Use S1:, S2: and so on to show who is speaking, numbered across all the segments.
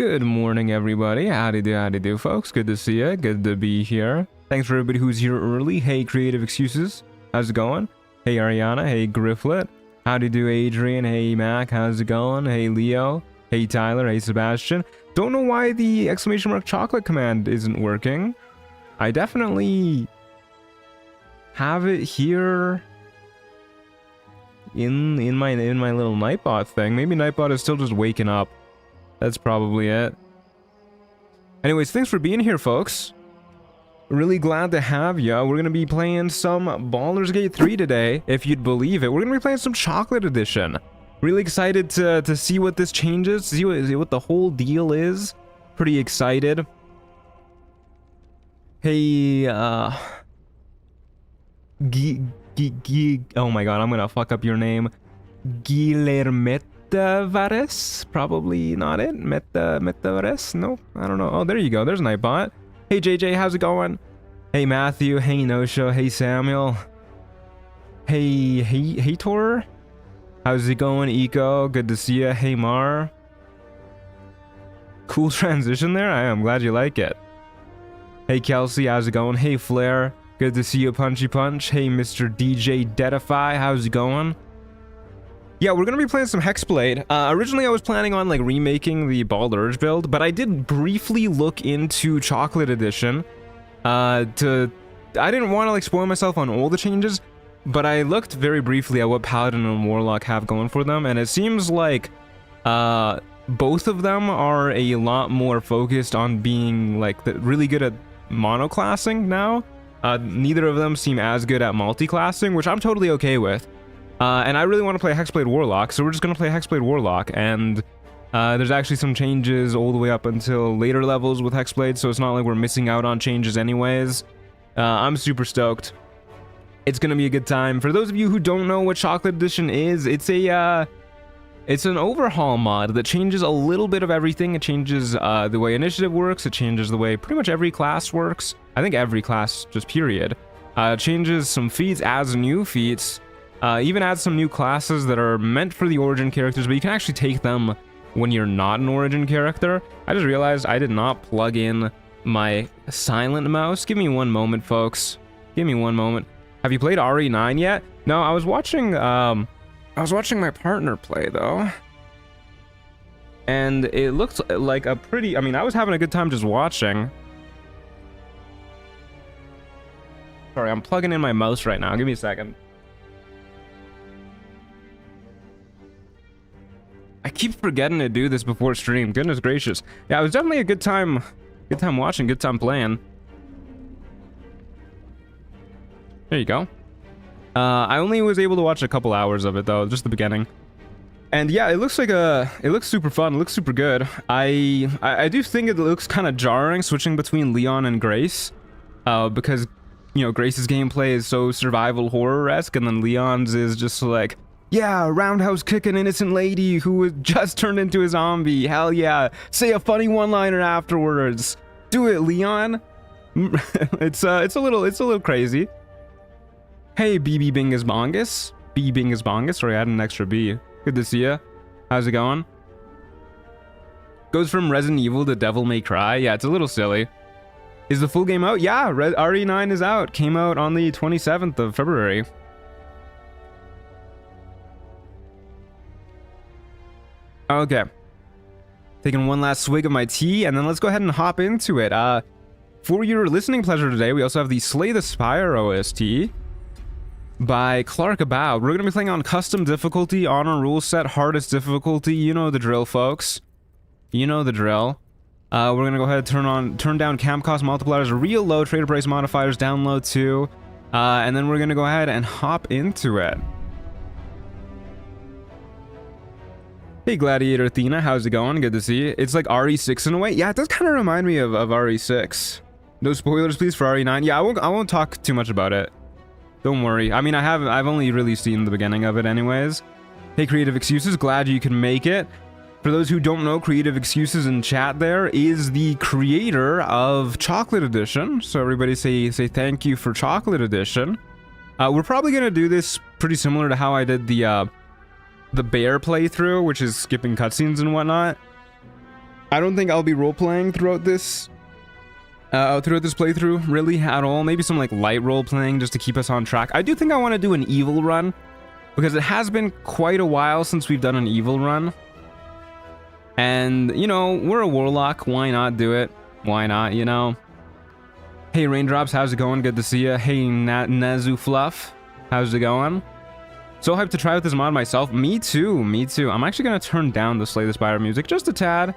S1: Good morning, everybody. Howdy do, folks. Good to see ya. Good to be here. Thanks for everybody who's here early. Hey, Creative Excuses. How's it going? Hey, Ariana. Hey, Grifflet. Howdy do, Adrian. Hey, Mac. How's it going? Hey, Leo. Hey, Tyler. Hey, Sebastian. Don't know why the ! chocolate command isn't working. I definitely have it here in my little Nightbot thing. Maybe Nightbot is still just waking up. That's probably it. Anyways, thanks for being here, folks. Really glad to have ya. We're gonna be playing some Baldur's Gate 3 today, if you'd believe it. We're gonna be playing some Chocolate Edition. Really excited to see what this changes, see what the whole deal is. Pretty excited. Hey, oh my god, I'm gonna fuck up your name. Metaverse? Probably not it. Metaverse? No, I don't know. Oh, there you go. There's Nightbot. Hey, JJ, how's it going? Hey, Matthew. Hey, No-Show. Hey, Samuel. Hey, Tor. How's it going, Eco? Good to see ya. Hey, Mar. Cool transition there. I am glad you like it. Hey, Kelsey. How's it going? Hey, Flair. Good to see you, Punchy Punch. Hey, Mr. DJ Deadify. How's it going? Yeah, we're gonna be playing some Hexblade. Originally I was planning on like remaking the Baldur build, but I did briefly look into Chocolate Edition. I didn't want to like spoil myself on all the changes, but I looked very briefly at what Paladin and Warlock have going for them, and it seems like both of them are a lot more focused on being like really good at monoclassing now. Neither of them seem as good at multi-classing, which I'm totally okay with. And I really want to play Hexblade Warlock, so we're just going to play Hexblade Warlock, and there's actually some changes all the way up until later levels with Hexblade, so it's not like we're missing out on changes anyways. I'm super stoked. It's going to be a good time. For those of you who don't know what Chocolate Edition is, it's an overhaul mod that changes a little bit of everything. It changes the way initiative works, it changes the way pretty much every class works. I think every class, just period. Changes some feats, adds new feats. Even adds some new classes that are meant for the origin characters, but you can actually take them when you're not an origin character. I just realized I did not plug in my silent mouse. Give me one moment, folks. Give me one moment. Have you played RE9 yet? No, I was watching my partner play though. And it looked like a pretty, I mean, I was having a good time just watching. Sorry, I'm plugging in my mouse right now. Give me a second. I keep forgetting to do this before stream. Goodness gracious. Yeah, it was definitely a good time watching, good time playing. There you go. I only was able to watch a couple hours of it though, just the beginning. And yeah, it looks super fun, it looks super good. I do think it looks kind of jarring switching between Leon and Grace. Because, you know, Grace's gameplay is so survival horror-esque, and then Leon's is just like, yeah, roundhouse kick an innocent lady who was just turned into a zombie. Hell yeah. Say a funny one-liner afterwards. Do it, Leon. It's a little crazy. Hey, BB Bingus Bongus. B Bingus Bongus. Sorry, I had an extra B. Good to see ya. How's it going? Goes from Resident Evil to Devil May Cry. Yeah, it's a little silly. Is the full game out? Yeah, RE9 is out. Came out on the 27th of February. Okay, taking one last swig of my tea, and then let's go ahead and hop into it. For your listening pleasure today, we also have the Slay the Spire OST by Clark Aboud. We're going to be playing on custom difficulty, on a rule set, hardest difficulty. You know the drill, folks. You know the drill. We're going to go ahead and turn down camp cost multipliers, real low trader price modifiers, down low too, and then we're going to go ahead and hop into it. Hey Gladiator Athena, how's it going? Good to see you. It's like RE6 in a way. Yeah, it does kind of remind me of RE6. No spoilers, please, for RE9. Yeah, I won't talk too much about it. Don't worry. I mean, I've only really seen the beginning of it anyways. Hey Creative Excuses, glad you can make it. For those who don't know, Creative Excuses in chat there is the creator of Chocolate Edition. So everybody say thank you for Chocolate Edition. We're probably gonna do this pretty similar to how I did the bear playthrough, which is skipping cutscenes and whatnot. I don't think I'll be role-playing throughout this playthrough, really, at all. Maybe some, like, light role-playing just to keep us on track. I do think I want to do an evil run, because it has been quite a while since we've done an evil run. And, you know, we're a warlock. Why not do it? Why not, you know? Hey, Raindrops, how's it going? Good to see ya. Hey, Nazu Fluff, how's it going? So hyped to try out this mod myself. Me too, me too. I'm actually gonna turn down the Slay the Spire music just a tad.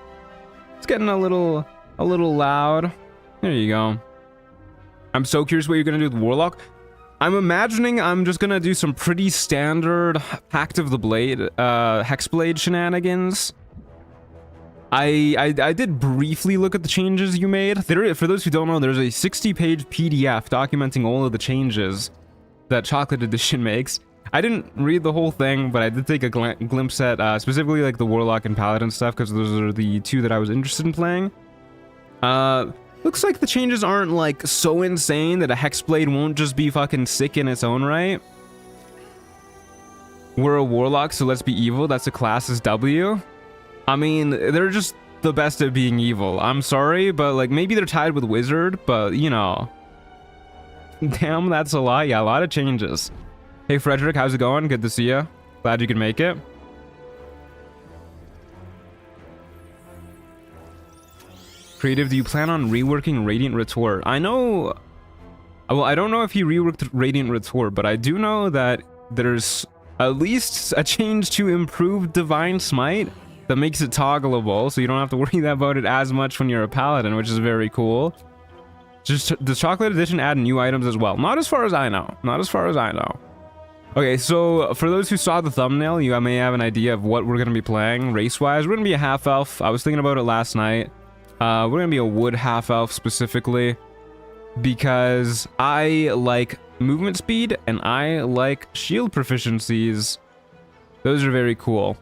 S1: It's getting a little loud. There you go. I'm so curious what you're gonna do with Warlock. I'm imagining I'm just gonna do some pretty standard Pact of the Blade, Hexblade shenanigans. I did briefly look at the changes you made. For those who don't know, there's a 60-page PDF documenting all of the changes that Chocolate Edition makes. I didn't read the whole thing, but I did take a glimpse at specifically like the Warlock and Paladin stuff, because those are the two that I was interested in playing. Looks like the changes aren't like so insane that a Hexblade won't just be fucking sick in its own right. We're a Warlock, so let's be evil. That's a class's W. I mean, they're just the best at being evil. I'm sorry, but like maybe they're tied with Wizard, but you know. Damn, that's a lot. Yeah, a lot of changes. Hey Frederick, how's it going? Good to see you. Glad you could make it. Creative, do you plan on reworking Radiant Retort? I know... Well, I don't know if he reworked Radiant Retort, but I do know that there's at least a change to improved Divine Smite that makes it toggleable, so you don't have to worry about it as much when you're a Paladin, which is very cool. Just, does Chocolate Edition add new items as well? Not as far as I know. Not as far as I know. Okay, so for those who saw the thumbnail, you may have an idea of what we're going to be playing race-wise. We're going to be a half-elf. I was thinking about it last night. We're going to be a wood half-elf specifically, because I like movement speed and I like shield proficiencies. Those are very cool.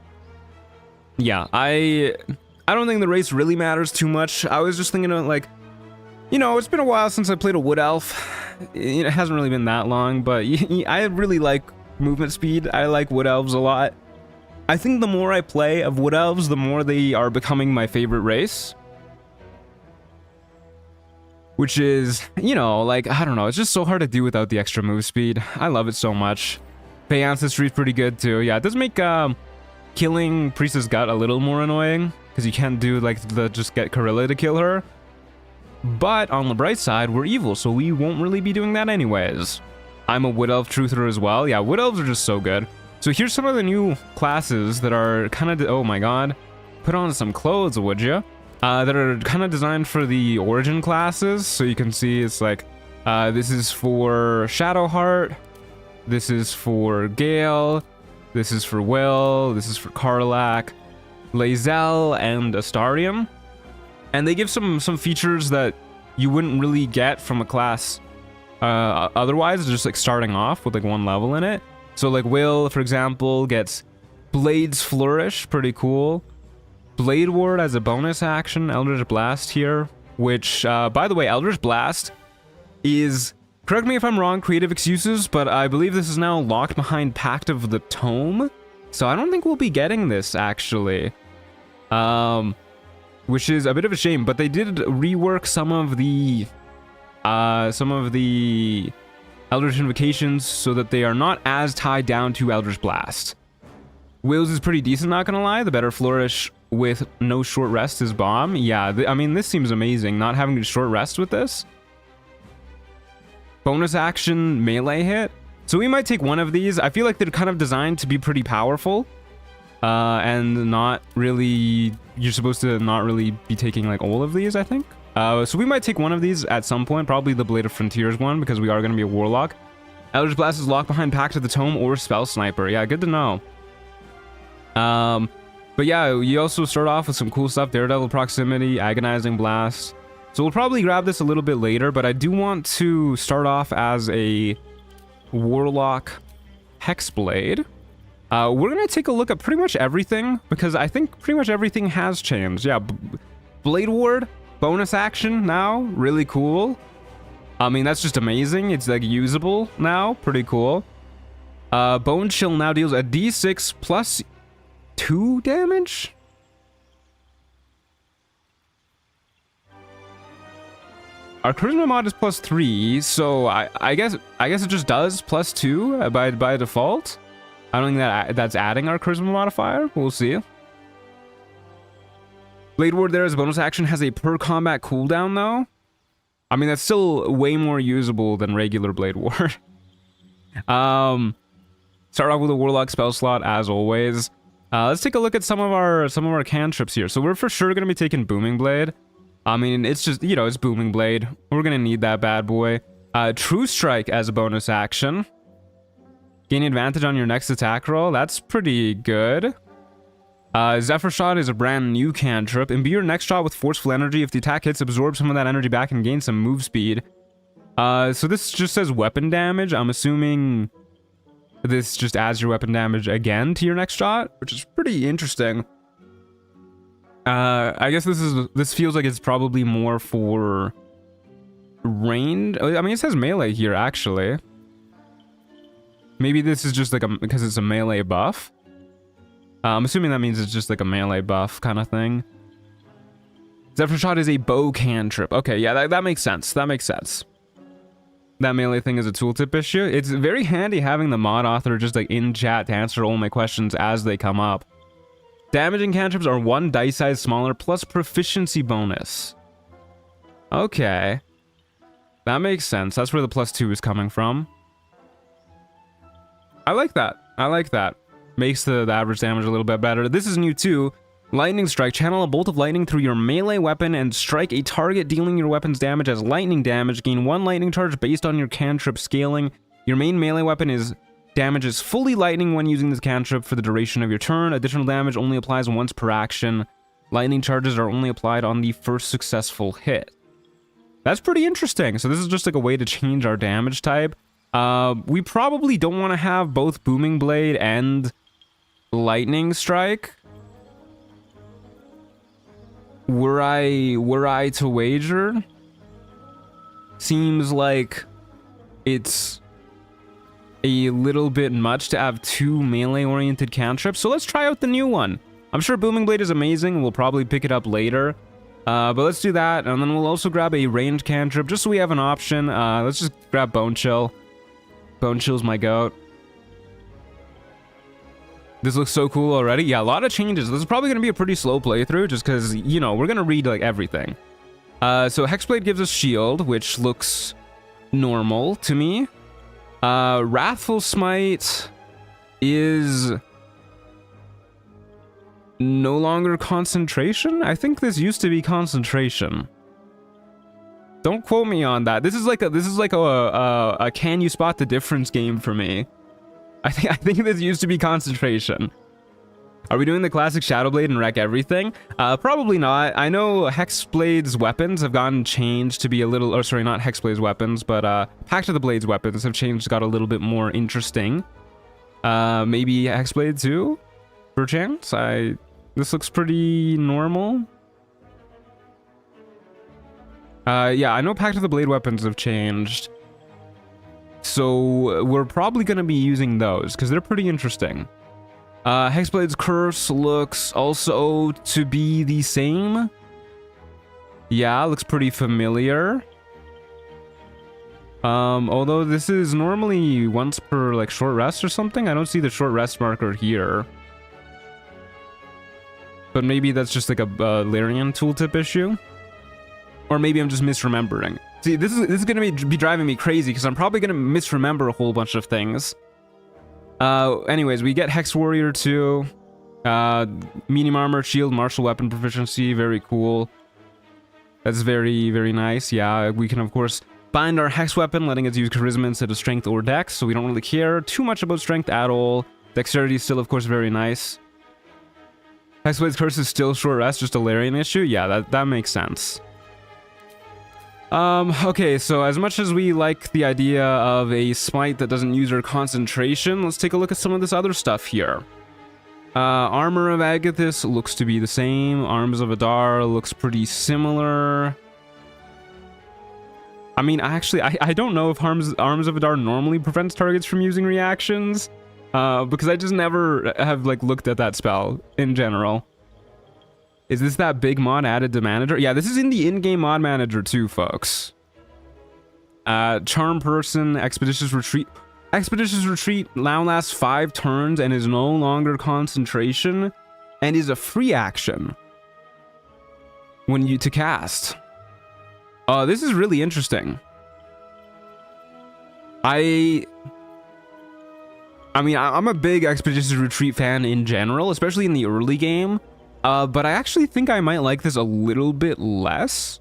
S1: Yeah, I don't think the race really matters too much. I was just thinking of like, you know, it's been a while since I played a wood elf. It hasn't really been that long, but I really like movement speed. I like wood elves a lot. I think the more I play of wood elves, the more they are becoming my favorite race. Which is, you know, like, I don't know, it's just so hard to do without the extra move speed. I love it so much. Fey Ancestry is pretty good too. Yeah, it does make killing Priestess Gut a little more annoying, because you can't do like the just get Corilla to kill her. But on the bright side, we're evil, so we won't really be doing that anyways. I'm a Wood Elf Truther as well. Yeah, Wood Elves are just so good. So here's some of the new classes that are kind of, oh my god. Put on some clothes, would ya? That are kind of designed for the origin classes. So you can see it's like, this is for Shadowheart. This is for Gale. This is for Will. This is for Karlach, Lae'zel, and Astarion. And they give some features that you wouldn't really get from a class otherwise, just like starting off with like one level in it. So like Will, for example, gets Blade's Flourish, pretty cool. Blade Ward as a bonus action, Eldritch Blast here, which, by the way, Eldritch Blast is, correct me if I'm wrong, creative excuses, but I believe this is now locked behind Pact of the Tome, so I don't think we'll be getting this, actually. Which is a bit of a shame, but they did rework some of the Eldritch Invocations so that they are not as tied down to Eldritch Blast. Will's is pretty decent, not gonna lie. The better Flourish with no short rest is bomb. Yeah, I mean, this seems amazing, not having to short rest with this. Bonus action melee hit. So we might take one of these. I feel like they're kind of designed to be pretty powerful. And not really, you're supposed to not really be taking like all of these, I think. So we might take one of these at some point, probably the Blade of Frontiers one, because we are going to be a Warlock. Eldritch Blast is locked behind Pact of the Tome or Spell Sniper. Yeah, good to know. But yeah, you also start off with some cool stuff. Daredevil Proximity, Agonizing Blast. So we'll probably grab this a little bit later, but I do want to start off as a Warlock Hexblade. We're going to take a look at pretty much everything, because I think pretty much everything has changed. Yeah, Blade Ward, bonus action now, really cool. I mean, that's just amazing. It's like usable now, pretty cool. Bone Chill now deals a d6 plus 2 damage? Our charisma mod is +3, so I guess it just does +2 by default. I don't think that's adding our charisma modifier. We'll see. Blade Ward there as a bonus action has a per combat cooldown though. I mean, that's still way more usable than regular Blade Ward. Start off with a Warlock spell slot as always. Let's take a look at some of our cantrips here. So we're for sure gonna be taking Booming Blade. I mean, it's just, you know, it's Booming Blade. We're gonna need that bad boy. True Strike as a bonus action. Gain advantage on your next attack roll. That's pretty good. Zephyr Shot is a brand new cantrip. Imbue your next shot with forceful energy. If the attack hits, absorb some of that energy back and gain some move speed. So this just says weapon damage. I'm assuming this just adds your weapon damage again to your next shot, which is pretty interesting. I guess this feels like it's probably more for ranged. I mean, it says melee here actually. Maybe this is just like because it's a melee buff. I'm assuming that means it's just like a melee buff kind of thing. Zephyr Shot is a bow cantrip. Okay, yeah, that makes sense. That makes sense. That melee thing is a tooltip issue. It's very handy having the mod author just like in chat to answer all my questions as they come up. Damaging cantrips are 1 dice size smaller plus proficiency bonus. Okay. That makes sense. That's where the +2 is coming from. I like that. I like that. Makes the average damage a little bit better. This is new too. Lightning Strike. Channel a bolt of lightning through your melee weapon and strike a target, dealing your weapon's damage as lightning damage. Gain 1 lightning charge based on your cantrip scaling. Your main melee weapon damages fully lightning when using this cantrip for the duration of your turn. Additional damage only applies once per action. Lightning charges are only applied on the first successful hit. That's pretty interesting. So this is just like a way to change our damage type. We probably don't want to have both Booming Blade and Lightning Strike. Were I to wager, seems like it's a little bit much to have 2 melee-oriented cantrips. So let's try out the new one. I'm sure Booming Blade is amazing. We'll probably pick it up later. But let's do that, and then we'll also grab a ranged cantrip just so we have an option. Let's just grab Bone Chill. Bone Chill's my goat. This looks so cool already. Yeah, a lot of changes. This is probably going to be a pretty slow playthrough just because, you know, we're going to read like everything. So Hexblade gives us shield, which looks normal to me. Wrathful Smite is no longer concentration. I think this used to be concentration. Don't quote me on that. This is like a can you spot the difference game for me. I think this used to be concentration. Are we doing the classic Shadowblade and wreck everything? Probably not. I know Hexblade's weapons have gotten changed to be a little, or sorry, not Hexblade's weapons, but Pact of the Blade's weapons have changed, got a little bit more interesting. Maybe Hexblade too, perchance. This looks pretty normal. Yeah, I know Pact of the Blade weapons have changed. So we're probably going to be using those because they're pretty interesting. Hexblade's Curse looks also to be the same. Yeah, looks pretty familiar. Although this is normally once per like short rest or something. I don't see the short rest marker here. But maybe that's just like a Larian tooltip issue. Or maybe I'm just misremembering. See, this is gonna be driving me crazy because I'm probably gonna misremember a whole bunch of things. Anyways, we get Hex Warrior 2. Medium armor, shield, martial weapon proficiency, very cool. That's very, very nice. Yeah, we can of course bind our Hex weapon, letting us use charisma instead of strength or dex, so we don't really care too much about strength at all. Dexterity is still of course very nice. Hexblade's Curse is still short rest, just a Larian issue. Yeah, that makes sense. Okay, so as much as we like the idea of a smite that doesn't use our concentration, let's take a look at some of this other stuff here. Armor of Agathis looks to be the same. Arms of Adar looks pretty similar. I mean, actually, I don't know if Arms of Adar normally prevents targets from using reactions, because I just never have, like, looked at that spell in general. Is this that big mod added to manager? Yeah, this is in the in-game mod manager too, folks. Charm Person, Expeditious Retreat. Expeditious Retreat now lasts 5 turns and is no longer concentration and is a free action when you to cast. This is really interesting. I mean, I'm a big Expeditious Retreat fan in general, especially in the early game. But I actually think I might like this a little bit less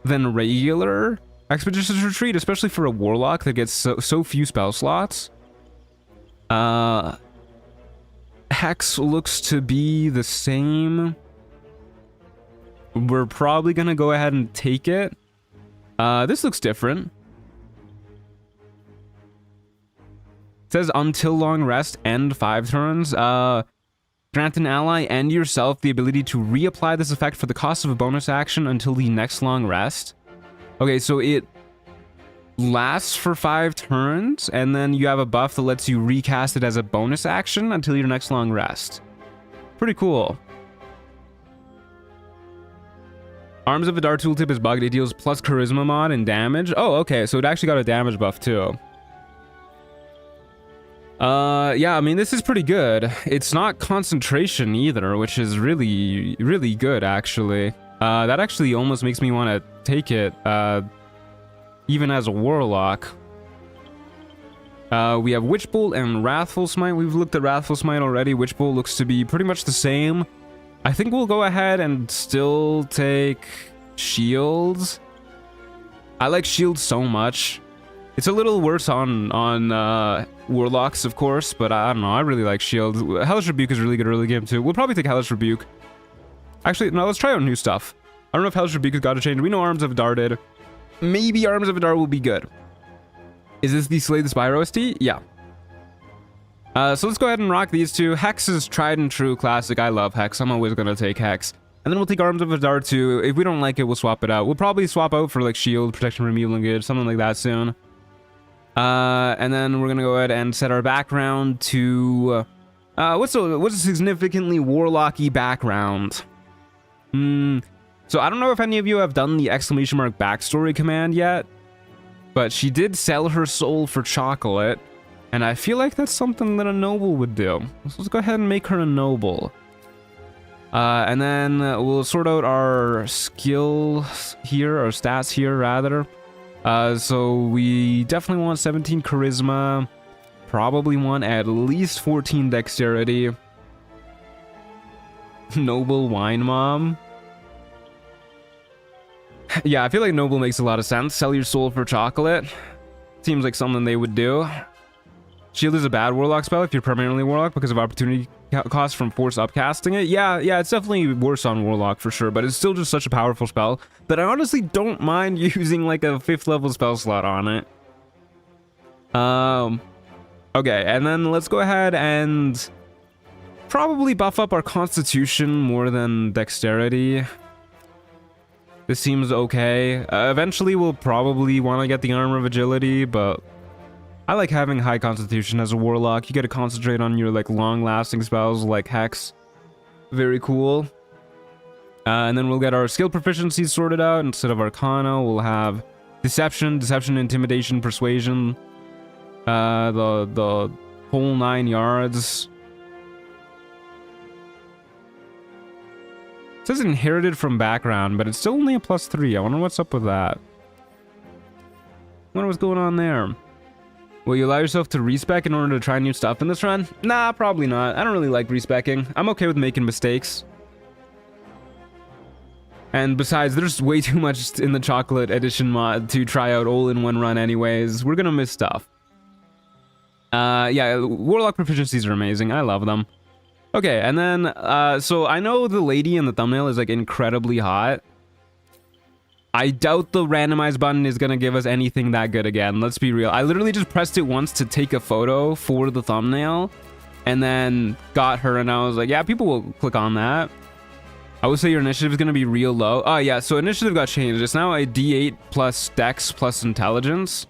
S1: than regular Expeditious Retreat, especially for a Warlock that gets so few spell slots. Hex looks to be the same. We're probably gonna go ahead and take it. This looks different. It says until long rest, end 5 turns. Grant an ally and yourself the ability to reapply this effect for the cost of a bonus action until the next long rest. Okay, so it lasts for 5 turns, and then you have a buff that lets you recast it as a bonus action until your next long rest. Pretty cool. Arms of Adar tooltip is bugged. It deals plus charisma mod and damage. Oh, okay, so it actually got a damage buff too. Yeah, I mean, this is pretty good. It's not concentration either, which is really, really good, actually. That actually almost makes me want to take it, even as a Warlock. We have Witch Bolt and Wrathful Smite. We've looked at Wrathful Smite already. Witch Bolt looks to be pretty much the same. I think we'll go ahead and still take Shields. I like Shields so much. It's a little worse on Warlocks, of course, but I don't know. I really like Shields. Hellish Rebuke is really good early game, too. We'll probably take Hellish Rebuke. Actually, no, let's try out new stuff. I don't know if Hellish Rebuke has got to change. We know Arms of Adar did. Maybe Arms of Adar will be good. Is this the Slay the Spire OST? Yeah. So let's go ahead and rock these two. Hex is tried and true classic. I love Hex. I'm always going to take Hex. And then we'll take Arms of Adar too. If we don't like it, we'll swap it out. We'll probably swap out for like Shield, Protection from Evil and Good, something like that soon. And then we're gonna go ahead and set our background to what's a significantly warlocky background. So I don't know if any of you have done the exclamation mark backstory command yet, but she did sell her soul for chocolate, and I feel like that's something that a noble would do. So let's go ahead and make her a noble. And then we'll sort out our skills here, our stats here rather. So we definitely want 17 charisma, probably want at least 14 dexterity. Noble Wine Mom. Yeah, I feel like Noble makes a lot of sense. Sell your soul for chocolate. Seems like something they would do. Shield is a bad Warlock spell if you're primarily Warlock because of opportunity cost from force upcasting it. Yeah, it's definitely worse on Warlock for sure, but it's still just such a powerful spell that I honestly don't mind using like a 5th level spell slot on it. Okay, and then let's go ahead and probably buff up our Constitution more than Dexterity. This seems okay. Eventually we'll probably want to get the Armor of Agility, but I like having high Constitution as a Warlock. You get to concentrate on your like long-lasting spells like Hex. Very cool. And then we'll get our skill proficiencies sorted out. Instead of Arcana, we'll have Deception, Intimidation, Persuasion. The whole 9 yards. It says inherited from background, but it's still only a +3. I wonder what's up with that. I wonder what's going on there. Will you allow yourself to respec in order to try new stuff in this run? Nah, probably not. I don't really like respecking. I'm okay with making mistakes. And besides, there's way too much in the Chocolate Edition mod to try out all in one run anyways. We're gonna miss stuff. Yeah, Warlock proficiencies are amazing. I love them. Okay, and then, so I know the lady in the thumbnail is like incredibly hot. I doubt the randomize button is gonna give us anything that good again. Let's be real. I literally just pressed it once to take a photo for the thumbnail and then got her, and I was like, yeah, people will click on that. I would say your initiative is gonna be real low. Oh yeah, so initiative got changed. It's now a D8 plus Dex plus Intelligence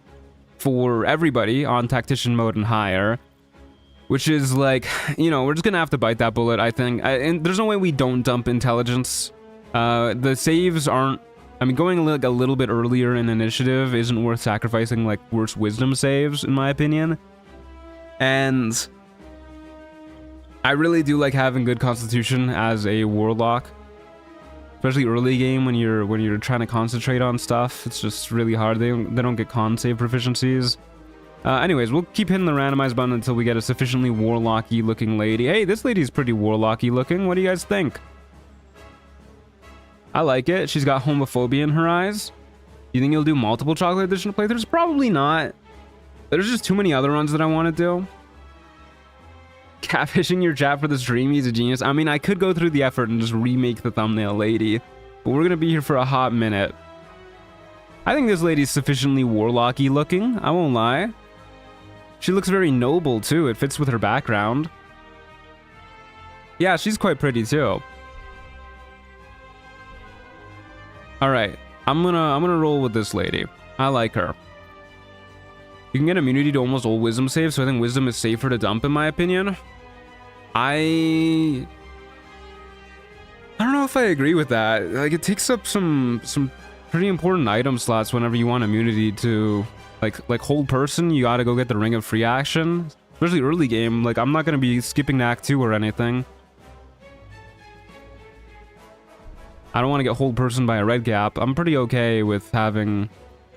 S1: for everybody on Tactician mode and higher. Which is like, you know, we're just gonna have to bite that bullet, I think. And there's no way we don't dump Intelligence. The saves aren't I mean, going like a little bit earlier in initiative isn't worth sacrificing like worse wisdom saves, in my opinion. And I really do like having good constitution as a warlock, especially early game when you're trying to concentrate on stuff. It's just really hard. They don't get con save proficiencies. Anyways, we'll keep hitting the randomize button until we get a sufficiently warlocky looking lady. Hey, this lady's pretty warlocky looking. What do you guys think? I like it. She's got homophobia in her eyes. You think you'll do multiple chocolate edition playthroughs? Probably not. There's just too many other ones that I want to do. Catfishing your chat for the stream, he's a genius. I mean, I could go through the effort and just remake the thumbnail lady, but we're gonna be here for a hot minute. I think this lady's sufficiently warlocky looking, I won't lie. She looks very noble too. It fits with her background. Yeah, she's quite pretty too. All right, I'm gonna roll with this lady. I like her. You can get immunity to almost all wisdom saves, so I think wisdom is safer to dump in my opinion. I don't know if I agree with that. Like, it takes up some pretty important item slots whenever you want immunity to like hold person. You gotta go get the ring of free action, especially early game. Like, I'm not gonna be skipping to Act 2 or anything. I don't want to get hold person by a red gap. I'm pretty okay with having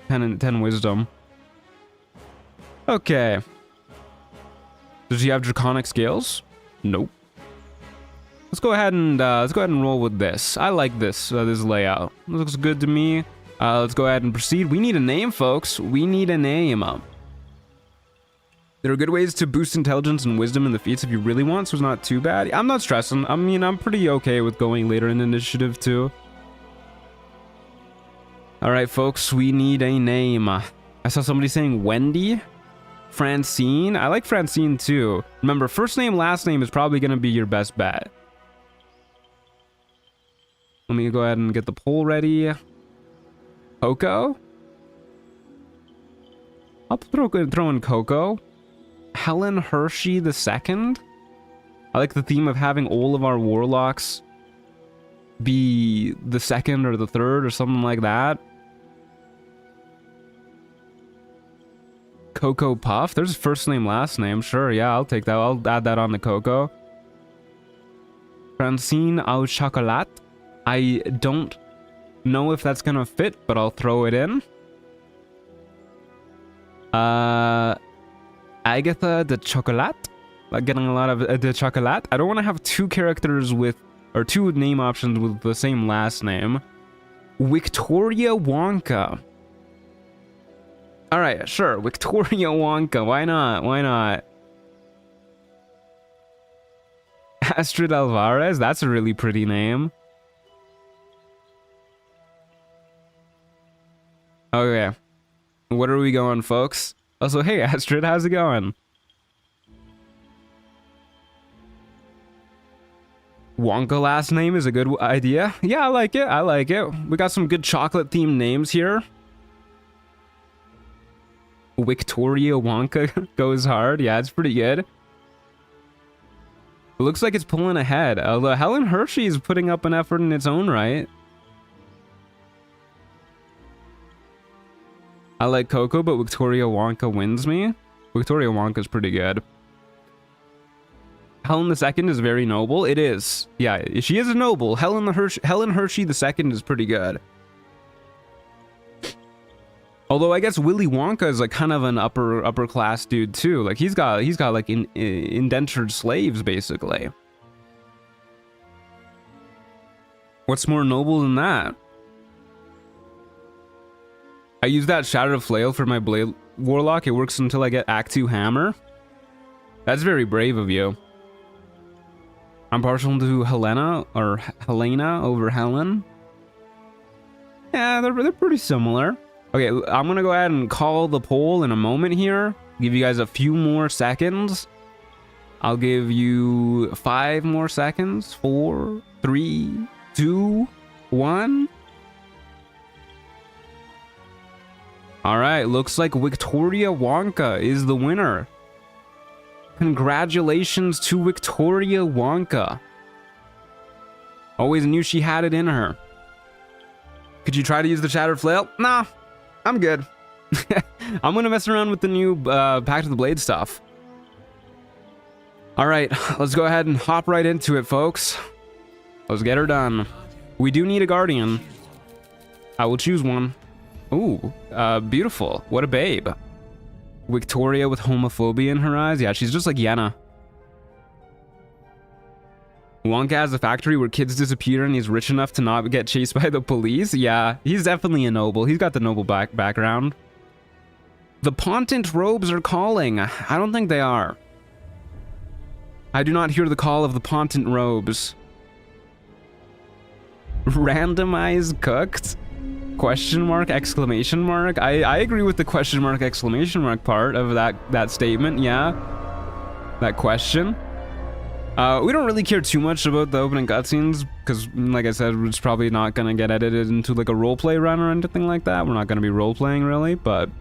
S1: 10 wisdom. Okay. Does she have draconic scales? Nope. Let's go ahead and roll with this. I like this layout. It looks good to me. Let's go ahead and proceed. We need a name, folks. We need a name. There are good ways to boost intelligence and wisdom in the feats if you really want, so it's not too bad. I'm not stressing. I mean, I'm pretty okay with going later in initiative too. All right, folks, we need a name. I saw somebody saying Wendy. Francine. I like Francine too. Remember, first name, last name is probably going to be your best bet. Let me go ahead and get the poll ready. Coco? I'll throw in Coco. Helen Hershey II. I like the theme of having all of our warlocks be the second or the third or something like that. Coco Puff. There's first name, last name. Sure, yeah, I'll take that. I'll add that on to Coco. Francine au chocolat. I don't know if that's gonna fit, but I'll throw it in. Agatha de Chocolat. Like, getting a lot of de Chocolat. I don't want to have two characters with, or two name options with the same last name. Victoria Wonka. All right, sure. Victoria Wonka. Why not? Why not? Astrid Alvarez. That's a really pretty name. Okay. What are we going, folks? Also, hey, Astrid, how's it going? Wonka last name is a good idea. Yeah, I like it. I like it. We got some good chocolate-themed names here. Victoria Wonka goes hard. Yeah, it's pretty good. It looks like it's pulling ahead. Although Helen Hershey is putting up an effort in its own right. I like Coco, but Victoria Wonka wins me. Victoria Wonka's pretty good. Helen II is very noble. It is. Yeah, she is a noble. Helen Hershey II is pretty good. Although I guess Willy Wonka is like kind of an upper class dude too. Like he's got like indentured slaves basically. What's more noble than that? I use that Shattered Flail for my Blade Warlock. It works until I get Act 2 Hammer. That's very brave of you. I'm partial to Helena over Helen. Yeah, they're pretty similar. Okay, I'm gonna go ahead and call the poll in a moment here. Give you guys a few more seconds. I'll give you 5 more seconds. 4, 3, 2, 1. All right, looks like Victoria Wonka is the winner. Congratulations to Victoria Wonka. Always knew she had it in her. Could you try to use the Shattered Flail? Nah, I'm good. I'm gonna mess around with the new Pact of the Blade stuff. All right, let's go ahead and hop right into it, folks. Let's get her done. We do need a guardian. I will choose one. Ooh, beautiful. What a babe. Victoria with homophobia in her eyes. Yeah, she's just like Yenna. Wonka has a factory where kids disappear and he's rich enough to not get chased by the police. Yeah, he's definitely a noble. He's got the noble background. The Pontent robes are calling. I don't think they are. I do not hear the call of the Pontent robes. Randomized cooked? Question mark, exclamation mark. I agree with the question mark, exclamation mark part of that statement. Yeah, that question. We don't really care too much about the opening cutscenes because, like I said, it's probably not gonna get edited into like a roleplay run or anything like that. We're not gonna be roleplaying really, but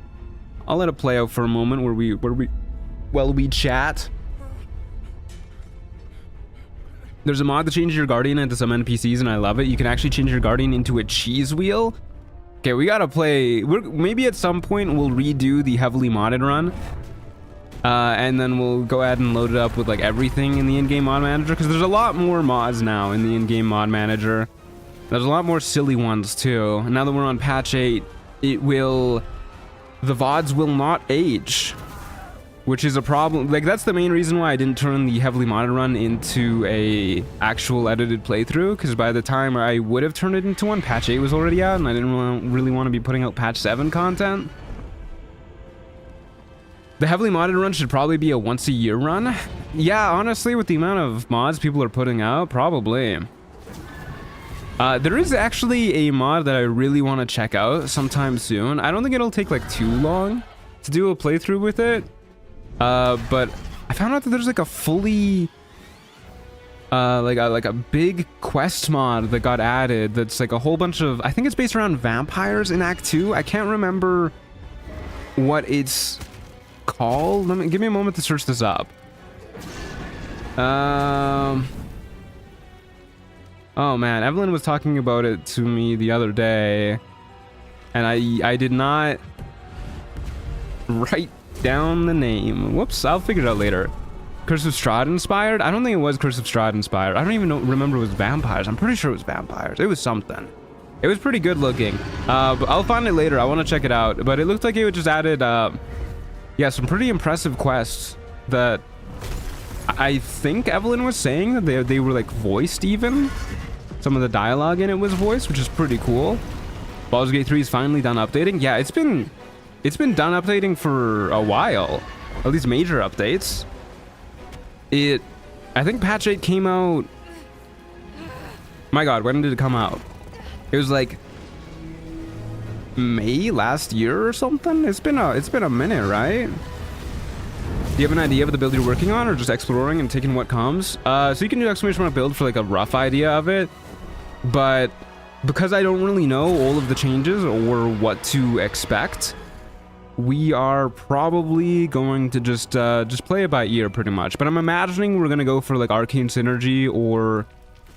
S1: I'll let it play out for a moment where we chat. There's a mod that changes your guardian into some NPCs and I love it. You can actually change your guardian into a cheese wheel. Okay, we gotta play. Maybe at some point we'll redo the heavily modded run. And then we'll go ahead and load it up with like everything in the in-game mod manager because there's a lot more mods now in the in-game mod manager. There's a lot more silly ones too. And now that we're on patch 8, the VODs will not age, which is a problem. Like that's the main reason why I didn't turn the heavily modded run into a actual edited playthrough, because by the time I would have turned it into one, patch 8 was already out and I didn't really want to be putting out patch 7 content. The heavily modded run should probably be a once-a-year run. Yeah, honestly, with the amount of mods people are putting out, probably. There is actually a mod that I really want to check out sometime soon. I don't think it'll take like too long to do a playthrough with it. But I found out that there's like a fully... like a big quest mod that got added that's like a whole bunch of... I think it's based around vampires in Act 2. I can't remember what it's... called. Give me a moment to search this up. Oh man, Evelyn was talking about it to me the other day and I did not write down the name. Whoops, I'll figure it out later. Curse of Strahd inspired? I don't think it was Curse of Strahd inspired. I don't even remember it was vampires. I'm pretty sure it was vampires. It was something. It was pretty good looking. But I'll find it later. I want to check it out. But it looked like it just added yeah, some pretty impressive quests that I think Evelyn was saying that they were like voiced even. Some of the dialogue in it was voiced, which is pretty cool. Baldur's Gate 3 is finally done updating. Yeah, it's been done updating for a while. At least major updates. I think patch 8 came out. My god, when did it come out? It was like May last year or something. It's been a minute, right? Do you have an idea of the build you're working on, or just exploring and taking what comes? So you can do exclamation mark build for like a rough idea of it, but because I don't really know all of the changes or what to expect, we are probably going to just play it by ear pretty much. But I'm imagining we're gonna go for like arcane synergy or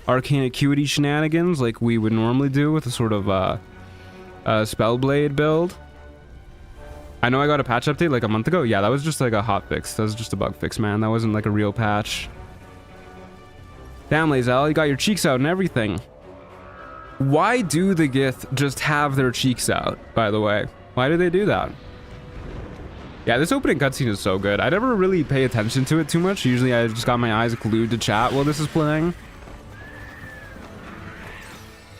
S1: arcane acuity shenanigans like we would normally do with a sort of Spellblade build. I know I got a patch update like a month ago. Yeah, that was just like a hot fix. That was just a bug fix, man. That wasn't like a real patch. Damn, Lae'zel, you got your cheeks out and everything. Why do the Gith just have their cheeks out, by the way? Why do they do that? Yeah, this opening cutscene is so good. I never really pay attention to it too much. Usually I just got my eyes glued to chat while this is playing.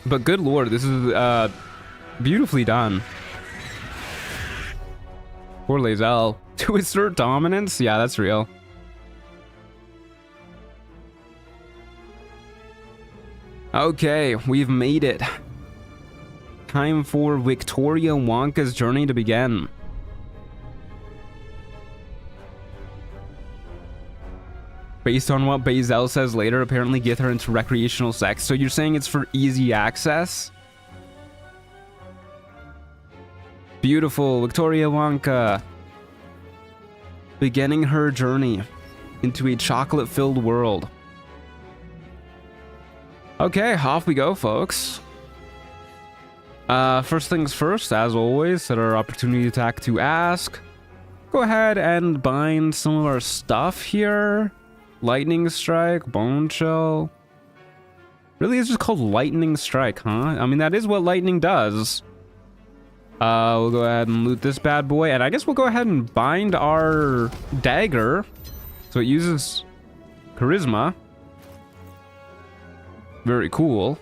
S1: But good lord, this is beautifully done. Poor Lae'zel. To assert dominance? Yeah, that's real. Okay, we've made it. Time for Victoria Wonka's journey to begin. Based on what Bazel says later, apparently Gith are into recreational sex. So you're saying it's for easy access? Beautiful, Victoria Wonka. Beginning her journey into a chocolate-filled world. Okay, off we go, folks. First things first, as always, set our opportunity attack to ask. Go ahead and bind some of our stuff here. Lightning Strike, Bone Shell. Really, it's just called Lightning Strike, huh? I mean, that is what lightning does. We'll go ahead and loot this bad boy, and I guess we'll go ahead and bind our dagger. So it uses charisma. Very cool.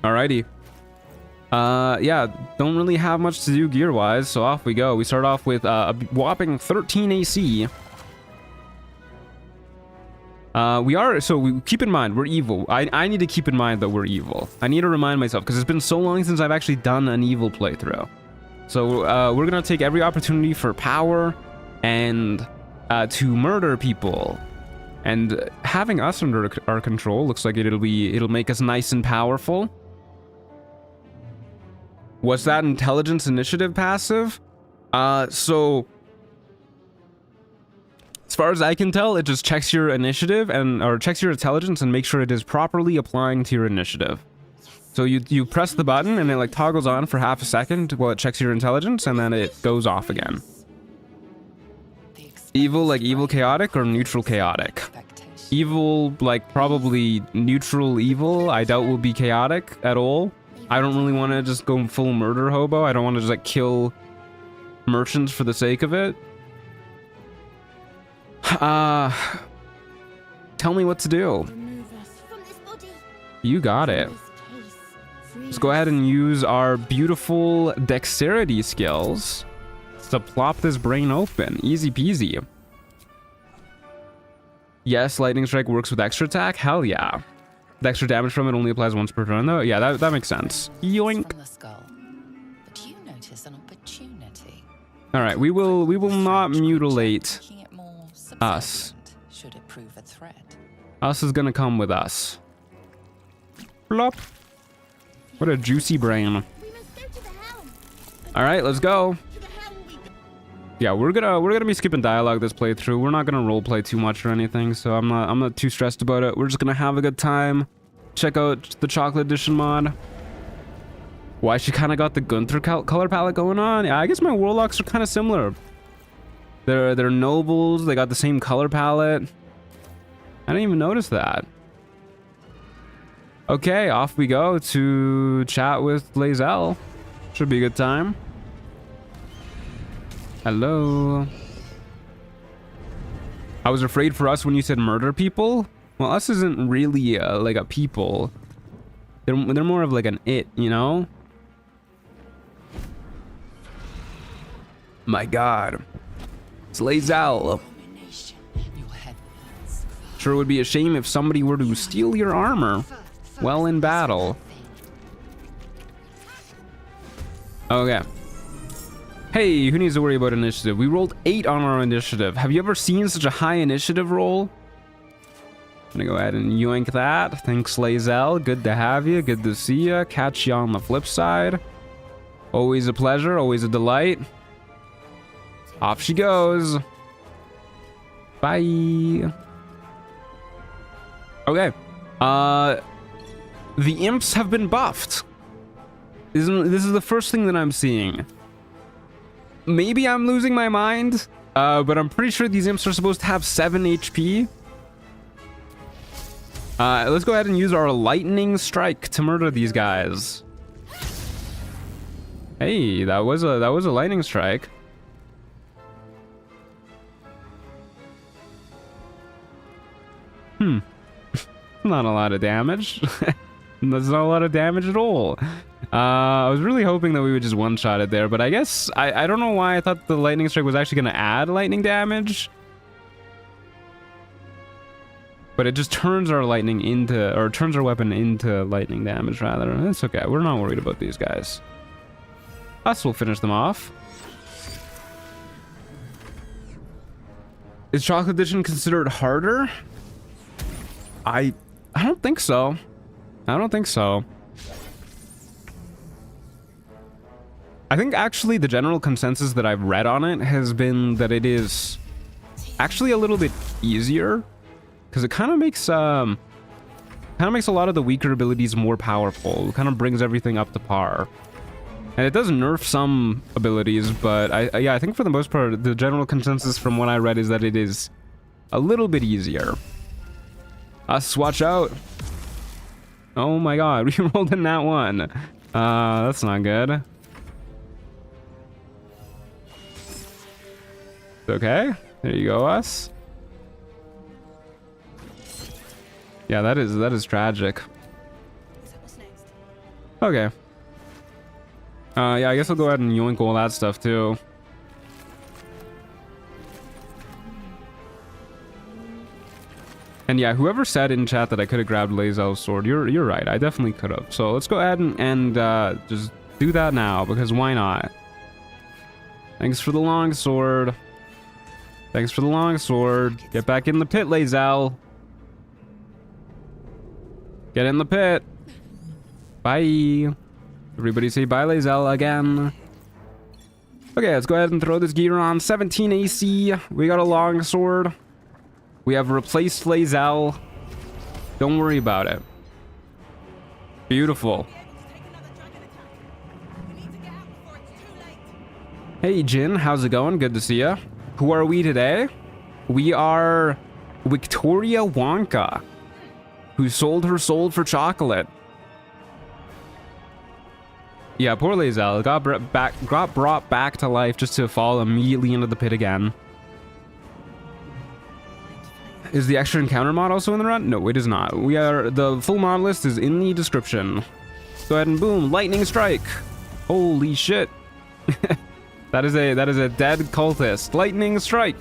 S1: Alrighty. Yeah, don't really have much to do gear-wise, so off we go. We start off with a whopping 13 AC. So keep in mind, we're evil. I need to keep in mind that we're evil. I need to remind myself, because it's been so long since I've actually done an evil playthrough. So we're going to take every opportunity for power and to murder people. And having us under our control looks like it'll make us nice and powerful. What's that intelligence initiative passive? So as far as I can tell, it just checks your initiative or checks your intelligence and makes sure it is properly applying to your initiative. So you press the button and it like toggles on for half a second while it checks your intelligence, and then it goes off again. Evil like evil chaotic or neutral chaotic? Evil like probably neutral evil. I doubt will be chaotic at all. I don't really want to just go full murder hobo. I don't want to just like kill merchants for the sake of it. Tell me what to do. You got it. Let's go ahead and use our beautiful dexterity skills to plop this brain open. Easy peasy. Yes, lightning strike works with extra attack. Hell yeah. The extra damage from it only applies once per turn though. Yeah, that makes sense. Yoink. All right, we will not mutilate us. Us is gonna come with us. Plop. What a juicy brain. All right, let's go. Yeah, we're gonna be skipping dialogue this playthrough. We're not gonna roleplay too much or anything, so I'm not too stressed about it. We're just gonna have a good time. Check out the chocolate edition mod. Why she kind of got the Gunther color palette going on? Yeah, I guess my warlocks are kind of similar. They're nobles. They got the same color palette. I didn't even notice that. Okay, off we go to chat with Lae'zel. Should be a good time. Hello. I was afraid for us when you said murder people. Well, us isn't really like a people. They're more of like an it, you know? My God. It's Lae'zel. Sure would be a shame if somebody were to steal your armor while in battle. Okay. Hey, who needs to worry about initiative? We rolled 8 on our initiative. Have you ever seen such a high initiative roll? I'm gonna go ahead and yoink that. Thanks, Lae'zel. Good to have you. Good to see you. Catch you on the flip side. Always a pleasure. Always a delight. Off she goes. Bye. Okay. The imps have been buffed. This is the first thing that I'm seeing. Maybe I'm losing my mind, but I'm pretty sure these imps are supposed to have 7 HP. Let's go ahead and use our lightning strike to murder these guys. Hey, that was a lightning strike. Not a lot of damage. That's not a lot of damage at all. I was really hoping that we would just one-shot it there, but I guess I don't know why I thought the lightning strike was actually going to add lightning damage. But it just turns our lightning into, or turns our weapon into lightning damage rather. That's okay. We're not worried about these guys. Us will finish them off. Is Chocolate Edition considered harder? I don't think so. I don't think so. I think actually the general consensus that I've read on it has been that it is actually a little bit easier, because it kind of makes kind of makes a lot of the weaker abilities more powerful. It kind of brings everything up to par. And it does nerf some abilities, but yeah, I think for the most part, the general consensus from what I read is that it is a little bit easier. Watch out. Oh my god, we rolled in that one. That's not good. Okay, there you go, us. Yeah, that is tragic. Okay. Yeah, I guess I'll go ahead and yoink all that stuff too. And yeah, whoever said in chat that I could have grabbed Lae'zel's sword, you're right. I definitely could have. So let's go ahead and just do that now, because why not? Thanks for the long sword. Thanks for the long sword. Get back in the pit, Lae'zel. Get in the pit. Bye. Everybody say bye, Lae'zel again. Okay, let's go ahead and throw this gear on. 17 AC. We got a long sword. We have replaced Lae'zel. Don't worry about it. Beautiful. Hey, Jin. How's it going? Good to see ya. Who are we today? We are Victoria Wonka, who sold her soul for chocolate. Yeah, poor Lae'zel got brought back to life just to fall immediately into the pit again. Is the extra encounter mod also in the run? No, it is not. The full mod list is in the description. Go ahead and boom, lightning strike. Holy shit. That is a dead cultist. Lightning strike.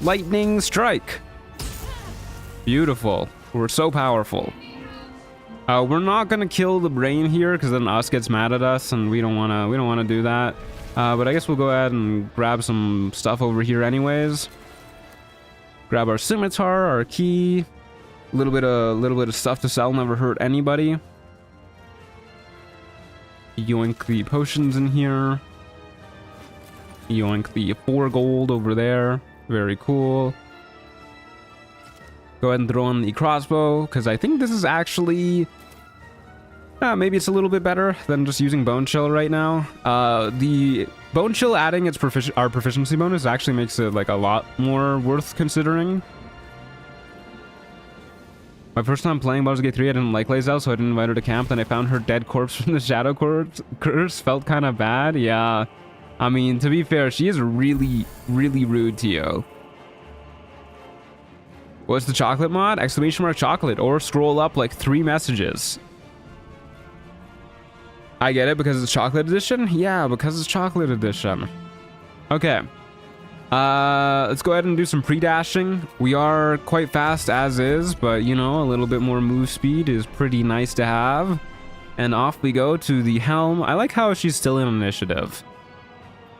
S1: Lightning strike. Beautiful. We're so powerful. We're not gonna kill the brain here because then us gets mad at us, and we don't wanna do that. But I guess we'll go ahead and grab some stuff over here anyways. Grab our scimitar, our key, a little bit of stuff to sell. Never hurt anybody. Yoink the potions in here. Yoink the 4 gold over there. Very cool. Go ahead and throw on the crossbow, because I think this is actually... maybe it's a little bit better than just using Bone Chill right now. The Bone Chill adding our proficiency bonus actually makes it like a lot more worth considering. My first time playing Baldur's Gate 3, I didn't like Lae'zel, so I didn't invite her to camp. Then I found her dead corpse from the Shadow Curse. Felt kind of bad. Yeah. I mean, to be fair, she is really, really rude to you. What's the chocolate mod? Exclamation mark chocolate, or scroll up like 3 messages. I get it, because it's chocolate edition? Yeah, because it's chocolate edition. Okay. Let's go ahead and do some pre-dashing. We are quite fast as is, but you know, a little bit more move speed is pretty nice to have. And off we go to the helm. I like how she's still in initiative.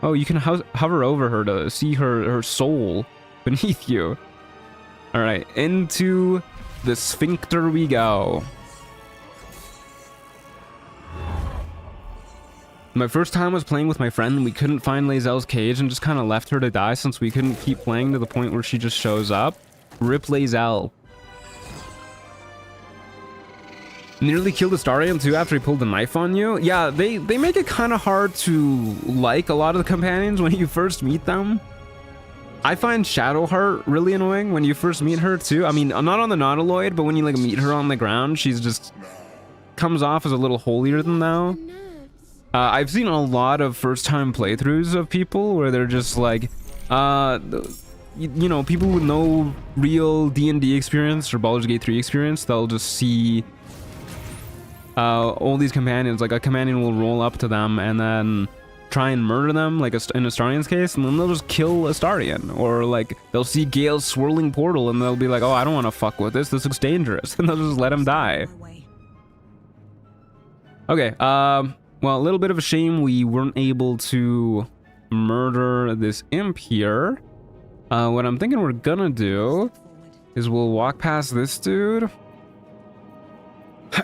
S1: Oh, you can hover over her to see her soul beneath you. All right, into the sphincter we go. My first time was playing with my friend, and we couldn't find Lae'zel's cage and just kind of left her to die since we couldn't keep playing to the point where she just shows up. Rip Lae'zel. Nearly killed Astarion too after he pulled a knife on you. Yeah, they make it kind of hard to like a lot of the companions when you first meet them. I find Shadowheart really annoying when you first meet her too. I mean, not on the Nautiloid, but when you like meet her on the ground, she's just comes off as a little holier than thou. I've seen a lot of first-time playthroughs of people where they're just like, you know, people with no real D&D experience or Baldur's Gate 3 experience, they'll just see all these companions. Like a companion will roll up to them and then try and murder them, like in Astarion's case, and then they'll just kill Astarion. Or like they'll see Gale's swirling portal and they'll be like, oh, I don't want to fuck with this looks dangerous, and they'll just let him die. Okay, well, a little bit of a shame we weren't able to murder this imp here. What I'm thinking we're gonna do is we'll walk past this dude.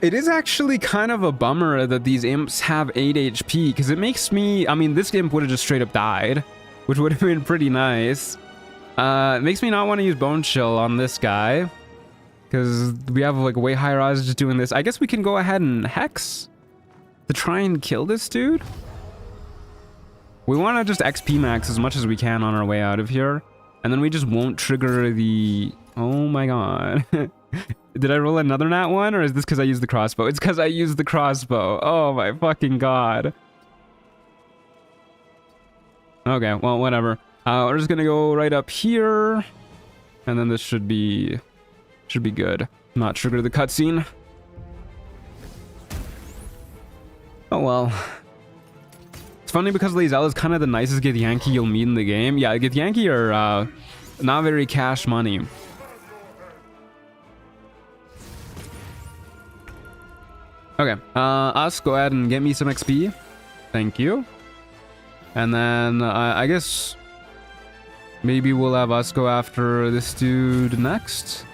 S1: It is actually kind of a bummer that these imps have 8 HP, because it makes me... I mean, this imp would have just straight up died, which would have been pretty nice. It makes me not want to use Bone Chill on this guy, because we have like way higher odds just doing this. I guess we can go ahead and hex to try and kill this dude. We want to just XP max as much as we can on our way out of here. And then we just won't trigger the... Oh my god. Did I roll another nat one, or is this because I used the crossbow? It's because I used the crossbow. Oh my fucking god. Okay, well, whatever. We're just gonna go right up here. And then this should be good. Not trigger the cutscene. Oh well. It's funny because Lae'zel is kind of the nicest Githyanki you'll meet in the game. Yeah, Githyanki are not very cash money. Okay, us, go ahead and get me some XP. Thank you. And then I guess maybe we'll have us go after this dude next.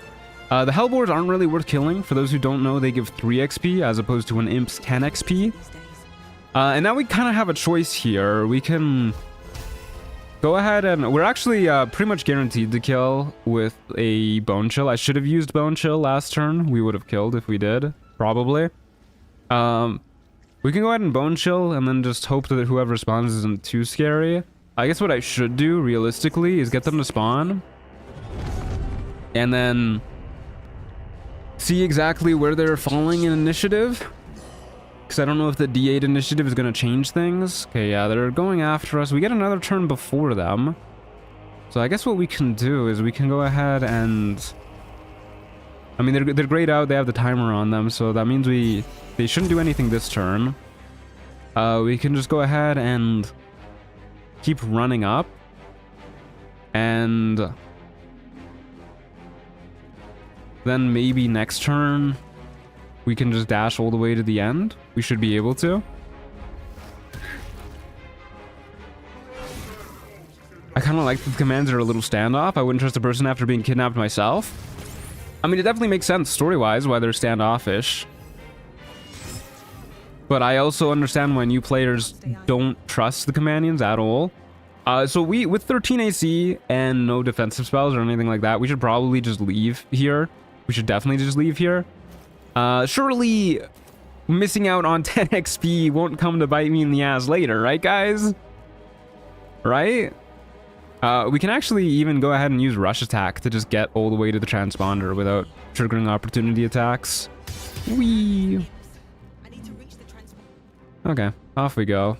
S1: The Hellboars aren't really worth killing. For those who don't know, they give 3 XP as opposed to an Imp's 10 XP. And now we kind of have a choice here. We can go ahead and... We're actually pretty much guaranteed to kill with a Bone Chill. I should have used Bone Chill last turn. We would have killed if we did, probably. We can go ahead and Bone Chill and then just hope that whoever spawns isn't too scary. I guess what I should do, realistically, is get them to spawn. And then see exactly where they're falling in initiative. Because I don't know if the D8 initiative is going to change things. Okay, yeah, they're going after us. We get another turn before them. So I guess what we can do is we can go ahead and... I mean, they're grayed out. They have the timer on them. So that means they shouldn't do anything this turn. We can just go ahead and keep running up. And then maybe next turn we can just dash all the way to the end. We should be able to. I kind of like that the commands are a little standoff. I wouldn't trust a person after being kidnapped myself. I mean, it definitely makes sense story-wise why they're standoffish. But I also understand why new players don't trust the companions at all. So we, with 13 AC and no defensive spells or anything like that, we should probably just leave here. We should definitely just leave here. Surely missing out on 10 XP won't come to bite me in the ass later, right, guys? Right? We can actually even go ahead and use Rush Attack to just get all the way to the transponder without triggering opportunity attacks. Whee! Okay, off we go.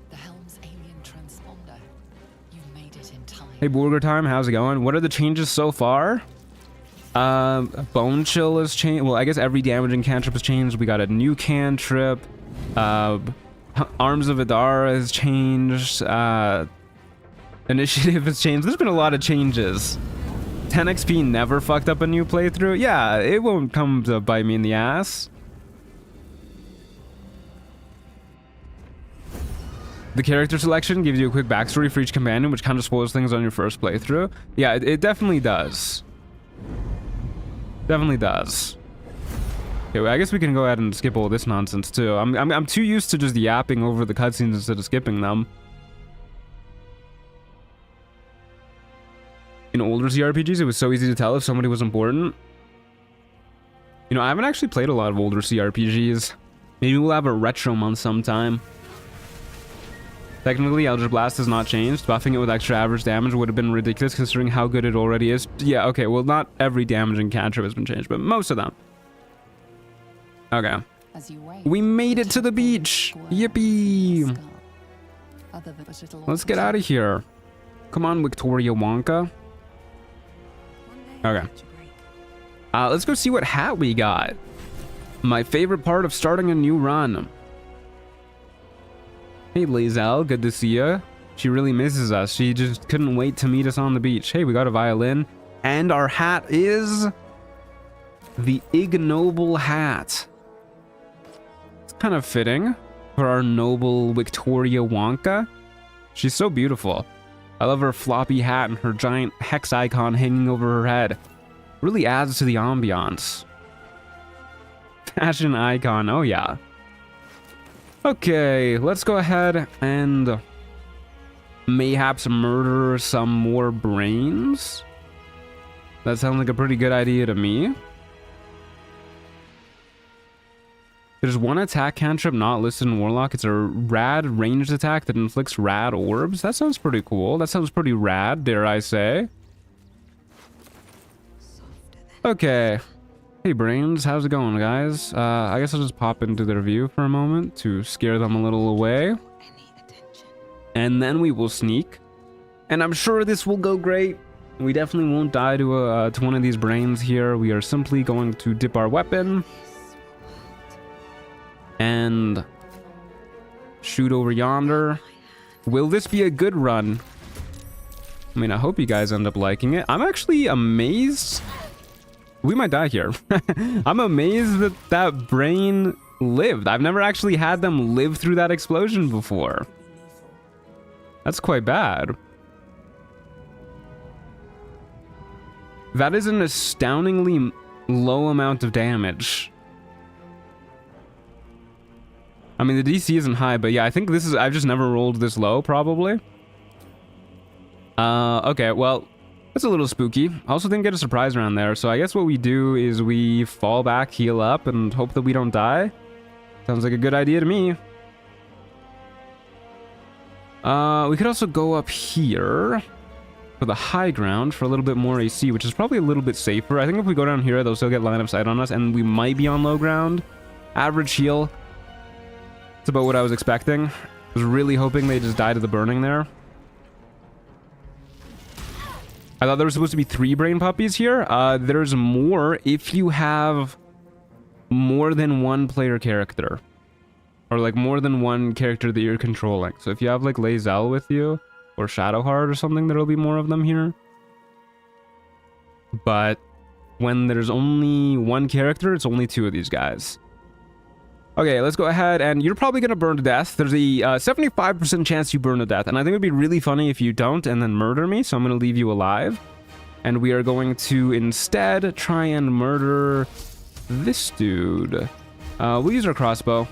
S2: The Helm's alien transponder. You made it in time.
S1: Hey, Burger Time, how's it going? What are the changes so far? Bone Chill has changed. Well, I guess every damaging cantrip has changed. We got a new cantrip. Arms of Adara has changed. Initiative has changed. There's been a lot of changes. 10 XP never fucked up a new playthrough. Yeah, it won't come to bite me in the ass. The character selection gives you a quick backstory for each companion, which kind of spoils things on your first playthrough. Yeah, it definitely does. Definitely does. Okay, well, I guess we can go ahead and skip all this nonsense too. I'm too used to just yapping over the cutscenes instead of skipping them. In older CRPGs, it was so easy to tell if somebody was important. You know, I haven't actually played a lot of older CRPGs. Maybe we'll have a retro month sometime. Technically, Eldritch Blast has not changed. Buffing it with extra average damage would have been ridiculous considering how good it already is. Yeah, okay, well, not every damaging cantrip has been changed, but most of them. Okay. We made it to the beach! Yippee! Let's get out of here. Come on, Victoria Wonka. Okay. Let's go see what hat we got. My favorite part of starting a new run. Hey, Lae'zel, good to see ya. She really misses us. She just couldn't wait to meet us on the beach. Hey, we got a violin. And our hat is the ignoble hat. It's kind of fitting for our noble Victoria Wonka. She's so beautiful. I love her floppy hat and her giant hex icon hanging over her head. Really adds to the ambiance. Fashion icon, oh yeah. Okay, let's go ahead and mayhaps murder some more brains. That sounds like a pretty good idea to me. There's one attack cantrip not listed in Warlock. It's a rad ranged attack that inflicts rad orbs. That sounds pretty cool. That sounds pretty rad, dare I say. Okay. Hey, Brains. How's it going, guys? I guess I'll just pop into their view for a moment to scare them a little away. And then we will sneak. And I'm sure this will go great. We definitely won't die to one of these Brains here. We are simply going to dip our weapon and shoot over yonder. Will this be a good run? I mean, I hope you guys end up liking it. I'm actually amazed. We might die here. I'm amazed that that brain lived. I've never actually had them live through that explosion before. That's quite bad. That is an astoundingly low amount of damage. I mean, the DC isn't high, but yeah, I think this is... I've just never rolled this low, probably. Okay, well, that's a little spooky. I also didn't get a surprise around there, so I guess what we do is we fall back, heal up, and hope that we don't die. Sounds like a good idea to me. We could also go up here for the high ground for a little bit more AC, which is probably a little bit safer. I think if we go down here, they'll still get line of sight on us, and we might be on low ground. Average heal. That's about what I was expecting. I was really hoping they just died to the burning there. I thought there were supposed to be 3 brain puppies here. There's more if you have more than one player character. Or like more than one character that you're controlling. So if you have like Lae'zel with you, or Shadowheart or something, there'll be more of them here. But when there's only one character, it's only 2 of these guys. Okay, let's go ahead, and you're probably gonna burn to death. There's a 75% chance you burn to death, and I think it'd be really funny if you don't and then murder me, so I'm gonna leave you alive. And we are going to instead try and murder this dude. We'll use our crossbow.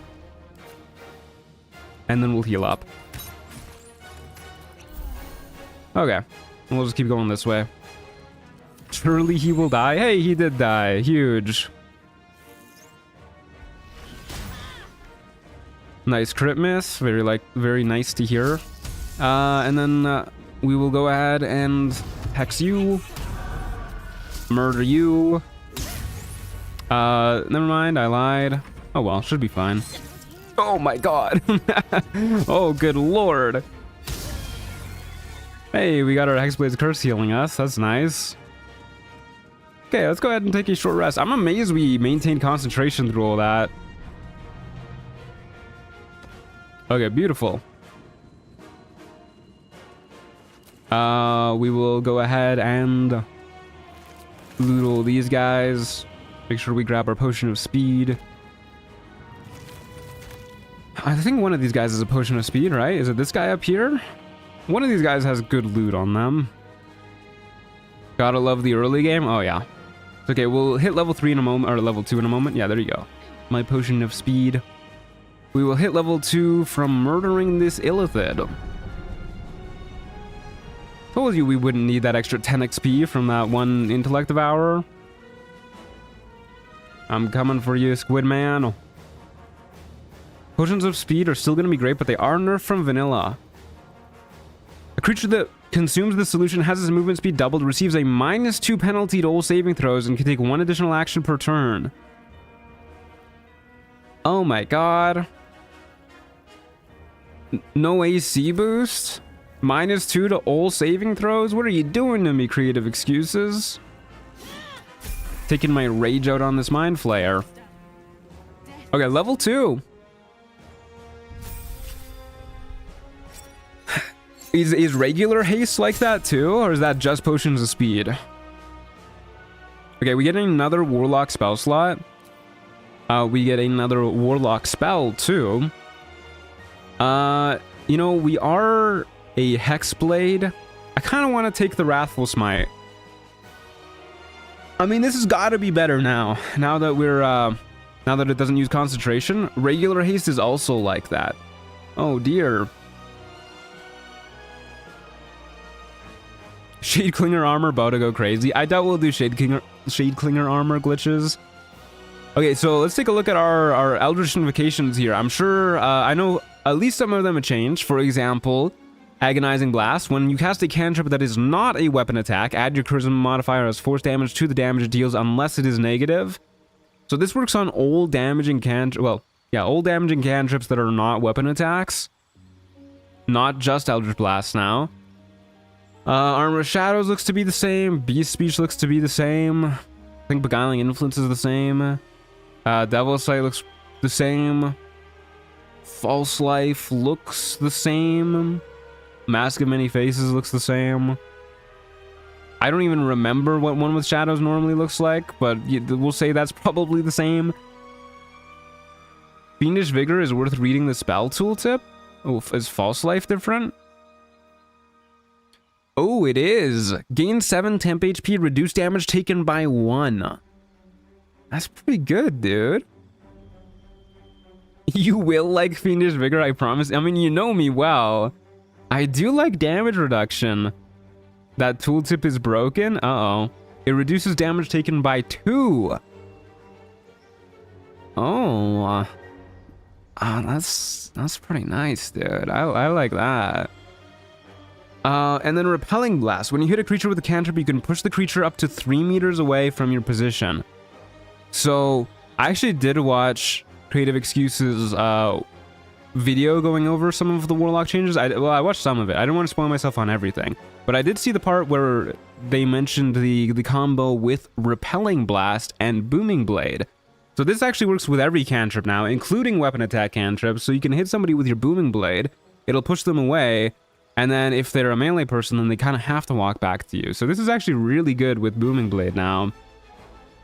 S1: And then we'll heal up. Okay, and we'll just keep going this way. Surely he will die. Hey, he did die. Huge. Nice crit miss. Very nice to hear. And then we will go ahead and hex you. Murder you. Never mind, I lied. Oh well, should be fine. Oh my god. Oh, good lord. Hey, we got our Hexblade's Curse healing us. That's nice. Okay, let's go ahead and take a short rest. I'm amazed we maintained concentration through all that. Okay, beautiful. We will go ahead and loot all these guys. Make sure we grab our potion of speed. I think one of these guys is a potion of speed, right? Is it this guy up here? One of these guys has good loot on them. Gotta love the early game. Oh, yeah. Okay, we'll hit level 3 in a moment, or level 2 in a moment. Yeah, there you go. My potion of speed. We will hit level 2 from murdering this Illithid. Told you we wouldn't need that extra 10 XP from that one Intellect devourer. I'm coming for you, Squid Man. Potions of speed are still going to be great, but they are nerfed from vanilla. A creature that consumes the solution has its movement speed doubled, receives a -2 penalty to all saving throws, and can take 1 additional action per turn. Oh my god. No AC boost? -2 to all saving throws? What are you doing to me, Creative Excuses? Taking my rage out on this Mind Flayer. Okay, level 2. Is regular haste like that too, or is that just potions of speed? Okay, we get another warlock spell slot. We get another warlock spell too. You know, we are a Hexblade. I kind of want to take the Wrathful Smite. I mean, this has got to be better now. Now that we're, now that it doesn't use concentration. Regular haste is also like that. Oh dear. Shade Clinger armor about to go crazy. I doubt we'll do Shade Clinger armor glitches. Okay, so let's take a look at our Eldritch Invocations here. I'm sure, I know at least some of them have changed. For example, Agonizing Blast. When you cast a cantrip that is not a weapon attack, add your Charisma modifier as force damage to the damage it deals unless it is negative. So this works on old damaging cantrips, well, yeah, old damaging cantrips that are not weapon attacks. Not just Eldritch Blast now. Armor of Shadows looks to be the same. Beast Speech looks to be the same. I think Beguiling Influence is the same. Devil's Sight looks the same. False Life looks the same. Mask of Many Faces looks the same. I don't even remember what one with shadows normally looks like, but we'll say that's probably the same. Fiendish Vigor is worth reading the spell tooltip. Oh, is False Life different? Oh, it is. Gain 7 temp HP, reduce damage taken by 1. That's pretty good, dude. You will like Fiendish Vigor, I promise. I mean, you know me well. I do like damage reduction. That tooltip is broken? Uh-oh. It reduces damage taken by 2. Oh. That's pretty nice, dude. I like that. And then Repelling Blast. When you hit a creature with a cantrip, you can push the creature up to 3 meters away from your position. So, I actually did watch Creative Excuses video going over some of the Warlock changes. I watched some of it. I didn't want to spoil myself on everything. But I did see the part where they mentioned the combo with Repelling Blast and Booming Blade. So this actually works with every cantrip now, including weapon attack cantrips. So you can hit somebody with your Booming Blade, it'll push them away, and then if they're a melee person, then they kind of have to walk back to you. So this is actually really good with Booming Blade now.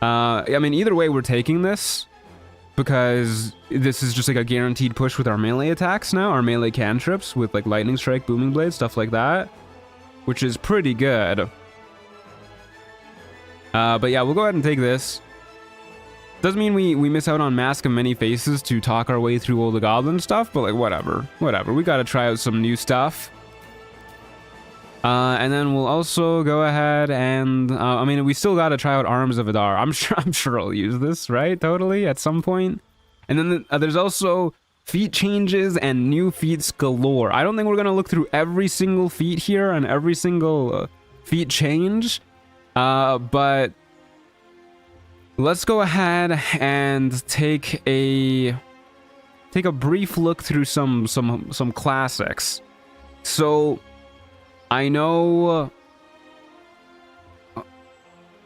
S1: I mean, either way, we're taking this, because this is just like a guaranteed push with our melee attacks now, our melee cantrips with like Lightning Strike, Booming Blade, stuff like that, which is pretty good. But yeah, we'll go ahead and take this. Doesn't mean we miss out on Mask of Many Faces to talk our way through all the goblin stuff, but like whatever. We gotta try out some new stuff. And then we'll also go ahead and I mean, we still gotta try out Arms of Adar. I'm sure I'll use this, right? Totally at some point. And then there's also feat changes and new feats galore. I don't think we're gonna look through every single feat here and every single feat change, but let's go ahead and take a brief look through some classics. So I know.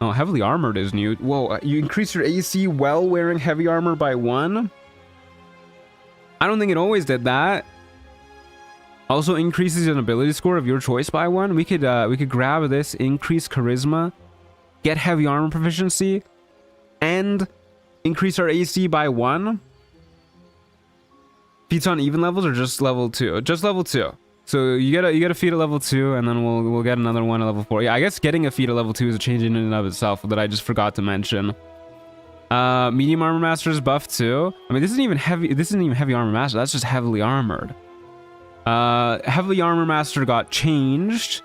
S1: Oh, Heavily Armored is new. Whoa, you increase your AC while wearing heavy armor by 1. I don't think it always did that. Also increases an ability score of your choice by 1. We could grab this, increase charisma, get heavy armor proficiency, and increase our AC by 1. Feats on even levels or just level 2? Just level 2. So you get a feat at level 2, and then we'll get another one at level 4. Yeah, I guess getting a feat at level 2 is a change in and of itself that I just forgot to mention. Medium Armor Master is buffed too. I mean, this isn't even heavy armor master. That's just heavily armored. Heavily Armor Master got changed.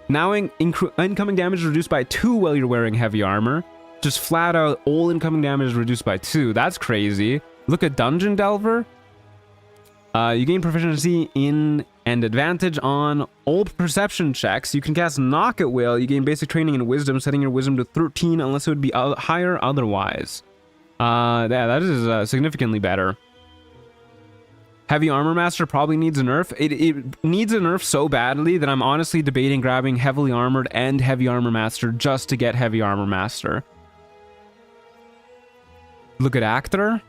S1: Now incoming damage is reduced by 2 while you're wearing heavy armor. Just flat out, all incoming damage is reduced by 2. That's crazy. Look at Dungeon Delver. You gain proficiency in and advantage on all perception checks. You can cast Knock at will. You gain basic training in wisdom, setting your wisdom to 13 unless it would be higher otherwise. Yeah, that is significantly better. Heavy Armor Master probably needs a nerf. It needs a nerf so badly that I'm honestly debating grabbing Heavily Armored and Heavy Armor Master just to get Heavy Armor Master. Look at Actor.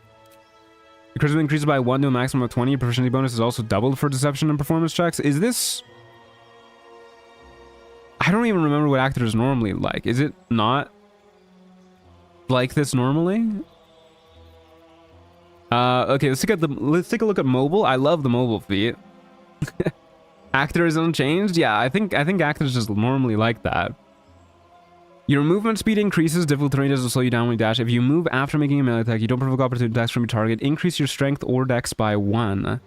S1: Your charisma increases by 1 to a maximum of 20. Your proficiency bonus is also doubled for deception and performance checks. Is this... I don't even remember what Actor is normally like. Is it not like this normally? Okay, let's take a look at mobile. I love the mobile feat. Actor is unchanged. Yeah, I think Actor is just normally like that. Your movement speed increases. Difficult terrain doesn't slow you down when you dash. If you move after making a melee attack, you don't provoke opportunity attacks from your target. Increase your strength or dex by 1.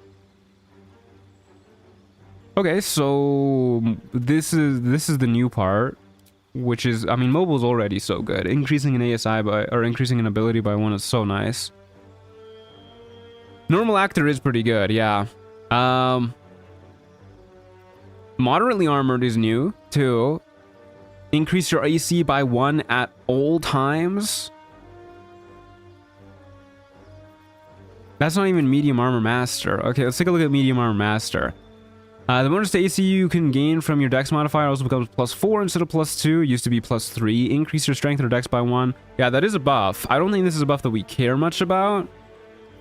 S1: Okay, so this is the new part. which is, I mean, mobile's already so good. Increasing an ASI by, or increasing an ability by 1 is so nice. Normal actor is pretty good, yeah. Moderately armored is new, too. Increase your AC by 1 at all times. That's not even medium armor master. Okay, let's take a look at medium armor master. The bonus to AC you can gain from your dex modifier also becomes +4 instead of +2. It used to be +3. Increase your strength or dex by 1. Yeah, that is a buff. I don't think this is a buff that we care much about.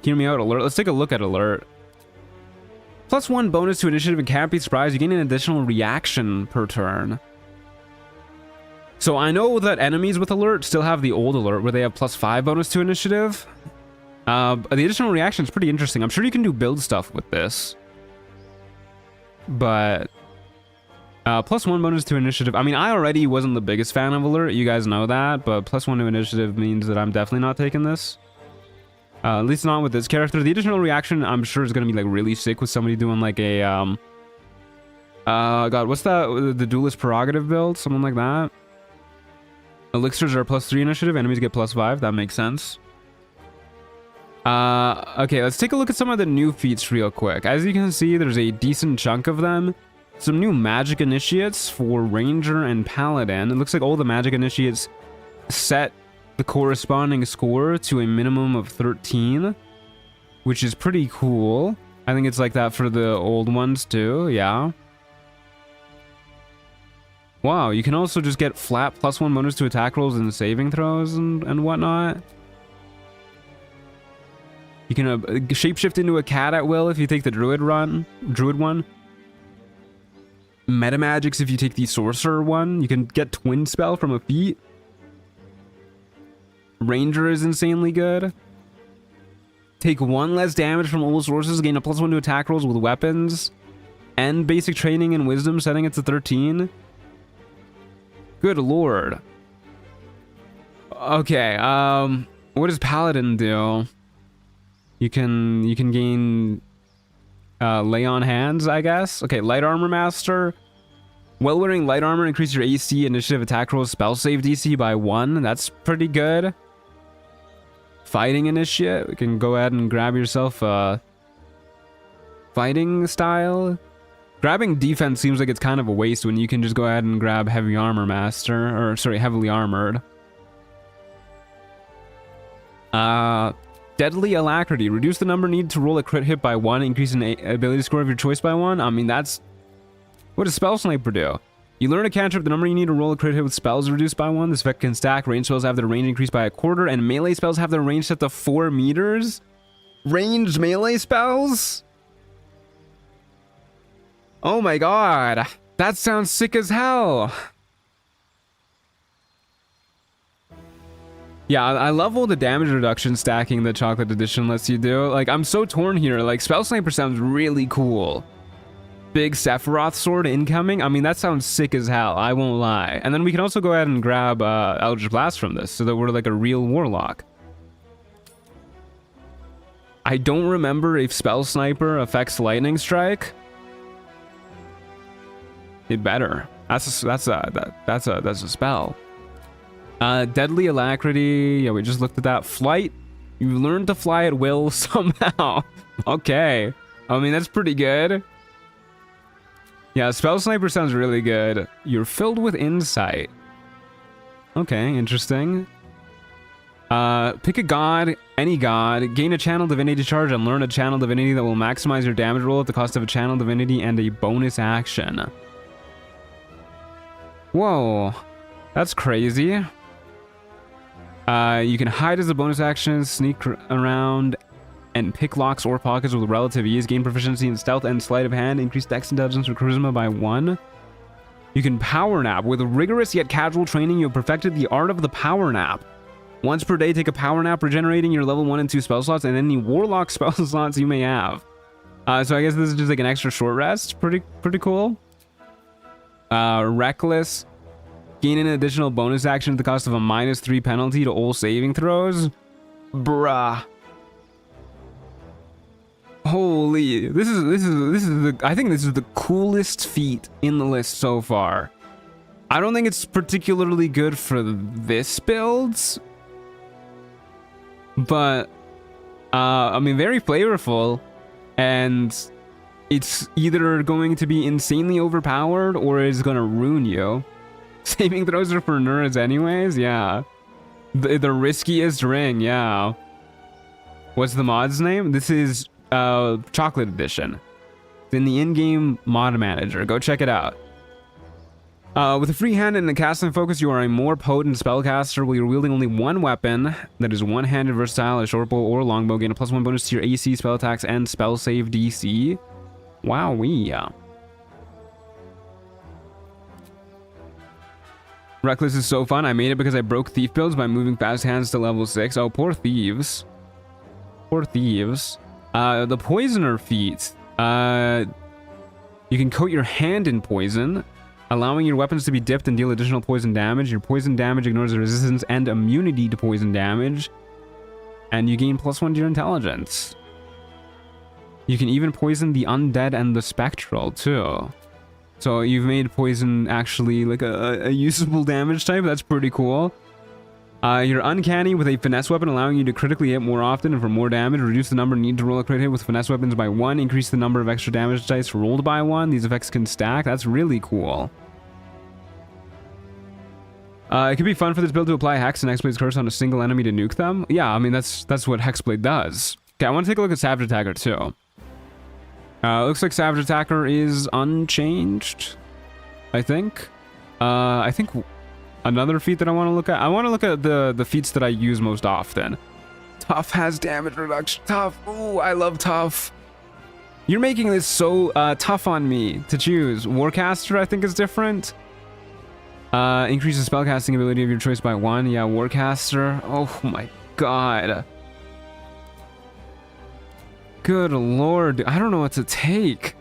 S1: Hear me out, alert. Let's take a look at alert. +1 bonus to initiative and can't be surprised. You gain an additional reaction per turn. So I know that enemies with alert still have the old alert where they have +5 bonus to initiative. The additional reaction is pretty interesting. I'm sure you can do build stuff with this. But +1 bonus to initiative. I mean, I already wasn't the biggest fan of alert. You guys know that. But +1 to initiative means that I'm definitely not taking this. At least not with this character. The additional reaction, I'm sure, is going to be like really sick with somebody doing like a God, what's that? The duelist prerogative build, something like that. Elixirs are +3 initiative. Enemies get +5. That makes sense. Okay, let's take a look at some of the new feats real quick. As you can see, there's a decent chunk of them. Some new magic initiates for Ranger and Paladin. It looks like all the magic initiates set the corresponding score to a minimum of 13, which is pretty cool. I think it's like that for the old ones too, yeah. Wow, you can also just get flat +1 bonus to attack rolls and saving throws and whatnot. You can shapeshift into a cat at will if you take the Druid one. Meta magics if you take the Sorcerer one. You can get Twin Spell from a feat. Ranger is insanely good. Take 1 less damage from all sources. Gain a +1 to attack rolls with weapons. And basic training and wisdom, setting it to 13. Good lord. Okay, what does Paladin do? You can gain lay on hands, I guess. Okay, light armor master. While wearing light armor, increase your AC, initiative, attack rolls, spell save DC by 1. That's pretty good. Fighting initiate. We can go ahead and grab yourself a fighting style. Grabbing defense seems like it's kind of a waste when you can just go ahead and grab heavy armor master, or sorry, heavily armored. Deadly alacrity. Reduce the number needed to roll a crit hit by 1. Increase an ability score of your choice by 1. I mean, that's... What does Spell Sniper do? You learn a cantrip. The number you need to roll a crit hit with spells reduced by 1. This effect can stack. Range spells have their range increased by 1/4. And melee spells have their range set to 4 meters. Ranged melee spells? Oh my god. That sounds sick as hell. Yeah, I love all the damage reduction stacking that Chocolate Edition lets you do. Like, I'm so torn here. Like, Spell Sniper sounds really cool. Big Sephiroth sword incoming. I mean, that sounds sick as hell. I won't lie. And then we can also go ahead and grab Eldritch Blast from this so that we're like a real warlock. I don't remember if Spell Sniper affects Lightning Strike. It better. That's a spell. Deadly alacrity. Yeah, we just looked at that. Flight. You learn to fly at will somehow. Okay. I mean, that's pretty good. Yeah, Spell Sniper sounds really good. You're filled with insight. Okay, interesting. Pick a god, any god, gain a channel divinity charge, and learn a channel divinity that will maximize your damage roll at the cost of a channel divinity and a bonus action. Whoa, that's crazy. You can hide as a bonus action, sneak around, and pick locks or pockets with relative ease. Gain proficiency in stealth and sleight of hand. Increase dex intelligence or charisma by 1. You can power nap. With rigorous yet casual training, you have perfected the art of the power nap. Once per day, take a power nap, regenerating your level 1 and 2 spell slots and any warlock spell slots you may have. So I guess this is just like an extra short rest. Pretty cool. Reckless. Gain an additional bonus action at the cost of a -3 penalty to all saving throws. Bruh. Holy, this is the, I think this is the coolest feat in the list so far. I don't think it's particularly good for this build, but I mean, very flavorful, and it's either going to be insanely overpowered or it's gonna ruin you. Saving throws are for nerds anyways, yeah. The riskiest ring, yeah. What's the mod's name? This is Chocolate Edition. It's in the in-game mod manager. Go check it out. With a free hand and a casting focus, you are a more potent spellcaster while you're wielding only one weapon that is one-handed, versatile, a short bow or longbow. Gain a +1 bonus to your AC, spell attacks, and spell save DC. Wowee. Reckless is so fun. I made it because I broke thief builds by moving fast hands to level 6. Oh, poor thieves. Poor thieves. The poisoner feat. You can coat your hand in poison, allowing your weapons to be dipped and deal additional poison damage. Your poison damage ignores the resistance and immunity to poison damage, and you gain +1 to your intelligence. You can even poison the undead and the spectral too. So you've made poison actually like a usable damage type. That's pretty cool. You're uncanny with a finesse weapon, allowing you to critically hit more often and for more damage. Reduce the number needed to roll a crit hit with finesse weapons by 1. Increase the number of extra damage dice rolled by 1. These effects can stack. That's really cool. It could be fun for this build to apply Hex and Hexblade's Curse on a single enemy to nuke them. Yeah, I mean, that's what Hexblade does. Okay, I want to take a look at Savage Attacker too. Looks like Savage Attacker is unchanged, I think. I think another feat that I want to look at. I want to look at the feats that I use most often. Tough has damage reduction. Tough. Ooh, I love Tough. You're making this so tough on me to choose. Warcaster, I think, is different. Increases spellcasting ability of your choice by 1. Yeah, Warcaster. Oh my god. Good lord. I don't know what to take.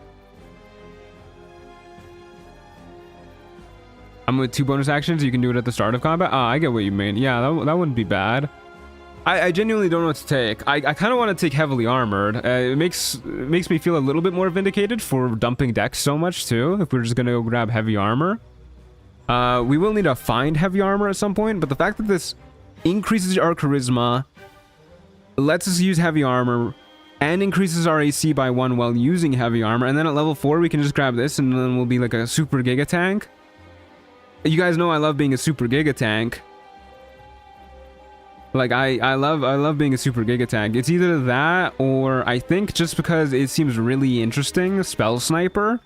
S1: I'm with 2 bonus actions. You can do it at the start of combat. Ah, I get what you mean. Yeah, that wouldn't be bad. I genuinely don't know what to take. I kind of want to take heavily armored. It makes me feel a little bit more vindicated for dumping decks so much too. If we're just gonna go grab heavy armor. We will need to find heavy armor at some point, but the fact that this increases our charisma, lets us use heavy armor, and increases our AC by 1 while using heavy armor, and then at level 4 we can just grab this and then we'll be like a super giga tank. You guys know I love being a super giga tank. Like I love being a super giga tank. It's either that or I think just because it seems really interesting, Spell Sniper.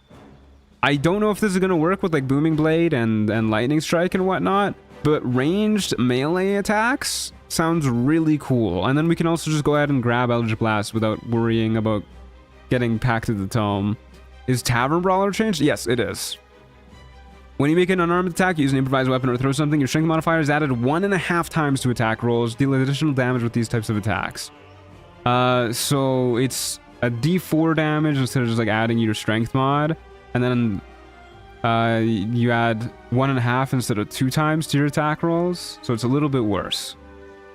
S1: I don't know if this is going to work with like Booming Blade and Lightning Strike and whatnot, but ranged melee attacks sounds really cool. And then we can also just go ahead and grab Eldritch Blast without worrying about getting packed to the tome. Is Tavern Brawler changed? Yes, it is. When you make an unarmed attack, use an improvised weapon or throw something, your strength modifier is added 1.5 times to attack rolls. Deal additional damage with these types of attacks. So it's a D4 damage instead of just like adding your strength mod. And then you add 1.5 instead of 2 times to your attack rolls. So it's a little bit worse.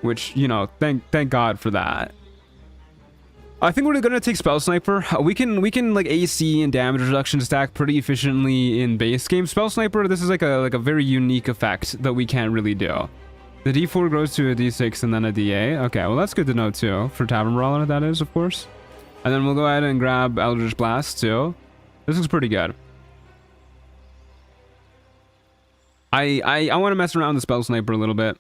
S1: Which, you know, thank God for that. I think we're gonna take Spell Sniper. We can like AC and damage reduction stack pretty efficiently in base game. Spell Sniper, this is like a very unique effect that we can't really do. The D4 grows to a D6 and then a D8. Okay, well that's good to know too. For Tavern Brawler, that is, of course. And then we'll go ahead and grab Eldritch Blast too. This looks pretty good. I want to mess around with the Spell Sniper a little bit.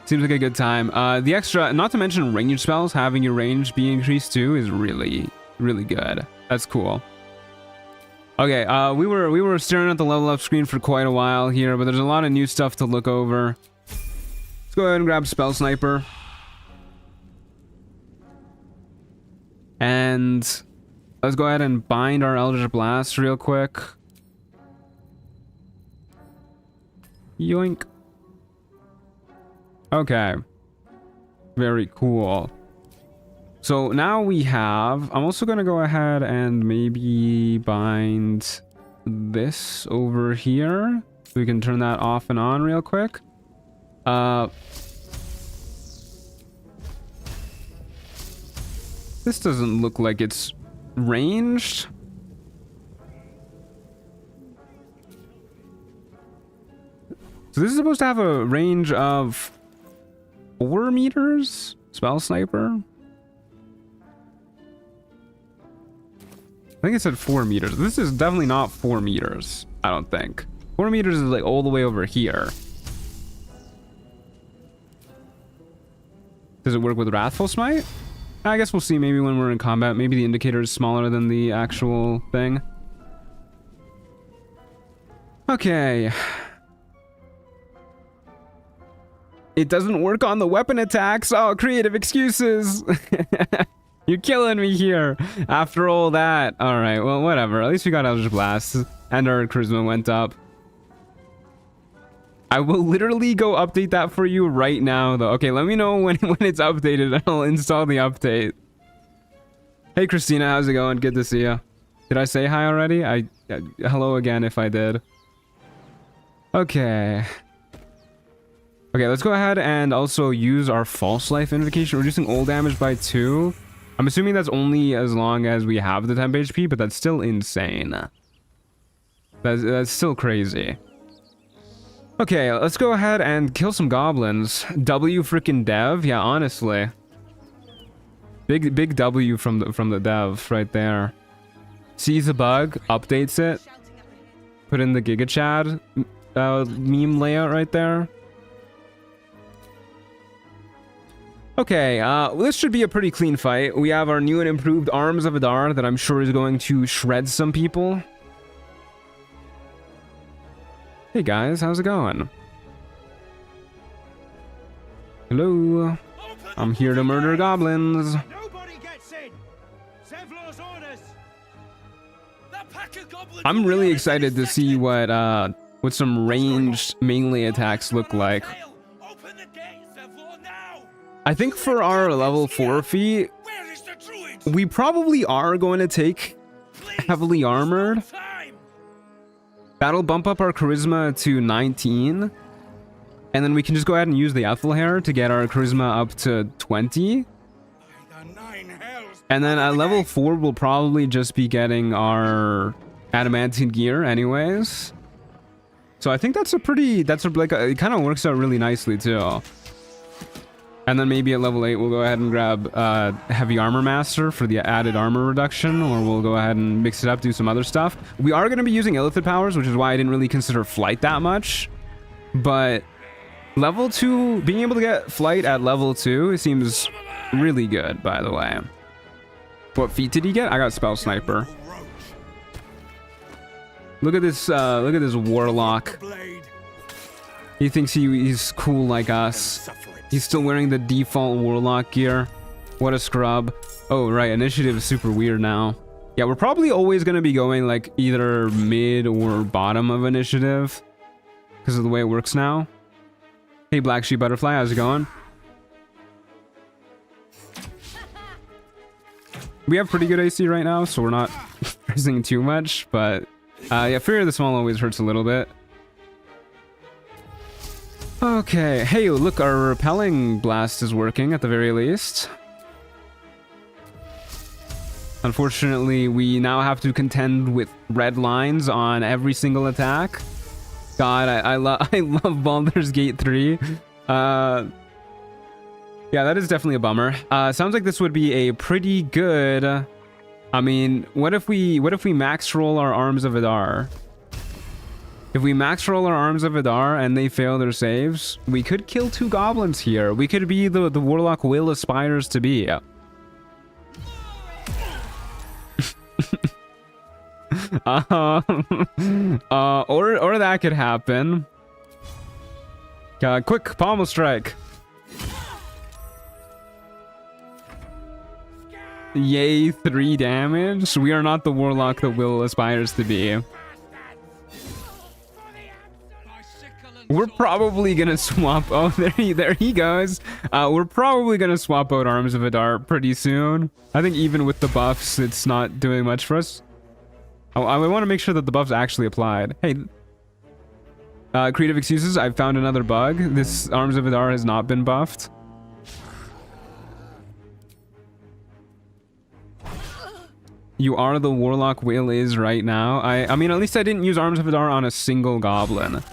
S1: Seems like a good time. The extra, not to mention range spells, having your range be increased too is really, really good. That's cool. Okay, we were staring at the level up screen for quite a while here, but there's a lot of new stuff to look over. Let's go ahead and grab Spell Sniper. And let's go ahead and bind our Eldritch Blast real quick. Yoink. Okay. Very cool. So now we have... I'm also going to go ahead and maybe bind this over here. We can turn that off and on real quick. This doesn't look like it's ranged.
S3: So this is supposed to have a range of 4 meters? Spell sniper? I think it said 4 meters. This is definitely not 4 meters, I don't think. 4 meters is like all the way over here. Does it work with Wrathful Smite? I guess we'll see maybe when we're in combat. Maybe the indicator is smaller than the actual thing. Okay. It doesn't work on the weapon attacks. Oh, creative excuses. You're killing me here. After all that. Alright, well, whatever. At least we got Eldritch Blast. And our charisma went up. I will literally go update that for you right now, though. Okay, let me know when it's updated, and I'll install the update. Hey, Christina, how's it going? Good to see you. Did I say hi already? Hello again if I did. Okay. Okay, let's go ahead and also use our False Life Invocation, reducing all damage by 2. I'm assuming that's only as long as we have the temp HP, but that's still insane. That's still crazy. Okay, let's go ahead and kill some goblins. W freaking dev, yeah, honestly. Big W from the dev right there. Sees a bug, updates it. Put in the Giga Chad meme layout right there. Okay, this should be a pretty clean fight. We have our new and improved Arms of Adar that I'm sure is going to shred some people. Hey guys, how's it going? Hello. I'm here to murder goblins.
S4: Nobody gets in. Zevlor's orders.
S3: I'm really excited to see what some ranged melee attacks look like. I think for our level 4 feat, we probably are going to take heavily armored. That'll bump up our charisma to 19. And then we can just go ahead and use the Ethel hair to get our charisma up to 20. And then at level 4, we'll probably just be getting our adamantine gear anyways. So I think it kind of works out really nicely too. And then maybe at level 8, we'll go ahead and grab Heavy Armor Master for the added armor reduction, or we'll go ahead and mix it up, do some other stuff. We are going to be using Illithid powers, which is why I didn't really consider flight that much. But level 2, being able to get flight at level 2, it seems really good, by the way. What feat did he get? I got Spell Sniper. Look at this warlock. He thinks he's cool like us. He's still wearing the default warlock gear. What a scrub. Oh, right. Initiative is super weird now. Yeah, we're probably always going to be going like either mid or bottom of initiative because of the way it works now. Hey, Black Sheep Butterfly. How's it going? We have pretty good AC right now, so we're not pressing too much. But yeah, Fury of the Small always hurts a little bit. Okay, hey, look, our repelling blast is working at the very least. Unfortunately, we now have to contend with red lines on every single attack. God, I love Baldur's Gate 3. Yeah, that is definitely a bummer. Sounds like this would be a pretty good... I mean, what if we max roll our Arms of Adar? If we max roll our Arms of Adar and they fail their saves, we could kill 2 goblins here. We could be the warlock Will aspires to be. Or that could happen. Quick pommel strike. Yay, 3 damage. We are not the warlock that Will aspires to be. We're probably gonna swap. Oh, there he goes. We're probably gonna swap out Arms of Adar pretty soon. I think even with the buffs, it's not doing much for us. Oh, I want to make sure that the buffs actually applied. Hey, creative excuses. I've found another bug. This Arms of Adar has not been buffed. You are the warlock Will is right now. I mean, at least I didn't use Arms of Adar on a single goblin.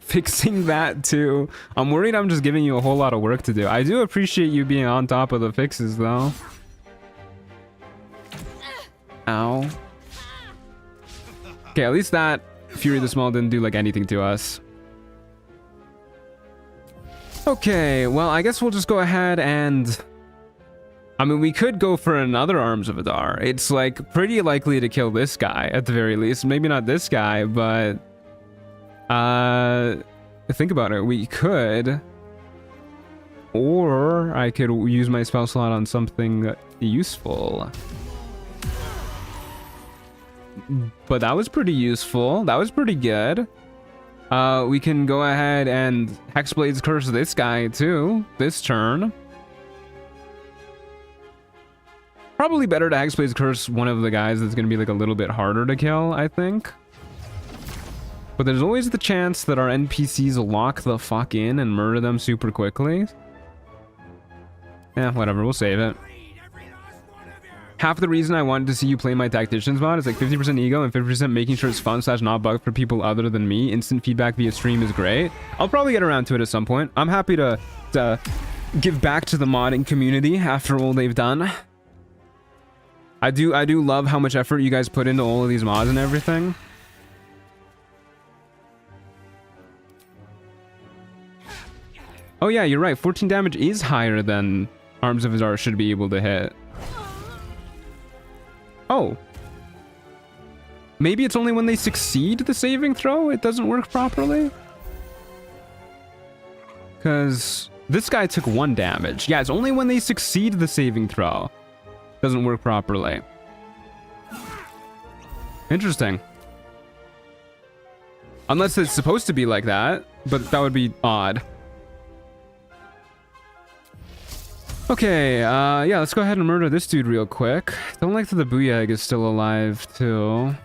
S3: fixing that too. I'm worried I'm just giving you a whole lot of work to do. I do appreciate you being on top of the fixes though. Ow. Okay, at least that Fury the Small didn't do like anything to us. Okay, well, I guess we'll just go ahead and... I mean, we could go for another Arms of Adar. It's like pretty likely to kill this guy at the very least. Maybe not this guy, but think about it. We could, or I could use my spell slot on something useful. But that was pretty useful. That was pretty good. We can go ahead and Hexblade's Curse this guy too this turn. Probably better to Hexblade's Curse one of the guys that's going to be like a little bit harder to kill, I think. But there's always the chance that our NPCs lock the fuck in and murder them super quickly. Yeah, whatever, we'll save it. Half the reason I wanted to see you play my Tacticians mod is like 50% ego and 50% making sure it's fun / not bugged for people other than me. Instant feedback via stream is great. I'll probably get around to it at some point. I'm happy to give back to the modding community after all they've done. I do love how much effort you guys put into all of these mods and everything. Oh yeah, you're right. 14 damage is higher than Arms of Azar should be able to hit. Oh. Maybe it's only when they succeed the saving throw it doesn't work properly? Because this guy took 1 damage. Yeah, it's only when they succeed the saving throw. Doesn't work properly. Interesting. Unless it's supposed to be like that, but that would be odd. Okay, yeah, let's go ahead and murder this dude real quick. Don't like that the Booyag is still alive, too.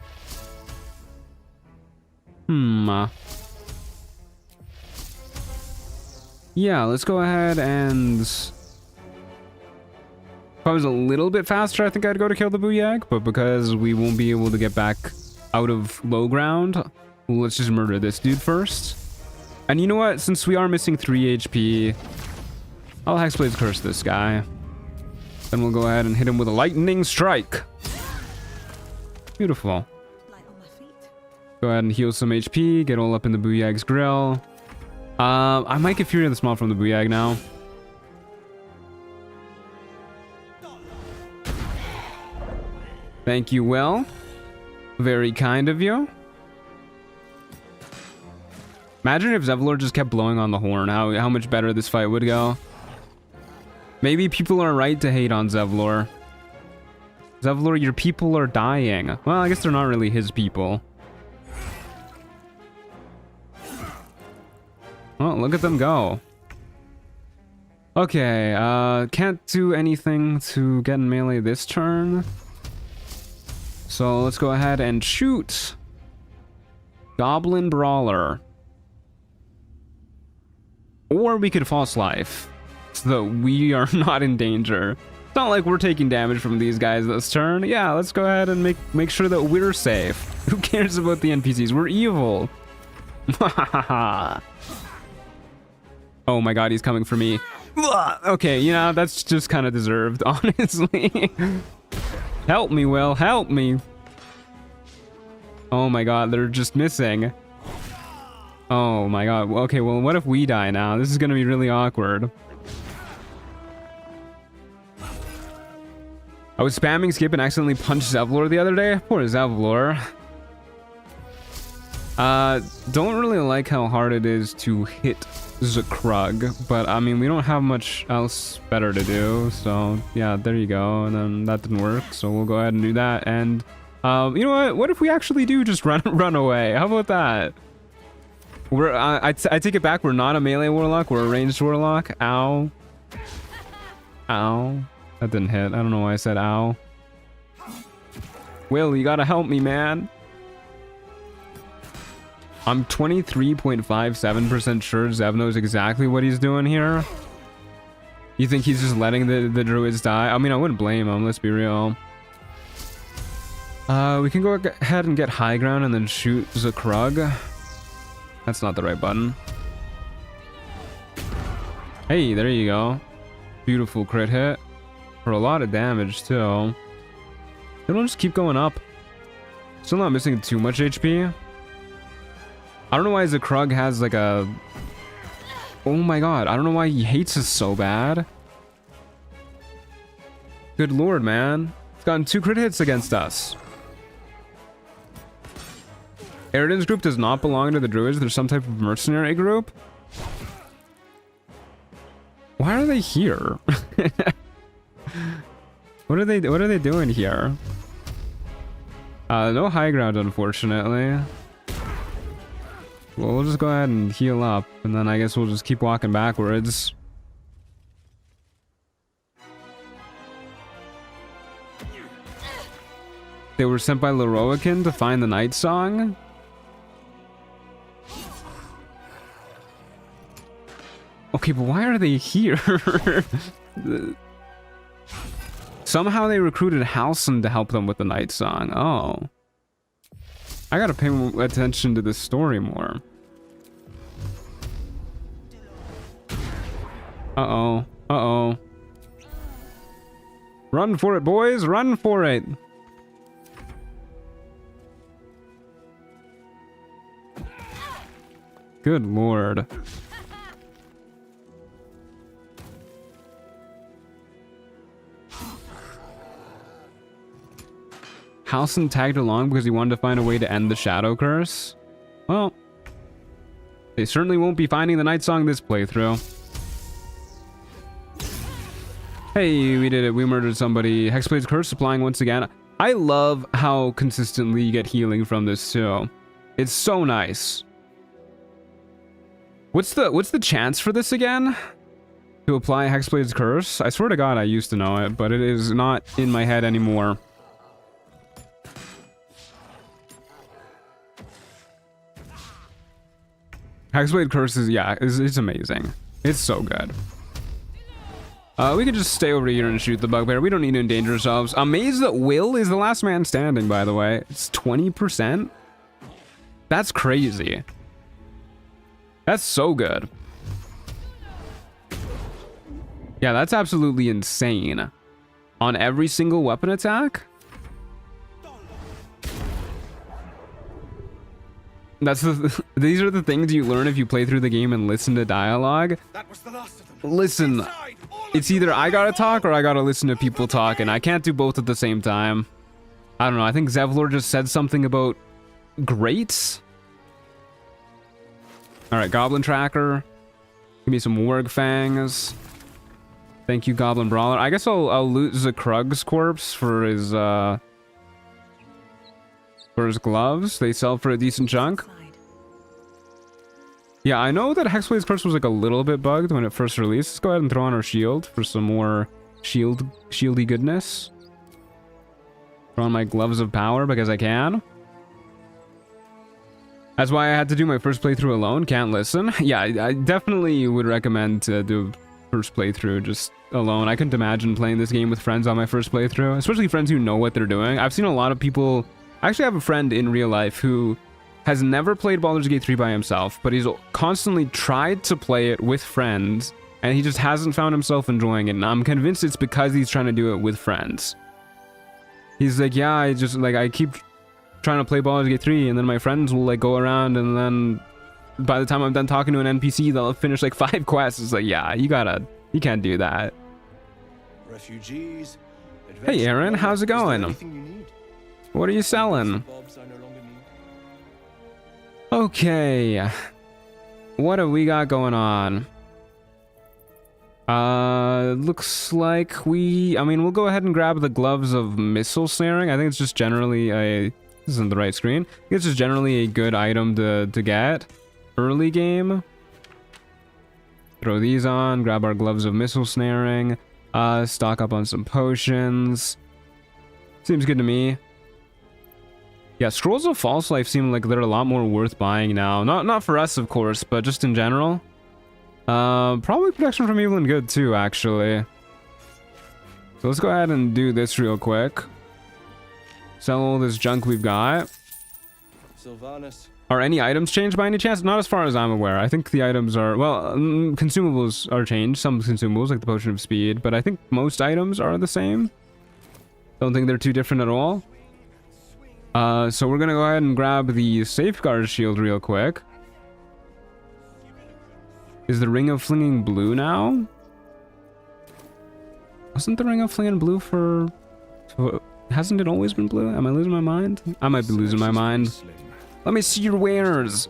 S3: Yeah, let's go ahead and... If I was a little bit faster, I think I'd go to kill the Booyag, but because we won't be able to get back out of low ground, let's just murder this dude first. And you know what? Since we are missing 3 HP, I'll Hexblade's Curse this guy. Then we'll go ahead and hit him with a Lightning Strike. Beautiful. Go ahead and heal some HP, get all up in the Booyag's grill. I might get Fury of the Small from the Booyag now. Thank you, Will. Very kind of you. Imagine if Zevlor just kept blowing on the horn, how much better this fight would go. Maybe people are right to hate on Zevlor. Zevlor, your people are dying. Well, I guess they're not really his people. Well, look at them go. Okay, can't do anything to get in melee this turn. So let's go ahead and shoot. Goblin Brawler. Or we could False Life, so that we are not in danger. It's not like we're taking damage from these guys this turn. Yeah, let's go ahead and make sure that we're safe. Who cares about the NPCs? We're evil. Oh my god, he's coming for me. Okay, you know, that's just kind of deserved, honestly. Help me, Will. Help me. Oh my god, they're just missing. Oh my god. Okay, well, what if we die now? This is gonna be really awkward. I was spamming skip and accidentally punched Zevlor the other day. Poor Zevlor. Don't really like how hard it is to hit Zakrug, but I mean, we don't have much else better to do, so yeah, there you go. And then that didn't work, so we'll go ahead and do that. And you know what if we actually do just run away? How about that? I take it back, we're not a melee warlock, we're a ranged warlock. Ow. Ow. That didn't hit. I don't know why I said ow. Will, you gotta help me, man. I'm 23.57% sure Zev knows exactly what he's doing here. You think he's just letting the druids die? I mean, I wouldn't blame him, let's be real. We can go ahead and get high ground and then shoot Zakrug. That's not the right button. Hey, there you go. Beautiful crit hit. For a lot of damage, too. It'll just keep going up. Still not missing too much HP. I don't know why Zakrug has like a... Oh my god, I don't know why he hates us so bad. Good lord, man. He's gotten 2 crit hits against us. Eridan's group does not belong to the Druids. They're some type of mercenary group. Why are they here? What are they doing here? No high ground, unfortunately. Well, we'll just go ahead and heal up, and then I guess we'll just keep walking backwards. They were sent by Leroican to find the Night Song. Okay, but why are they here? Somehow they recruited Halson to help them with the Night Song. Oh. I gotta pay attention to this story more. Uh-oh. Uh-oh. Run for it, boys! Run for it! Good lord. Halson tagged along because he wanted to find a way to end the Shadow Curse. Well, they certainly won't be finding the Night Song this playthrough. Hey, we did it. We murdered somebody. Hexblade's Curse applying once again. I love how consistently you get healing from this too. It's so nice. What's the chance for this again? To apply Hexblade's Curse? I swear to God I used to know it, but it is not in my head anymore. Hexblade Curse is, yeah, it's amazing. It's so good. We can just stay over here and shoot the bugbear. We don't need to endanger ourselves. Amazed that Will is the last man standing, by the way. It's 20%? That's crazy. That's so good. Yeah, that's absolutely insane. On every single weapon attack? These are the things you learn if you play through the game and listen to dialogue.
S4: That was the last of them.
S3: Listen,
S4: Inside,
S3: it's either I gotta talk or I gotta listen to people talk, and I can't do both at the same time. I don't know, I think Zevlor just said something about greats. Alright, Goblin Tracker. Give me some Warg Fangs. Thank you, Goblin Brawler. I guess I'll loot Zakrug's corpse for his gloves. They sell for a decent chunk. Yeah, I know that Hexblade's Curse was like a little bit bugged when it first released. Let's go ahead and throw on our shield for some more shieldy goodness. Throw on my gloves of power because I can. That's why I had to do my first playthrough alone. Can't listen. Yeah, I definitely would recommend to do first playthrough just alone. I couldn't imagine playing this game with friends on my first playthrough, especially friends who know what they're doing. I've seen a lot of people... I actually have a friend in real life who has never played Baldur's Gate 3 by himself, but he's constantly tried to play it with friends, and he just hasn't found himself enjoying it, and I'm convinced it's because he's trying to do it with friends. He's like, yeah, I keep trying to play Baldur's Gate 3, and then my friends will, like, go around, and then by the time I'm done talking to an NPC, they'll finish, like, 5 quests. It's like, yeah, you can't do that.
S4: Refugees.
S3: Hey, Aaron, how's it going? What are you selling? Okay. What have we got going on? Looks like we'll go ahead and grab the gloves of missile snaring. I think it's just generally this isn't the right screen. I think it's just generally a good item to get early game. Throw these on, grab our gloves of missile snaring, stock up on some potions. Seems good to me. Yeah, Scrolls of False Life seem like they're a lot more worth buying now. Not for us, of course, but just in general. Probably Protection from Evil and Good too, actually. So let's go ahead and do this real quick. Sell all this junk we've got.
S4: Sylvanas.
S3: Are any items changed by any chance? Not as far as I'm aware. I think the items are, well, consumables are changed. Some consumables, like the potion of speed, but I think most items are the same. Don't think they're too different at all. So we're gonna go ahead and grab the safeguard shield real quick. Is the ring of flinging blue now? Wasn't the ring of flinging blue for... Hasn't it always been blue? Am I losing my mind? I might be losing my mind. Let me see your wares.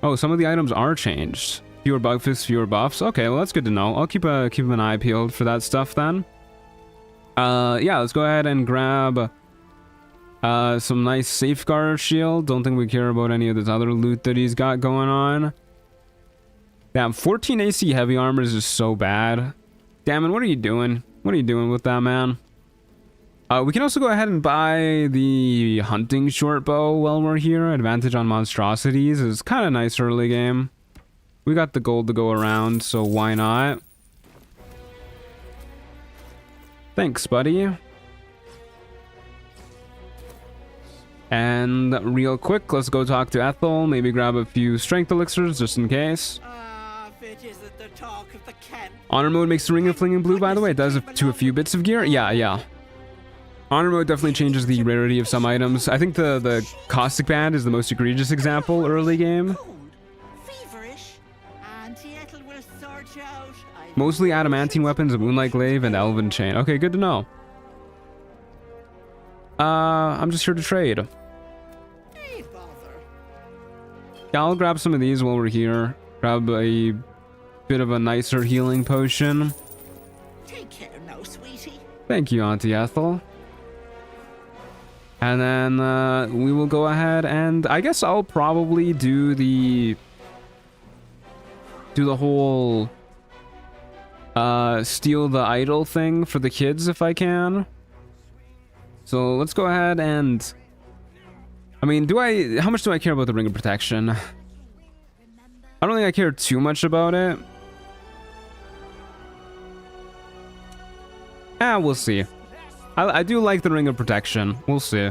S3: Oh, some of the items are changed. Fewer bug fists, fewer buffs. Okay, well that's good to know. I'll keep an eye peeled for that stuff then. Yeah, let's go ahead and grab some nice safeguard shield. Don't think we care about any of this other loot that he's got going on. Damn, 14 AC heavy armor is just so bad. Damn it, what are you doing? What are you doing with that, man? We can also go ahead and buy the hunting short bow while we're here. Advantage on monstrosities is kind of nice early game. We got the gold to go around, so why not? Thanks, buddy. And real quick, let's go talk to Ethel. Maybe grab a few strength elixirs just in case. Honor mode makes the ring of flinging blue, by the way. It does to a few bits of gear. Yeah. Honor mode definitely changes the rarity of some items. I think the caustic band is the most egregious example early game. Mostly adamantine weapons, a moonlight glaive, and elven chain. Okay, good to know. I'm just here to trade. Yeah, I'll grab some of these while we're here. Grab a bit of a nicer healing potion.
S5: Take care now, sweetie.
S3: Thank you, Auntie Ethel. And then we will go ahead and I guess I'll probably do the whole steal the idol thing for the kids if I can. So let's go ahead and I mean, how much do I care about the ring of protection? I don't think I care too much about it. We'll see. I do like the ring of protection. We'll see.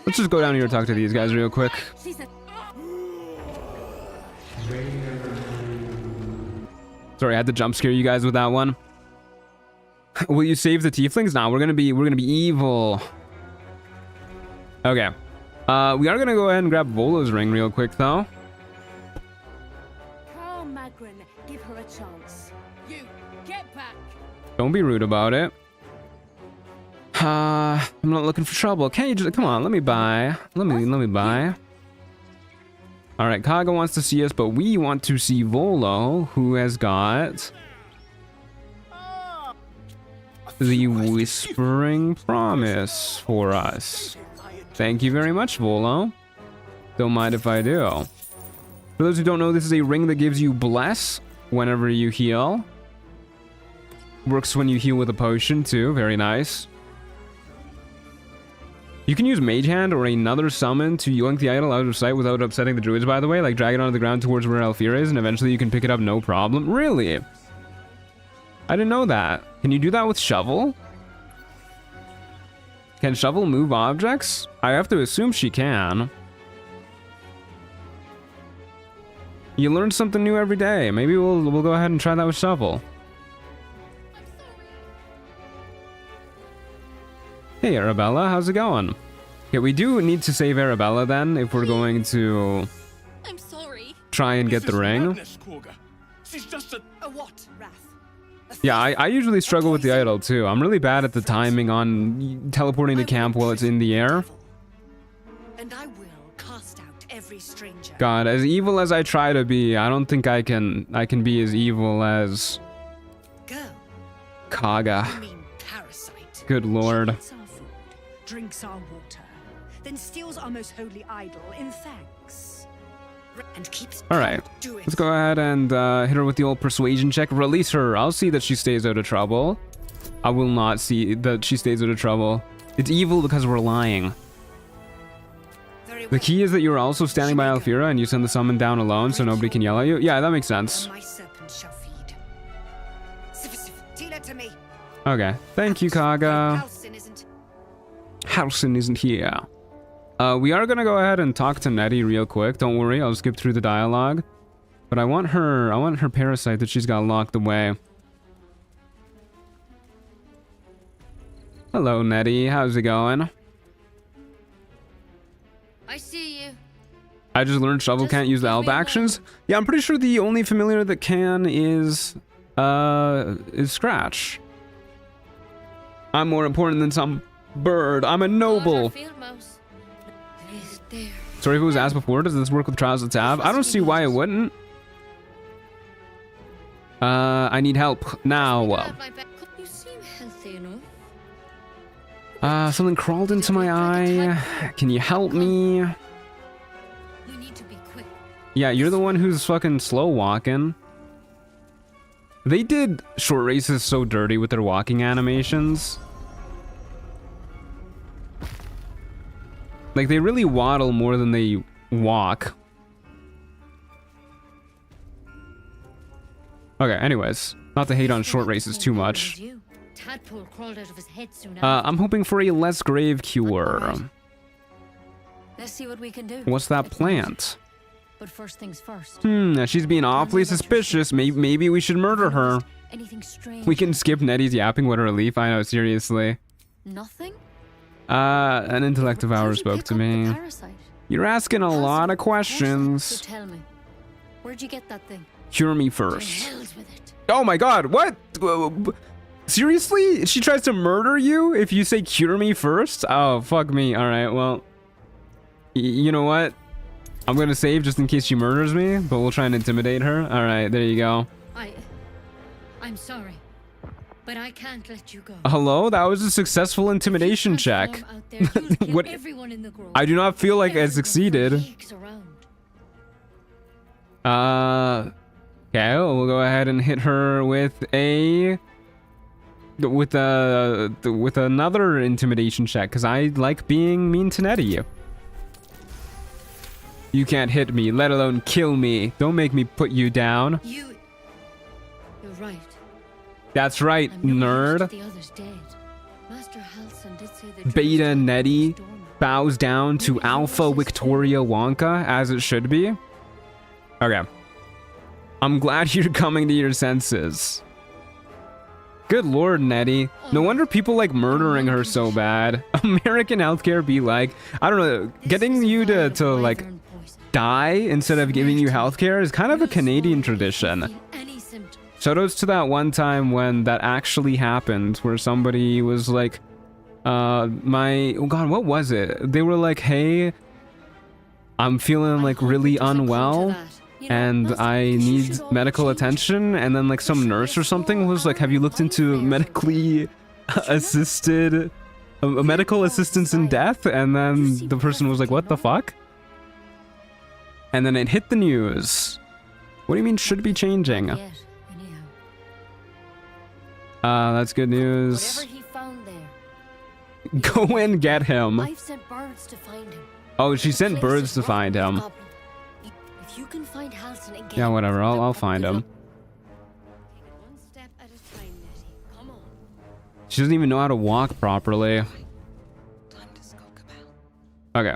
S3: Let's just go down here and talk to these guys real quick. Sorry, I had to jump scare you guys with that one. Will you save the tieflings? Nah, we're gonna be evil. Okay. We are gonna go ahead and grab Volo's ring real quick though.
S6: Carl Magrin, give her a chance. You get back.
S3: Don't be rude about it. I'm not looking for trouble. Can't you just come on? Let me buy. Let me buy. All right, Kaga wants to see us, but we want to see Volo, who has got the Whispering Promise for us. Thank you very much, Volo. Don't mind if I do. For those who don't know, this is a ring that gives you bless whenever you heal. Works when you heal with a potion too. Very nice. You can use Mage Hand or another summon to yoink the idol out of sight without upsetting the druids, by the way. Like drag it onto the ground towards where Alfira is, and eventually you can pick it up no problem. Really? I didn't know that. Can you do that with Shovel? Can Shovel move objects? I have to assume she can. You learn something new every day. Maybe we'll go ahead and try that with Shovel. Hey Arabella, how's it going? Okay, we do need to save Arabella then if we're going to
S6: I'm sorry.
S3: try and get the ring.
S4: She's just a
S5: what, Wrath?
S3: Yeah, I usually struggle with the idol too. I'm really bad at the timing on teleporting to camp while it's in the air.
S5: And I will cast out every stranger.
S3: God, as evil as I try to be, I don't think I can be as evil as
S5: Girl,
S3: Kaga.
S5: you mean parasite.
S3: Good lord.
S5: She eats our food, drinks our water, then steals our most holy idol in thanks. And keeps
S3: Alright,
S5: doing
S3: let's go ahead and hit her with the old persuasion check. Release her. I'll see that she stays out of trouble. I will not see that she stays out of trouble. It's evil because we're lying.
S5: Very
S3: The
S5: well.
S3: key is that you're also standing by Alfira and you send the summon down alone so nobody can yell at you. Yeah, that makes sense.
S5: And my serpent shall feed. Deal it to me.
S3: Okay, thank you, Kaga.
S5: Halsin isn't.
S3: Halsin isn't here. We are gonna go ahead and talk to Nettie real quick. Don't worry, I'll skip through the dialogue. But I want her parasite that she's got locked away. Hello, Nettie. How's it going?
S6: I see you.
S3: I just learned Shovel can't use the elb actions. Yeah, I'm pretty sure the only familiar that can is Scratch. I'm more important than some bird. I'm a noble. Sorry if it was asked before. Does this work with Trials of Tab? I don't see why it wouldn't. I need help now.
S6: You seem healthy enough.
S3: Something crawled into my eye. Can you help me?
S6: We need to be quick.
S3: Yeah, you're the one who's fucking slow walking. They did short races so dirty with their walking animations. Like, they really waddle more than they walk. Okay, anyways. Not to hate on short races too much.
S6: Tadpole crawled out of his head soon after.
S3: I'm hoping for a less grave cure.
S6: Let's see what we can do.
S3: What's that plant?
S6: But first things first.
S3: She's being awfully suspicious. Maybe we should murder her.
S6: Anything strange?
S3: We can skip Nettie's yapping. What a relief. I know, seriously.
S6: Nothing?
S3: An Intellect devourer spoke to me. You're asking a lot of questions.
S6: So tell me, where'd you get that thing?
S3: Cure me
S6: To
S3: first.
S6: hell's with it.
S3: Oh my god, what? Seriously? She tries to murder you if you say cure me first? Oh, fuck me. Alright, well. You know what? I'm gonna save just in case she murders me, but we'll try and intimidate her. Alright, there you go.
S6: I'm sorry, but I can't let you go.
S3: Hello? That was a successful intimidation check. What? I do not feel like I succeeded. Okay, we'll go ahead and hit her with another intimidation check, because I like being mean to Nettie. You can't hit me, let alone kill me. Don't make me put you down.
S6: You're right.
S3: That's right, nerd.
S6: The others dead. Master Halsin did say the
S3: Beta
S6: Druid
S3: Nettie
S6: was dormant.
S3: bows down to Alpha Victoria Wonka, as it should be. Okay. I'm glad you're coming to your senses. Good lord, Nettie. No wonder people like murdering her so bad. American healthcare be like, I don't know, getting you to like die instead of giving you healthcare is kind of a Canadian tradition. Shoutouts to that one time when that actually happened, where somebody was like, oh god, what was it? They were like, hey, I'm feeling like really unwell and I need medical attention, and then like some nurse or something was like, have you looked into medically assisted medical assistance in death? And then the person was like, what the fuck? And then it hit the news. What do you mean should be changing? That's good news.
S6: Whatever he found there.
S3: Go and get him.
S6: I've sent birds to find him.
S3: Oh, she sent birds to find him.
S6: If you can find Halsin and get
S3: Yeah,
S6: him,
S3: whatever. I'll find him.
S6: take it one step at a time, Nettie. Come on.
S3: She doesn't even know how to walk properly.
S2: Time to skulk about.
S3: Okay.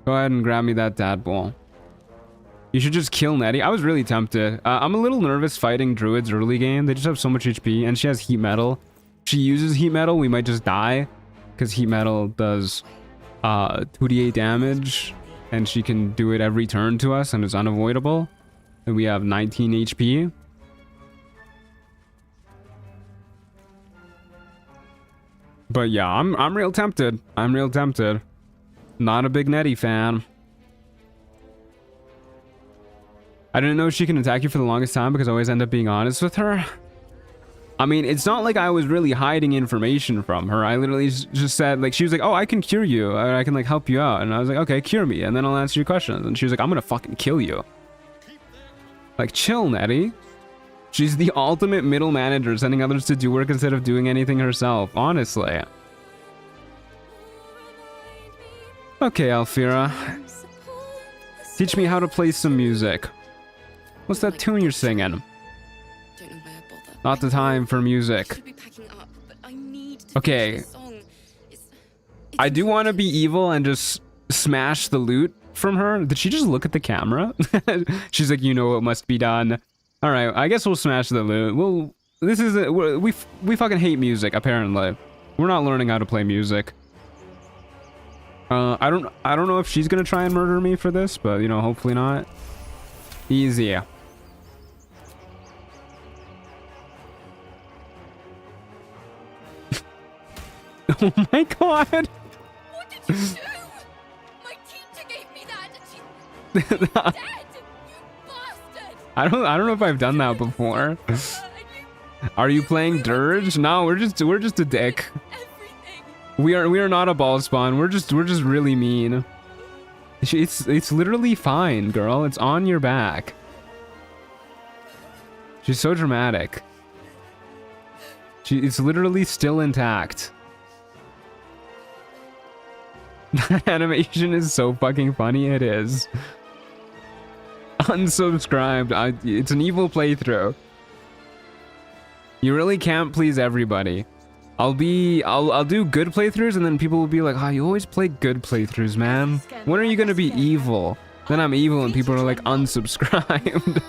S3: Go ahead and grab me that dad ball. You should just kill Nettie. I was really tempted. I'm a little nervous fighting druids early game. They just have so much HP, and she has heat metal. If she uses heat metal, we might just die, because heat metal does 2d8 damage, and she can do it every turn to us, and it's unavoidable. And we have 19 HP. But yeah, I'm real tempted. I'm real tempted. Not a big Nettie fan. I didn't know she can attack you for the longest time because I always end up being honest with her. I mean, it's not like I was really hiding information from her. I literally just said, like, she was like, oh, I can cure you. I can, like, help you out. And I was like, okay, cure me. And then I'll answer your questions. And she was like, I'm gonna fucking kill you. Like, chill, Nettie. She's the ultimate middle manager, sending others to do work instead of doing anything herself. Honestly. Okay, Alfira. Teach me how to play some music. What's that tune you're singing?
S2: Don't know why I bother.
S3: Not the time for music.
S2: Should be packing up, but I need to
S3: Okay.
S2: finish this song. It's
S3: I do want to be evil and just smash the loot from her. Did she just look at the camera? She's like, you know what must be done. All right, I guess we'll smash the loot. We fucking hate music, apparently. We're not learning how to play music. I don't know if she's gonna try and murder me for this, but you know, hopefully not. Easy. Oh my god!
S6: What did you do? My teacher gave me that and she's dead! You bastard!
S3: I don't know if I've done that before. Are you playing Dirge? No, we're just a dick.
S6: Everything!
S3: We are not a ball spawn. We're just really mean. It's literally fine, girl. It's on your back. She's so dramatic. It's literally still intact. That animation is so fucking funny. It is. Unsubscribed. It's an evil playthrough. You really can't please everybody. I'll do good playthroughs and then people will be like, oh, you always play good playthroughs, man. When are you gonna be evil? Then I'm evil and people are like, unsubscribed.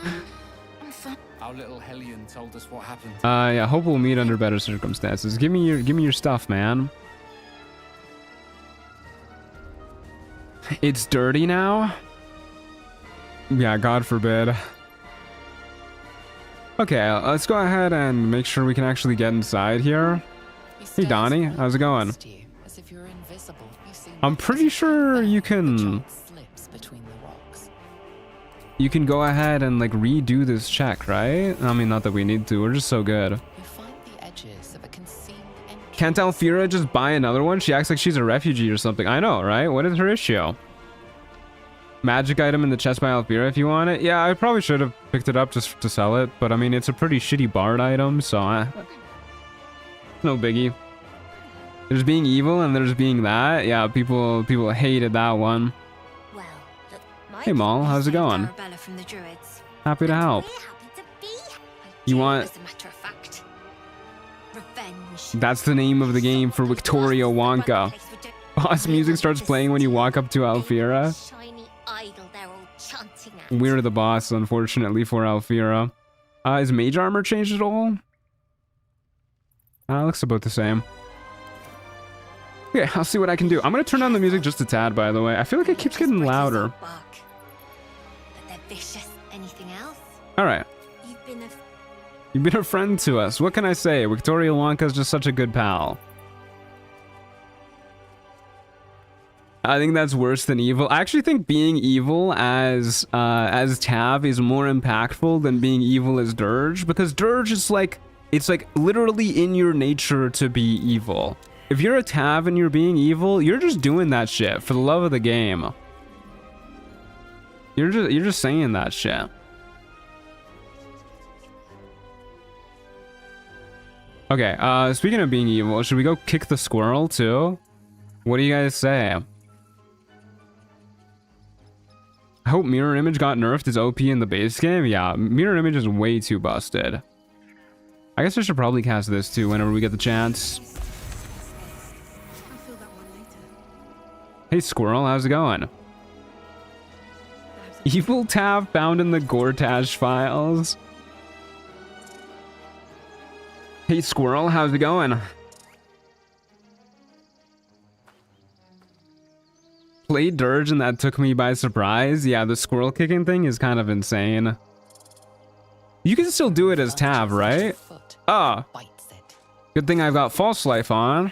S4: Our little Hellion told us what happened.
S3: Yeah, hope we'll meet under better circumstances. Give me your stuff, man. It's dirty now? Yeah, God forbid. Okay, let's go ahead and make sure we can actually get inside here. Hey Donnie, how's it going? I'm pretty sure you can go ahead and like redo this check, right? I mean, not that we need to, we're just so good. Can't Alfira just buy another one? She acts like she's a refugee or something. I know, right? What is her issue? Magic item in the chest by Alfira if you want it. Yeah, I probably should have picked it up just to sell it, but I mean, it's a pretty shitty bard item, so no biggie. There's being evil and there's being that. Yeah, people hated that one.
S7: Well,
S3: hey Maul, how's it going?
S7: From the Druids.
S3: Happy to help. You want...
S7: As a matter of fact. Revenge.
S3: That's the name of the game for Victoria Wonka. Boss music starts playing when you walk up to Alfira.
S7: Shiny idol they're all chanting at.
S3: We're the boss, unfortunately, for Alfira. Is mage armor changed at all? Looks about the same. Okay, I'll see what I can do. I'm gonna turn down the music just a tad, by the way. I feel like it keeps getting louder.
S7: But they're vicious. Anything else?
S3: Alright. You've been a friend to us. What can I say? Victoria Wonka's just such a good pal. I think that's worse than evil. I actually think being evil as Tav is more impactful than being evil as Dirge, because Dirge is like, it's like literally in your nature to be evil. If you're a Tav and you're being evil, you're just doing that shit for the love of the game. You're just saying that shit. Okay, speaking of being evil, should we go kick the squirrel too? What do you guys say? I hope Mirror Image got nerfed as OP in the base game. Yeah, Mirror Image is way too busted. I guess I should probably cast this too whenever we get the chance. Hey squirrel, how's it going? Evil Tav found in the Gortash files. Hey squirrel, how's it going? Played Dirge and that took me by surprise. Yeah, the squirrel kicking thing is kind of insane. You can still do it as Tav, right? Ah, good thing I've got False Life on.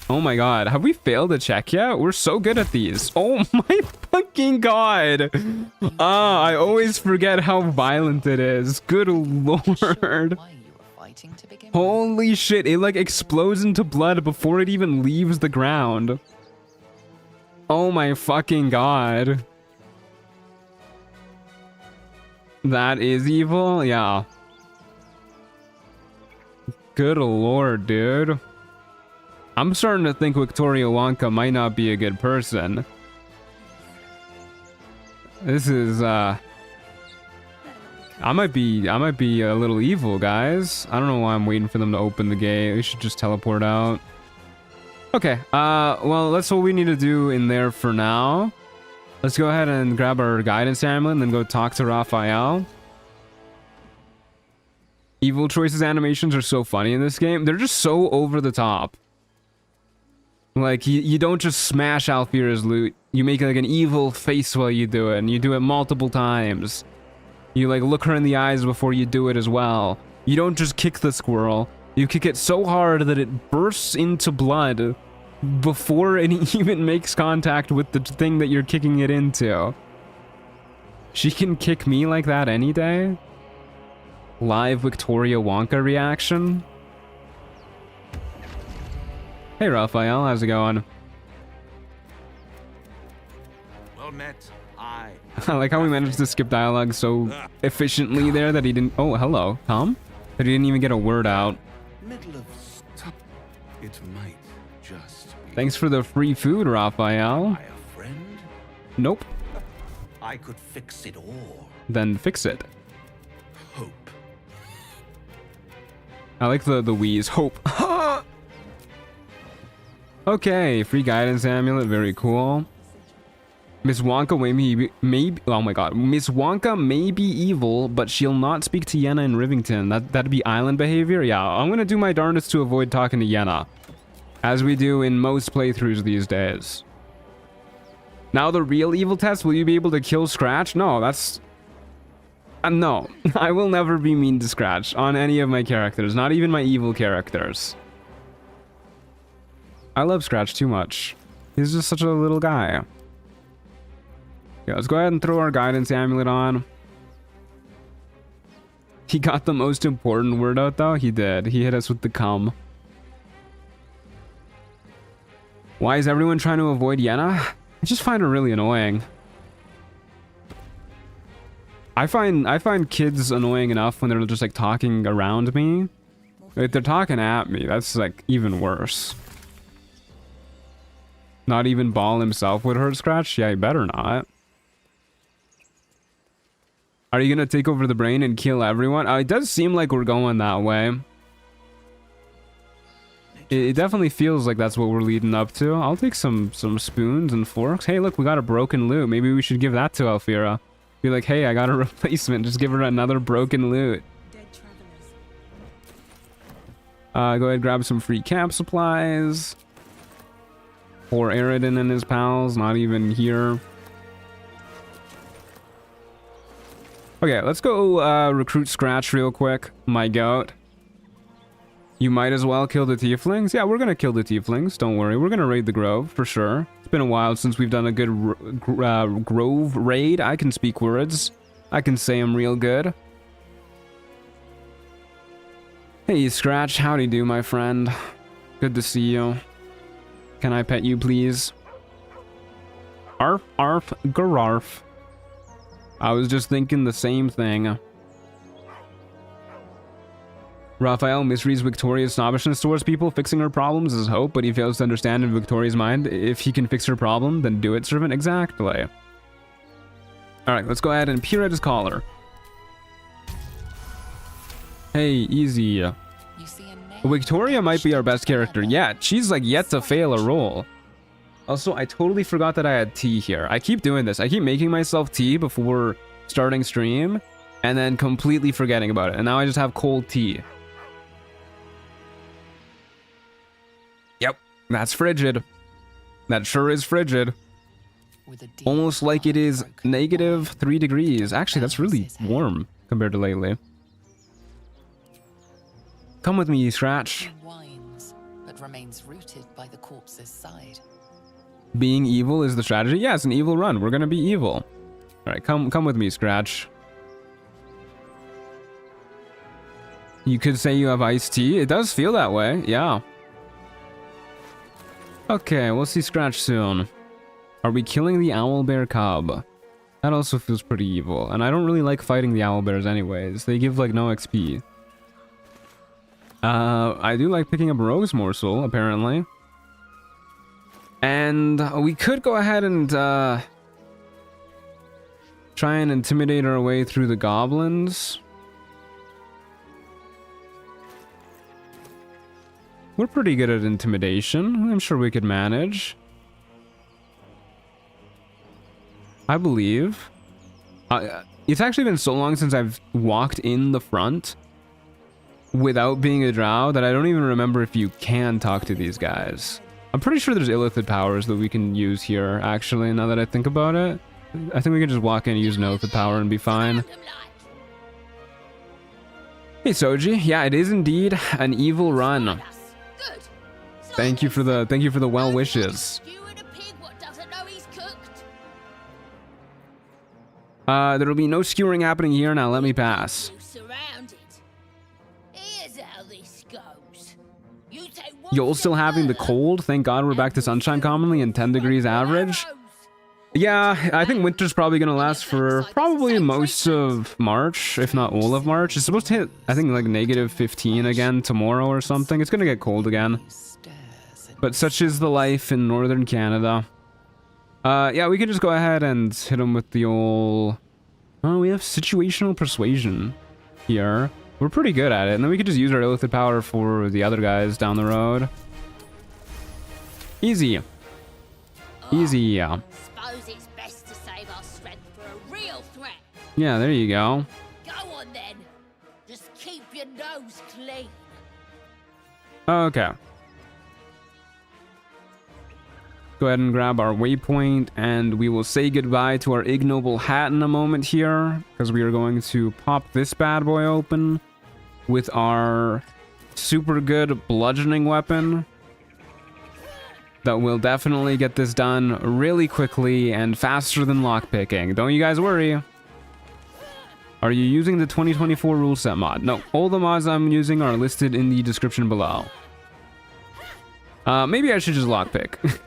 S3: Oh my god, have we failed a check yet? We're so good at these. Oh my fucking god. I always forget how violent it is. Good lord. Holy shit, it like explodes into blood before it even leaves the ground. Oh my fucking god. That is evil? Yeah. Good lord, dude. I'm starting to think Victoria Wonka might not be a good person. This is, I might be a little evil, guys. I don't know why I'm waiting for them to open the gate. We should just teleport out. Okay, well, that's what we need to do in there for now. Let's go ahead and grab our guidance amulet and then go talk to Raphael. Evil choices animations are so funny in this game. They're just so over the top. Like, you don't just smash Alfira's loot. You make like an evil face while you do it, and you do it multiple times. You like look her in the eyes before you do it as well. You don't just kick the squirrel. You kick it so hard that it bursts into blood before it even makes contact with the thing that you're kicking it into. She can kick me like that any day. Live Victoria Wonka reaction. Hey Raphael, how's it going?
S8: Well met. I
S3: like how we managed to skip dialogue so efficiently there that he didn't... Oh, hello, Tom? That he didn't even get a word out.
S8: middle of stuff. It might just be
S3: Thanks for the free food, Raphael.
S8: by a friend.
S3: Nope.
S8: I could fix it all.
S3: Then fix it.
S8: Hope.
S3: I like the wheeze. Hope. Okay, free guidance amulet, very cool. Miss Wonka may oh my god. Miss Wonka may be evil, but she'll not speak to Yenna in Rivington. That'd be island behavior? Yeah, I'm gonna do my darndest to avoid talking to Yenna. As we do in most playthroughs these days. Now the real evil test, will you be able to kill Scratch? No, that's... no, I will never be mean to Scratch on any of my characters, not even my evil characters. I love Scratch too much. He's just such a little guy. Yeah, let's go ahead and throw our guidance amulet on. He got the most important word out though. He did. He hit us with the cum. Why is everyone trying to avoid Yenna? I just find her really annoying. I find kids annoying enough when they're just like talking around me. If they're talking at me, that's like even worse. Not even Ball himself would hurt Scratch? Yeah, he better not. Are you gonna take over the brain and kill everyone? It does seem like we're going that way. It definitely feels like that's what we're leading up to. I'll take some spoons and forks. Hey, look, we got a broken loot. Maybe we should give that to Alfira. Be like, hey, I got a replacement. Just give her another broken loot. Go ahead, grab some free camp supplies. Poor Aridin and his pals, not even here. Okay, let's go recruit Scratch real quick, my goat. You might as well kill the tieflings. Yeah, we're gonna kill the tieflings, don't worry. We're gonna raid the grove, for sure. It's been a while since we've done a good grove raid. I can speak words. I can say them real good. Hey, Scratch, howdy do, my friend. Good to see you. Can I pet you, please? Arf, arf, gararf. I was just thinking the same thing. Raphael misreads Victoria's snobbishness towards people. Fixing her problems is hope, but he fails to understand in Victoria's mind. If he can fix her problem, then do it, servant. Exactly. Alright, let's go ahead and peer at his collar. Hey, easy.
S2: You see a name
S3: Victoria might be our best character yet. She's like yet to fail a roll. Also, I totally forgot that I had tea here. I keep doing this. I keep making myself tea before starting stream and then completely forgetting about it. And now I just have cold tea. Yep, that's frigid. That sure is frigid.
S2: with a deep
S3: Almost like it is
S2: broken
S3: negative
S2: wall.
S3: 3 degrees. Actually, that's really warm compared to lately. Come with me, Scratch.
S2: He whines, but remains rooted by the corpse's side.
S3: Being evil is the strategy? Yeah, it's an evil run. We're gonna be evil. Alright, come with me, Scratch. You could say you have iced tea. It does feel that way, yeah. Okay, we'll see Scratch soon. Are we killing the owlbear cub? That also feels pretty evil. And I don't really like fighting the owlbears anyways. They give like no XP. I do like picking up Rogue's Morsel, apparently. And we could go ahead and Try and intimidate our way through the goblins. We're pretty good at intimidation. I'm sure we could manage. I believe. It's actually been so long since I've walked in the front without being a drow that I don't even remember if you can talk to these guys. I'm pretty sure there's illithid powers that we can use here, actually, now that I think about it. I think we can just walk in and use an illithid power and be fine. Hey Soji, yeah, it is indeed an evil run. Thank you for the well wishes. There'll be no skewering happening here now. Let me pass. You're still having the cold? Thank God we're back to sunshine commonly and 10 degrees average. Yeah, I think winter's probably gonna last for probably most of March, if not all of March. It's supposed to hit, I think, like -15 again tomorrow or something. It's gonna get cold again. But such is the life in northern Canada. Yeah, we can just go ahead and hit him with the old... Oh, we have situational persuasion here. We're pretty good at it. And then we could just use our illithid power for the other guys down the road. Easy. Easy, yeah.
S6: Suppose it's best to save our strength for a real threat.
S3: Yeah, there you go.
S6: Go on then. Just keep your nose clean.
S3: Okay. Go ahead and grab our waypoint, and we will say goodbye to our ignoble hat in a moment here, because we are going to pop this bad boy open with our super good bludgeoning weapon that will definitely get this done really quickly and faster than lockpicking. Don't you guys worry. Are you using the 2024 Ruleset mod? No, all the mods I'm using are listed in the description below. Maybe I should just lockpick.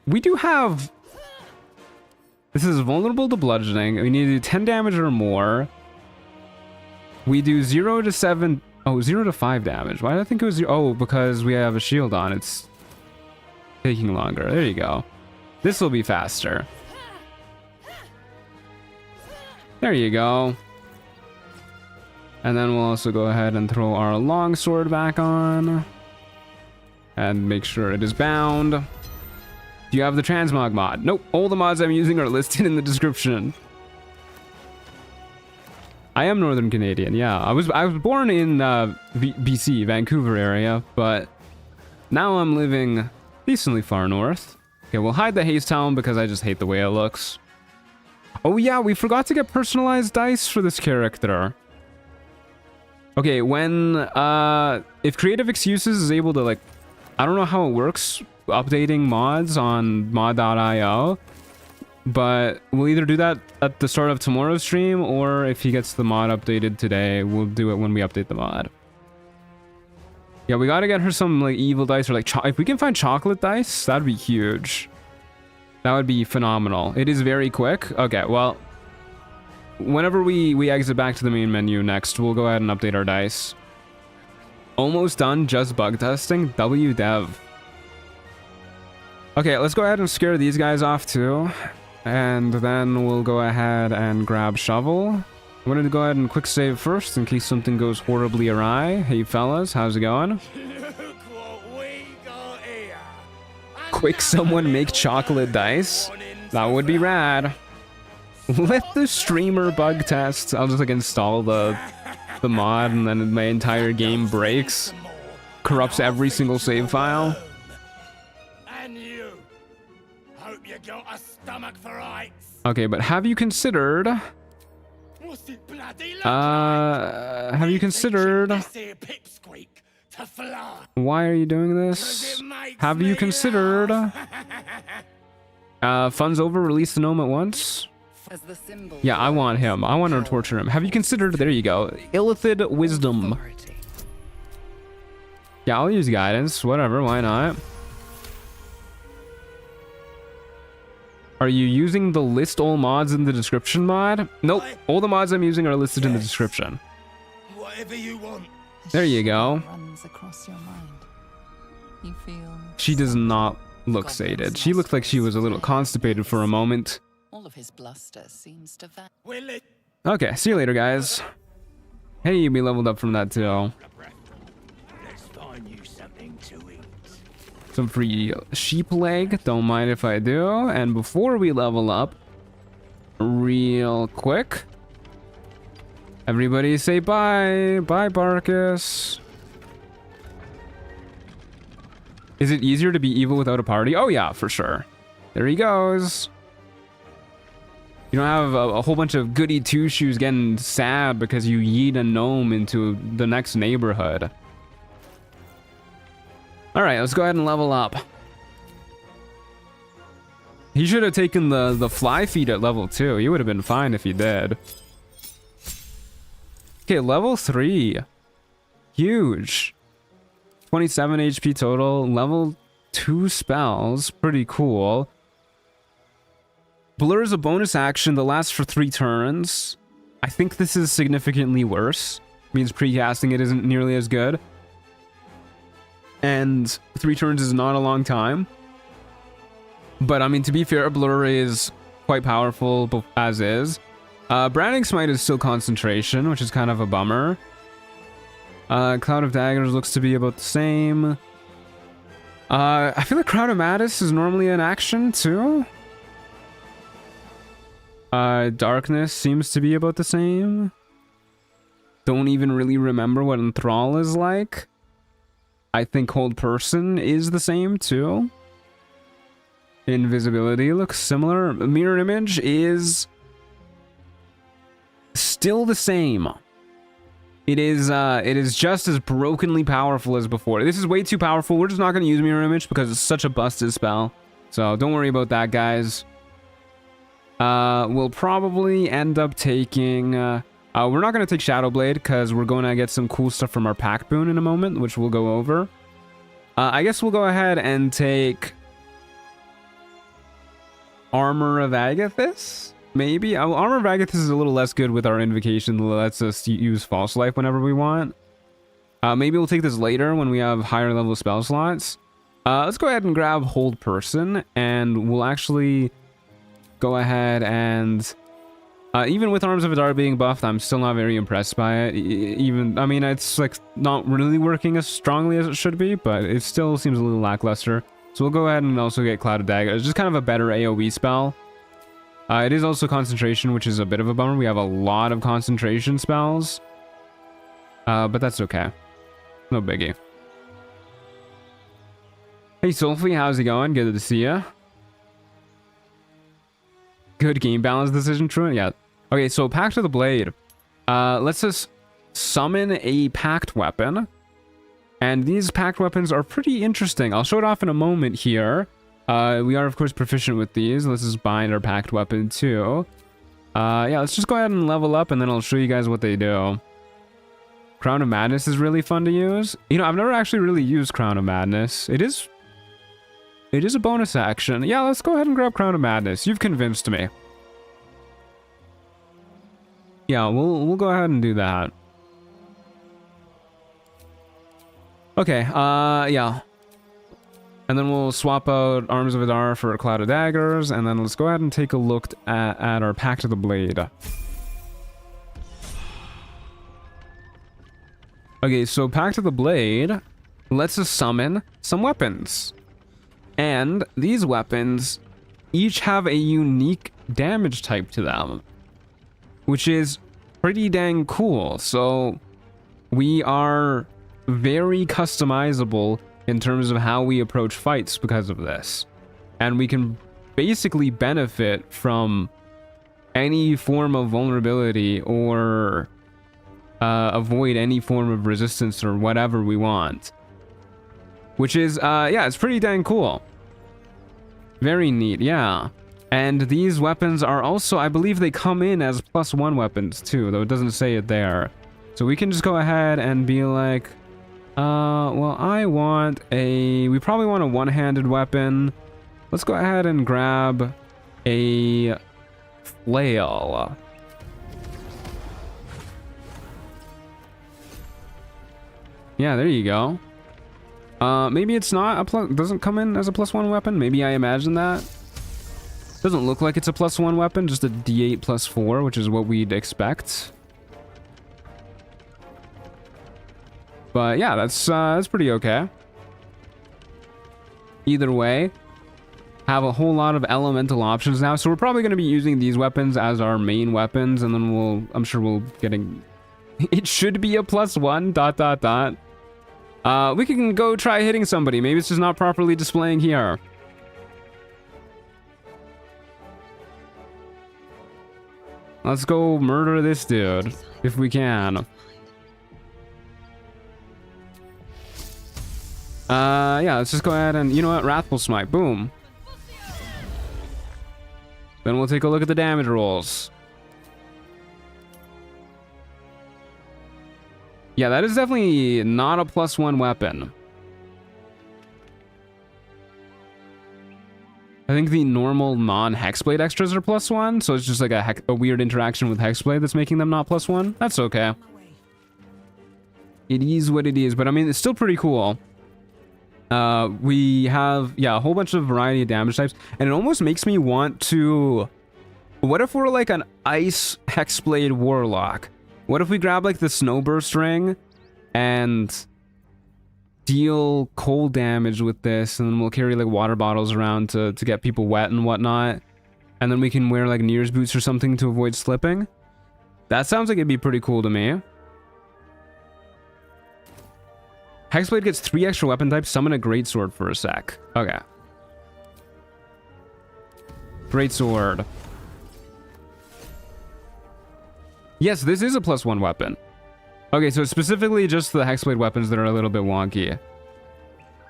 S3: We do have... This is vulnerable to bludgeoning. We need to do 10 damage or more. We do 0 to 7... Oh, 0 to 5 damage. Why did I think it was 0? Oh, because we have a shield on. It's taking longer. There you go. This will be faster. There you go. And then we'll also go ahead and throw our longsword back on. And make sure it is bound. Do you have the transmog mod? Nope. All the mods I'm using are listed in the description. I am Northern Canadian, yeah. I was born in BC, Vancouver area, but now I'm living decently far north. Okay, we'll hide the haste helm because I just hate the way it looks. Oh yeah, we forgot to get personalized dice for this character. Okay, when if Creative Excuses is able to, like, I don't know how it works updating mods on mod.io, but we'll either do that at the start of tomorrow's stream, or if he gets the mod updated today, we'll do it when we update the mod. Yeah, we gotta get her some, like, evil dice, or like if we can find chocolate dice, that'd be huge. That would be phenomenal. It is very quick. Okay, well, whenever we exit back to the main menu next, we'll go ahead and update our dice. Almost done, just bug testing. WDev. Okay, let's go ahead and scare these guys off too. And then we'll go ahead and grab shovel. I'm going to go ahead and quick save first in case something goes horribly awry. Hey fellas, how's it going? Quick someone make chocolate dice? That would be rad. Let the streamer bug test. I'll just like install the mod and then my entire game breaks. Corrupts every single save file. Okay, but have you considered... Why are you doing this? Have you considered... funds over, release the gnome at once? Yeah, I want him. I want to torture him. Have you considered... There you go. Illithid Wisdom. Yeah, I'll use guidance. Whatever, why not? Are you using the list all mods in the description mod? Nope. All the mods I'm using are listed in the description.
S8: Whatever you want.
S3: There you go.
S2: Runs across your mind. You feel
S3: She does not look sated. She looked like she was a little constipated for a moment.
S2: All of his bluster seems to vanish.
S3: Okay, see you later, guys. Hey, we leveled up from that too.
S9: Let's find you something to eat.
S3: Some free sheep leg. Don't mind if I do. And before we level up, real quick, everybody say bye. Bye, Barkus. Is it easier to be evil without a party? Oh yeah, for sure. There he goes. You don't have a whole bunch of goody two-shoes getting sad because you yeet a gnome into the next neighborhood. Alright, let's go ahead and level up. He should have taken the fly feed at level 2. He would have been fine if he did. Okay, level 3. Huge. 27 HP total. Level 2 spells. Pretty cool. Blur is a bonus action that lasts for 3 turns. I think this is significantly worse. Means pre-casting it isn't nearly as good. And 3 turns is not a long time. But I mean, to be fair, Blur is quite powerful as is. Branding Smite is still concentration, which is kind of a bummer. Cloud of Daggers looks to be about the same. I feel like Crown of Madness is normally an action too. Darkness seems to be about the same. Don't even really remember what Enthrall is like. I think Hold Person is the same too. Invisibility looks similar. Mirror Image is still the same. It is just as brokenly powerful as before. This is way too powerful. We're just not going to use Mirror Image because it's such a busted spell. So don't worry about that, guys. We'll probably end up taking... we're not going to take Shadow Blade because we're going to get some cool stuff from our Pact Boon in a moment, which we'll go over. I guess we'll go ahead and take Armor of Agathis? Maybe? Armor of Agathis is a little less good with our invocation that lets us use False Life whenever we want. Maybe we'll take this later when we have higher level spell slots. Let's go ahead and grab Hold Person, and we'll actually go ahead and... even with Arms of Adar being buffed, I'm still not very impressed by it. Even, I mean, it's like not really working as strongly as it should be, but it still seems a little lackluster. So we'll go ahead and also get Cloud of Dagger. It's just kind of a better AoE spell. It is also concentration, which is a bit of a bummer. We have a lot of concentration spells. But that's okay. No biggie. Hey, Soulfly, how's it going? Good to see ya. Good game balance decision, Truant. Yeah. Okay, so Pact of the Blade. Let's just summon a Pact weapon. And these Pact weapons are pretty interesting. I'll show it off in a moment here. We are, of course, proficient with these. Let's just bind our Pact weapon, too. Yeah, let's just go ahead and level up, and then I'll show you guys what they do. Crown of Madness is really fun to use. You know, I've never actually really used Crown of Madness. It is a bonus action. Yeah, let's go ahead and grab Crown of Madness. You've convinced me. Yeah, we'll go ahead and do that. Okay, yeah. And then we'll swap out Arms of Adar for Cloud of Daggers, and then let's go ahead and take a look at our Pact of the Blade. Okay, so Pact of the Blade lets us summon some weapons. And these weapons each have a unique damage type to them, which is pretty dang cool. So we are very customizable in terms of how we approach fights because of this. And we can basically benefit from any form of vulnerability or avoid any form of resistance or whatever we want. Which is, yeah, it's pretty dang cool. Very neat, yeah. And these weapons are also, I believe they come in as +1 weapons too, though it doesn't say it there. So we can just go ahead and be like, well, we probably want a one-handed weapon. Let's go ahead and grab a flail. Yeah, there you go. Maybe it's not doesn't come in as a +1 weapon. Maybe I imagined that. Doesn't look like it's a +1 weapon, just a D8 +4, which is what we'd expect. But yeah, that's pretty okay. Either way, have a whole lot of elemental options now, so we're probably going to be using these weapons as our main weapons, and then I'm sure we'll getting... It should be a +1, ... We can go try hitting somebody. Maybe it's just not properly displaying here. Let's go murder this dude, if we can. Yeah, let's just go ahead and, you know what, Wrathful Smite, boom. Then we'll take a look at the damage rolls. Yeah, that is definitely not a +1 weapon. I think the normal non-Hexblade extras are +1, so it's just like a weird interaction with Hexblade that's making them not +1. That's okay. It is what it is, but I mean, it's still pretty cool. We have, yeah, a whole bunch of variety of damage types, and it almost makes me want to... What if we're like an Ice Hexblade Warlock? What if we grab like the Snowburst Ring and deal cold damage with this, and then we'll carry like water bottles around to get people wet and whatnot, and then we can wear like Nere's boots or something to avoid slipping? That sounds like it'd be pretty cool to me. Hexblade gets 3 extra weapon types. Summon a greatsword for a sec. Okay. Greatsword. Yes, this is a +1 weapon. Okay, so it's specifically just the Hexblade weapons that are a little bit wonky.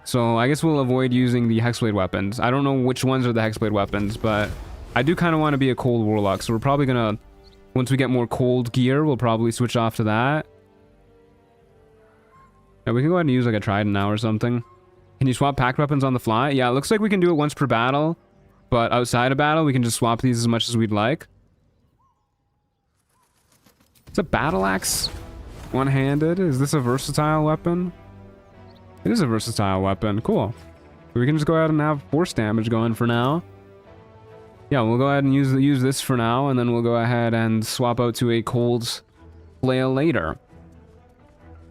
S3: So I guess we'll avoid using the Hexblade weapons. I don't know which ones are the Hexblade weapons, but I do kind of want to be a cold warlock. So we're probably gonna, once we get more cold gear, we'll probably switch off to that. Yeah, we can go ahead and use like a trident now or something. Can you swap packed weapons on the fly? Yeah, it looks like we can do it once per battle, but outside of battle, we can just swap these as much as we'd like. It's a battle axe. One-handed. Is this a versatile weapon? It is a versatile weapon. Cool. We can just go ahead and have force damage going for now. Yeah, we'll go ahead and use this for now, and then we'll go ahead and swap out to a cold flail later.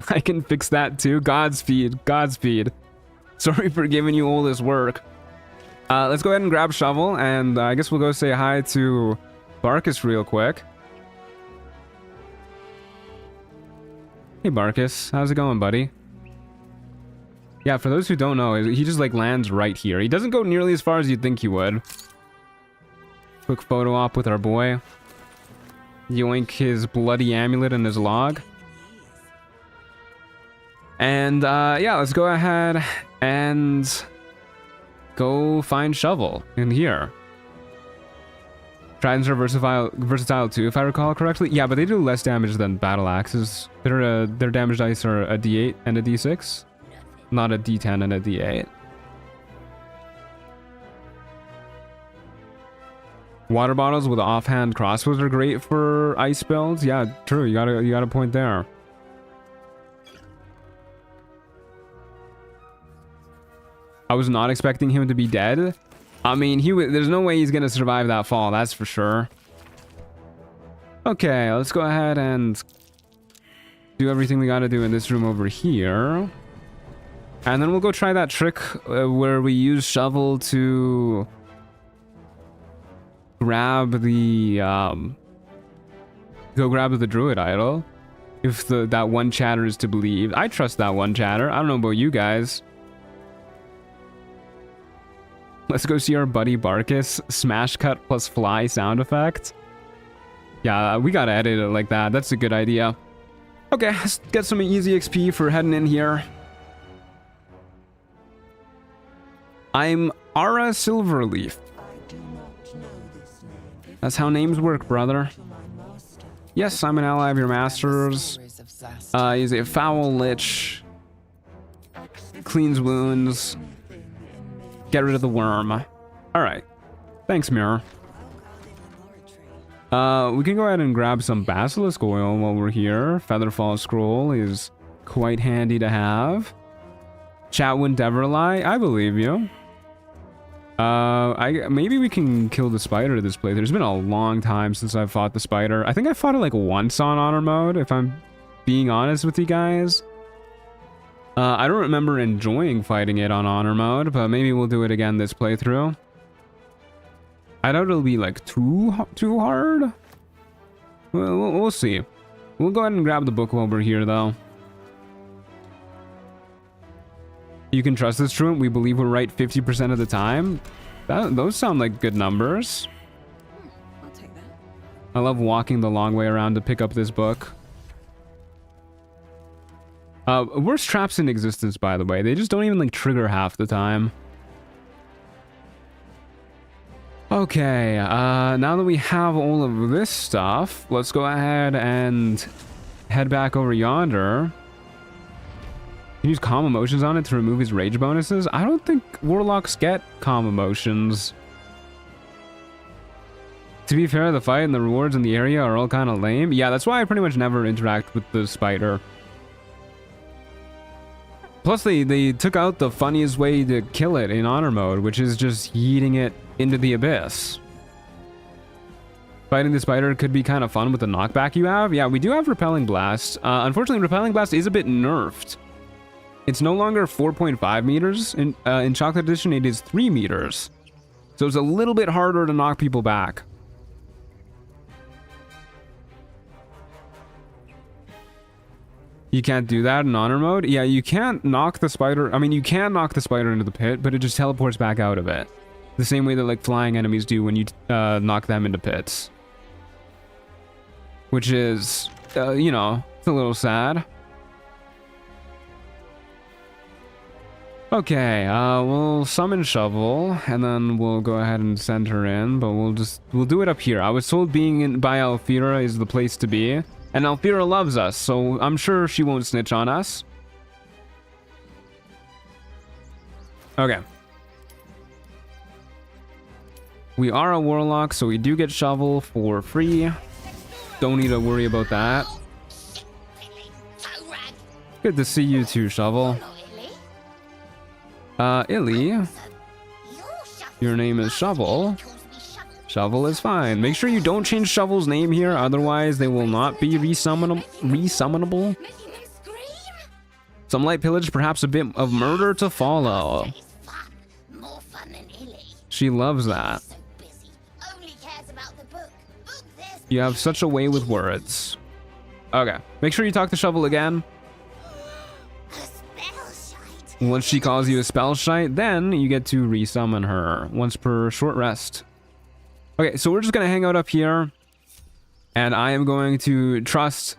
S3: I can fix that too. Godspeed. Godspeed. Sorry for giving you all this work. Let's go ahead and grab Shovel, and I guess we'll go say hi to Barkus real quick. Hey Barkus, how's it going, buddy? Yeah, for those who don't know, he just like lands right here. He doesn't go nearly as far as you'd think he would. Quick photo op with our boy. Yoink his bloody amulet and his log. And yeah, let's go ahead and go find Shovel in here. Tridents are versatile too, if I recall correctly. Yeah, but they do less damage than battle axes. Their damage dice are a D8 and a D6, not a D10 and a D8. Water bottles with offhand crossbows are great for ice builds. Yeah, true. You got a point there. I was not expecting him to be dead. I mean, there's no way he's gonna survive that fall, that's for sure. Okay, let's go ahead and do everything we gotta do in this room over here. And then we'll go try that trick where we use Shovel to grab the Druid idol. If that one chatter is to believe. I trust that one chatter. I don't know about you guys. Let's go see our buddy Barkus. Smash cut plus fly sound effect. Yeah, we gotta edit it like that. That's a good idea. Okay, let's get some easy XP for heading in here. I'm Ara Silverleaf. That's how names work, brother. Yes, I'm an ally of your master's. He's a foul lich. Cleans wounds. Get rid of the worm. Alright. Thanks, Mirror. We can go ahead and grab some basilisk oil while we're here. Featherfall scroll is quite handy to have. Chatwin Deverly, I believe you. Maybe we can kill the spider this playthrough. It's been a long time since I've fought the spider. I think I fought it like once on honor mode, if I'm being honest with you guys. I don't remember enjoying fighting it on honor mode, but maybe we'll do it again this playthrough. I doubt it'll be like too hard. We'll see. We'll go ahead and grab the book while we're here, though. You can trust this, Truant. We believe we're right 50% of the time. Those sound like good numbers.
S5: I'll take that.
S3: I love walking the long way around to pick up this book. Worst traps in existence, by the way. They just don't even like trigger half the time. Okay, now that we have all of this stuff, let's go ahead and head back over yonder. You can use calm emotions on it to remove his rage bonuses. I don't think warlocks get calm emotions. To be fair, the fight and the rewards in the area are all kind of lame. Yeah, that's why I pretty much never interact with the spider. Plus, they took out the funniest way to kill it in honor mode, which is just yeeting it into the abyss. Fighting the spider could be kind of fun with the knockback you have. Yeah, we do have Repelling Blast. Unfortunately, Repelling Blast is a bit nerfed. It's no longer 4.5 meters. In Chocolate Edition, it is 3 meters. So it's a little bit harder to knock people back. You can't do that in honor mode? Yeah, you can't knock the spider. I mean, you can knock the spider into the pit, but it just teleports back out of it. The same way that like flying enemies do when you knock them into pits. Which is, you know, it's a little sad. Okay, we'll summon Shovel, and then we'll go ahead and send her in, but we'll do it up here. I was told being in by Alfira is the place to be, and Alfira loves us, so I'm sure she won't snitch on us. Okay. We are a warlock, so we do get Shovel for free. Don't need to worry about that. Good to see you too, Shovel. Illy, your name is Shovel. Shovel is fine. Make sure you don't change Shovel's name here, otherwise they will not be resummonable. Some light pillage, perhaps a bit of murder to follow. She loves that. You have such a way with words. Okay, make sure you talk to Shovel again. Once she calls you a spell shite, then you get to resummon her once per short rest. Okay, so we're just gonna hang out up here, and I am going to trust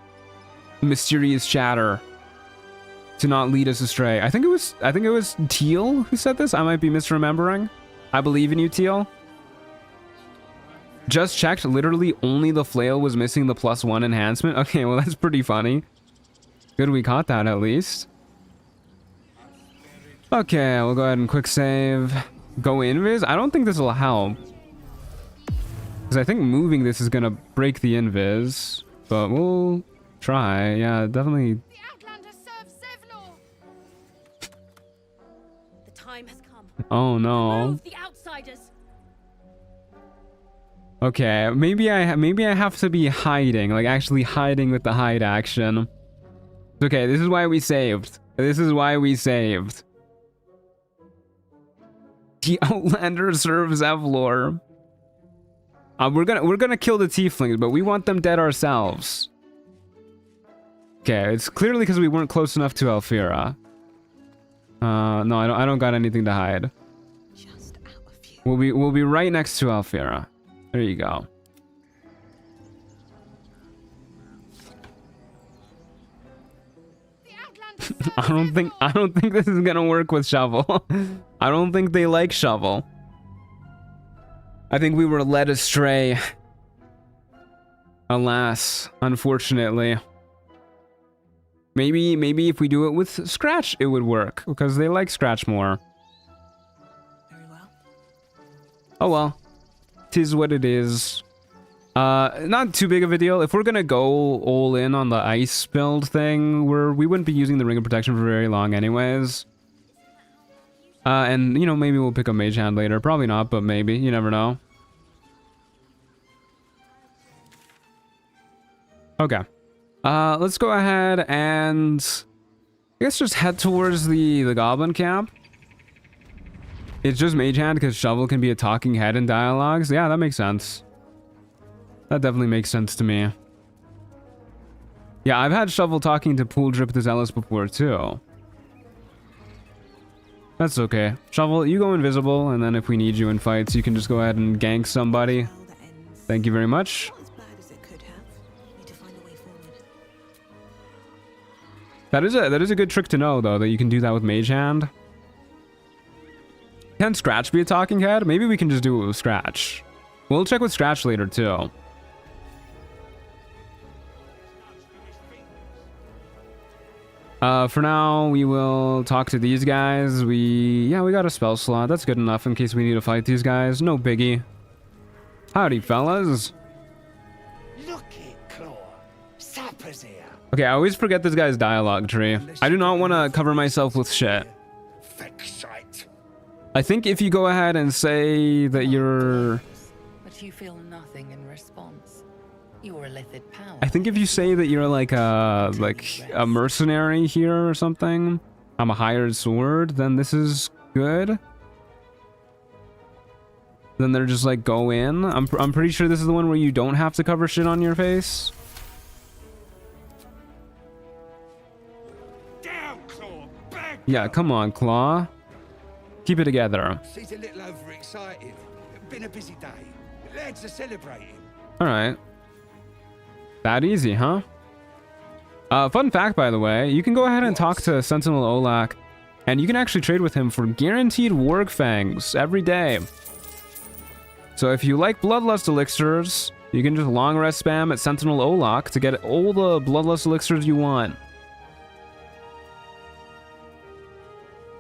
S3: mysterious chatter to not lead us astray. I think it was Teal who said this. I might be misremembering. I believe in you, Teal. Just checked. Literally, only the flail was missing the +1 enhancement. Okay, well that's pretty funny. Good, we caught that at least. Okay, we'll go ahead and quick save. Go invis? I don't think this will help. Because I think moving this is going to break the invis. But we'll try. Yeah, definitely.
S5: The time has come.
S3: Oh no.
S5: Move the outsiders.
S3: Okay, maybe I have to be hiding, like actually hiding with the hide action. Okay, this is why we saved. This is why we saved. The Outlander serves Evlor. We're gonna kill the tieflings, but we want them dead ourselves. Okay, it's clearly because we weren't close enough to Alfira. No, I don't got anything to hide.
S5: Just out of view.
S3: We'll be right next to Alfira. There you go. I don't think this is gonna work with Shovel. I don't think they like Shovel. I think we were led astray. Alas, unfortunately. Maybe if we do it with Scratch, it would work, because they like Scratch more.
S5: Very well.
S3: Oh well. 'Tis what it is. Not too big of a deal. If we're gonna go all in on the ice build thing, we wouldn't be using the Ring of Protection for very long anyways. And, you know, maybe we'll pick up Mage Hand later. Probably not, but maybe. You never know. Okay. Let's go ahead and I guess just head towards the Goblin camp. It's just Mage Hand because Shovel can be a talking head in dialogues. Yeah, that makes sense. That definitely makes sense to me. Yeah, I've had Shovel talking to Pool Drip the Zealous before too. That's okay. Shovel, you go invisible, and then if we need you in fights, you can just go ahead and gank somebody. Thank you very much. That is a good trick to know, though, that you can do that with Mage Hand. Can Scratch be a talking head? Maybe we can just do it with Scratch. We'll check with Scratch later, too. For now, we will talk to these guys. Yeah, we got a spell slot. That's good enough in case we need to fight these guys. No biggie. Howdy, fellas.
S9: Look it, Claw. Sapper's here.
S3: Okay, I always forget this guy's dialogue tree. I do not want to cover myself with shit.
S9: Fexite.
S3: I think if you go ahead and say that you're...
S2: But you feel nothing in response. You're a lithid power.
S3: I think if you say that you're like a mercenary here or something, I'm a hired sword, then this is good. Then they're just like, go in. I'm pretty sure this is the one where you don't have to cover shit on your face.
S9: Down, Claw. Back.
S3: Yeah, come on, Claw. Keep it together.
S9: She's a little overexcited. Been a busy day. Lads are celebrating.
S3: Alright. That easy, huh? Fun fact, by the way, you can go ahead and talk to Sentinel Olak, and you can actually trade with him for guaranteed Warg Fangs every day. So if you like Bloodlust elixirs, you can just long rest spam at Sentinel Olak to get all the Bloodlust elixirs you want.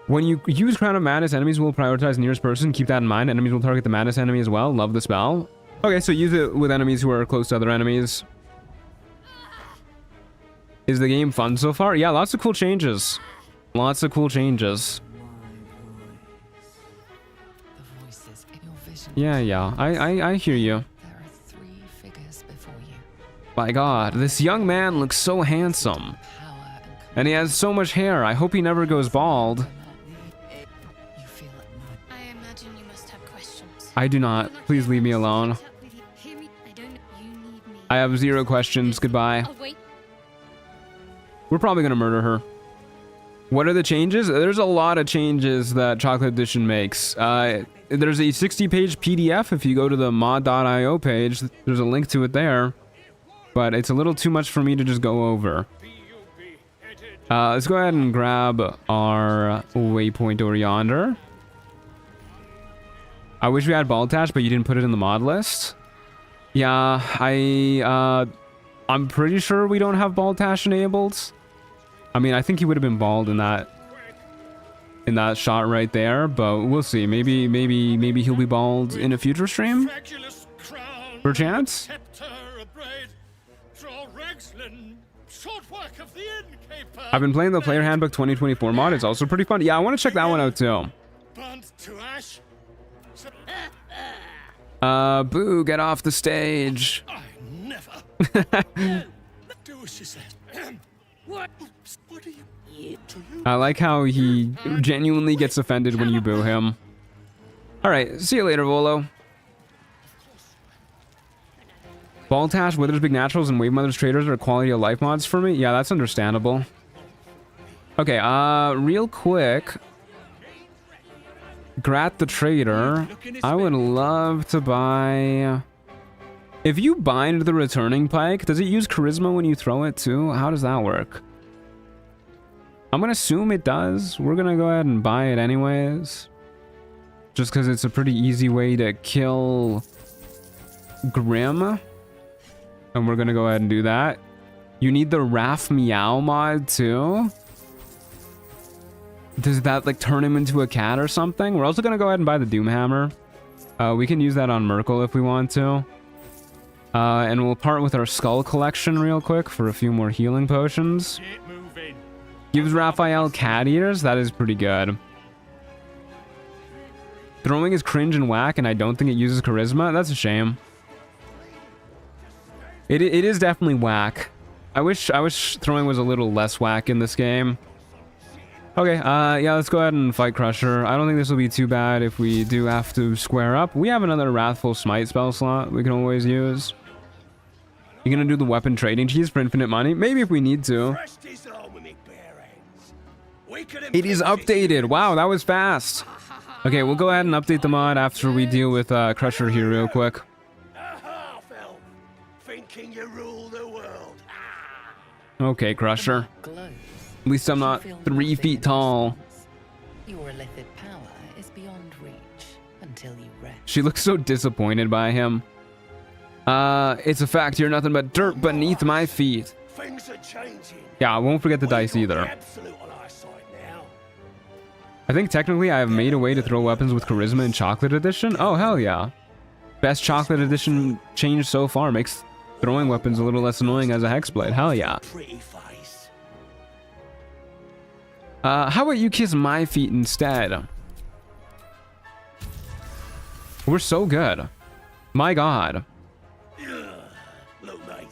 S3: When you use Crown of Madness, enemies will prioritize nearest person. Keep that in mind. Enemies will target the Madness enemy as well. Love the spell. Okay, so use it with enemies who are close to other enemies. Is the game fun so far? Yeah, lots of cool changes. Lots of cool changes.
S2: The voices in your vision.
S3: Yeah, I hear you.
S2: There are 3 figures before you.
S3: My god, this young man looks so handsome.
S2: Power
S3: And he has so much hair. I hope he never goes bald.
S2: you feel at night.
S6: I imagine you must have questions.
S3: I do not. Please leave me alone.
S6: Hear me? I don't know. You need me.
S3: I have 0 questions. Goodbye.
S6: I'll wait.
S3: We're probably gonna murder her. What are the changes? There's a lot of changes that Chocolate Edition makes. There's a 60-page PDF. If you go to the mod.io page, there's a link to it there. But it's a little too much for me to just go over. Let's go ahead and grab our waypoint over yonder. I wish we had Baltash, but you didn't put it in the mod list. Yeah, I'm pretty sure we don't have Baltash enabled. I mean, I think he would have been bald in that shot right there, but we'll see. Maybe he'll be bald in a future stream. Perchance. I've been playing the Player Handbook 2024 mod. It's also pretty fun. Yeah, I want to check that one out too. Boo, get off the stage.
S9: I never. Do as she says. What are you doing?
S3: I like how he genuinely gets offended when you boo him. Alright, see you later, Volo. Baltash, Withers Big Naturals, and Wave Mothers Traders are quality of life mods for me. Yeah, that's understandable. Okay, real quick. Grat the Trader. I would love to buy... If you bind the returning pike, does it use charisma when you throw it too? How does that work? I'm gonna assume it does. We're gonna go ahead and buy it anyways. Just because it's a pretty easy way to kill Grim. And we're gonna go ahead and do that. You need the Raf Meow mod too? Does that like turn him into a cat or something? We're also gonna go ahead and buy the Doomhammer. We can use that on Merkel if we want to. And we'll part with our Skull collection real quick for a few more healing potions. Gives Raphael cat ears? That is pretty good. Throwing is cringe and whack, and I don't think it uses charisma. That's a shame. It is definitely whack. I wish throwing was a little less whack in this game. Okay, yeah, let's go ahead and fight Crusher. I don't think this will be too bad if we do have to square up. We have another Wrathful Smite spell slot we can always use. You're gonna do the weapon trading cheese for infinite money? Maybe if we need to. It is updated. Wow, that was fast. Okay, we'll go ahead and update the mod after we deal with Crusher here real quick. Okay, Crusher. At least I'm not 3 feet tall.
S2: Your illithid power is beyond reach until you rest.
S3: She looks so disappointed by him. It's a fact, you're nothing but dirt beneath my feet.
S9: Things are changing.
S3: Yeah, I won't forget the dice either.
S9: Absolute on our side now.
S3: I think technically I have made a way to throw weapons with charisma in Chocolate Edition. Oh, hell yeah. Best Chocolate Edition change so far. Makes throwing weapons a little less annoying as a Hexblade. Hell yeah.
S9: Pretty face.
S3: How about you kiss my feet instead? We're so good. My god.
S9: Look, mate.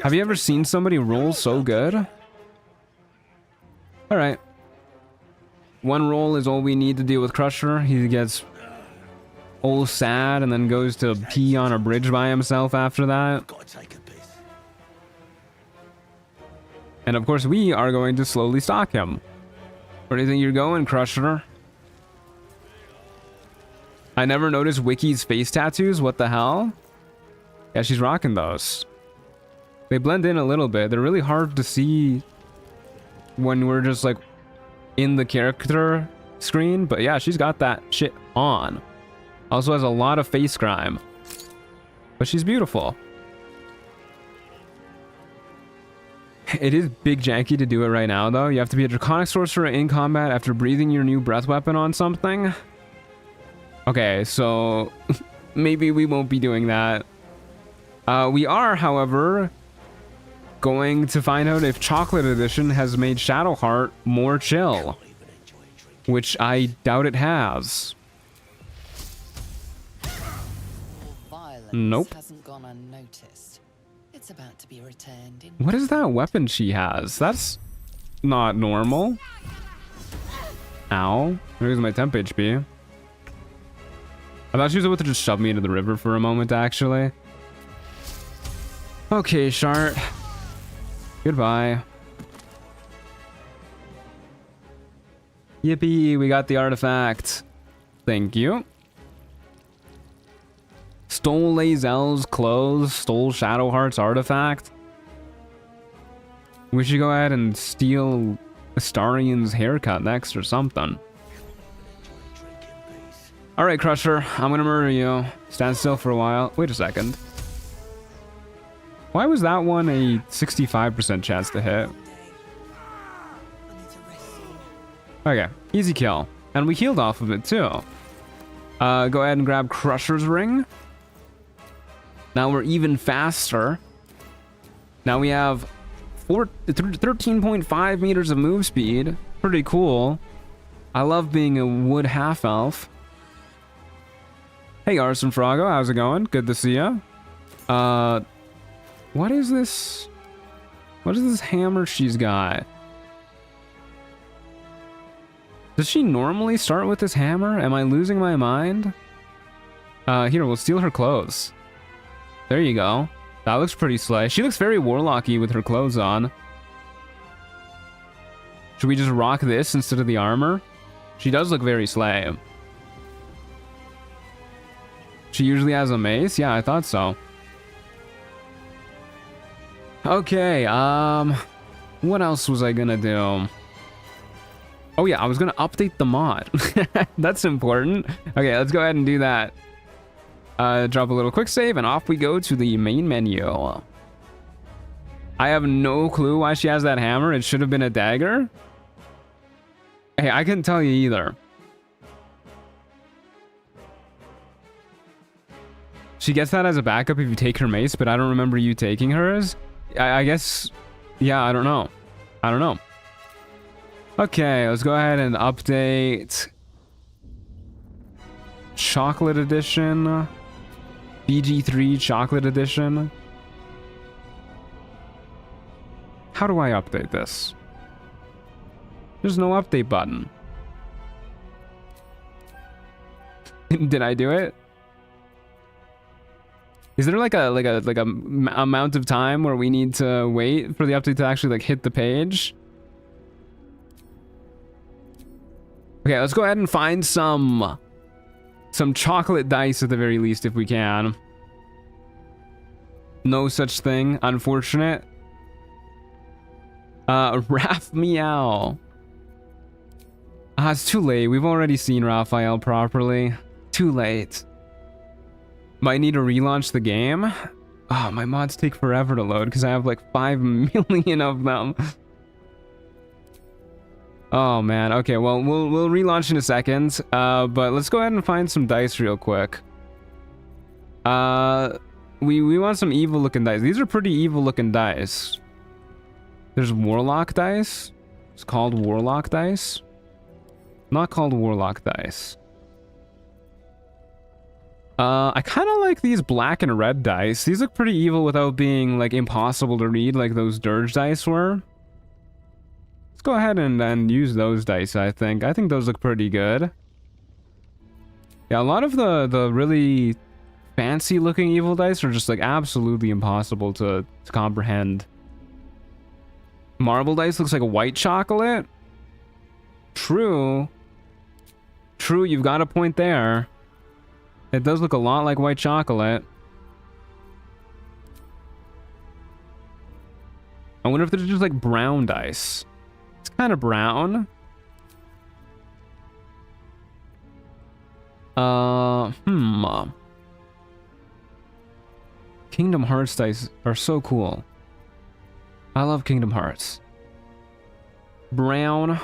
S3: Have you ever seen somebody roll so good? Alright. One roll is all we need to deal with Crusher. He gets all sad and then goes to pee on a bridge by himself after that.
S9: Gotta take a piss.
S3: And of course we are going to slowly stalk him. Where do you think you're going, Crusher? I never noticed Wiki's face tattoos. What the hell? Yeah, she's rocking those. They blend in a little bit. They're really hard to see when we're just like in the character screen. But yeah, she's got that shit on. Also has a lot of face grime. But she's beautiful. It is big janky to do it right now, though. You have to be a Draconic Sorcerer in combat after breathing your new breath weapon on something. Okay, so maybe we won't be doing that. We are, however, going to find out if Chocolate Edition has made Shadowheart more chill. Which I doubt it has. Nope.
S2: Hasn't gone unnoticed. It's about to be returned in
S3: What is that weapon she has? That's not normal. Ow. There's my temp HP. I thought she was able to just shove me into the river for a moment, actually. Okay, Shart. Goodbye. Yippee, we got the artifact. Thank you. Stole Lae'zel's clothes, stole Shadowheart's artifact. We should go ahead and steal Astarion's haircut next or something. Alright, Crusher, I'm gonna murder you. Stand still for a while. Wait a second. Why was that one a 65% chance to hit? Okay, easy kill. And we healed off of it too. Go ahead and grab Crusher's Ring. Now we're even faster. Now we have 13.5 meters of move speed. Pretty cool. I love being a wood half-elf. Hey, Arson Froggo, how's it going? Good to see ya. What is this? What is this hammer she's got? Does she normally start with this hammer? Am I losing my mind? Here, we'll steal her clothes. There you go. That looks pretty slay. She looks very warlocky with her clothes on. Should we just rock this instead of the armor? She does look very slay. She usually has a mace? Yeah, I thought so. Okay, what else was I gonna do? Oh yeah, I was gonna update the mod. That's important. Okay, let's go ahead and do that. Drop a little quick save and off we go to the main menu. I have no clue why she has that hammer. It should have been a dagger. Hey, I couldn't tell you either. She gets that as a backup if you take her mace, but I don't remember you taking hers. I guess, yeah, I don't know. I don't know. Okay, let's go ahead and update Chocolate Edition. BG3 Chocolate Edition. How do I update this? There's no update button. Did I do it? Is there like a amount of time where we need to wait for the update to actually like hit the page? Okay, let's go ahead and find some chocolate dice at the very least if we can. No such thing, unfortunate. Raph Meow. It's too late. We've already seen Raphael properly. Too late. Might need to relaunch the game. Oh, my mods take forever to load because I have like 5 million of them. Oh man. Okay, well we'll relaunch in a second. But let's go ahead and find some dice real quick. We want some evil looking dice. These are pretty evil looking dice. There's Warlock dice. It's called Warlock dice. Not called Warlock dice. I kind of like these black and red dice. These look pretty evil without being like impossible to read like those dirge dice were. Let's go ahead and use those dice, I think. I think those look pretty good. Yeah, a lot of the really fancy looking evil dice are just like absolutely impossible to comprehend. Marble dice looks like a white chocolate. True. True, you've got a point there. It does look a lot like white chocolate. I wonder if there's just like brown dice. It's kind of brown. Kingdom Hearts dice are so cool. I love Kingdom Hearts. Brown.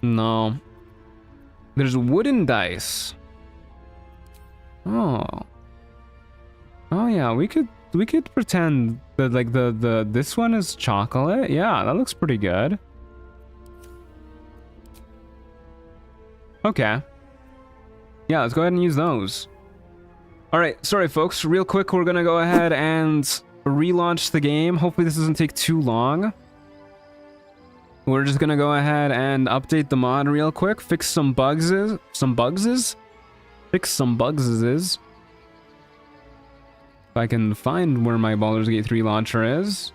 S3: No. There's wooden dice. Oh. Oh yeah, we could pretend that like this one is chocolate. Yeah, that looks pretty good. Okay. Yeah, let's go ahead and use those. All right, sorry folks, real quick, we're gonna go ahead and relaunch the game. Hopefully this doesn't take too long. We're just gonna go ahead and update the mod real quick, fix some bugs. Fix some bugs. If I can find where my Baldur's Gate 3 launcher is.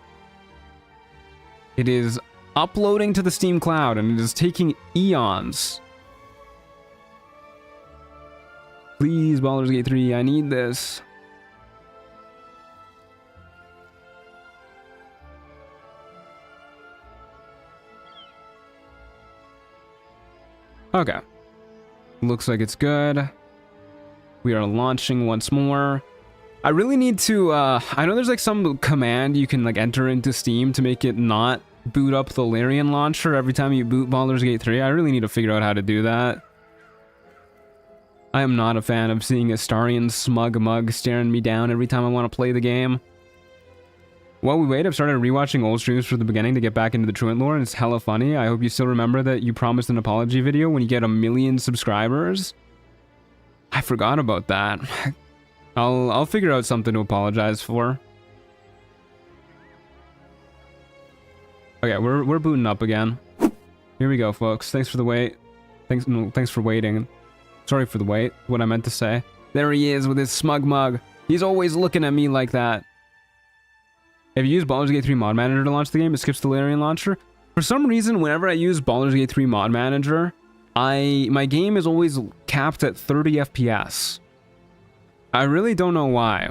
S3: It is uploading to the Steam cloud and it is taking eons. Please, Baldur's Gate 3, I need this. Okay. Looks like it's good. We are launching once more. I really need to, I know there's like some command you can like enter into Steam to make it not boot up the Larian launcher every time you boot Baldur's Gate 3. I really need to figure out how to do that. I am not a fan of seeing Astarian smug mug staring me down every time I want to play the game. While we wait, I've started rewatching old streams from the beginning to get back into the Druid lore, and it's hella funny. I hope you still remember that you promised an apology video when you get 1 million subscribers. I forgot about that. I'll figure out something to apologize for. Okay, we're booting up again. Here we go, folks. Thanks for the wait. Thanks for waiting. Sorry for the wait. What I meant to say. There he is with his smug mug. He's always looking at me like that. If you use Baldur's Gate 3 Mod Manager to launch the game, it skips the Larian launcher. For some reason, whenever I use Baldur's Gate 3 Mod Manager, my game is always capped at 30 FPS. I really don't know why.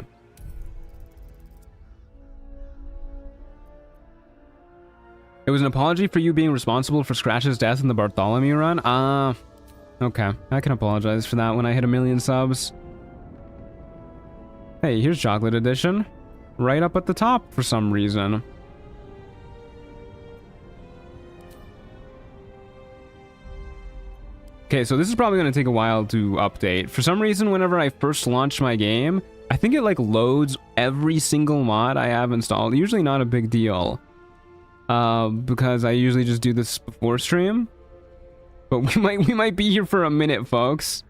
S3: It was an apology for you being responsible for Scratch's death in the Bartholomew run? Okay. I can apologize for that when I hit 1 million subs. Hey, here's Chocolate Edition. Right up at the top for some reason. Okay, so this is probably going to take a while to update. For some reason, whenever I first launch my game, I think it like loads every single mod I have installed. Usually not a big deal. Because I usually just do this before stream. But we might be here for a minute, folks.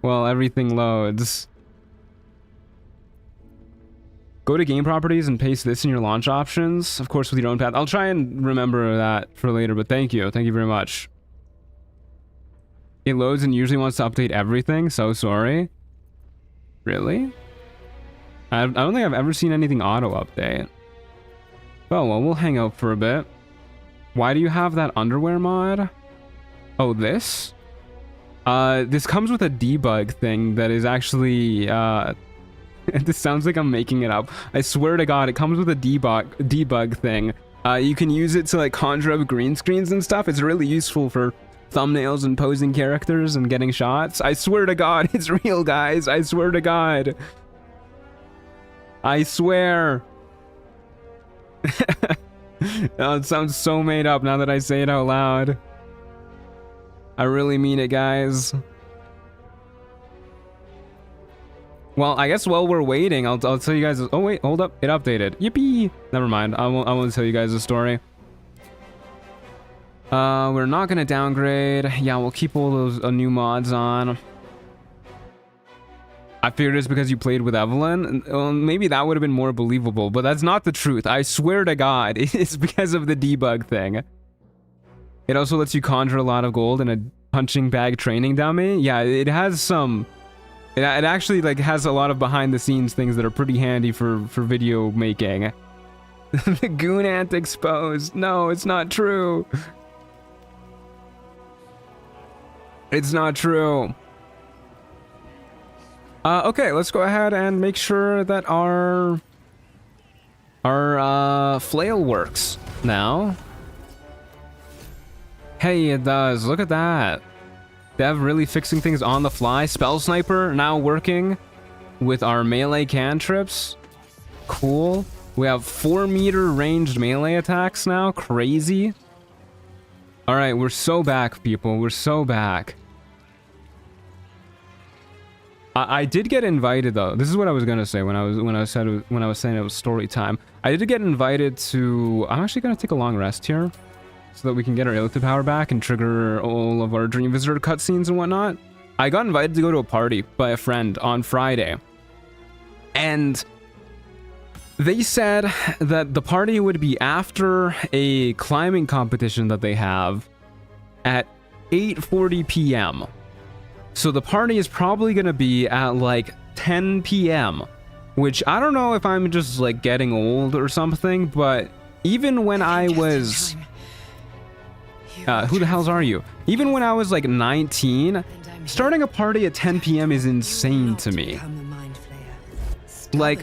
S3: while everything loads. Go to game properties and paste this in your launch options. Of course, with your own path. I'll try and remember that for later, but thank you. Thank you very much. It loads and usually wants to update everything. So sorry. Really? I don't think I've ever seen anything auto-update. Oh, well, we'll hang out for a bit. Why do you have that underwear mod? Oh, this? This comes with a debug thing that is actually, this sounds like I'm making it up. I swear to God, it comes with a debug thing. You can use it to like conjure up green screens and stuff. It's really useful for thumbnails and posing characters and getting shots. I swear to God, it's real, guys. I swear to God. I swear. Oh, it sounds so made up now that I say it out loud. I really mean it, guys. Well, I guess while we're waiting, I'll tell you guys. Oh wait, hold up, it updated. Yippee! Never mind. I won't tell you guys the story. We're not gonna downgrade. Yeah, we'll keep all those new mods on. I figured it's because you played with Evelyn. Well, maybe that would have been more believable, but that's not the truth. I swear to God, it's because of the debug thing. It also lets you conjure a lot of gold in a punching bag training dummy. Yeah, it has some... It actually like has a lot of behind the scenes things that are pretty handy for video making. The goon ant exposed. No, it's not true. It's not true. Okay, let's go ahead and make sure that our flail works now. Hey, it does. Look at that. Dev really fixing things on the fly. Spell Sniper now working with our melee cantrips. Cool. We have 4-meter ranged melee attacks now. Crazy. All right, we're so back, people. We're so back. I did get invited though. This is what I was gonna say when I was saying it was story time. I did get invited to. I'm actually gonna take a long rest here, so that we can get our Illithid power back and trigger all of our Dream Visitor cutscenes and whatnot. I got invited to go to a party by a friend on Friday, and they said that the party would be after a climbing competition that they have at 8:40 p.m. So the party is probably going to be at like 10 p.m., which I don't know if I'm just like getting old or something, but even when I was... who the hells are you? Even when I was like 19, starting a party at 10 p.m. is insane to me. Like,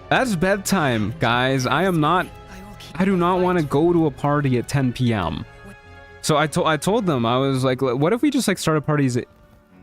S3: that's bedtime, guys. I do not want to go to a party at 10 p.m. So I told them, I was like, what if we just like started parties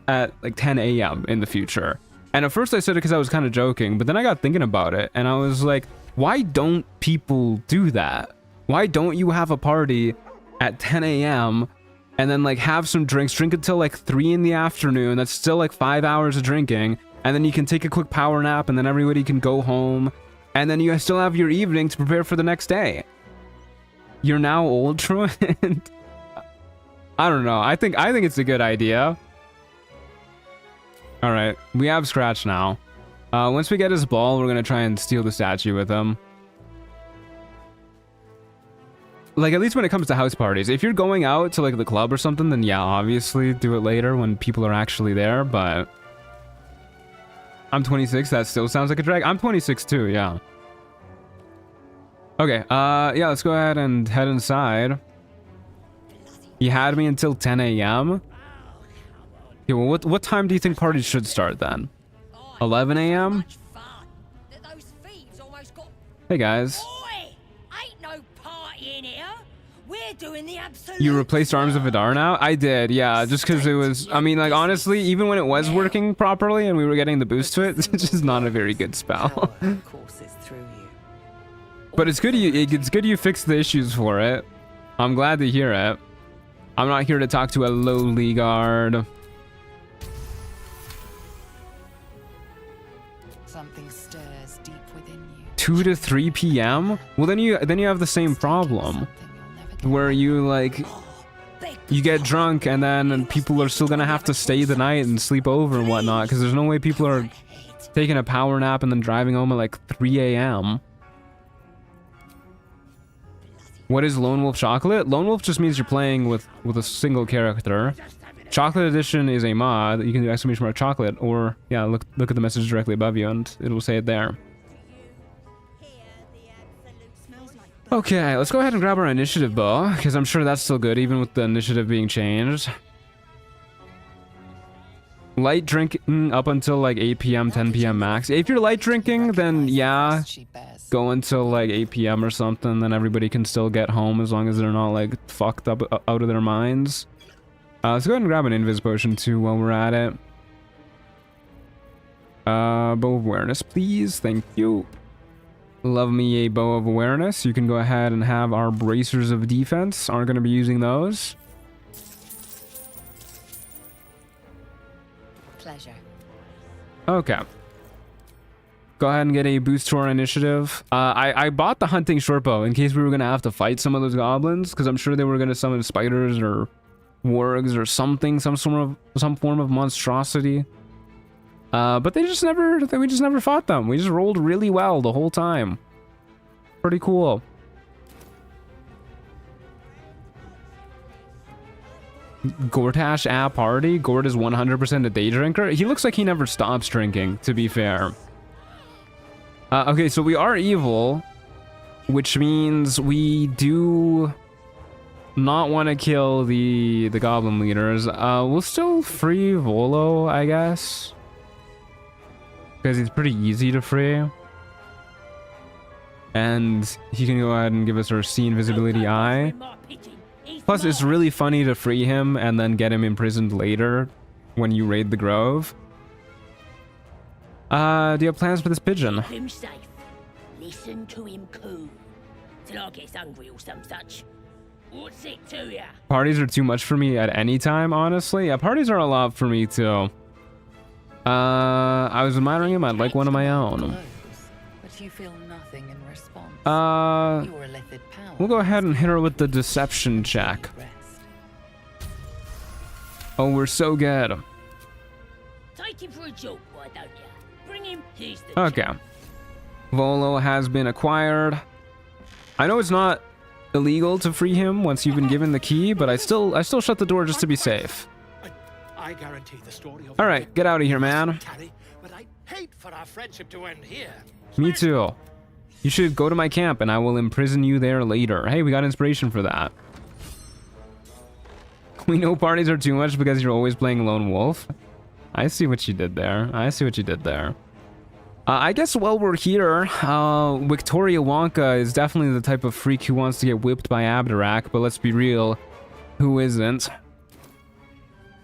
S3: at like 10 a.m. in the future? And at first I said it because I was kind of joking, but then I got thinking about it and I was like, why don't people do that? Why don't you have a party at 10 a.m. and then like have some drinks, drink until like 3 in the afternoon? That's still like 5 hours of drinking, and then you can take a quick power nap and then everybody can go home, and then you still have your evening to prepare for the next day. You're now old, Druid. I don't know. I think it's a good idea. All right, we have Scratch now. Once we get his ball, we're gonna try and steal the statue with him. Like, at least when it comes to house parties. If you're going out to like the club or something, then yeah, obviously do it later when people are actually there, but... I'm 26, that still sounds like a drag. I'm 26 too, yeah. Okay, yeah, let's go ahead and head inside. He had me until 10 a.m. Okay, well, what time do you think parties should start then? 11 a.m.? Hey guys. You replaced Arms of Vidar now? I did, yeah, just because it was... I mean, like, honestly, even when it was working properly and we were getting the boost to it, it's just not a very good spell. But it's good you fixed the issues for it. I'm glad to hear it. I'm not here to talk to a lowly guard.
S2: Something stirs deep within you.
S3: 2 to 3 p.m.? Well, then you have the same problem. Where you like... you get drunk and then people are still gonna have to stay the night and sleep over and whatnot, because there's no way people are taking a power nap and then driving home at like 3 a.m. What is Lone Wolf Chocolate? Lone Wolf just means you're playing with a single character. Chocolate Edition is a mod. You can do exclamation mark chocolate, or yeah, look at the message directly above you and it will say it there. Okay, let's go ahead and grab our initiative bow, because I'm sure that's still good, even with the initiative being changed. Light drinking up until like 8 p.m., 10 p.m. max. If you're light drinking, then yeah, go until like 8 p.m. or something, then everybody can still get home as long as they're not like fucked up out of their minds. Let's go ahead and grab an invis potion too while we're at it. Bow of awareness, please. Thank you. Love me a bow of awareness. You can go ahead and have our bracers of defense. Aren't going to be using those.
S2: Pleasure.
S3: Okay. Go ahead and get a boost to our initiative. I bought the hunting short bow in case we were going to have to fight some of those goblins, because I'm sure they were going to summon spiders or wargs or something, some form of monstrosity. But we just never fought them. We just rolled really well the whole time. Pretty cool. Gortash app party. Gord is 100% a day drinker. He looks like he never stops drinking, to be fair. Okay, so we are evil, which means we do not want to kill the goblin leaders. We'll still free Volo, I guess, because he's pretty easy to free, and he can go ahead and give us our see invisibility eye. Plus, it's really funny to free him and then get him imprisoned later when you raid the grove. Do you have plans for this pigeon?
S9: Him safe. Listen to him coo. Till I get hungry or some such. What's it to ya?
S3: Parties are too much for me at any time, honestly. Yeah, parties are a lot for me too. I was admiring him. I'd like one of my own.
S2: But you feel nothing in response.
S3: We'll go ahead and hit her with the deception check. Oh, we're so good.
S9: Take him for a joke, why don't ya? Bring him. Here's the
S3: Okay. Volo has been acquired. I know it's not illegal to free him once you've been given the key, but I still shut the door just to be safe.
S9: I guarantee the story of
S3: All right, get out of here, man.
S9: But I hate for our friendship to end here.
S3: Me too. You should go to my camp and I will imprison you there later. Hey, we got inspiration for that. We know parties are too much because you're always playing Lone Wolf. I see what you did there. I guess while we're here, Victoria Wonka is definitely the type of freak who wants to get whipped by Abdarak, but let's be real, who isn't?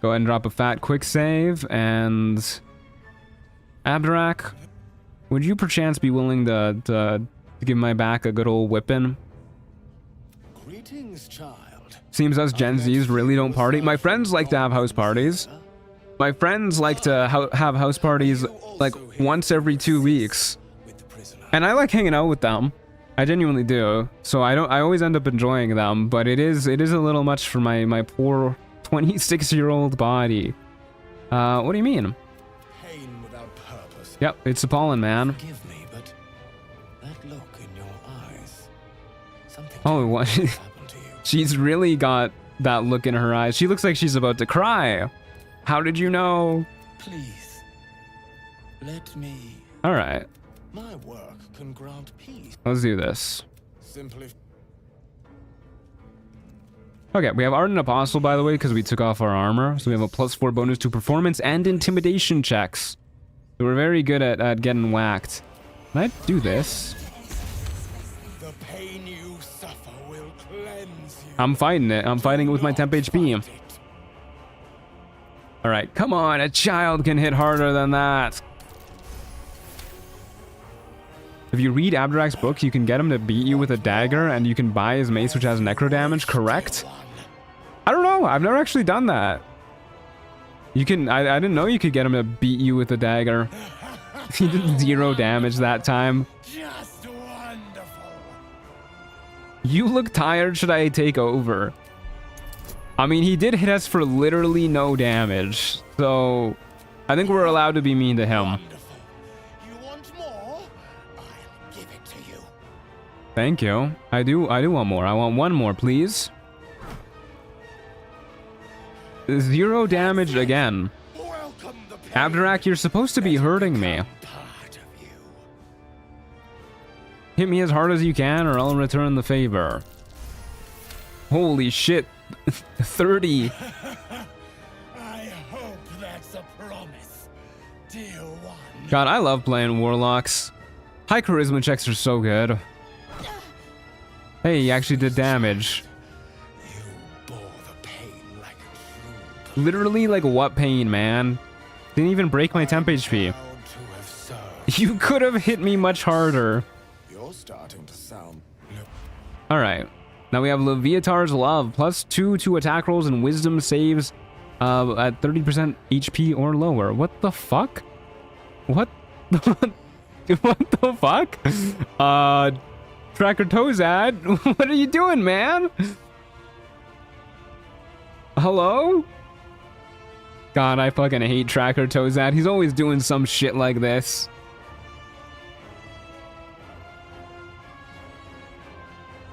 S3: Go ahead and drop a fat quick save, and Abdarak, would you perchance be willing to give my back a good old whipping?
S8: Greetings, child.
S3: Seems us Gen Zs really don't party. My friends like to have house parties. My friends like to have house parties like once every 2 weeks, and I like hanging out with them. I genuinely do. So I always end up enjoying them, but it is a little much for my poor 26-year-old body. What do you mean?
S8: Pain without purpose.
S3: Yep, it's appalling, man.
S8: Forgive me, but that look in your eyes. Something
S3: Oh, what?
S8: happened to you.
S3: She's really got that look in her eyes. She looks like she's about to cry. How did you know?
S8: Please, let me.
S3: All right,
S8: My work can grant peace.
S3: let's do this.
S8: Simply.
S3: Okay, we have Ardent Apostle, by the way, because we took off our armor. So we have a +4 bonus to performance and intimidation checks. So we're very good at getting whacked. Can I do this?
S8: The pain you suffer will cleanse you.
S3: I'm fighting it. I'm fighting it with my temp HP. All right, come on. A child can hit harder than that. If you read Abdarak's book, you can get him to beat you with a dagger, and you can buy his mace, which has necro damage, correct? I don't know. I've never actually done that. You can... I didn't know you could get him to beat you with a dagger. He did 0 damage that time.
S8: Just wonderful.
S3: You look tired. Should I take over? I mean, he did hit us for literally no damage. So, I think we're allowed to be mean to him.
S9: Wonderful. You want more? I'll give it to you.
S3: Thank you. I do want more. I want one more, please. 0 damage again.
S9: Welcome the pain.
S3: Abdurak, you're supposed to be hurting me.
S9: Part of you.
S3: Hit me as hard as you can or I'll return the favor. Holy shit. 30.
S9: I hope that's a promise, dear one.
S3: God, I love playing warlocks. High charisma checks are so good. Hey, he actually did damage.
S9: You bore the pain like a true
S3: Literally, like, what pain, man? Didn't even break my temp HP.
S9: proud to have served.
S3: You could have hit me much harder.
S9: You're starting to sound.
S3: Alright. Now we have Leviatar's Love, +2 to attack rolls and wisdom saves at 30% HP or lower. What the fuck? What? What the fuck? Tracker Tozad, what are you doing, man? Hello? God, I fucking hate Tracker Tozad. He's always doing some shit like this.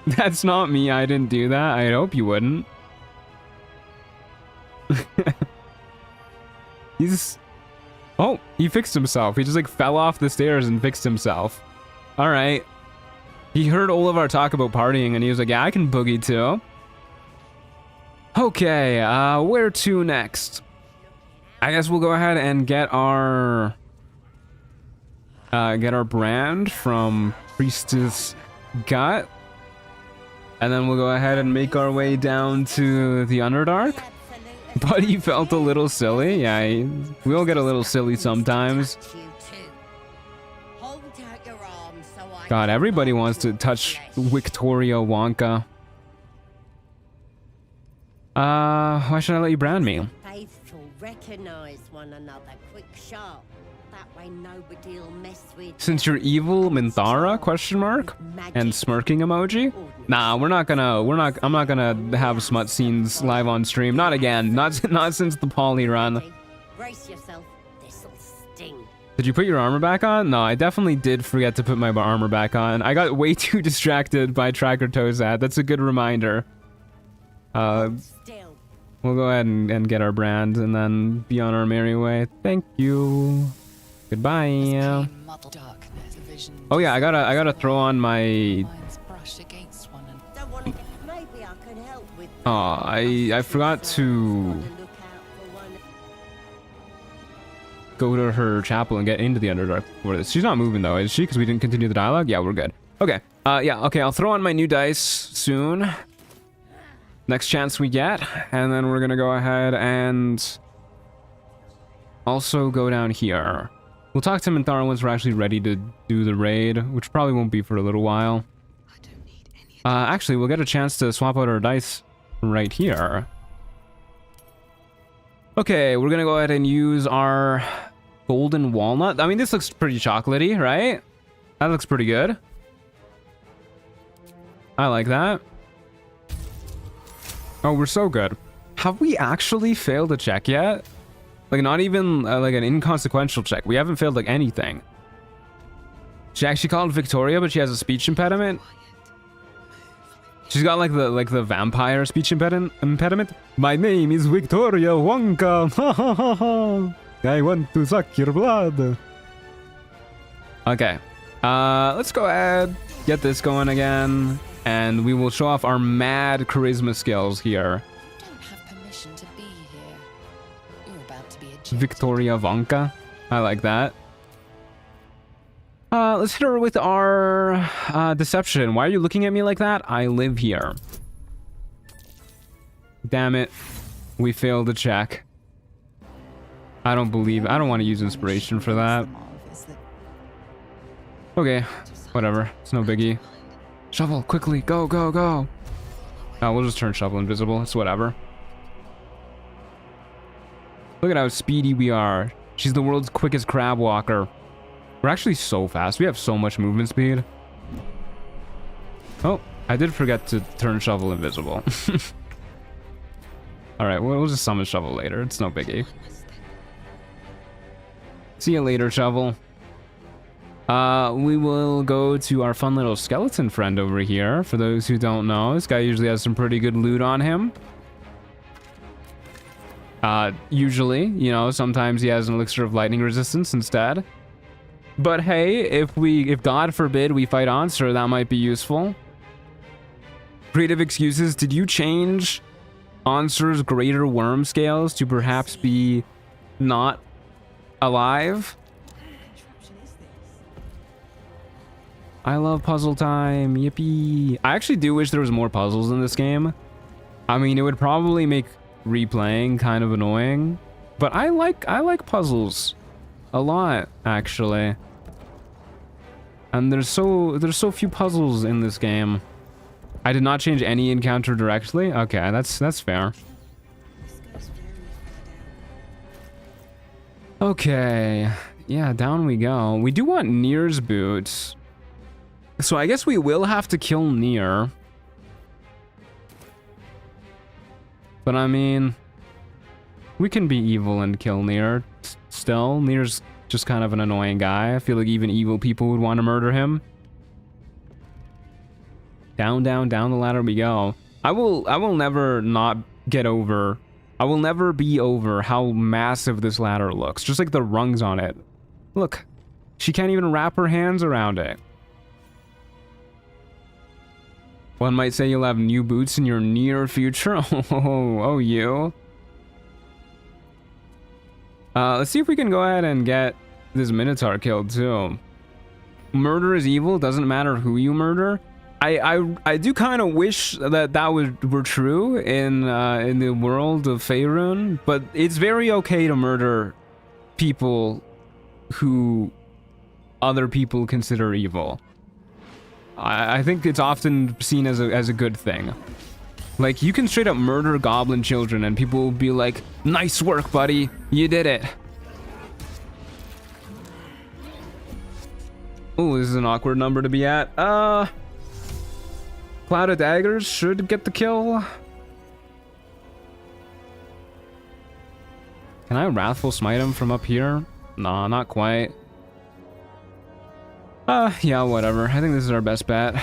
S3: That's not me. I didn't do that. I hope you wouldn't. He's... Oh, he fixed himself. He just like fell off the stairs and fixed himself. All right. He heard all of our talk about partying and he was like, yeah, I can boogie too. Okay, where to next? I guess we'll go ahead and get our brand from Priestess Gut. And then we'll go ahead and make our way down to the Underdark. But he felt a little silly. Yeah, we all get a little silly sometimes. God, everybody wants to touch Victoria Wonka. Why should I let you brand me?
S10: Faithful recognize one another quick sharp. That way nobody'll mess with.
S3: Since you're evil, Minthara? Question mark? And smirking emoji? Nah, I'm not gonna have smut scenes live on stream. Not again. Not since the poly run.
S10: Brace yourself. This'll sting.
S3: Did you put your armor back on? No, I definitely did forget to put my armor back on. I got way too distracted by Tracker Tozad. That's a good reminder.
S10: Still.
S3: We'll go ahead and get our brand and then be on our merry way. Thank you. Goodbye. Oh yeah, I gotta throw on my...
S10: Maybe I can help with.
S3: Oh, I forgot to go to her chapel and get into the Underdark for this. She's not moving though, is she? Because we didn't continue the dialogue? Yeah, we're good. Okay. Yeah, okay, I'll throw on my new dice soon. Next chance we get. And then we're gonna go ahead and also go down here. We'll talk to Minthara once we're actually ready to do the raid, which probably won't be for a little while. Actually, we'll get a chance to swap out our dice right here. Okay, we're gonna go ahead and use our golden walnut. I mean, this looks pretty chocolatey, right? That looks pretty good. I like that. Oh, we're so good. Have we actually failed a check yet? Like, not even like an inconsequential check. We haven't failed like anything. She actually called Victoria, but she has a speech impediment. She's got like the vampire speech impediment. My name is Victoria Wonka. Ha ha ha ha. I want to suck your blood. Okay. Let's go ahead, get this going again, and we will show off our mad charisma skills here. Victoria Wonka. I like that. Let's hit her with our deception. Why are you looking at me like that? I live here. Damn it. We failed the check. I don't want to use inspiration for that. Okay, whatever. It's no biggie. Shovel, quickly. Go, go, go. Oh, we'll just turn Shovel invisible. It's whatever. Look at how speedy we are. She's the world's quickest crab walker. We're actually so fast. We have so much movement speed. Oh, I did forget to turn Shovel invisible. Alright, we'll just summon Shovel later. It's no biggie. See you later, Shovel. We will go to our fun little skeleton friend over here. For those who don't know, this guy usually has some pretty good loot on him. Usually, you know, sometimes he has an elixir of lightning resistance instead. But hey, if God forbid we fight Answer, that might be useful. Creative excuses. Did you change Answer's greater worm scales to perhaps be not alive? I love puzzle time. Yippee. I actually do wish there was more puzzles in this game. I mean, it would probably make replaying kind of annoying, but I like puzzles a lot, actually. And there's so few puzzles in this game. I did not change any encounter directly. Okay, that's fair. Okay, yeah, down we go. We do want Nere's boots, so I guess we will have to kill Nere. But I mean, we can be evil and kill Nere still. Nere's just kind of an annoying guy. I feel like even evil people would want to murder him. Down, down, down the ladder we go. I will never not get over. I will never be over how massive this ladder looks. Just like the rungs on it. Look, she can't even wrap her hands around it. One might say you'll have new boots in your near future. Oh, you. Let's see if we can go ahead and get this Minotaur killed too. Murder is evil. Doesn't matter who you murder. I do kind of wish that were true in the world of Faerun, but it's very okay to murder people who other people consider evil. I think it's often seen as a good thing. Like, you can straight up murder goblin children and people will be like, nice work, buddy, you did it. Oh, this is an awkward number to be at. Cloud of Daggers should get the kill. Can I Wrathful Smite him from up here? Nah, not quite. Yeah, whatever. I think this is our best bet.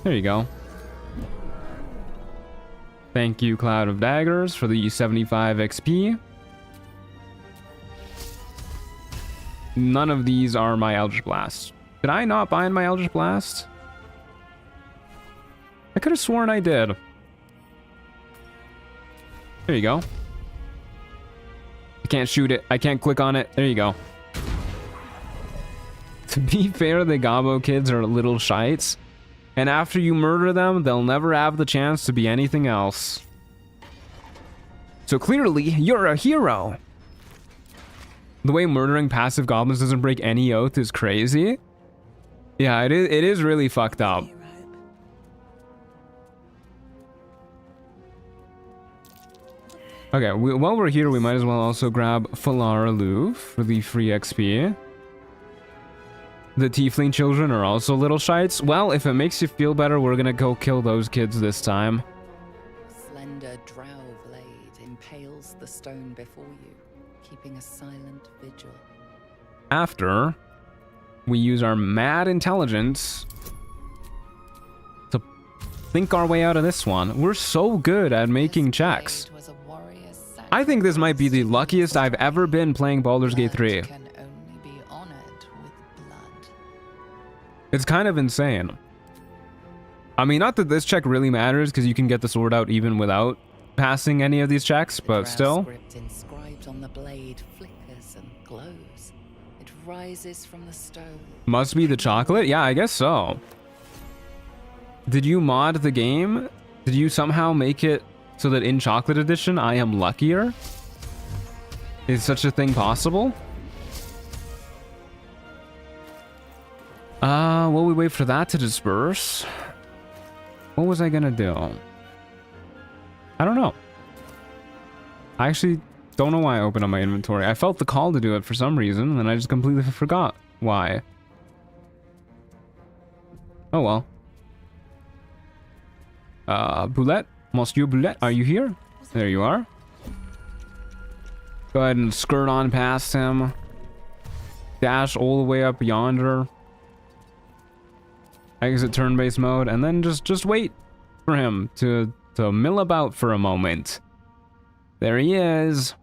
S3: There you go. Thank you, Cloud of Daggers, for the 75 XP. None of these are my Eldritch Blast. Did I not bind my Eldritch Blast? I could have sworn I did. There you go. I can't shoot it. I can't click on it. There you go. To be fair, the Gobbo kids are little shites. And after you murder them, they'll never have the chance to be anything else. So clearly, you're a hero. The way murdering passive goblins doesn't break any oath is crazy. Yeah, it is really fucked up. Okay, while we're here, we might as well also grab Falara Louv for the free XP. The tiefling children are also little shites. Well, if it makes you feel better, we're gonna go kill those kids this time.
S2: Slender drow blade impales the stone before you, keeping a silent vigil.
S3: After we use our mad intelligence to think our way out of this one. We're so good at making checks. I think this might be the luckiest I've ever been playing Baldur's Gate 3. It's kind of insane. I mean, not that this check really matters, because you can get the sword out even without passing any of these checks, but still.
S2: Script inscribed on the blade flickers and glows. It rises from the stone.
S3: Must be the chocolate? Yeah, I guess so. Did you mod the game? Did you somehow make it so that in Chocolate Edition I am luckier? Is such a thing possible? While we wait for that to disperse, what was I gonna do? I don't know. I actually don't know why I opened up my inventory. I felt the call to do it for some reason, and I just completely forgot why. Oh well. Boulette? Monsieur Boulette, are you here? There you are. Go ahead and skirt on past him. Dash all the way up yonder. Exit turn-based mode, and then just wait for him to mill about for a moment. There he is.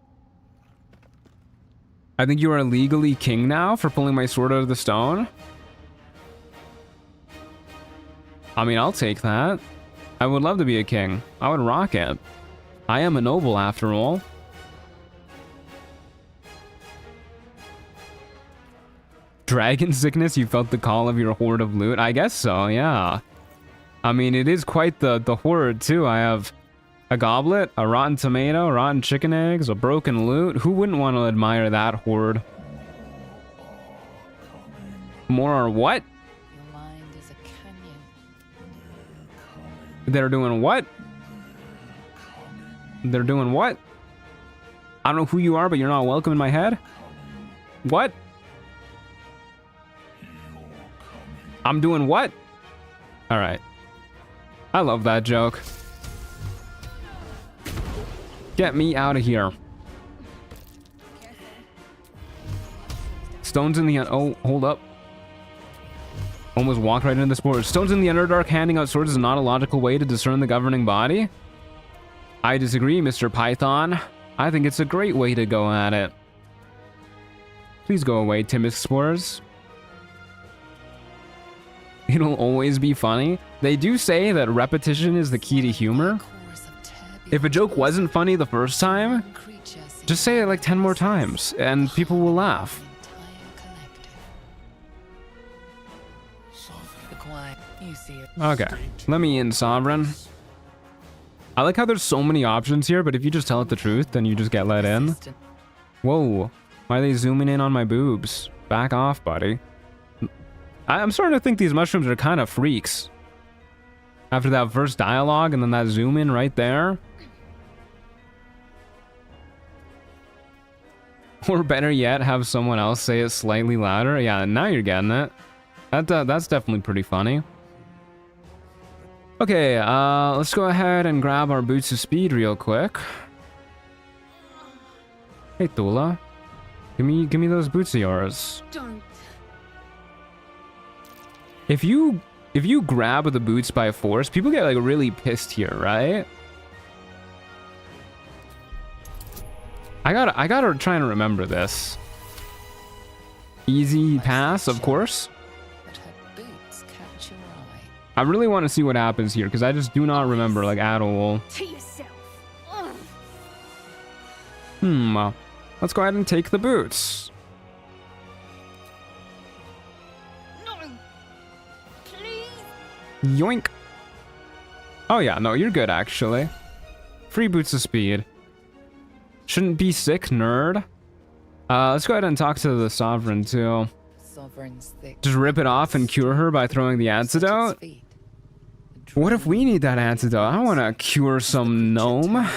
S3: I think you are legally king now for pulling my sword out of the stone. I mean, I'll take that. I would love to be a king. I would rock it. I am a noble after all. Dragon sickness, you felt the call of your hoard of loot? I guess so, yeah. I mean, it is quite the hoard too. I have a goblet, a rotten tomato, rotten chicken eggs, a broken loot. Who wouldn't want to admire that hoard? More or what?
S2: Your mind is a canyon.
S3: They're doing what? They're doing what? I don't know who you are, but you're not welcome in my head. What? I'm doing what? All right. I love that joke. Get me out of here. Stones in the... Oh, hold up. Almost walked right into the sport. Stones in the Underdark handing out swords is not a logical way to discern the governing body. I disagree, Mr. Python. I think it's a great way to go at it. Please go away, Timid Spores. It'll always be funny. They do say that repetition is the key to humor. If a joke wasn't funny the first time, just say it like 10 more times and people will laugh. Okay, let me in, Sovereign. I like how there's so many options here, but if you just tell it the truth, then you just get let in. Whoa, why are they zooming in on my boobs? Back off, buddy. I'm starting to think these mushrooms are kind of freaks. After that first dialogue and then that zoom in right there. Or better yet, have someone else say it slightly louder. Yeah, now you're getting it. That's definitely pretty funny. Okay, let's go ahead and grab our boots of speed real quick. Hey, Thula. Give me those boots of yours.
S5: Don't.
S3: If you grab the boots by force, people get like really pissed here, right? I gotta try and remember this. Easy pass, of course.
S2: But her boots catch your eye.
S3: I really want to see what happens here because I just do not remember like at all.
S5: To yourself.
S3: Let's go ahead and take the boots. Yoink. Oh yeah, no, you're good actually. Free boots of speed. Shouldn't be sick, nerd. Let's go ahead and talk to the Sovereign too.
S2: Sovereign's thick.
S3: Just rip it off and cure her by throwing the antidote. What if we need that antidote? I want to cure some gnome.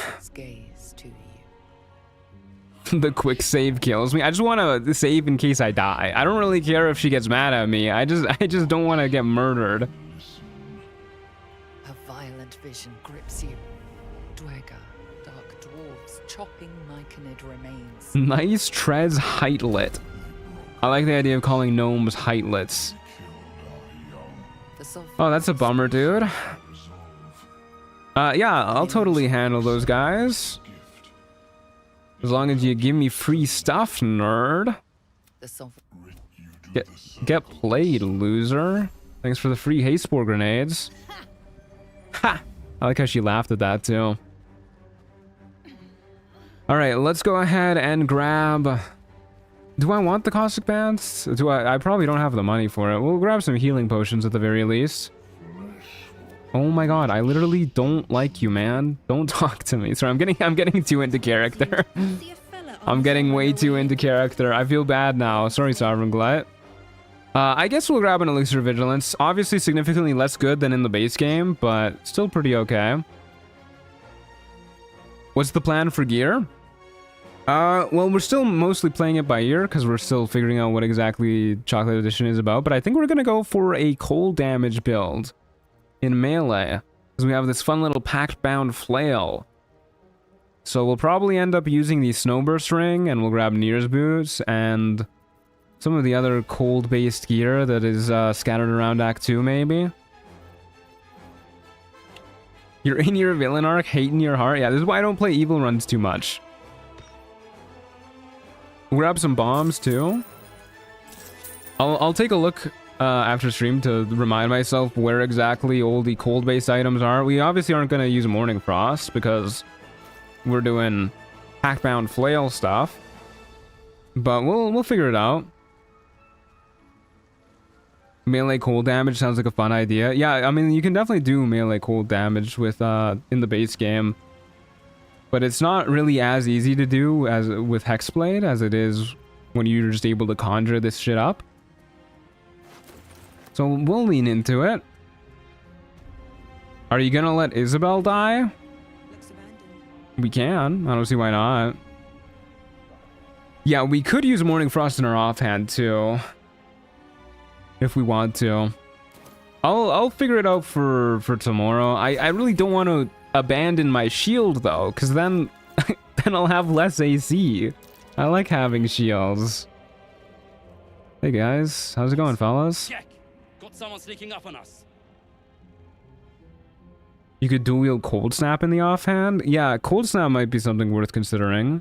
S3: The quick save kills me. I just want to save in case I die. I don't really care if she gets mad at me. I just don't want to get murdered.
S2: A violent vision grips you. Dwagger, dark dwarves, chopping myconid remains.
S3: Nice treads heightlet. I like the idea of calling gnomes heightlets. Oh, that's a bummer, dude. Yeah, I'll totally handle those guys. As long as you give me free stuff, nerd. Get played, loser. Thanks for the free haste spore grenades. Ha! I like how she laughed at that, too. Alright, let's go ahead and grab... Do I want the caustic bands? I probably don't have the money for it. We'll grab some healing potions at the very least. Oh my god, I literally don't like you, man. Don't talk to me. Sorry, I'm getting too into character. I'm getting way too into character. I feel bad now. Sorry, Sovereign Glut. I guess we'll grab an Elixir Vigilance. Obviously significantly less good than in the base game, but still pretty okay. What's the plan for gear? Well, we're still mostly playing it by ear because we're still figuring out what exactly Chocolate Edition is about, but I think we're gonna go for a cold damage build in melee because we have this fun little pact-bound flail. So we'll probably end up using the Snowburst Ring, and we'll grab Nere's boots and some of the other cold-based gear that is scattered around Act 2, maybe. You're in your villain arc, hating your heart. Yeah, this is why I don't play evil runs too much. We'll grab some bombs, too. I'll take a look after stream to remind myself where exactly all the cold-based items are. We obviously aren't going to use Morning Frost because we're doing Packbound Flail stuff. But we'll figure it out. Melee cold damage sounds like a fun idea. Yeah, I mean, you can definitely do melee cold damage with in the base game. But it's not really as easy to do as with Hexblade as it is when you're just able to conjure this shit up. So we'll lean into it. Are you gonna let Isabel die?
S5: Looks abandoned.
S3: We can. I don't see why not. Yeah, we could use Morning Frost in our offhand too, if we want to. I'll figure it out for tomorrow. I really don't want to abandon my shield though, because then then I'll have less AC. I like having shields. Hey guys, how's it going, fellas?
S9: Check. Got someone sneaking up on us.
S3: You could dual wield Cold Snap in the offhand? Yeah, Cold Snap might be something worth considering.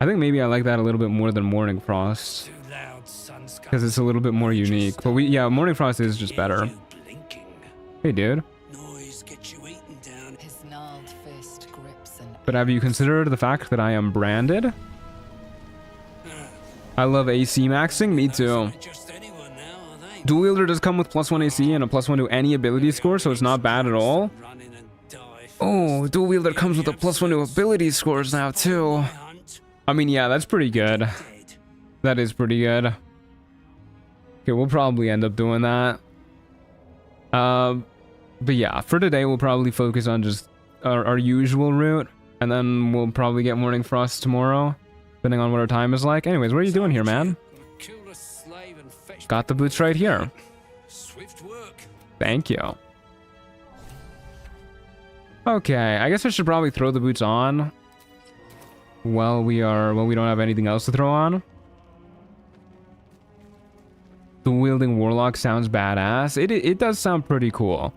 S3: I think maybe I like that a little bit more than Morning Frost,
S9: Too loud, sun sky.
S3: because it's a little bit more unique. But yeah, Morning Frost is just better. Hey, dude.
S9: Noise gets you eaten down.
S2: His gnarled fist grips and
S3: But have you considered the fact that I am branded? I love AC maxing. Me too.
S9: Just anyone now, are they?
S3: Dual wielder does come with +1 AC and a +1 to any ability score, so it's not bad at all.
S9: Run in and die.
S3: Oh, dual wielder comes with a +1 to ability scores now too.
S9: Hunt.
S3: I mean, yeah, that's pretty good.
S9: Dead.
S3: That is pretty good. Okay, we'll probably end up doing that. But yeah, for today we'll probably focus on just our usual route, and then we'll probably get Morning Frost tomorrow, depending on what our time is like. Anyways, what are you doing here, man?
S9: Kill a slave and fetch
S3: Got the boots right here.
S9: swift work.
S3: Thank you. Okay, I guess I should probably throw the boots on while we don't have anything else to throw on. The wielding warlock sounds badass. It does sound pretty cool.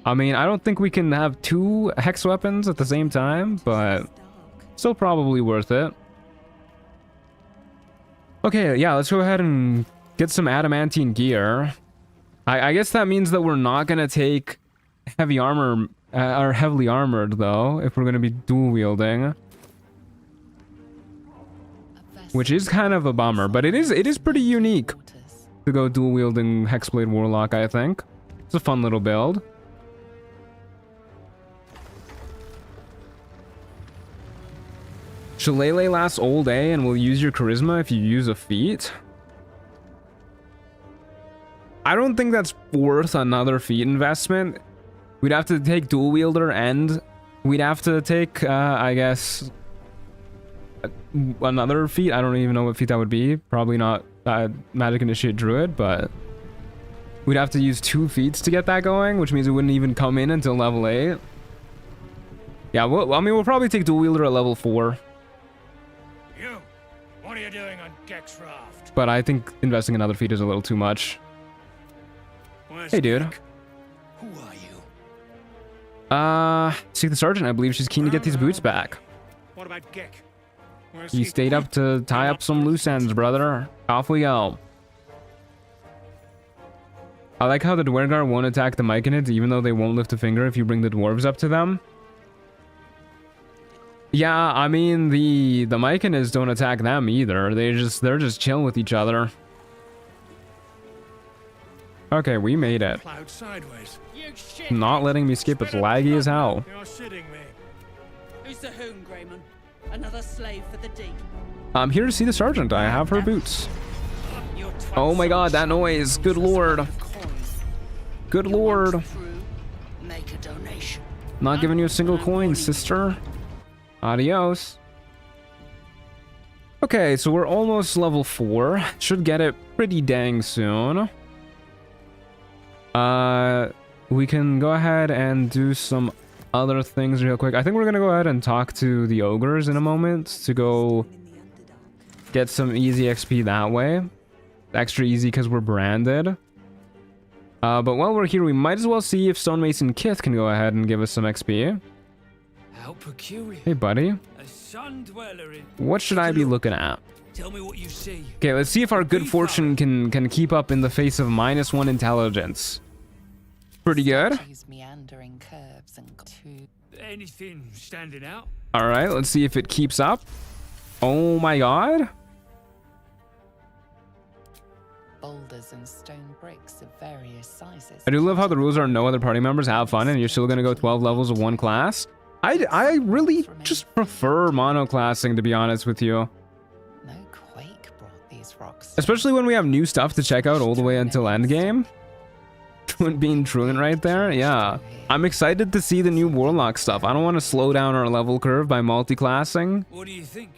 S3: I mean, I don't think we can have 2 hex weapons at the same time, but still probably worth it. Okay, yeah, let's go ahead and get some adamantine gear. I guess that means that we're not gonna take heavy armor, or heavily armored though, if we're gonna be dual wielding. Which is kind of a bummer, but it is pretty unique to go dual wielding Hexblade Warlock, I think. It's a fun little build. Shillelagh lasts all day and will use your charisma if you use a feat. I don't think that's worth another feat investment. We'd have to take dual wielder and we'd have to take, I guess, another feat. I don't even know what feat that would be. Probably not Magic Initiate Druid, but we'd have to use 2 feats to get that going, which means it wouldn't even come in until level 8. Yeah, I mean, we'll probably take dual wielder at level 4.
S9: You, what are you doing on Gek's raft?
S3: But I think investing another feat is a little too much.
S9: Where's
S3: Hey, dude.
S9: Gek? Who are you?
S3: Seek the Sergeant. I believe she's keen to get these boots back.
S9: What about Gek? Where's
S3: You
S9: he?
S3: stayed up to tie up some loose ends, brother. Off we go. I like how the Dwergar won't attack the Myconids even though they won't lift a finger if you bring the dwarves up to them. Yeah, I mean, the Myconids don't attack them either. They're just chilling with each other. Okay, we made it.
S9: Plowed sideways. You shit.
S3: Not letting me skip. It's laggy as hell.
S9: You're shitting me.
S10: Who's the whom, Grayman? Another slave for the dig.
S3: I'm here to see the Sergeant. I have her boots.
S10: Your
S3: Oh my god, that noise. Good lord. Good lord.
S10: Make a donation.
S3: Not giving you a single coin, sister. Adios. Okay, so we're almost level 4. Should get it pretty dang soon. We can go ahead and do some other things real quick. I think we're gonna go ahead and talk to the ogres in a moment to go get some easy XP that way. Extra easy because we're branded. But while we're here, we might as well see if Stonemason Kith can go ahead and give us some XP.
S9: How peculiar.
S3: Hey, buddy.
S9: A sun dweller in.
S3: What should I be looking at?
S9: Tell me what you see.
S3: Okay, let's see if our good fortune can keep up in the face of -1 intelligence. Pretty good.
S2: Use meandering curves and two.
S9: Anything standing out?
S3: All right, let's see if it keeps up. Oh my god.
S2: Boulders and stone bricks of various sizes.
S3: I do love how the rules are no other party members have fun and you're still gonna go 12 levels of one class. I really just prefer monoclassing, to be honest with you.
S2: No quake brought these rocks.
S3: Especially when we have new stuff to check out all the way until endgame. Truant being truant right there, yeah. I'm excited to see the new warlock stuff. I don't want to slow down our level curve by multi-classing.
S9: What do you think?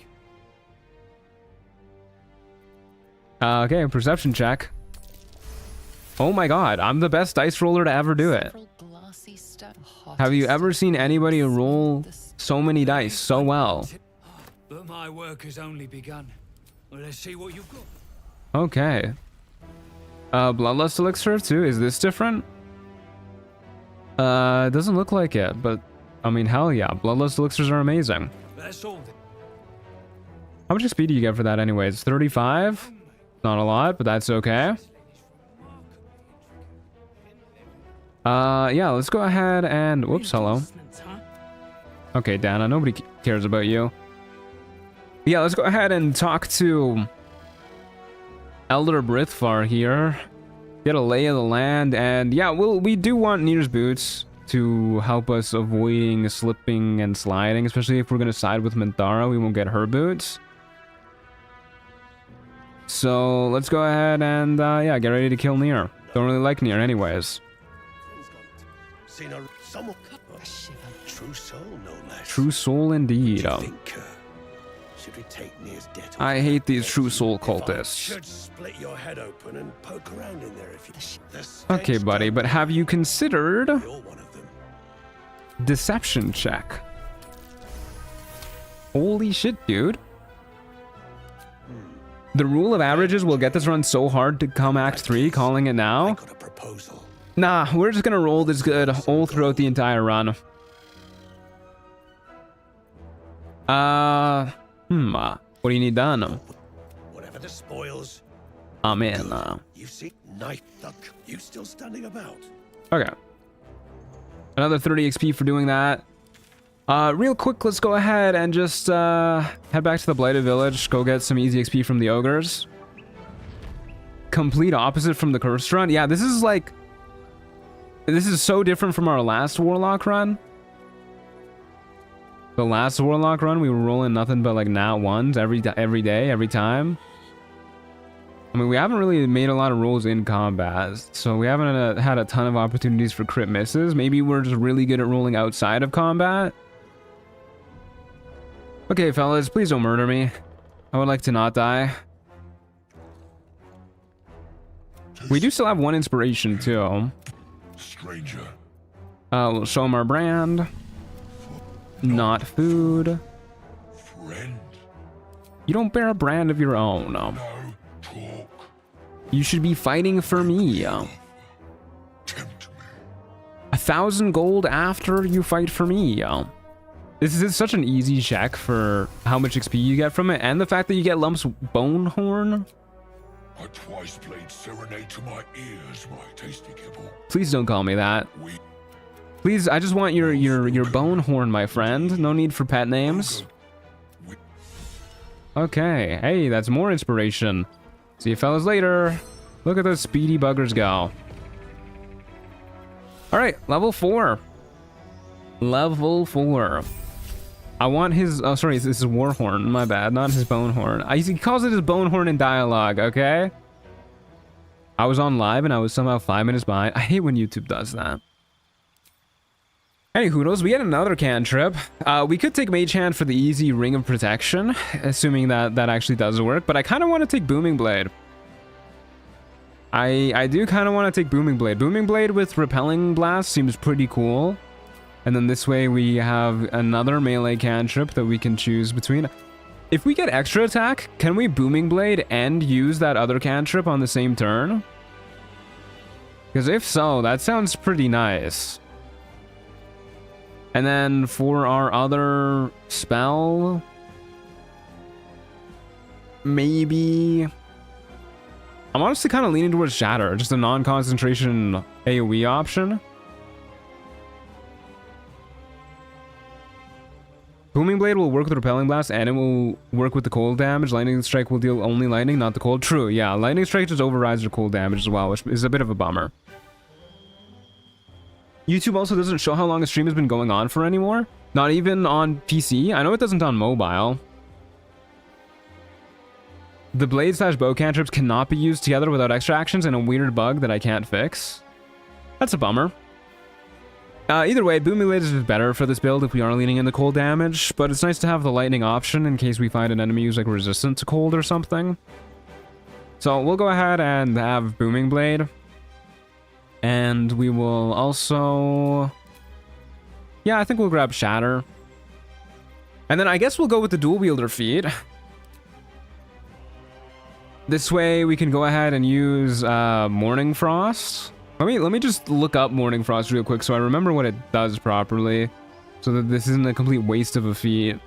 S3: Okay, perception check. Oh my god, I'm the best dice roller to ever do it. Have you ever seen anybody roll so many dice so well?
S9: But my work has only begun. Well, let's see what you've got.
S3: Okay. Bloodlust elixir too. Is this different? It doesn't look like it, but I mean, hell yeah, bloodlust elixirs are amazing.
S9: That's all.
S3: How much XP do you get for that anyways? 35? Not a lot, but that's okay. Yeah, let's go ahead and whoops, hello. Okay, Dana, nobody cares about you. Yeah, let's go ahead and talk to Elder Brithvar here. Get a lay of the land, and yeah, we do want Nere's boots to help us avoiding slipping and sliding, especially if we're gonna side with Minthara, we won't get her boots. So let's go ahead and yeah, get ready to kill Nere. Don't really like Nere anyways.
S9: True soul, no less.
S3: True soul indeed.
S9: Should we take Nere's debt?
S3: I hate these true soul cultists.
S9: Should split your head open and poke around in there if you.
S3: Okay, buddy, but have you considered
S9: You're one of them.
S3: deception check? Holy shit, dude. The rule of averages will get this run so hard to come Act 3, calling it now.
S9: Got a proposal.
S3: Nah, we're just gonna roll this good all throughout the entire run. What do you need done?
S9: Whatever the spoils.
S3: I'm in.
S9: You see, knife duck. You still standing about?
S3: Okay. Another 30 XP for doing that. Real quick, let's go ahead and just head back to the Blighted Village. Go get some easy XP from the ogres. Complete opposite from the Cursed run. Yeah, this is like... This is so different from our last Warlock run. The last Warlock run, we were rolling nothing but like nat ones every day, every time. I mean, we haven't really made a lot of rolls in combat, so we haven't had a ton of opportunities for crit misses. Maybe we're just really good at rolling outside of combat. Okay, fellas, please don't murder me. I would like to not die. We do still have one inspiration, too.
S9: Stranger.
S3: We'll show him our brand. Not food.
S9: Friend.
S3: You don't bear a brand of your own.
S9: No talk.
S3: You should be fighting for me.
S9: Tempt me.
S3: 1,000 gold after you fight for me. This is such an easy check for how much XP you get from it, and the fact that you get Lump's bone horn.
S9: I twice played serenade to my ears, my tasty kibble.
S3: Please don't call me that. Please, I just want your bone horn, my friend. No need for pet names. Okay, hey, that's more inspiration. See you fellas later. Look at those speedy buggers go. All right, level 4. Level 4. I want his, oh sorry, this is Warhorn, my bad, not his bone horn. He calls it his bone horn in dialogue, okay? I was on live and I was somehow 5 minutes behind. I hate when YouTube does that. Hey Hoodles, we had another cantrip. We could take Mage Hand for the easy Ring of Protection, assuming that that actually does work, but I kind of want to take Booming Blade. I do kind of want to take Booming Blade. Booming Blade with Repelling Blast seems pretty cool. And then this way we have another melee cantrip that we can choose between. If we get extra attack, can we Booming Blade and use that other cantrip on the same turn? Because if so, that sounds pretty nice. And then for our other spell, maybe... I'm honestly kind of leaning towards Shatter, just a non-concentration AoE option. Booming Blade will work with Repelling Blast, and it will work with the cold damage. Lightning Strike will deal only lightning, not the cold. True, yeah. Lightning Strike just overrides the cold damage as well, which is a bit of a bummer. YouTube also doesn't show how long a stream has been going on for anymore. Not even on PC. I know it doesn't on mobile. The blade/bow cantrips cannot be used together without extra actions, and a weird bug that I can't fix. That's a bummer. Either way, Booming Blade is better for this build if we are leaning into cold damage, but it's nice to have the lightning option in case we find an enemy who's like resistant to cold or something. So we'll go ahead and have Booming Blade. And we will also... Yeah, I think we'll grab Shatter. And then I guess we'll go with the dual wielder feat. This way we can go ahead and use Morning Frost. Let me just look up Morning Frost real quick so I remember what it does properly, so that this isn't a complete waste of a feat.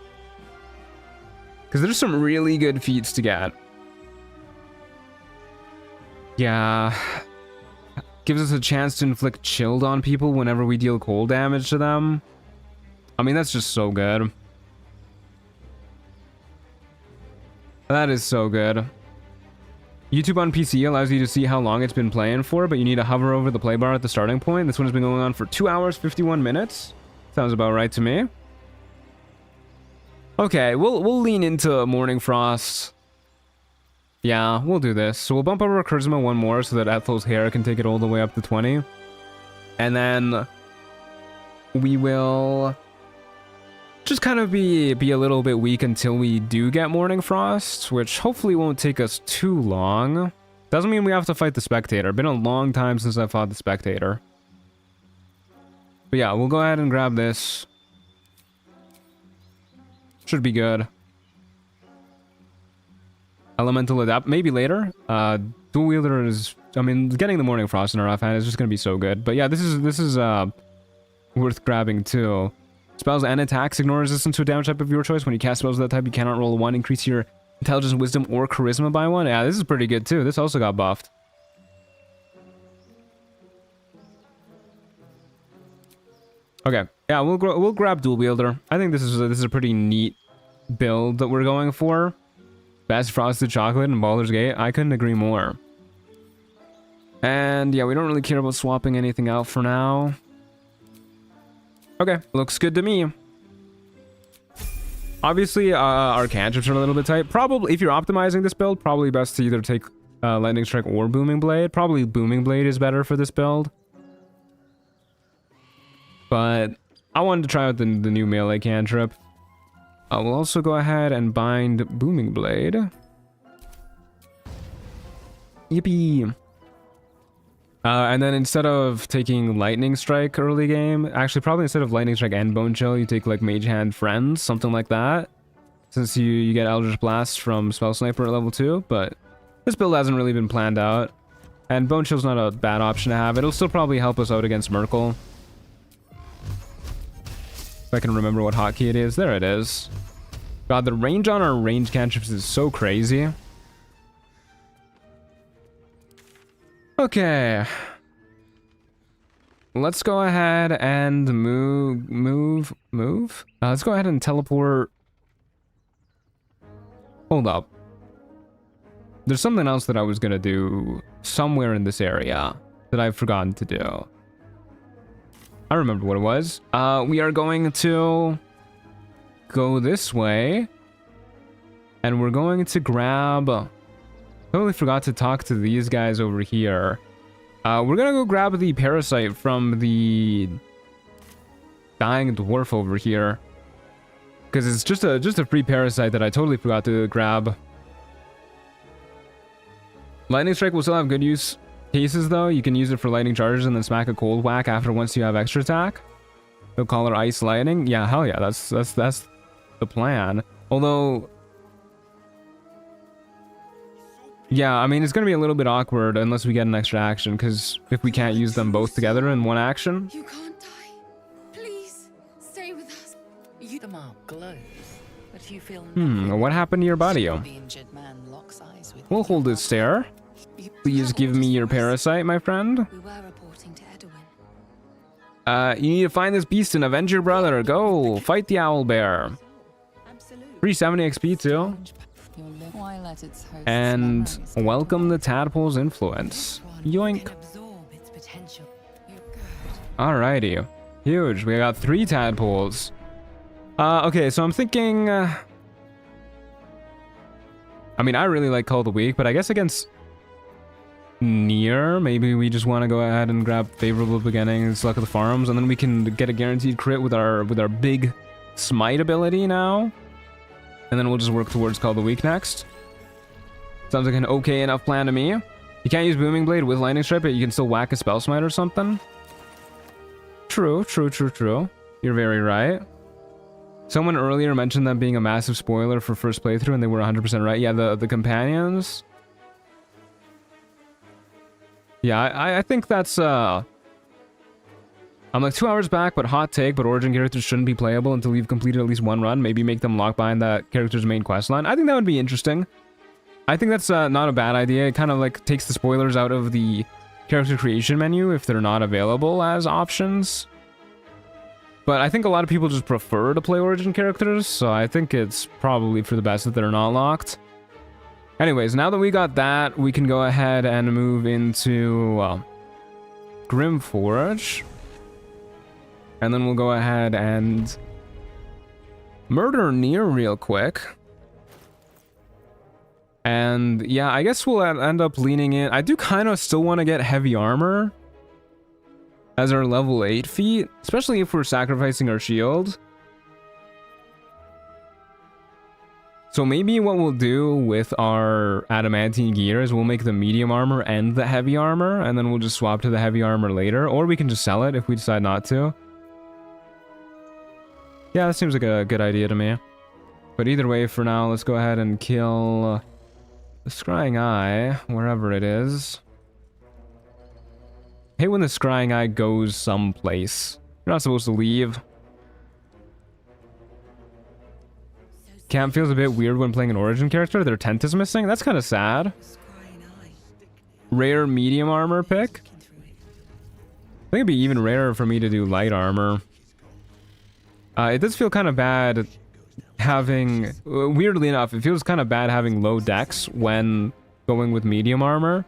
S3: Because there's some really good feats to get. Yeah. Gives us a chance to inflict chilled on people whenever we deal cold damage to them. I mean, that's just so good. That is so good. YouTube on PC allows you to see how long it's been playing for, but you need to hover over the play bar at the starting point. This one has been going on for 2 hours, 51 minutes. Sounds about right to me. Okay, we'll lean into Morning Frost. Yeah, we'll do this. So we'll bump over Charisma one more so that Ethel's hair can take it all the way up to 20. And then we will just kind of be a little bit weak until we do get Morning Frost, which hopefully won't take us too long. Doesn't mean we have to fight the Spectator. Been a long time since I fought the Spectator. But yeah, we'll go ahead and grab this. Should be good. Elemental Adapt, maybe later. Dual Wielder is, I mean, getting the Morning Frost in our offhand is just going to be so good. But yeah, this is worth grabbing too. Spells and attacks ignore resistance to a damage type of your choice. When you cast spells of that type, you cannot roll a 1. Increase your intelligence, wisdom, or charisma by 1. Yeah, this is pretty good too. This also got buffed. Okay, yeah, we'll grab Dual Wielder. I think this is a pretty neat build that we're going for. Best Frosted Chocolate and Baldur's Gate. I couldn't agree more. And yeah, we don't really care about swapping anything out for now. Okay, looks good to me. Obviously, our cantrips are a little bit tight. Probably, if you're optimizing this build, probably best to either take Lightning Strike or Booming Blade. Probably Booming Blade is better for this build. But I wanted to try out the new melee cantrip. We'll also go ahead and bind Booming Blade. Yippee! And then instead of taking Lightning Strike early game, actually probably instead of Lightning Strike and Bone Chill, you take like Mage Hand Friends, something like that. Since you get Eldritch Blast from Spell Sniper at level 2, but this build hasn't really been planned out. And Bone Chill's not a bad option to have. It'll still probably help us out against Merkle. If I can remember what hotkey it is. There it is. God, the range on our range cantrips is so crazy. Okay. Let's go ahead and move. Let's go ahead and teleport. Hold up. There's something else that I was gonna do somewhere in this area that I've forgotten to do. I remember what it was. We are going to go this way. And we're going to grab... Totally forgot to talk to these guys over here. We're gonna go grab the parasite from the dying dwarf over here. Because it's just a free parasite that I totally forgot to grab. Lightning Strike will still have good use cases though. You can use it for lightning charges and then smack a cold whack after once you have extra attack. They'll call her Ice Lightning. Yeah, hell yeah, that's the plan. Although, yeah, I mean, it's gonna be a little bit awkward unless we get an extra action, because if we can't use them both together in one action.
S6: You can't die. Please, stay with us.
S2: The mark glows, but you feel
S3: What happened to your body?
S2: The injured man locks eyes with
S3: We'll hold it stare. Please give me your parasite, my friend.
S7: We were reporting to Edwin.
S3: You need to find this beast and avenge your brother. Go, fight the owl bear. 370 XP too.
S2: Why let its host
S3: And
S2: memories
S3: welcome the tadpole's influence. Yoink.
S7: Absorb its potential.
S3: Alrighty. Huge. We got 3 tadpoles. Okay, so I'm thinking... I mean, I really like Call of the Week, but I guess against Nere, maybe we just want to go ahead and grab Favorable Beginnings, Luck of the Farms, and then we can get a guaranteed crit with our big Smite ability now. And then we'll just work towards Call of the Week next. Sounds like an okay enough plan to me. You can't use Booming Blade with Lightning Strike, but you can still whack a Spell Smite or something. True. You're very right. Someone earlier mentioned that being a massive spoiler for first playthrough, and they were 100% right. Yeah, the companions. Yeah, I think that's... I'm like 2 hours back, but hot take, but origin characters shouldn't be playable until you've completed at least one run. Maybe make them lock behind that character's main questline. I think that would be interesting. I think that's not a bad idea. It kind of like takes the spoilers out of the character creation menu if they're not available as options. But I think a lot of people just prefer to play origin characters, so I think it's probably for the best that they're not locked. Anyways, now that we got that, we can go ahead and move into Grimforge. And then we'll go ahead and murder Nere real quick. And yeah, I guess we'll end up leaning in. I do kind of still want to get heavy armor as our level 8 feat, especially if we're sacrificing our shield. So maybe what we'll do with our adamantine gear is we'll make the medium armor and the heavy armor, and then we'll just swap to the heavy armor later, or we can just sell it if we decide not to. Yeah, that seems like a good idea to me. But either way, for now, let's go ahead and kill the Scrying Eye, wherever it is. I hate when the Scrying Eye goes someplace. You're not supposed to leave. Camp feels a bit weird when playing an origin character. Their tent is missing. That's kind of sad. Rare medium armor pick. I think it'd be even rarer for me to do light armor. It does feel kind of bad having... weirdly enough, it feels kind of bad having low dex when going with medium armor.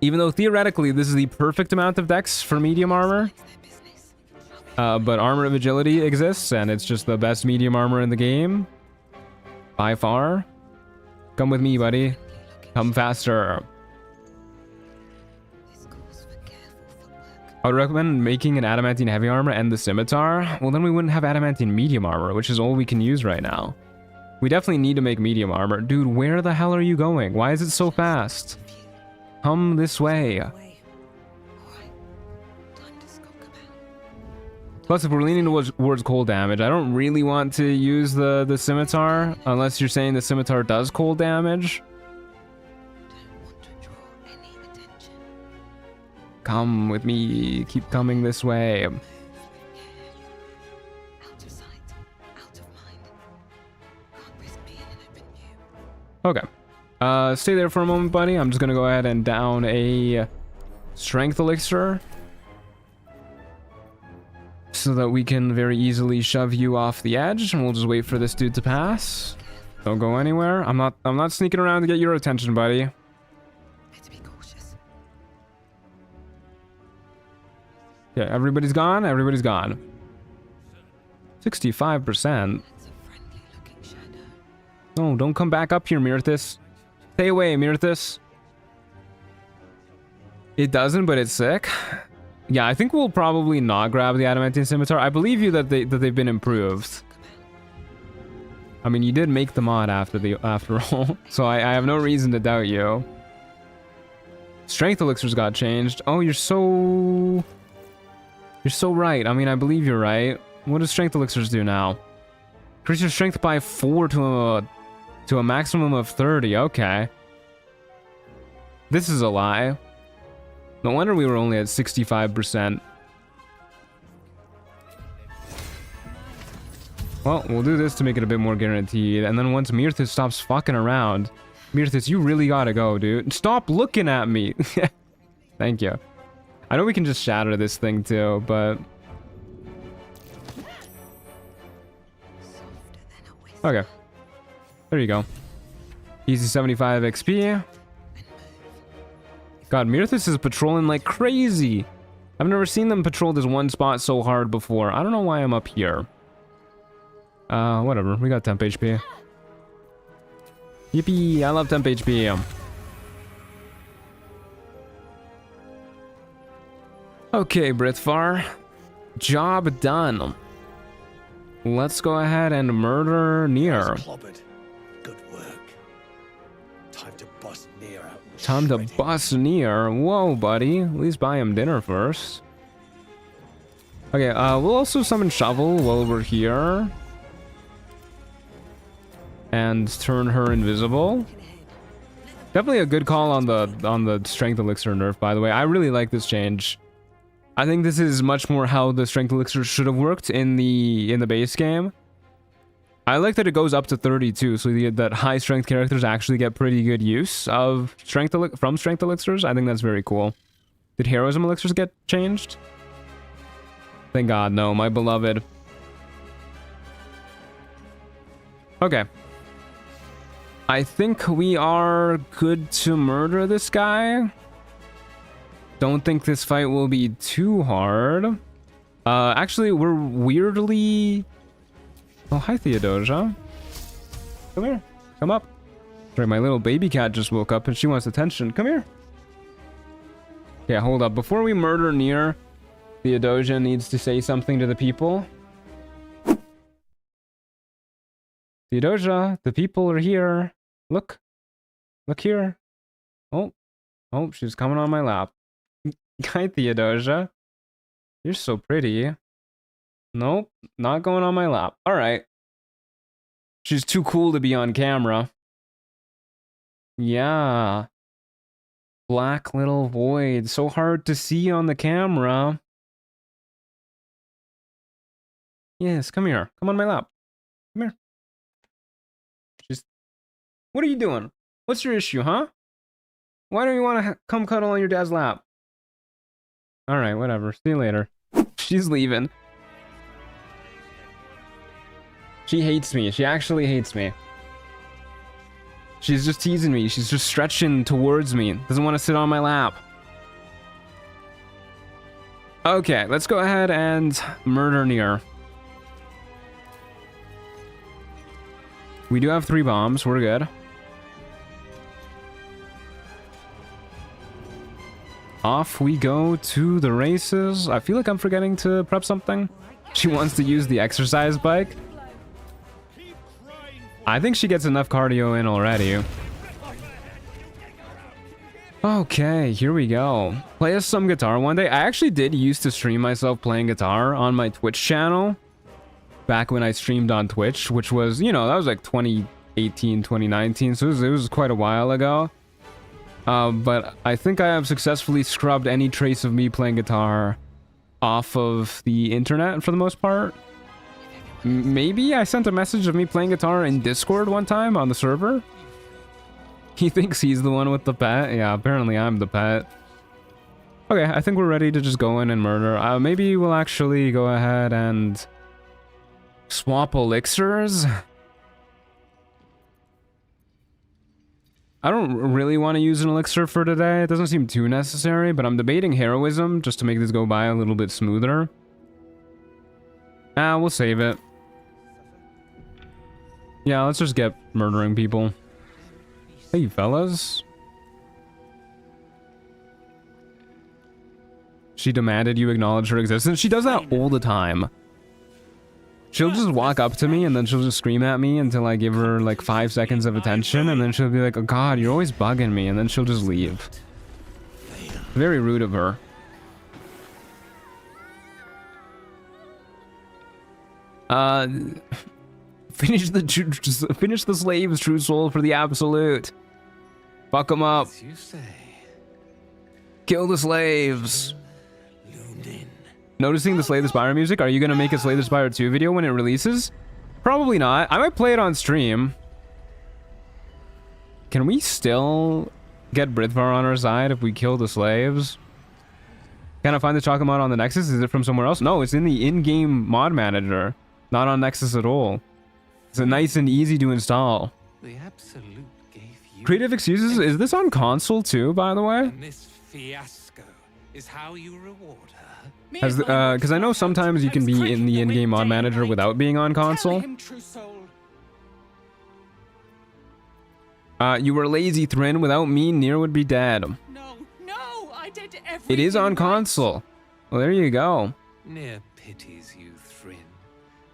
S3: Even though theoretically this is the perfect amount of dex for medium armor. But armor of agility exists, and it's just the best medium armor in the game. By far. Come with me, buddy. Come faster. I would recommend making an adamantine heavy armor and the scimitar. Well, then we wouldn't have adamantine medium armor, which is all we can use right now. We definitely need to make medium armor. Dude, where the hell are you going? Why is it so fast? Come this way. Plus, if we're leaning towards cold damage, I don't really want to use the scimitar, unless you're saying the scimitar does cold damage. Come with me. Keep coming this way. Okay. Stay there for a moment, buddy. I'm just gonna go ahead and down a strength elixir, so that we can very easily shove you off the edge, and we'll just wait for this dude to pass. Don't go anywhere. I'm not sneaking around to get your attention, buddy. Yeah, everybody's gone. Everybody's gone. 65%. No, don't come back up here, Myrthis. Stay away, Myrthis. It doesn't, but it's sick. Yeah, I think we'll probably not grab the adamantine scimitar. I believe you that they've been improved. I mean, you did make the mod after all, so I have no reason to doubt you. Strength elixirs got changed. Oh, you're so... You're so right. I mean, I believe you're right. What does strength elixirs do now? Increase your strength by 4 to a maximum of 30. Okay. This is a lie. No wonder we were only at 65%. Well, we'll do this to make it a bit more guaranteed. And then once Mirthis stops fucking around... Mirthis, you really gotta go, dude. Stop looking at me! Thank you. I know we can just shatter this thing too, but... Okay. There you go. Easy 75 XP. God, Mirthis is patrolling like crazy. I've never seen them patrol this one spot so hard before. I don't know why I'm up here. Whatever. We got temp HP. Yippee! I love temp HP. Okay, Brithvar. Job done. Let's go ahead and murder Nere.
S9: Good work. Time to bust Nere out.
S3: Time to bust Nere. Whoa, buddy. At least buy him dinner first. Okay, we'll also summon Shovel while we're here. And turn her invisible. Definitely a good call on the strength elixir nerf, by the way. I really like this change. I think this is much more how the strength elixir should have worked in the base game. I like that it goes up to 32, so that high strength characters actually get pretty good use of strength elixirs. I think that's very cool. Did heroism elixirs get changed? Thank God, no, my beloved. Okay. I think we are good to murder this guy. Don't think this fight will be too hard. Actually, we're weirdly... Oh, hi, Theodosia. Come here. Come up. Sorry, my little baby cat just woke up and she wants attention. Come here. Yeah, hold up. Before we murder Nere, Theodosia needs to say something to the people. Theodosia, the people are here. Look. Look here. Oh. Oh, she's coming on my lap. Hi, Theodosia. You're so pretty. Nope, not going on my lap. Alright. She's too cool to be on camera. Yeah. Black little void. So hard to see on the camera. Yes, come here. Come on my lap. Come here. What are you doing? What's your issue, huh? Why don't you want to come cuddle on your dad's lap? Alright, whatever. See you later. She's leaving. She hates me. She actually hates me. She's just teasing me. She's just stretching towards me. Doesn't want to sit on my lap. Okay, let's go ahead and murder Nere. We do have 3 bombs. We're good. Off we go to the races. I feel like I'm forgetting to prep something. She wants to use the exercise bike. I think she gets enough cardio in already. Okay, here we go. Play us some guitar one day. I actually did used to stream myself playing guitar on my Twitch channel. Back when I streamed on Twitch, which was, you know, that was like 2018, 2019. So it was quite a while ago. But I think I have successfully scrubbed any trace of me playing guitar off of the internet for the most part. Maybe I sent a message of me playing guitar in Discord one time on the server. He thinks he's the one with the pet. Yeah, apparently I'm the pet. Okay, I think we're ready to just go in and murder. Maybe we'll actually go ahead and swap elixirs. I don't really want to use an elixir for today. It doesn't seem too necessary, but I'm debating heroism just to make this go by a little bit smoother. We'll save it. Yeah, let's just get murdering people. Hey, fellas. She demanded you acknowledge her existence. She does that all the time. She'll just walk up to me and then she'll just scream at me until I give her like 5 seconds of attention, and then she'll be like, oh god, you're always bugging me, and then she'll just leave. Very rude of her. Finish the slaves, true soul, for the absolute. Fuck them up.
S8: As you say.
S3: Kill the slaves. Noticing the Slay the Spire music? Are you gonna make a Slay the Spire 2 video when it releases? Probably not. I might play it on stream. Can we still get Brithvar on our side if we kill the slaves? Can I find the chocolate mod on the Nexus? Is it from somewhere else? No, it's in the in-game mod manager. Not on Nexus at all. It's a nice and easy to install.
S8: The absolute gave you
S3: Creative excuses? Is this on console too, by the way?
S8: and this fiasco is how you reward her.
S3: Because I know sometimes you can be in the in-game mod manager without being on console. You were lazy, Thrin. Without me, Nere would be dead.
S9: No, I did everything.
S3: It is on console. Well, there you go.
S8: Nere pities you, Thrin.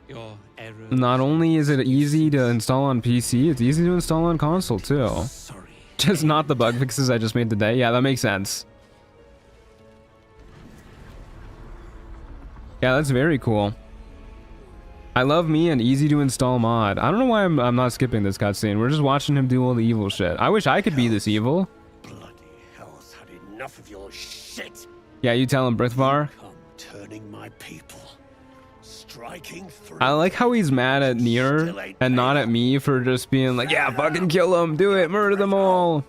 S8: Your errors.
S3: Not only is it easy to install on PC, it's easy to install on console too.
S8: Sorry.
S3: Just not the bug fixes I just made today. Yeah, that makes sense. Yeah, that's very cool. I love me an easy to install mod. I don't know why I'm not skipping this cutscene. We're just watching him do all the evil shit. I wish I could be this evil.
S9: Bloody hell's had enough of your shit.
S3: Yeah, you tell him, Brithvar.
S9: Come turning my people. Striking through.
S3: I like how he's mad at Nere and not at me for just being like, yeah, fucking kill them, do it, murder them all.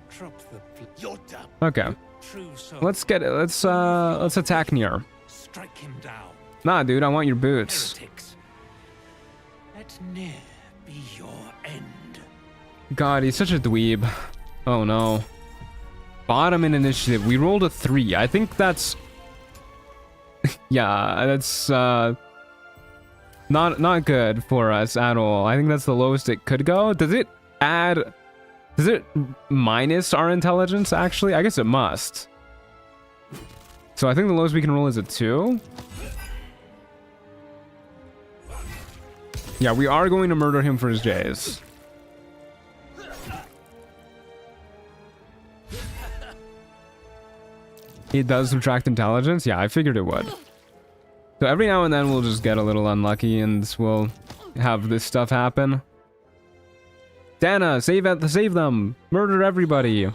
S8: Drop the
S9: You're done.
S3: Okay,
S8: true soul.
S3: let's get it. Let's attack Nere.
S8: Strike him down.
S3: Nah, dude, I want your boots.
S8: Heretics. Let Nere be your end.
S3: God, he's such a dweeb. Oh no. Bottom in initiative. We rolled a 3. I think that's... yeah, that's not good for us at all. I think that's the lowest it could go. Does it minus our intelligence, actually? I guess it must. So I think the lowest we can roll is a 2. Yeah, we are going to murder him for his J's. It does subtract intelligence? Yeah, I figured it would. So every now and then we'll just get a little unlucky and we'll have this stuff happen. Dana, save them! Murder everybody!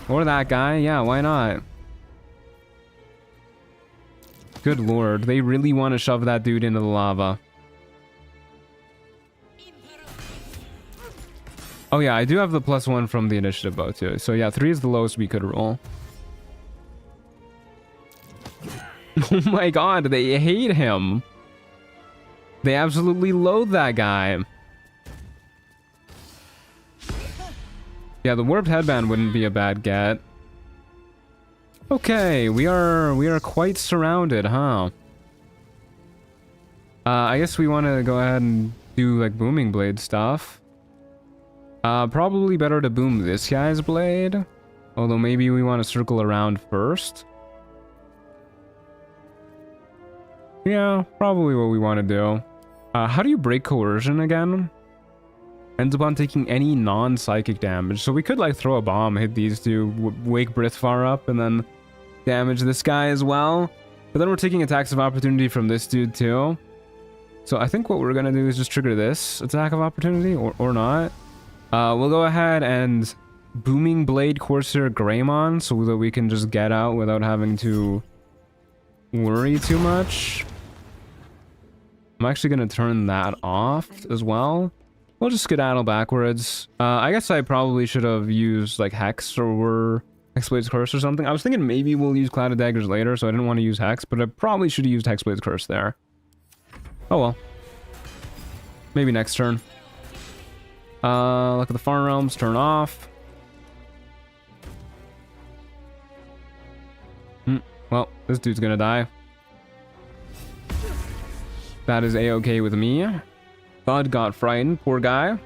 S3: Or that guy, yeah, why not? Good lord, they really want to shove that dude into the lava. Oh yeah, I do have the +1 from the initiative bow too. So yeah, 3 is the lowest we could roll. Oh my god, they hate him. They absolutely loathe that guy. Yeah, the warped headband wouldn't be a bad get. Okay, we are quite surrounded, huh? I guess we want to go ahead and do like booming blade stuff. Probably better to boom this guy's blade. Although maybe we want to circle around first. Yeah, probably what we want to do. How do you break coercion again? Ends up on taking any non-psychic damage. So we could like throw a bomb, hit these two, wake Brithvar up, and then damage this guy as well. But then we're taking attacks of opportunity from this dude too. So I think what we're gonna do is just trigger this attack of opportunity, or not. We'll go ahead and Booming Blade Corsair Greymon so that we can just get out without having to worry too much. I'm actually going to turn that off as well. We'll just skedaddle backwards. I guess I probably should have used like Hex or Hexblade's Curse or something. I was thinking maybe we'll use Cloud of Daggers later, so I didn't want to use Hex, but I probably should have used Hexblade's Curse there. Oh well. Maybe next turn. Look at the Farm Realms, turn off. Well, this dude's gonna die. That is a-okay with me. Bud got frightened, poor guy.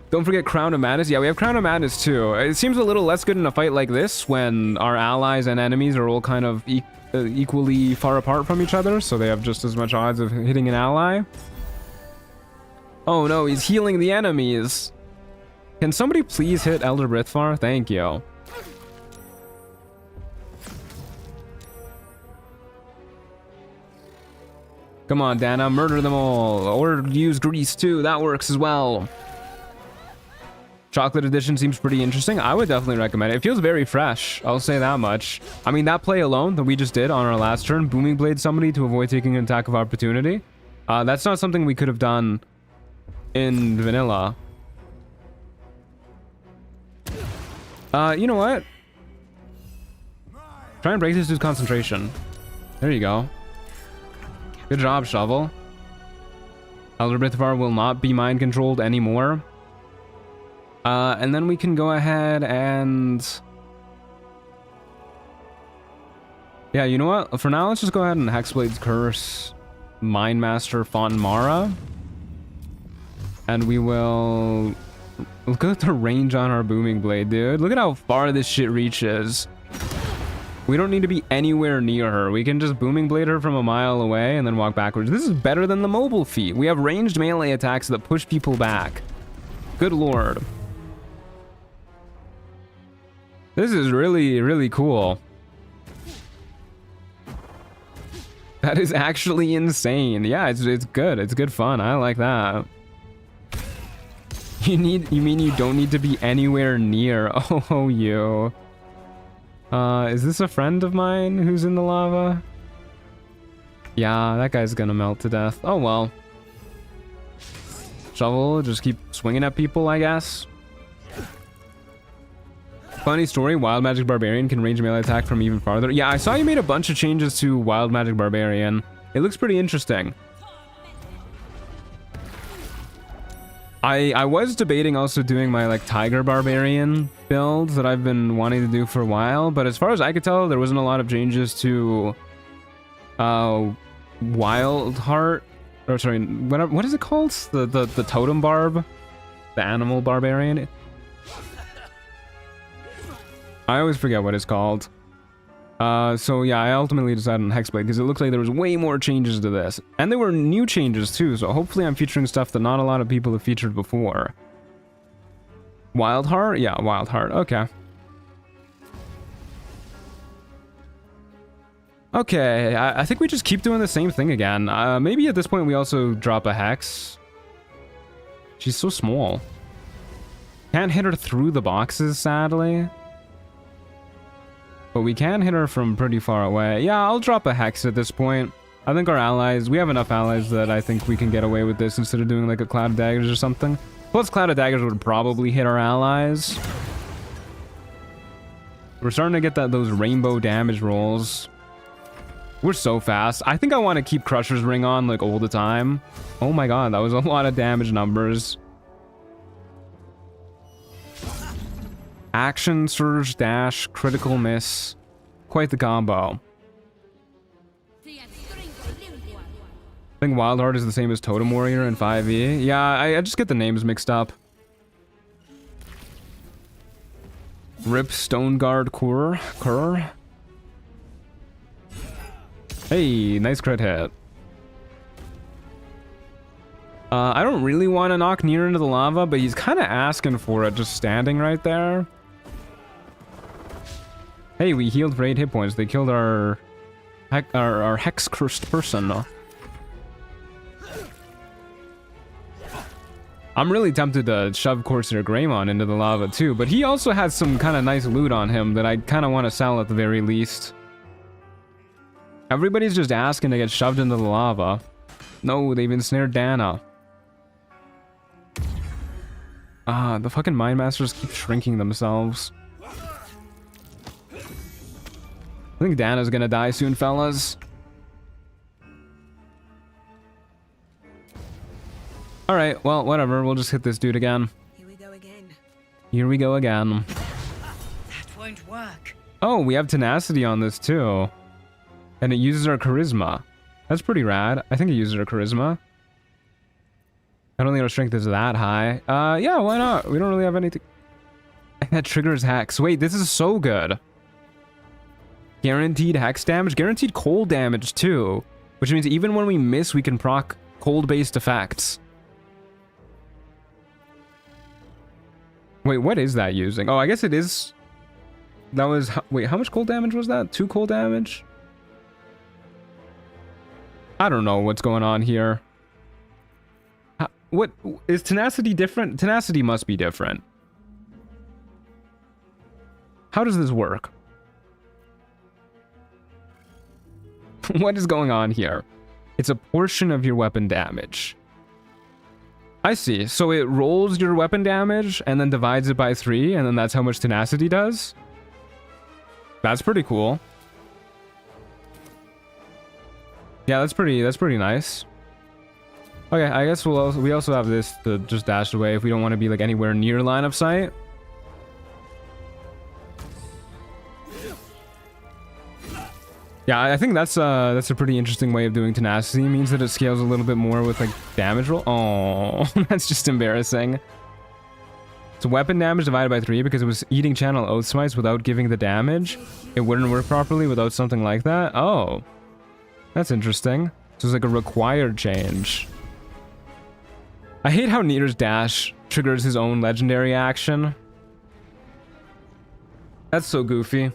S3: Don't forget Crown of Madness. Yeah, we have Crown of Madness too. It seems a little less good in a fight like this when our allies and enemies are all kind of equally far apart from each other, so they have just as much odds of hitting an ally. Oh no, he's healing the enemies. Can somebody please hit Elder Brithvar? Thank you. Come on, Dana, murder them all. Or use grease too, that works as well. Chocolate edition seems pretty interesting. I would definitely recommend it. It feels very fresh, I'll say that much. I mean, that play alone that we just did on our last turn, Booming Blade somebody to avoid taking an attack of opportunity. That's not something we could have done in vanilla. You know what? Try and break this dude's concentration. There you go. Good job, Shovel. Elder Bithvar will not be mind controlled anymore. And then we can go ahead and... Yeah, you know what? For now, let's just go ahead and Hexblade's Curse, Mindmaster Fonmara. And we will... Look at the range on our Booming Blade, dude. Look at how far this shit reaches. We don't need to be anywhere near her. We can just Booming Blade her from a mile away and then walk backwards. This is better than the mobile feat. We have ranged melee attacks that push people back. Good lord. This is really, really cool. That is actually insane. Yeah, it's good. It's good fun. I like that. You mean you don't need to be anywhere near? Oh, you. Is this a friend of mine who's in the lava? Yeah, that guy's gonna melt to death. Oh well. Shovel, just keep swinging at people, I guess. Funny story, Wild Magic Barbarian can range melee attack from even farther. Yeah, I saw you made a bunch of changes to Wild Magic Barbarian. It looks pretty interesting. I was debating also doing my like Tiger Barbarian build that I've been wanting to do for a while, but as far as I could tell, there wasn't a lot of changes to Wild Heart, or sorry, what is it called? The Totem Barb, the Animal Barbarian. I always forget what it's called. So yeah, I ultimately decided on Hexblade because it looks like there was way more changes to this. And there were new changes too, so hopefully I'm featuring stuff that not a lot of people have featured before. Wild Heart? Yeah, Wild Heart. Okay. Okay, I think we just keep doing the same thing again. Maybe at this point we also drop a Hex. She's so small. Can't hit her through the boxes, sadly. But we can hit her from pretty far away. Yeah, I'll drop a Hex at this point. I think our allies, we have enough allies that I think we can get away with this instead of doing like a Cloud of Daggers or something. Plus, Cloud of Daggers would probably hit our allies. We're starting to get those rainbow damage rolls. We're so fast. I think I want to keep Crusher's Ring on like all the time. Oh my god, that was a lot of damage numbers. Action, surge, dash, critical miss. Quite the combo. I think Wild Heart is the same as Totem Warrior in 5e. Yeah, I just get the names mixed up. Rip Stoneguard Kur. Hey, nice crit hit. I don't really want to knock Nere into the lava, but he's kind of asking for it just standing right there. Hey, we healed for 8 hit points. They killed our hex-cursed person. I'm really tempted to shove Corsair Greymon into the lava too, but he also has some kind of nice loot on him that I kind of want to sell at the very least. Everybody's just asking to get shoved into the lava. No, they've ensnared Dana. The fucking Mindmasters keep shrinking themselves. I think Dana's gonna die soon, fellas. Alright, well, whatever. We'll just hit this dude again.
S5: Here we go again.
S3: Here we go again.
S5: That won't work.
S3: Oh, we have tenacity on this too. And it uses our charisma. That's pretty rad. I think it uses our charisma. I don't think our strength is that high. Yeah, why not? We don't really have anything. That triggers Hex. Wait, this is so good. Guaranteed Hex damage. Guaranteed cold damage too. Which means even when we miss, we can proc cold-based effects. Wait, what is that using? Oh, I guess it is... That was... Wait, how much cold damage was that? 2 cold damage? I don't know what's going on here. What is tenacity different? Tenacity must be different. How does this work? What is going on here? It's a portion of your weapon damage. I see. So it rolls your weapon damage and then divides it by 3, and then that's how much tenacity does? That's pretty cool. Yeah, that's pretty nice. Okay, I guess we also have this to just dash away if we don't want to be like anywhere near line of sight. Yeah, I think that's a pretty interesting way of doing tenacity. It means that it scales a little bit more with like damage roll. Oh, that's just embarrassing. So weapon damage divided by 3 because it was eating channel oath smites without giving the damage. It wouldn't work properly without something like that. Oh, that's interesting. So it's like a required change. I hate how Nere's dash triggers his own legendary action. That's so goofy.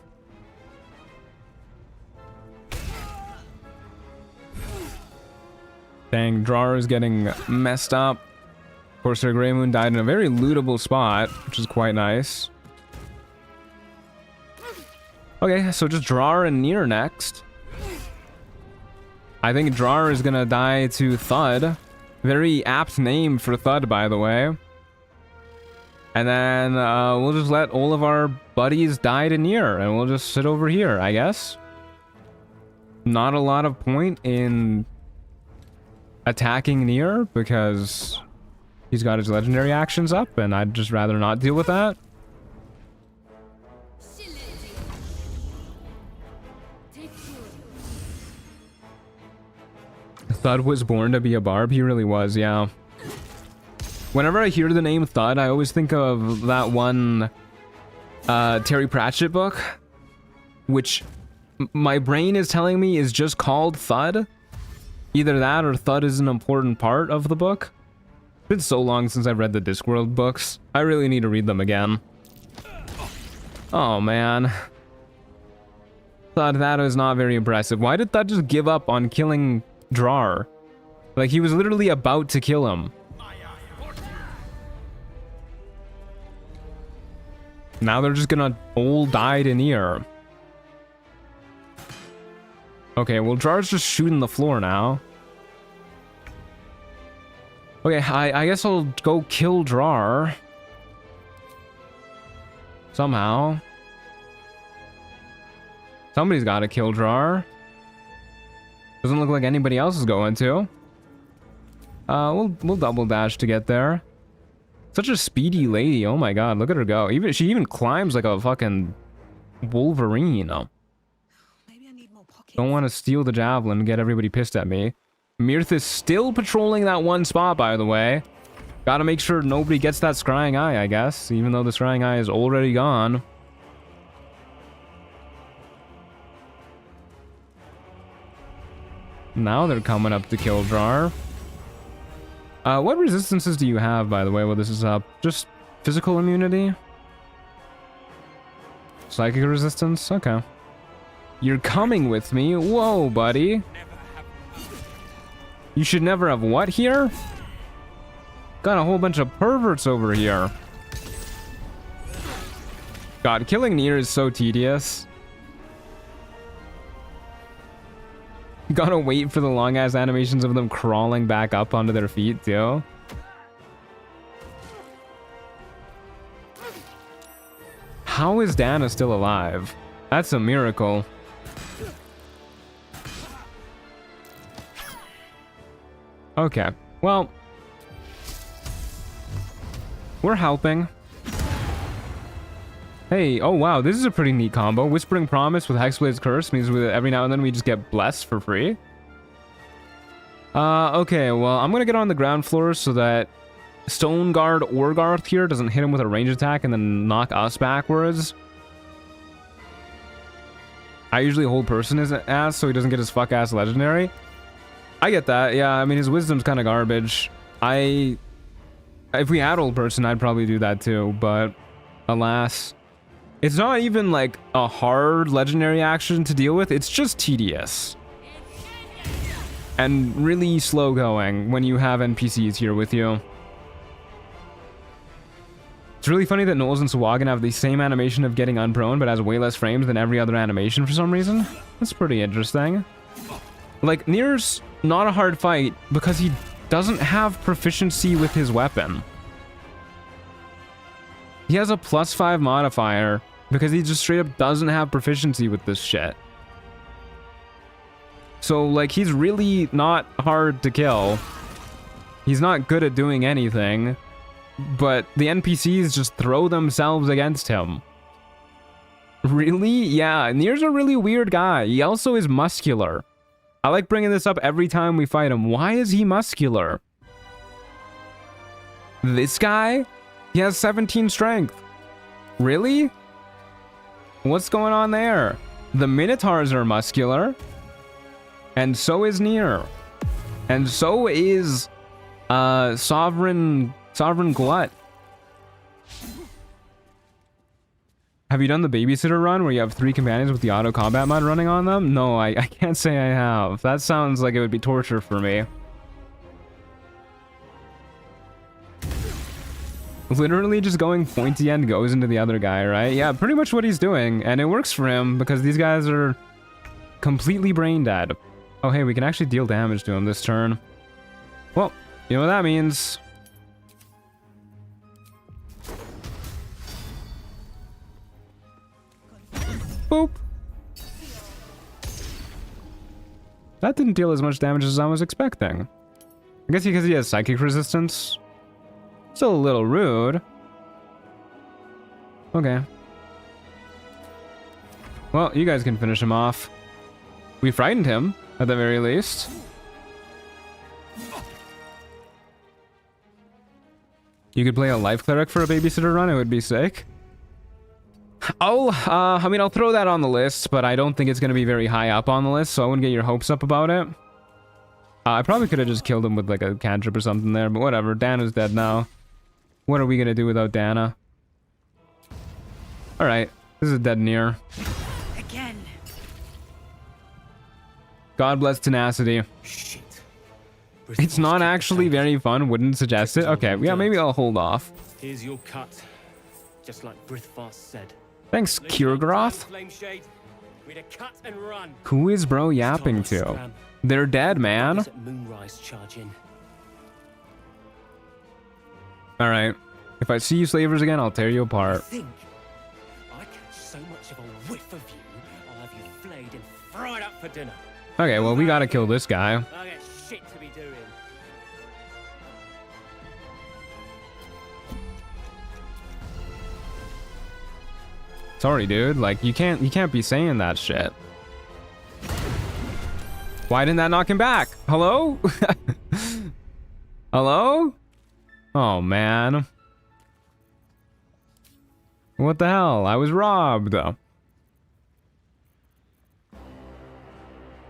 S3: Dang, Drawer is getting messed up. Corsair Greymoon died in a very lootable spot, which is quite nice. Okay, so just Drawer and Nere next. I think Drawer is gonna die to Thud. Very apt name for Thud, by the way. And then we'll just let all of our buddies die to Nere, and we'll just sit over here, I guess. Not a lot of point in attacking Nere because he's got his legendary actions up, and I'd just rather not deal with that. Thud was born to be a barb. He really was, yeah. Whenever I hear the name Thud, I always think of that one Terry Pratchett book, which my brain is telling me is just called Thud. Either that or Thud is an important part of the book. It's been so long since I've read the Discworld books. I really need to read them again. Oh, man. Thud, that is not very impressive. Why did Thud just give up on killing Drawer? Like, he was literally about to kill him. Now they're just gonna all die to Nere. Okay, well, Drawer's just shooting the floor now. Okay, I guess I'll go kill Drawer. Somehow. Somebody's gotta kill Drawer. Doesn't look like anybody else is going to. We'll double dash to get there. Such a speedy lady. Oh my god, look at her go. She even climbs like a fucking Wolverine. Don't want to steal the javelin and get everybody pissed at me. Mirth is still patrolling that one spot, by the way. Gotta make sure nobody gets that scrying eye, I guess. Even though the scrying eye is already gone. Now they're coming up to kill Drawer. What resistances do you have, by the way, while this is up? Just physical immunity? Psychic resistance? Okay. You're coming with me? Whoa, buddy. You should never have what here? Got a whole bunch of perverts over here. God, killing Nere is so tedious. Gotta wait for the long ass animations of them crawling back up onto their feet too. How is Dana still alive? That's a miracle. Okay, well, we're helping. Hey, oh wow, this is a pretty neat combo. Whispering Promise with Hexblade's Curse means every now and then we just get blessed for free. Okay, well, I'm gonna get on the ground floor so that Stone Guard Orgarth here doesn't hit him with a range attack and then knock us backwards. I usually hold person his ass so he doesn't get his fuck ass legendary. I get that, yeah, I mean, his wisdom's kind of garbage. If we had old person, I'd probably do that too, but alas. It's not even like a hard legendary action to deal with, it's just tedious. and really slow going when you have NPCs here with you. It's really funny that Knowles and Sawagan have the same animation of getting unprone, but has way less frames than every other animation for some reason. That's pretty interesting. Like, Nere's not a hard fight because he doesn't have proficiency with his weapon. He has a +5 modifier because he just straight up doesn't have proficiency with this shit. So, like, he's really not hard to kill. He's not good at doing anything, but the NPCs just throw themselves against him. Really? Yeah, Nere's a really weird guy. He also is muscular. I like bringing this up every time we fight him. Why is he muscular? This guy? He has 17 strength. Really? What's going on there? The Minotaurs are muscular. And so is Nere. And so is Sovereign Glut. Have you done the babysitter run where you have 3 companions with the auto combat mod running on them? No, I can't say I have. That sounds like it would be torture for me. Literally just going pointy end goes into the other guy, right? Yeah, pretty much what he's doing. And it works for him because these guys are completely brain dead. Oh, hey, we can actually deal damage to him this turn. Well, you know what that means. Boop. That didn't deal as much damage as I was expecting. I guess because he has psychic resistance. Still a little rude. Okay. Well, you guys can finish him off. We frightened him, at the very least. You could play a life cleric for a babysitter run, it would be sick. I mean, I'll throw that on the list, but I don't think it's going to be very high up on the list, so I wouldn't get your hopes up about it. I probably could have just killed him with like a cantrip or something there, but whatever. Dana's dead now. What are we going to do without Dana? Alright, this is a dead Nere.
S5: Again.
S3: God bless tenacity.
S9: Shit.
S3: It's not actually very fun, wouldn't suggest it. Okay, yeah, maybe I'll hold off.
S9: Here's your cut. Just like Brithfast said.
S3: Thanks, Kiergroth.
S9: Flameshade. We'd a cut and run.
S3: Who is bro yapping to? They're dead, man.
S9: Moonrise charge in.
S3: Alright. If I see you slavers again, I'll tear you apart.
S9: Think I catch so much of a whiff of you, I'll have you flayed and fried up for dinner.
S3: Okay, well, we gotta kill this guy.
S9: I got shit to be doing.
S3: Sorry, dude. Like, you can't be saying that shit. Why didn't that knock him back? Hello? Hello? Oh, man. What the hell? I was robbed.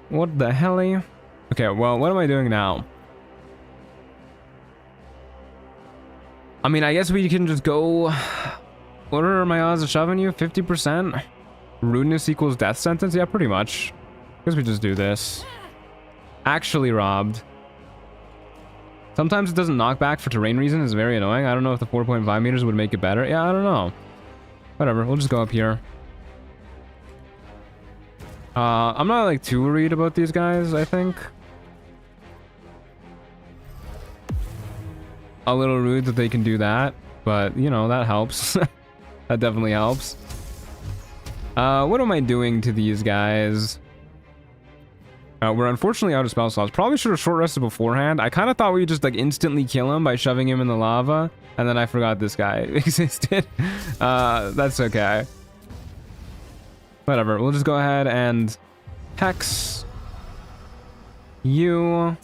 S3: What the helly? Okay, well, what am I doing now? I mean, I guess we can just go... What are my odds of shoving you? 50%? Rudeness equals death sentence? Yeah, pretty much. Guess we just do this. Actually robbed. Sometimes it doesn't knock back for terrain reasons. It's very annoying. I don't know if the 4.5 meters would make it better. Yeah, I don't know. Whatever, we'll just go up here. I'm not like too worried about these guys, I think. A little rude that they can do that, but you know, that helps. That definitely helps. What am I doing to these guys? We're unfortunately out of spell slots. Probably should have short rested beforehand. I kind of thought we'd just like instantly kill him by shoving him in the lava, and then I forgot this guy existed. That's okay. Whatever, we'll just go ahead and hex you.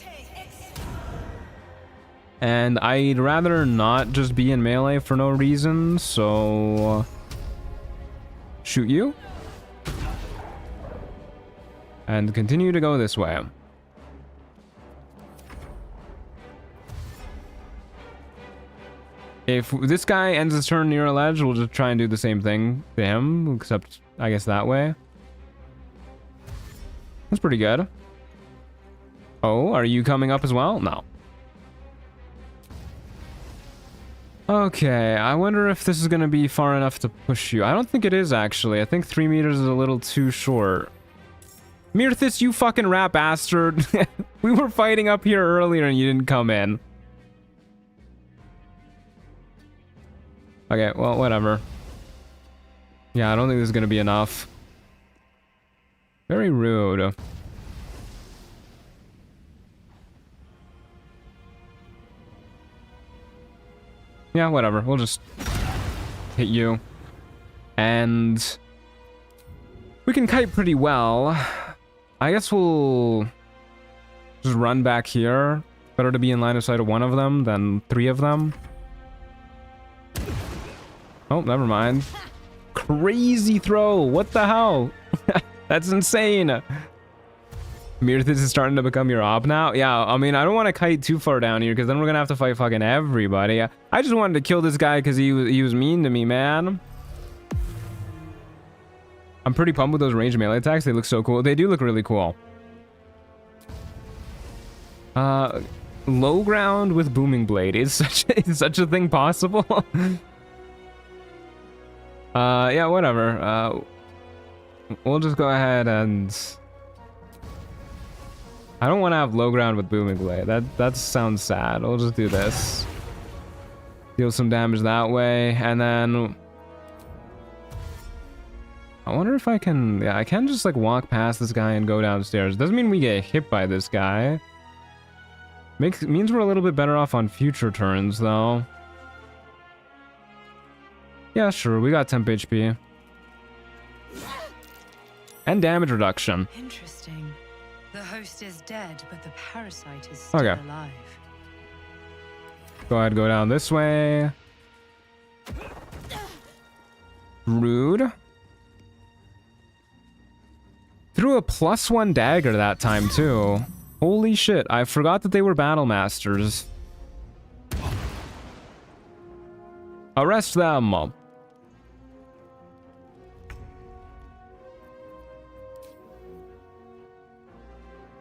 S3: And I'd rather not just be in melee for no reason, so... Shoot you. And continue to go this way. If this guy ends his turn near a ledge, we'll just try and do the same thing to him, except, I guess, that way. That's pretty good. Oh, are you coming up as well? No. Okay, I wonder if this is going to be far enough to push you. I don't think it is, actually. I think 3 meters is a little too short. Mirthis, you fucking rat bastard. We were fighting up here earlier and you didn't come in. Okay, well, whatever. Yeah, I don't think this is going to be enough. Very rude. Yeah, whatever. We'll just hit you. And we can kite pretty well. I guess we'll just run back here. Better to be in line of sight of one of them than 3 of them. Oh, never mind. Crazy throw. What the hell? That's insane. Mirthis is starting to become your op now. Yeah, I mean, I don't want to kite too far down here because then we're gonna have to fight fucking everybody. I just wanted to kill this guy because he was mean to me, man. I'm pretty pumped with those ranged melee attacks. They look so cool. They do look really cool. Low ground with booming blade. Is such a thing possible? Yeah, whatever. We'll just go ahead and... I don't want to have low ground with booming blade. That sounds sad. We'll just do this. Deal some damage that way, and then... I wonder if I can... Yeah, I can just like walk past this guy and go downstairs. Doesn't mean we get hit by this guy. Means we're a little bit better off on future turns, though. Yeah, sure. We got temp HP. And damage reduction.
S5: Interesting. The host is dead, but the parasite is still alive.
S3: Go ahead, go down this way. Rude. Threw a +1 dagger that time, too. Holy shit, I forgot that they were battle masters. Arrest them.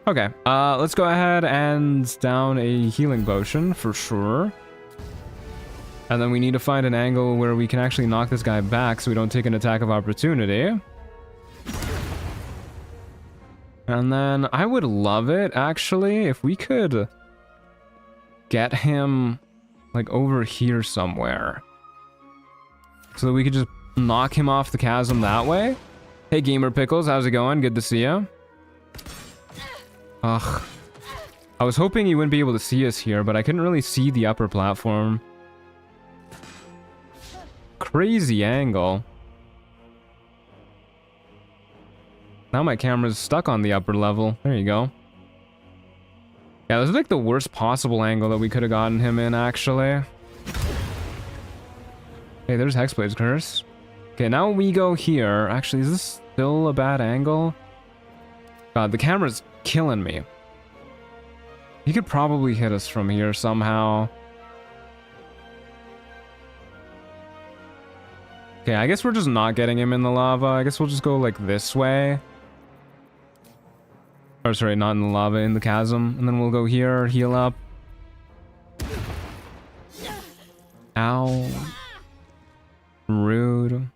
S3: Okay, let's go ahead and down a healing potion for sure. And then we need to find an angle where we can actually knock this guy back so we don't take an attack of opportunity. And then I would love it, actually, if we could get him, like, over here somewhere. So that we could just knock him off the chasm that way. Hey, Gamer Pickles, how's it going? Good to see you. Ugh. I was hoping you wouldn't be able to see us here, but I couldn't really see the upper platform. Crazy angle. Now my camera's stuck on the upper level. There you go. Yeah, this is like the worst possible angle that we could have gotten him in, actually. Hey, there's Hexblade's Curse. Okay, now we go here. Actually, is this still a bad angle? God, the camera's killing me. He could probably hit us from here somehow. Okay, I guess we're just not getting him in the lava. I guess we'll just go like this way. Or sorry, not in the lava, in the chasm. And then we'll go here, heal up. Ow. Rude.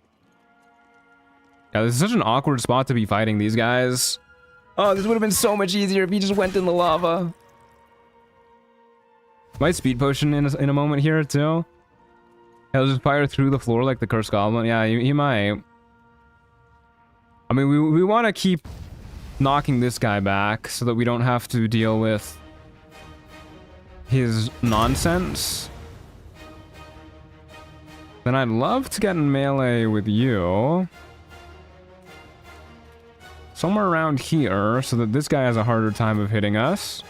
S3: Yeah, this is such an awkward spot to be fighting these guys. Oh, this would have been so much easier if he just went in the lava. Might speed potion in a moment here, too. He'll just fire through the floor like the cursed goblin. Yeah, he might. I mean, we want to keep knocking this guy back so that we don't have to deal with his nonsense. Then I'd love to get in melee with you. Somewhere around here so that this guy has a harder time of hitting us.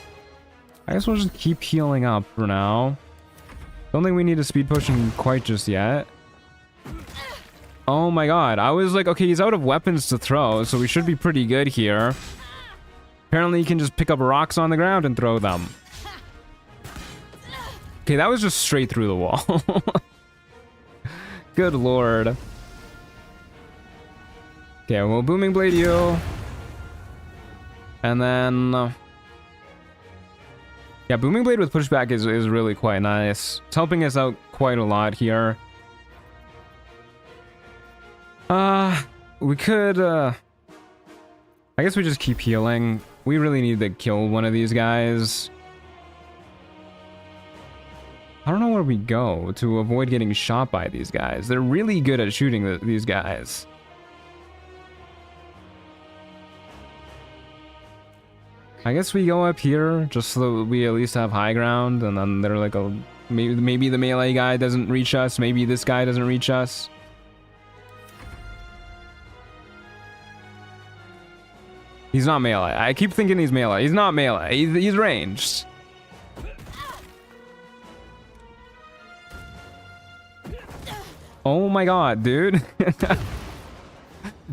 S3: I guess we'll just keep healing up for now. Don't think we need a speed potion quite just yet. Oh my god, I was like, okay, he's out of weapons to throw, so we should be pretty good here. Apparently he can just pick up rocks on the ground and throw them. Okay, that was just straight through the wall. Good lord. Okay, we'll Booming Blade you. And then... Yeah, Booming Blade with pushback is really quite nice. It's helping us out quite a lot here. We could, I guess we just keep healing. We really need to kill one of these guys. I don't know where we go to avoid getting shot by these guys. They're really good at shooting these guys. I guess we go up here just so that we at least have high ground, and then they're like a maybe the melee guy doesn't reach us, maybe this guy doesn't reach us. He's not melee. I keep thinking he's melee. He's not melee. He's ranged. Oh my god, dude.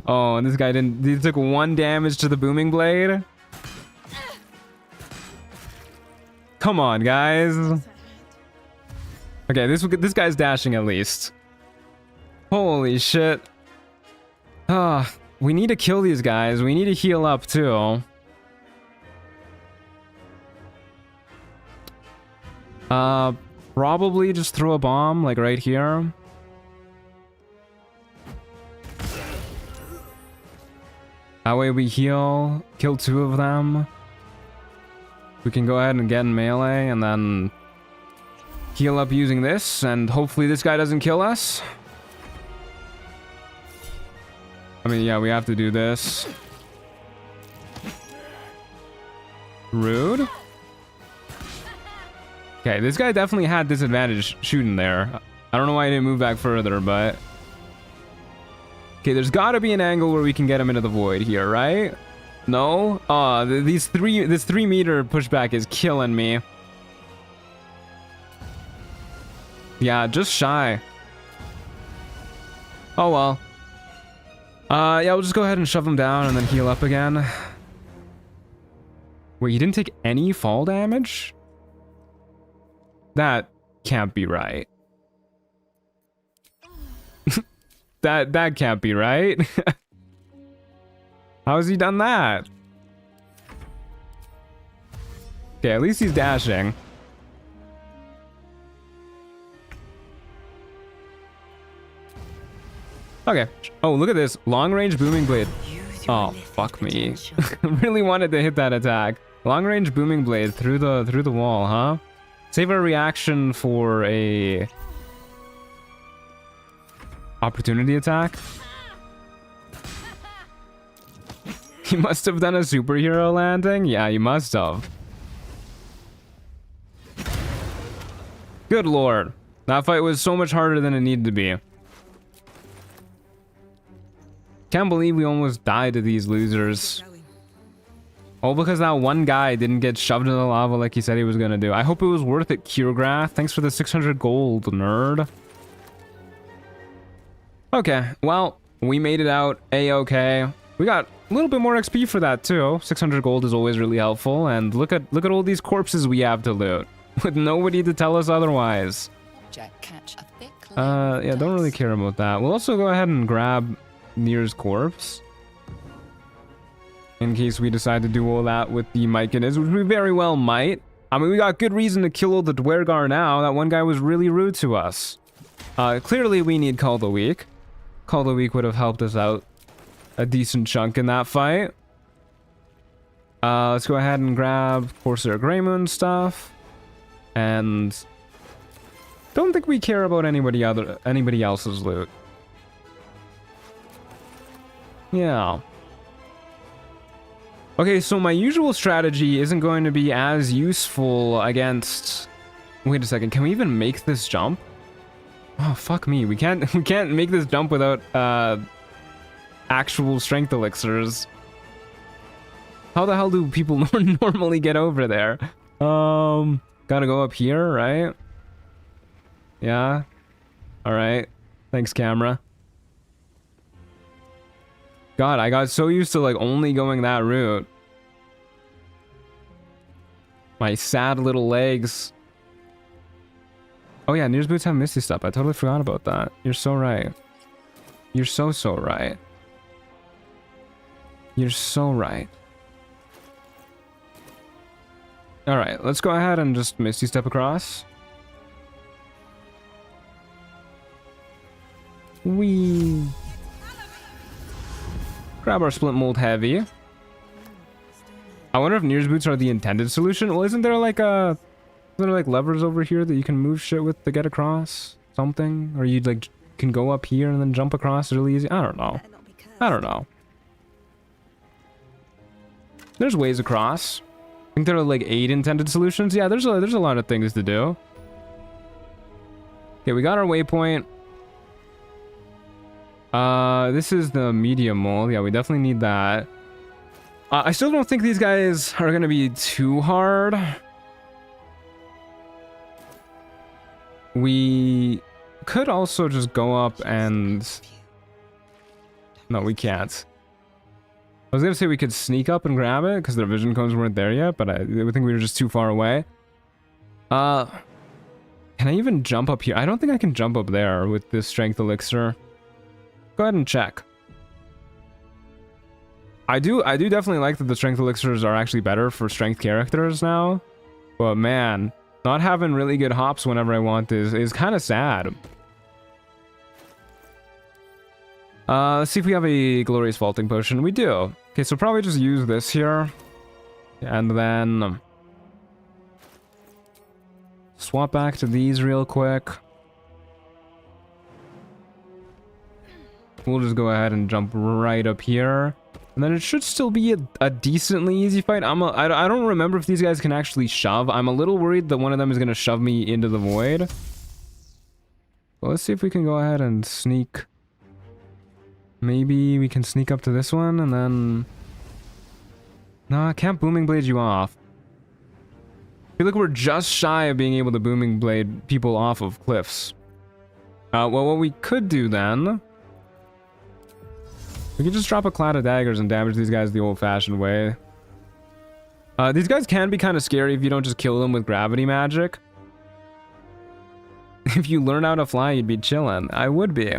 S3: Oh, and this guy didn't. He took 1 damage to the booming blade. Come on, guys. Okay, this guy's dashing at least. Holy shit. Ah. We need to kill these guys. We need to heal up too. Probably just throw a bomb like right here. That way we heal, kill 2 of them. We can go ahead and get in melee and then heal up using this, and hopefully this guy doesn't kill us. I mean, yeah, we have to do this. Rude. Okay, this guy definitely had disadvantage shooting there. I don't know why he didn't move back further, but... Okay, there's gotta be an angle where we can get him into the void here, right? No? Oh, this 3 meter pushback is killing me. Yeah, just shy. Oh well. Yeah, we'll just go ahead and shove him down and then heal up again. Wait, he didn't take any fall damage? That can't be right. That can't be right. How has he done that? Okay, at least he's dashing. Okay. Oh, look at this. Long range booming blade. Oh, fuck me. Really wanted to hit that attack. Long range booming blade through the wall, huh? Save our reaction for a opportunity attack. He must have done a superhero landing. Yeah, he must have. Good lord. That fight was so much harder than it needed to be. Can't believe we almost died to these losers. All because that one guy didn't get shoved into the lava like he said he was gonna do. I hope it was worth it, Kiergrath. Thanks for the 600 gold, nerd. Okay, well, we made it out A-okay. We got a little bit more XP for that too. 600 gold is always really helpful, and look at all these corpses we have to loot with nobody to tell us otherwise. Yeah, don't really care about that. We'll also go ahead and grab Nere's corpse in case we decide to do all that with the Myconid, which we very well might. I mean, we got good reason to kill all the Dwergar now. That one guy was really rude to us. Clearly we need Call the Weak. Call the Weak would have helped us out a decent chunk in that fight. Let's go ahead and grab Corsair Greymoon stuff. And don't think we care about anybody else's loot. Yeah. Okay, so my usual strategy isn't going to be as useful against... Wait a second, can we even make this jump? Oh, fuck me. We can't make this jump without actual strength elixirs. How the hell do people normally get over there? Gotta go up here, right? Yeah. Alright. Thanks, camera. God, I got so used to like only going that route. My sad little legs. Oh yeah, Nere's boots have Misty Step. I totally forgot about that. You're so right. You're so right. You're so right. All right, let's go ahead and just Misty Step across. We grab our Splint Mold Heavy. I wonder if Nere's boots are the intended solution. Well, isn't there like levers over here that you can move shit with to get across something, or you like can go up here and then jump across really easy? I don't know. I don't know. There's ways across. I think there are like 8 intended solutions. Yeah, there's a lot of things to do. Okay, we got our waypoint. This is the medium mold. Yeah, we definitely need that. I still don't think these guys are gonna be too hard. We could also just go up and... No, we can't. I was gonna say we could sneak up and grab it because their vision cones weren't there yet, but I think we were just too far away. Can I even jump up here? I don't think I can jump up there with this strength elixir. Go ahead and check. I do definitely like that the strength elixirs are actually better for strength characters now. But man, not having really good hops whenever I want is kind of sad. Let's see if we have a glorious vaulting potion. We do. Okay, so probably just use this here. And then swap back to these real quick. We'll just go ahead and jump right up here. And then it should still be a decently easy fight. I don't remember if these guys can actually shove. I'm a little worried that one of them is going to shove me into the void. Well, let's see if we can go ahead and sneak. Maybe we can sneak up to this one and then... No, I can't Booming Blade you off. I feel like we're just shy of being able to Booming Blade people off of cliffs. Well, what we could do then... We can just drop a cloud of daggers and damage these guys the old-fashioned way. These guys can be kind of scary if you don't just kill them with gravity magic. If you learn how to fly, you'd be chilling. I would be.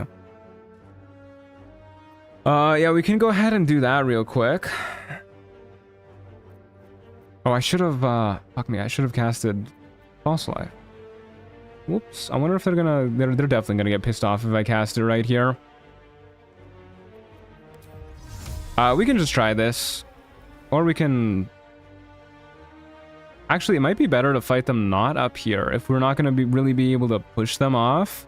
S3: Yeah, we can go ahead and do that real quick. Oh, I should have, fuck me, I should have casted False Life. Whoops. I wonder if they're definitely gonna get pissed off if I cast it right here. We can just try this. Or we can... Actually, it might be better to fight them not up here if we're not going to really be able to push them off.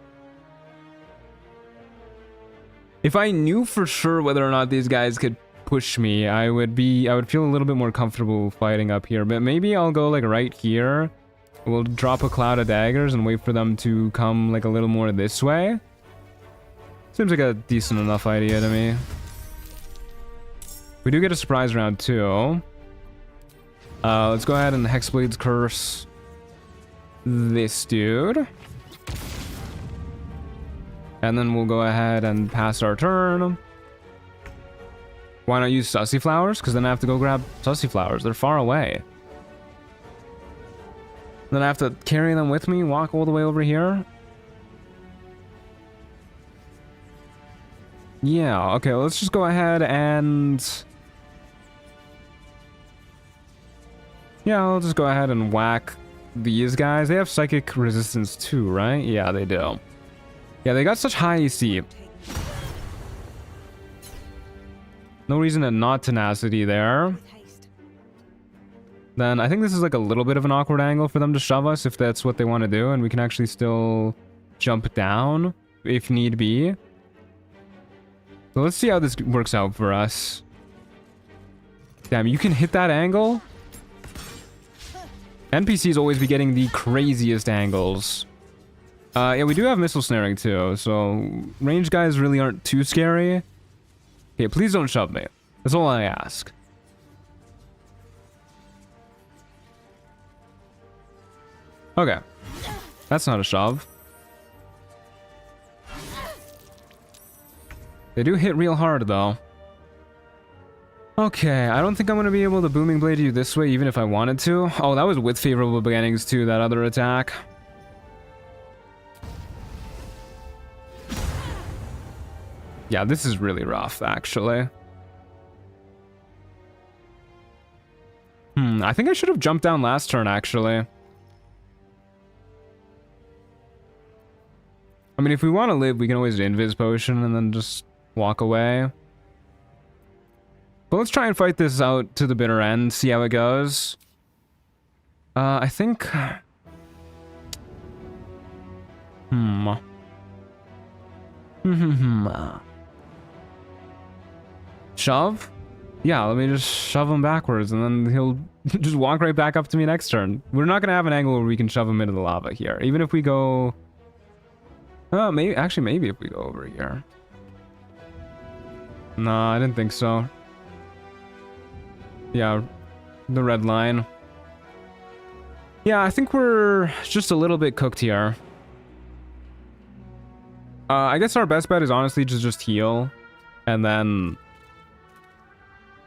S3: If I knew for sure whether or not these guys could push me, I would feel a little bit more comfortable fighting up here. But maybe I'll go like right here. We'll drop a cloud of daggers and wait for them to come like a little more this way. Seems like a decent enough idea to me. We do get a surprise round too. Let's go ahead and Hexblade's Curse this dude. And then we'll go ahead and pass our turn. Why not use Sussy Flowers? Because then I have to go grab Sussy Flowers. They're far away. Then I have to carry them with me, walk all the way over here. Yeah, okay, let's just go ahead and... Yeah, I'll just go ahead and whack these guys. They have psychic resistance too, right? Yeah, they do. Yeah, they got such high EC. No reason to not tenacity there. Then I think this is like a little bit of an awkward angle for them to shove us if that's what they want to do, and we can actually still jump down if need be. So let's see how this works out for us. Damn, you can hit that angle? NPCs always be getting the craziest angles. Yeah, we do have missile snaring too, so range guys really aren't too scary. Okay, please don't shove me. That's all I ask. Okay. That's not a shove. They do hit real hard though. Okay, I don't think I'm going to be able to Booming Blade you this way even if I wanted to. Oh, that was with favorable beginnings too, that other attack. Yeah, this is really rough, actually. I think I should have jumped down last turn, actually. I mean, if we want to live, we can always invis potion and then just walk away. But let's try and fight this out to the bitter end, see how it goes. I think... Shove? Yeah, let me just shove him backwards, and then he'll just walk right back up to me next turn. We're not gonna have an angle where we can shove him into the lava here. Even if we go... maybe, actually, maybe if we go over here. No, I didn't think so. Yeah, the red line. Yeah, I think we're just a little bit cooked here. I guess our best bet is honestly to just heal, and then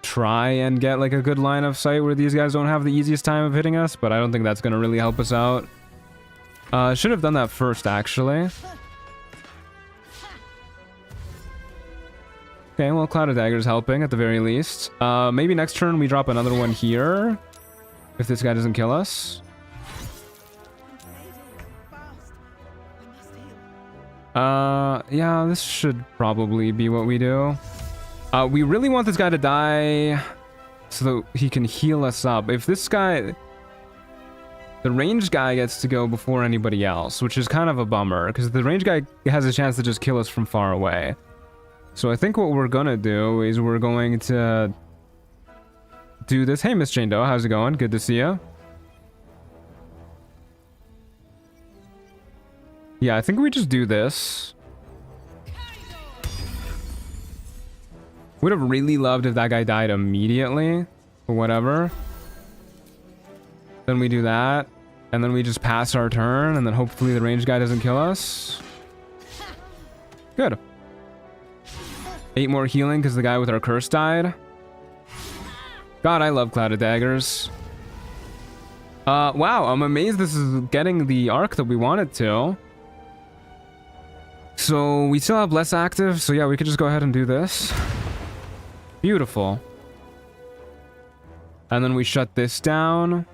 S3: try and get like a good line of sight where these guys don't have the easiest time of hitting us, but I don't think that's gonna really help us out. Should have done that first, actually. Okay, well, Cloud of Dagger's helping at the very least. Maybe next turn we drop another one here, if this guy doesn't kill us. Yeah, this should probably be what we do. We really want this guy to die so that he can heal us up. If this guy... The ranged guy gets to go before anybody else, which is kind of a bummer, because the ranged guy has a chance to just kill us from far away. So I think what we're gonna do is we're going to do this. Hey, Miss Jane Doe, how's it going? Good to see you. Yeah, I think we just do this. Would have really loved if that guy died immediately, or whatever. Then we do that, and then we just pass our turn, and then hopefully the ranged guy doesn't kill us. Good. 8 more healing because the guy with our curse died. God, I love Cloud of Daggers. Wow, I'm amazed this is getting the arc that we wanted to. So we still have less active, so yeah, we could just go ahead and do this. Beautiful. And then we shut this down.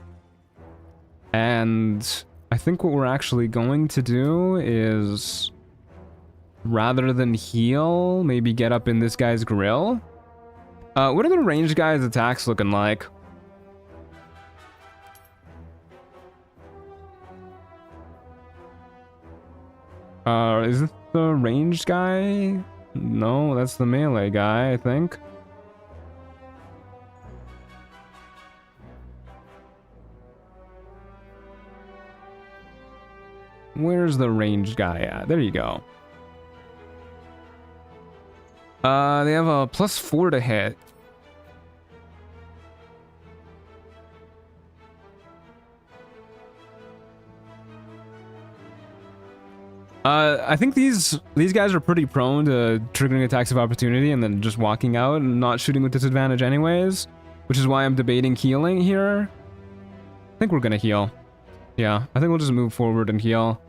S3: And I think what we're actually going to do is, rather than heal, maybe get up in this guy's grill. What are the ranged guys' attacks looking like? Is this the ranged guy? No, that's the melee guy, I think. Where's the ranged guy at? There you go. They have a +4 to hit. I think these guys are pretty prone to triggering attacks of opportunity and then just walking out and not shooting with disadvantage anyways, which is why I'm debating healing here. I think we're gonna heal. Yeah, I think we'll just move forward and heal.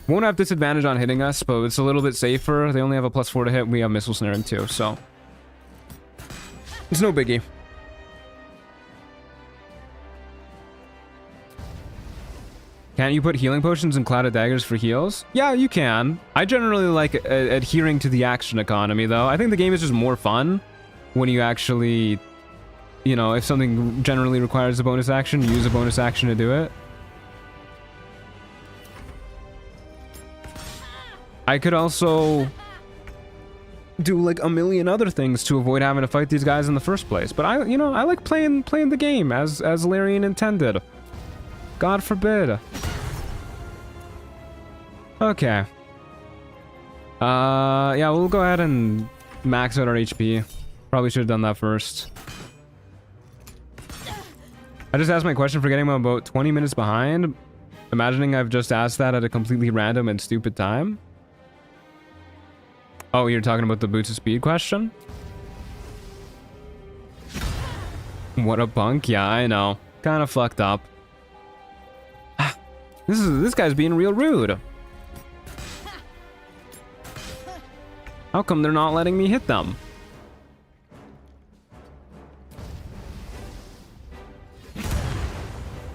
S3: Won't have disadvantage on hitting us, but it's a little bit safer. They only have a +4 to hit. We have missile snaring too, so it's no biggie. Can't you put healing potions and Cloud of Daggers for heals? Yeah, you can. I generally like adhering to the action economy, though. I think the game is just more fun when you actually, you know, if something generally requires a bonus action, use a bonus action to do it. I could also do like a million other things to avoid having to fight these guys in the first place. But I like playing the game as Larian intended. God forbid. Okay. Yeah, we'll go ahead and max out our HP. Probably should have done that first. I just asked my question forgetting I'm about 20 minutes behind. Imagining I've just asked that at a completely random and stupid time. Oh, you're talking about the boots of speed question? What a punk. Yeah, I know. Kind of fucked up. This guy's being real rude. How come they're not letting me hit them?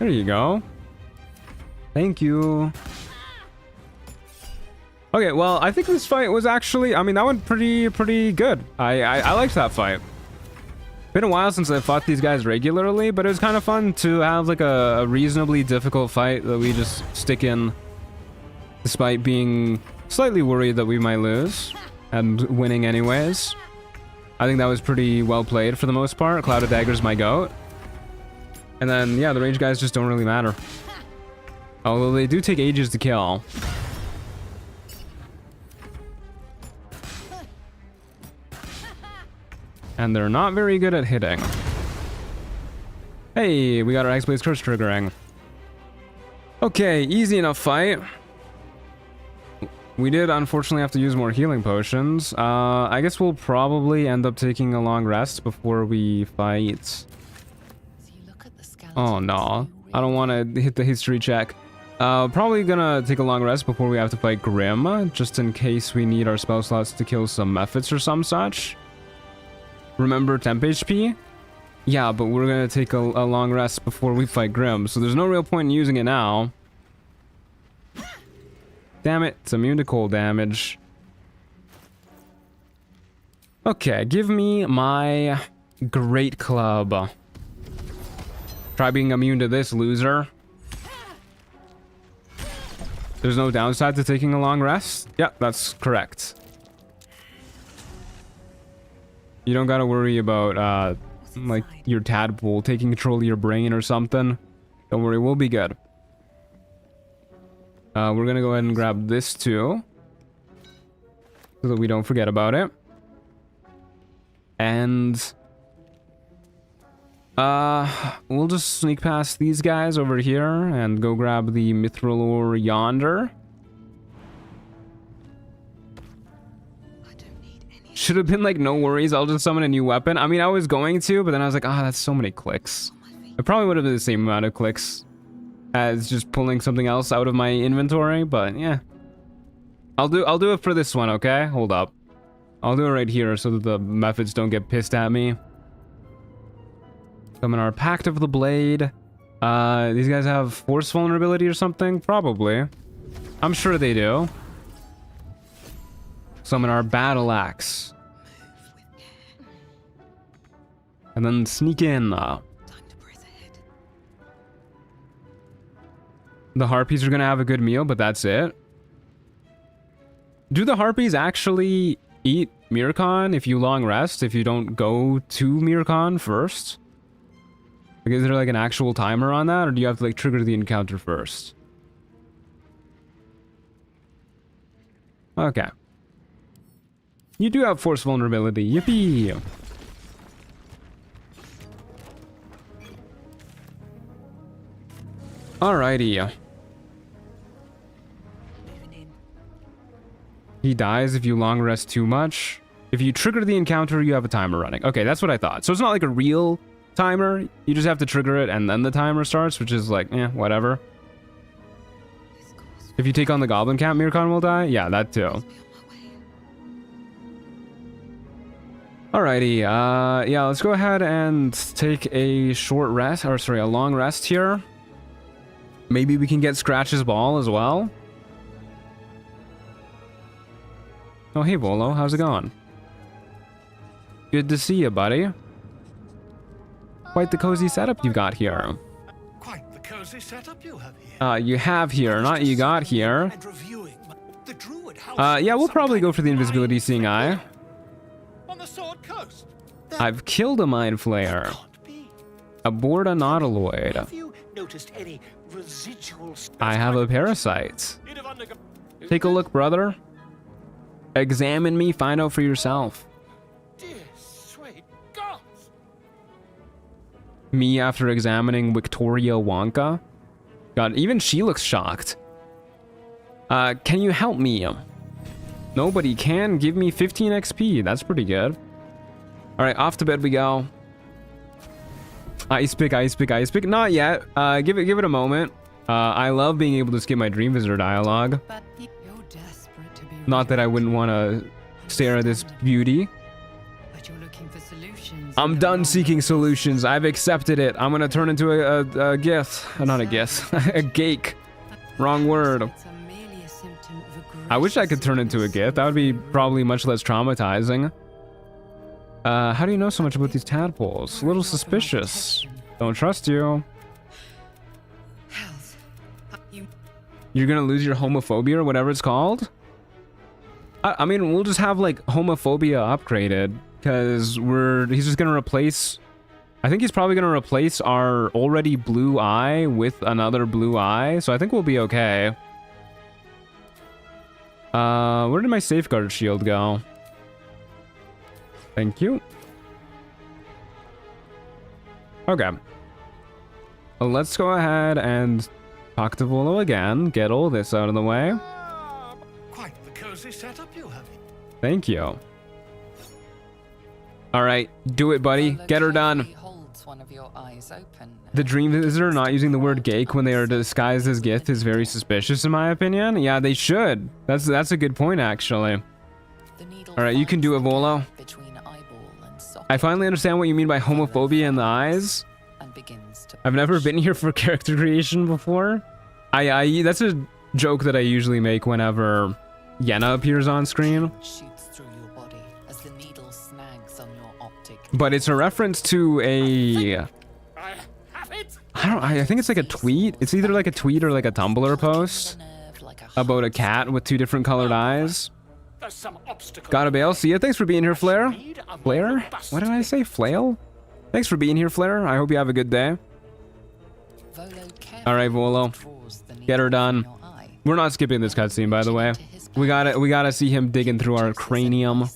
S3: There you go. Thank you. Okay, well, I think this fight was actually, I mean, that went pretty good. I liked that fight. Been a while since I fought these guys regularly, but it was kind of fun to have like a reasonably difficult fight that we just stick in, despite being slightly worried that we might lose and winning anyways. I think that was pretty well played for the most part. Cloud of Dagger's my goat. And then, yeah, the range guys just don't really matter. Although they do take ages to kill. And they're not very good at hitting. Hey, we got our X-Blaze Curse triggering. Okay, easy enough fight. We did unfortunately have to use more healing potions. I guess we'll probably end up taking a long rest before we fight. Oh no, I don't want to hit the history check. Probably gonna take a long rest before we have to fight Grim, just in case we need our spell slots to kill some methods or some such. Remember temp HP? Yeah, but we're gonna take a long rest before we fight Grim, so there's no real point in using it now. Damn it, it's immune to cold damage. Okay, give me my great club. Try being immune to this, loser. There's no downside to taking a long rest? Yep, that's correct. You don't gotta worry about, like, your tadpole taking control of your brain or something. Don't worry, we'll be good. We're gonna go ahead and grab this too, so that we don't forget about it. And we'll just sneak past these guys over here and go grab the mithril ore yonder. Should have been like, no worries, I'll just summon a new weapon. I mean, I was going to, but then I was like, ah, that's so many clicks. It probably would have been the same amount of clicks as just pulling something else out of my inventory, but yeah. I'll do it for this one, okay? Hold up. I'll do it right here so that the methods don't get pissed at me. Summon our Pact of the Blade. These guys have force vulnerability or something? Probably. I'm sure they do. Summon our Battle Axe. And then sneak in. The Harpies are gonna have a good meal, but that's it. Do the Harpies actually eat Mircon if you long rest, if you don't go to Mircon first? Like, is there like an actual timer on that, or do you have to like trigger the encounter first? Okay. You do have force vulnerability. Yippee! Alrighty. He dies if you long rest too much. If you trigger the encounter, you have a timer running. Okay, that's what I thought. So it's not like a real timer. You just have to trigger it and then the timer starts, which is like, eh, whatever. If you take on the Goblin Camp, Mircon will die? Yeah, that too. Alrighty, yeah, let's go ahead and take a short rest, or sorry, a long rest here. Maybe we can get Scratch's ball as well. Oh, hey, Volo, how's it going? Good to see you, buddy. Quite the cozy setup you've got here.
S9: Quite the cozy setup you have here.
S3: You have here, not you got here.
S9: And reviewing the Druid house.
S3: Yeah, we'll probably go for the invisibility seeing eye.
S9: On the Sword Coast.
S3: I've killed a Mind Flayer. Aboard a Nautiloid.
S9: Have you noticed any residual?
S3: I have a parasite. Take a look, brother. Examine me, find out for yourself.
S9: Dear sweet gods.
S3: Me after examining Victoria Wonka? God, even she looks shocked. Can you help me? Nobody can. Give me 15 XP. That's pretty good. Alright, off to bed we go. Ice pick, ice pick, ice pick. Not yet. Give it a moment. I love being able to skip my Dream Visitor dialogue. Not that I wouldn't want to stare at this beauty.
S2: But you're looking for solutions,
S3: I'm done seeking solutions. I've accepted it. I'm gonna turn into a gith. Not a gith. A gake. Wrong word. I wish I could turn into a gith. That would be probably much less traumatizing. How do you know so much about these tadpoles? A little suspicious. Don't trust you. You're gonna lose your homophobia or whatever it's called? I mean, we'll just have like homophobia upgraded because he's just gonna replace. I think he's probably gonna replace our already blue eye with another blue eye, so I think we'll be okay. Where did my safeguard shield go? Thank you. Okay. Well, let's go ahead and talk to Volo again. Get all this out of the way.
S9: Quite the cozy setup you have.
S3: Thank you. All right, do it, buddy. Get her done.
S2: Holds one of your eyes open.
S3: The dream visitor not using the word gake when they are disguised as gith is very suspicious, in my opinion. Yeah, they should. That's a good point, actually. All right, you can do it, Volo. I finally understand what you mean by homophobia in the eyes. I've never been here for character creation before. That's a joke that I usually make whenever Yenna appears on screen. But it's a reference to a... I think it's like a tweet. It's either like a tweet or like a Tumblr post about a cat with two different colored eyes. Gotta bail. See ya. Thanks for being here, Flare. Flare? What did I say? Flail? Thanks for being here, Flare. I hope you have a good day. Alright, Volo. Get her done. We're not skipping this cutscene, by the way. We gotta see him digging through our cranium.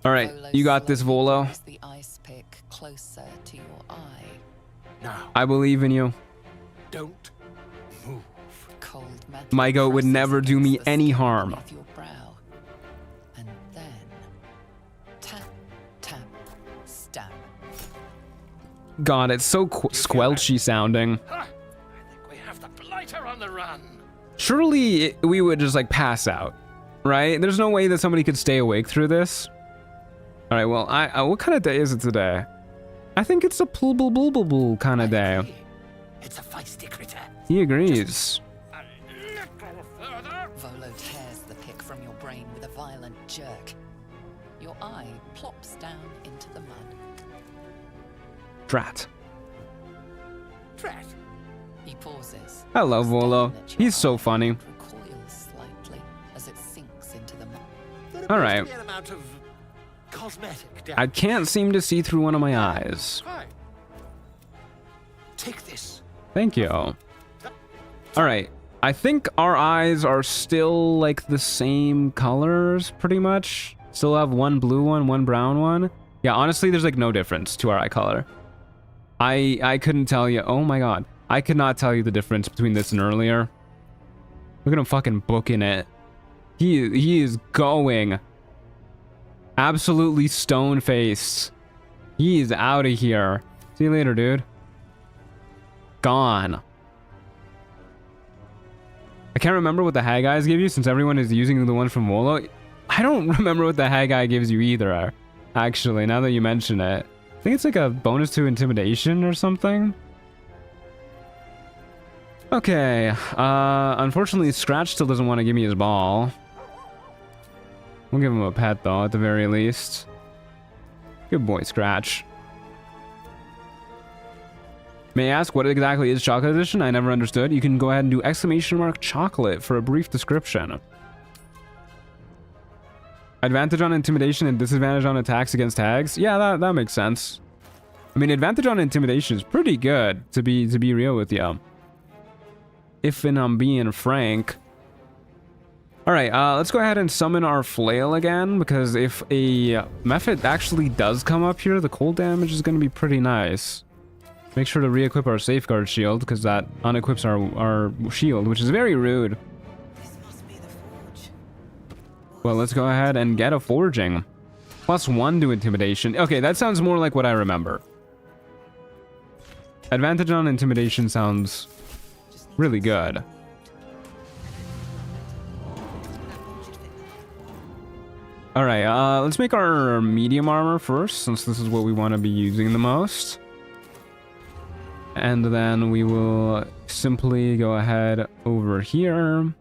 S3: Alright, you got this, Volo. I believe in you.
S9: Don't move.
S3: My goat would never do me any harm.
S2: And then tap, tap, stab.
S3: God, it's so squelchy sounding.
S9: I think we have the blighter on the run.
S3: Surely we would just like pass out, right? There's no way that somebody could stay awake through this. All right, well, what kind of day is it today? I think it's a plubble kind of day.
S9: It's a feisty critter.
S3: He agrees.
S2: Volo tears the pick from your brain with a violent jerk. Your eye plops down into the mud.
S3: Drat.
S9: Drat.
S2: He pauses.
S3: Hello, Volo. He's so funny.
S2: Recoils slightly as it sinks into the mud.
S3: All right.
S9: Cosmetic damage.
S3: I can't seem to see through one of my eyes.
S9: Hi. Take this.
S3: Thank you. All right. I think our eyes are still like the same colors, pretty much. Still have one blue one, one brown one. Yeah, honestly, there's like no difference to our eye color. I couldn't tell you. Oh my god. I could not tell you the difference between this and earlier. Look at him fucking booking it. He is going. Absolutely stone-faced. He is out of here. See you later, dude. Gone. I can't remember what the hag eyes give you since everyone is using the one from Volo. I don't remember what the hag eye gives you either, actually, now that you mention it. I think it's like a bonus to intimidation or something. Okay. Unfortunately, Scratch still doesn't want to give me his ball. We'll give him a pet, though, at the very least. Good boy, Scratch. May I ask, what exactly is Chocolate Edition? I never understood. You can go ahead and do !chocolate for a brief description. Advantage on Intimidation and disadvantage on attacks against tags? Yeah, that makes sense. I mean, advantage on Intimidation is pretty good, to be real with you. If I'm being frank. Alright, let's go ahead and summon our flail again, because if a method actually does come up here, the cold damage is going to be pretty nice. Make sure to re-equip our safeguard shield, because that unequips our shield, which is very rude.
S10: This must be the forge.
S3: Well, let's go ahead and get a forging. +1 to intimidation. Okay, that sounds more like what I remember. Advantage on intimidation sounds really good. Alright, let's make our medium armor first, since this is what we want to be using the most. And then we will simply go ahead over here.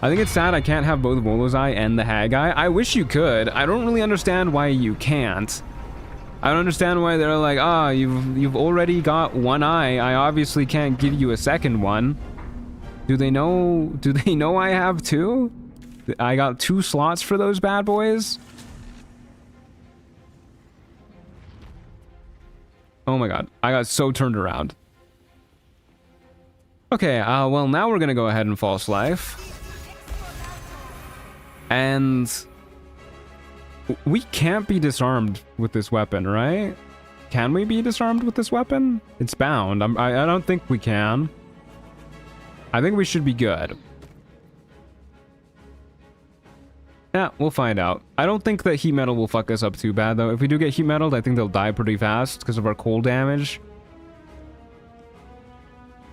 S3: I think it's sad I can't have both Volo's Eye and the Hag Eye. I wish you could. I don't really understand why you can't. I don't understand why they're like, ah, you've already got one eye. I obviously can't give you a second one. Do they know I have two? I got 2 slots for those bad boys? Oh my god, I got so turned around. Okay, well now we're gonna go ahead and false life. And we can't be disarmed with this weapon, right? Can we be disarmed with this weapon? It's bound. I don't think we can. I think we should be good. Yeah, we'll find out. I don't think that heat metal will fuck us up too bad, though. If we do get heat metaled, I think they'll die pretty fast because of our cold damage.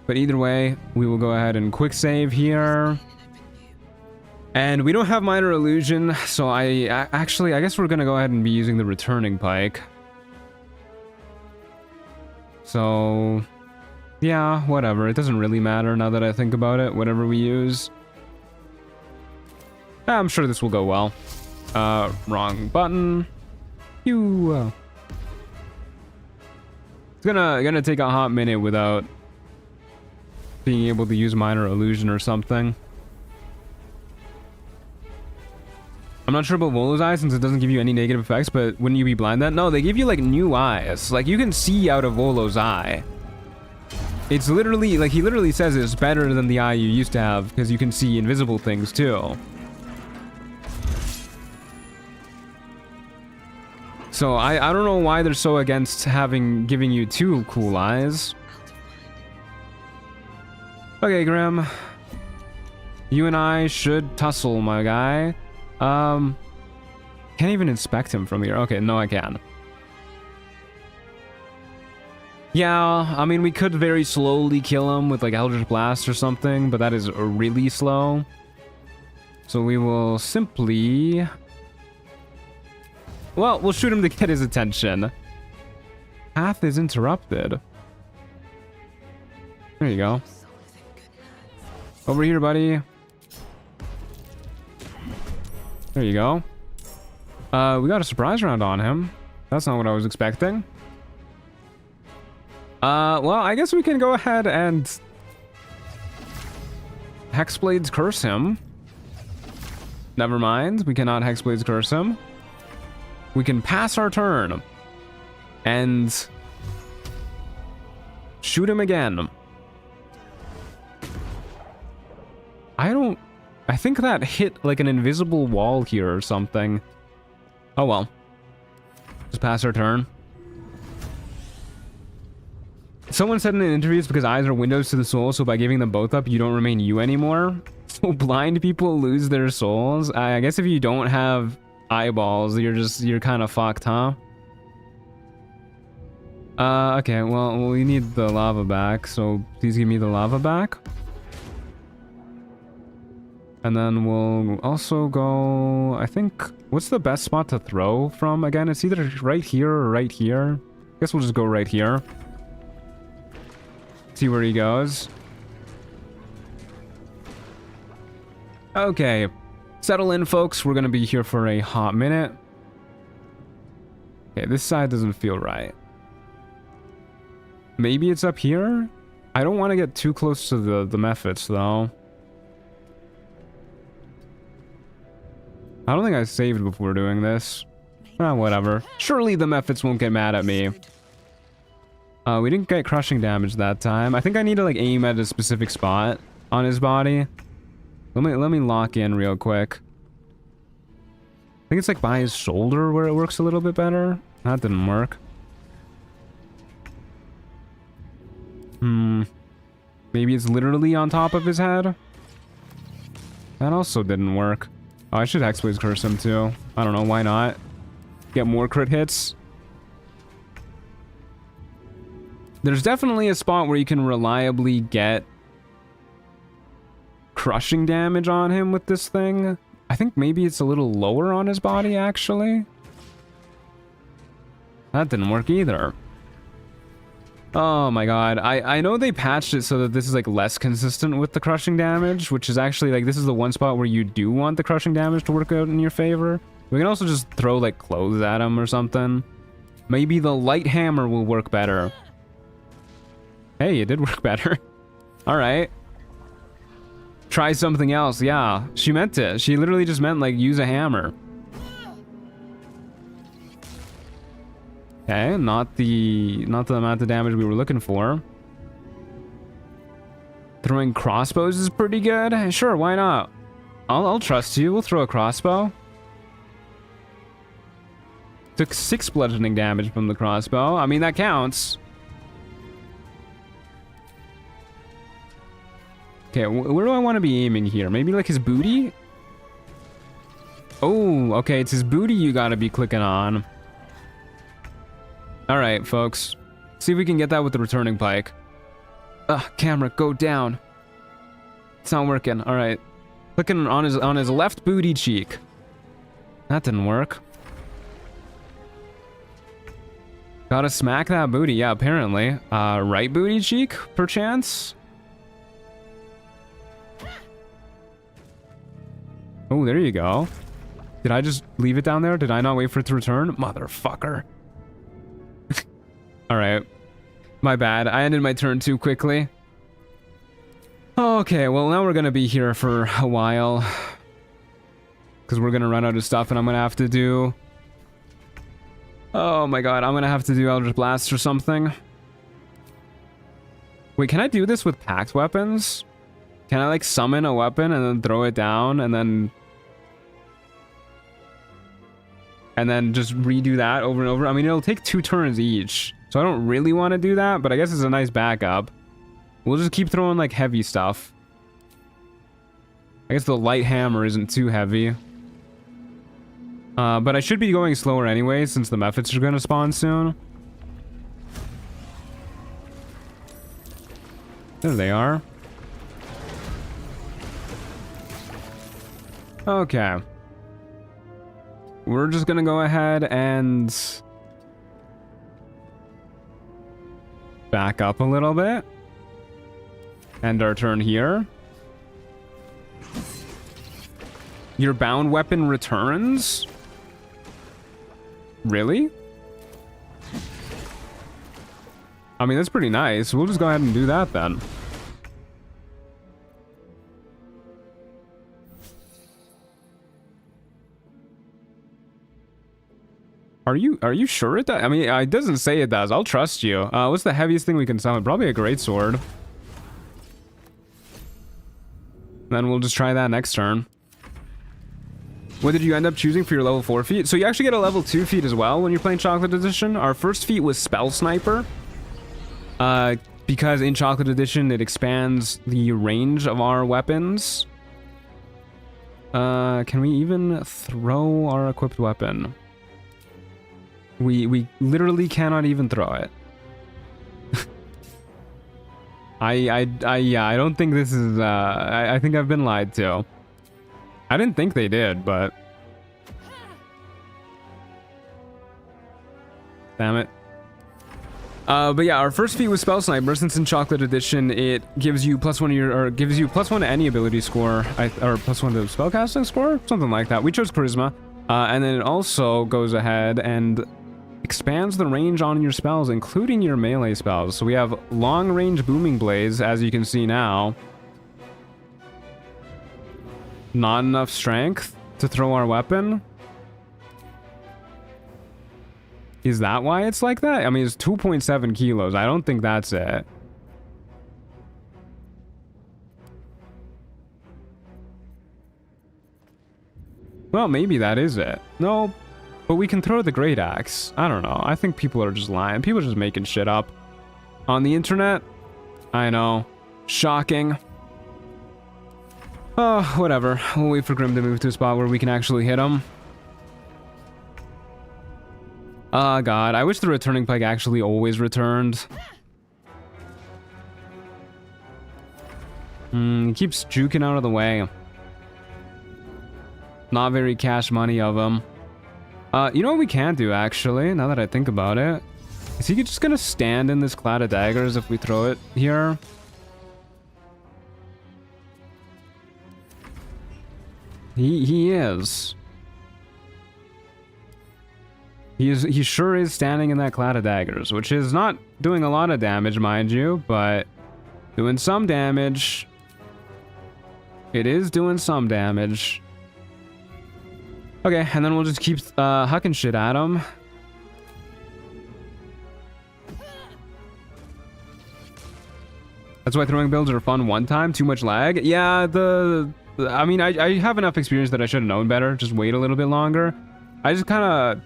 S3: But either way, we will go ahead and quick save here. And we don't have minor illusion, so I guess we're gonna go ahead and be using the returning pike. So yeah, whatever. It doesn't really matter now that I think about it, whatever we use. I'm sure this will go well. Wrong button. It's gonna take a hot minute without being able to use minor illusion or something. I'm not sure about Volo's Eye since it doesn't give you any negative effects, but wouldn't you be blind then? No, they give you like new eyes. Like you can see out of Volo's Eye. It's literally, like he literally says it's better than the eye you used to have because you can see invisible things too. So I don't know why they're so against giving you 2 cool eyes. Okay, Grim. You and I should tussle, my guy. Can't even inspect him from here. Okay, no, I can. Yeah, I mean, we could very slowly kill him with like Eldritch Blast or something, but that is really slow. So we will simply... Well, we'll shoot him to get his attention. Path is interrupted. There you go. Over here, buddy. There you go. We got a surprise round on him. That's not what I was expecting. Well, I guess we can go ahead and Hexblades curse him. Never mind, we cannot Hexblades curse him. We can pass our turn and shoot him again. I think that hit like an invisible wall here or something. Oh well. Just pass our turn. Someone said in an interview it's because eyes are windows to the soul, so by giving them both up, you don't remain you anymore. So blind people lose their souls. I guess if you don't have eyeballs, you're kind of fucked, huh? Okay, well, we need the lava back, so please give me the lava back. And then we'll also go, I think, what's the best spot to throw from again? It's either right here or right here. I guess we'll just go right here. See where he goes. Okay, settle in, folks. We're gonna be here for a hot minute. Okay, this side doesn't feel right. Maybe it's up here? I don't want to get too close to the Mephits, though. I don't think I saved before doing this. Whatever. Surely the Mephits won't get mad at me. We didn't get crushing damage that time. I think I need to like aim at a specific spot on his body. Let me lock in real quick. I think it's like by his shoulder where it works a little bit better. That didn't work. Maybe it's literally on top of his head. That also didn't work. Oh, I should Hexblades curse him too. I don't know, why not? Get more crit hits. There's definitely a spot where you can reliably get crushing damage on him with this thing. I think maybe it's a little lower on his body, actually. That didn't work either. Oh my god. I know they patched it so that this is like less consistent with the crushing damage, which is actually like, this is the one spot where you do want the crushing damage to work out in your favor. We can also just throw like clothes at him or something. Maybe the light hammer will work better. Hey, it did work better. All right. Try something else. Yeah, she meant it. She literally just meant like use a hammer. Okay, not the amount of damage we were looking for. Throwing crossbows is pretty good. Sure, why not? I'll trust you. We'll throw a crossbow. Took 6 bludgeoning damage from the crossbow. I mean, that counts. Okay, where do I want to be aiming here? Maybe like his booty? Oh, okay, it's his booty you gotta be clicking on. Alright, folks. See if we can get that with the returning pike. Camera, go down. It's not working. Alright. Clicking on his left booty cheek. That didn't work. Gotta smack that booty, yeah, apparently. Right booty cheek, perchance? Oh, there you go. Did I just leave it down there? Did I not wait for it to return? Motherfucker. Alright. My bad. I ended my turn too quickly. Okay, well now we're gonna be here for a while. Because we're gonna run out of stuff and I'm gonna have to do... Oh my god, I'm gonna have to do Eldritch Blast or something. Wait, can I do this with packed weapons? Can I like summon a weapon and then throw it down and then just redo that over and over? I mean, it'll take 2 turns each. So I don't really want to do that, but I guess it's a nice backup. We'll just keep throwing like heavy stuff. I guess the light hammer isn't too heavy. But I should be going slower anyway, since the methods are going to spawn soon. There they are. Okay. We're just going to go ahead and back up a little bit. End our turn here. Your bound weapon returns? Really? I mean, that's pretty nice. We'll just go ahead and do that then. Are you sure it does? I mean, it doesn't say it does. I'll trust you. What's the heaviest thing we can summon? Probably a greatsword. Then we'll just try that next turn. What did you end up choosing for your level 4 feat? So you actually get a level 2 feat as well when you're playing Chocolate Edition. Our first feat was Spell Sniper. Because in Chocolate Edition, it expands the range of our weapons. Can we even throw our equipped weapon? We literally cannot even throw it. I don't think this is, I think I've been lied to. I didn't think they did, but... Damn it. But yeah, our first feat was Spell Sniper. Since in Chocolate Edition, it gives you +1 to your, or gives you +1 to any ability score, or +1 to spellcasting score? Something like that. We chose Charisma. And then it also goes ahead and expands the range on your spells, including your melee spells. So we have long-range Booming Blades, as you can see now. Not enough strength to throw our weapon. Is that why it's like that? I mean, it's 2.7 kilos. I don't think that's it. Well, maybe that is it. No, but we can throw the Great Axe. I don't know. I think people are just lying. People are just making shit up. On the internet? I know. Shocking. Oh, whatever. We'll wait for Grim to move to a spot where we can actually hit him. Oh, God. I wish the returning pike actually always returned. He keeps juking out of the way. Not very cash money of him. You know what we can do, actually, now that I think about it? Is he just gonna stand in this cloud of daggers if we throw it here? He is. He sure is standing in that cloud of daggers, which is not doing a lot of damage, mind you, but doing some damage. It is doing some damage. Okay, and then we'll just keep hucking shit at him. That's why throwing builds are fun one time. Too much lag. Yeah, I mean, I have enough experience that I should have known better. Just wait a little bit longer. I just kind of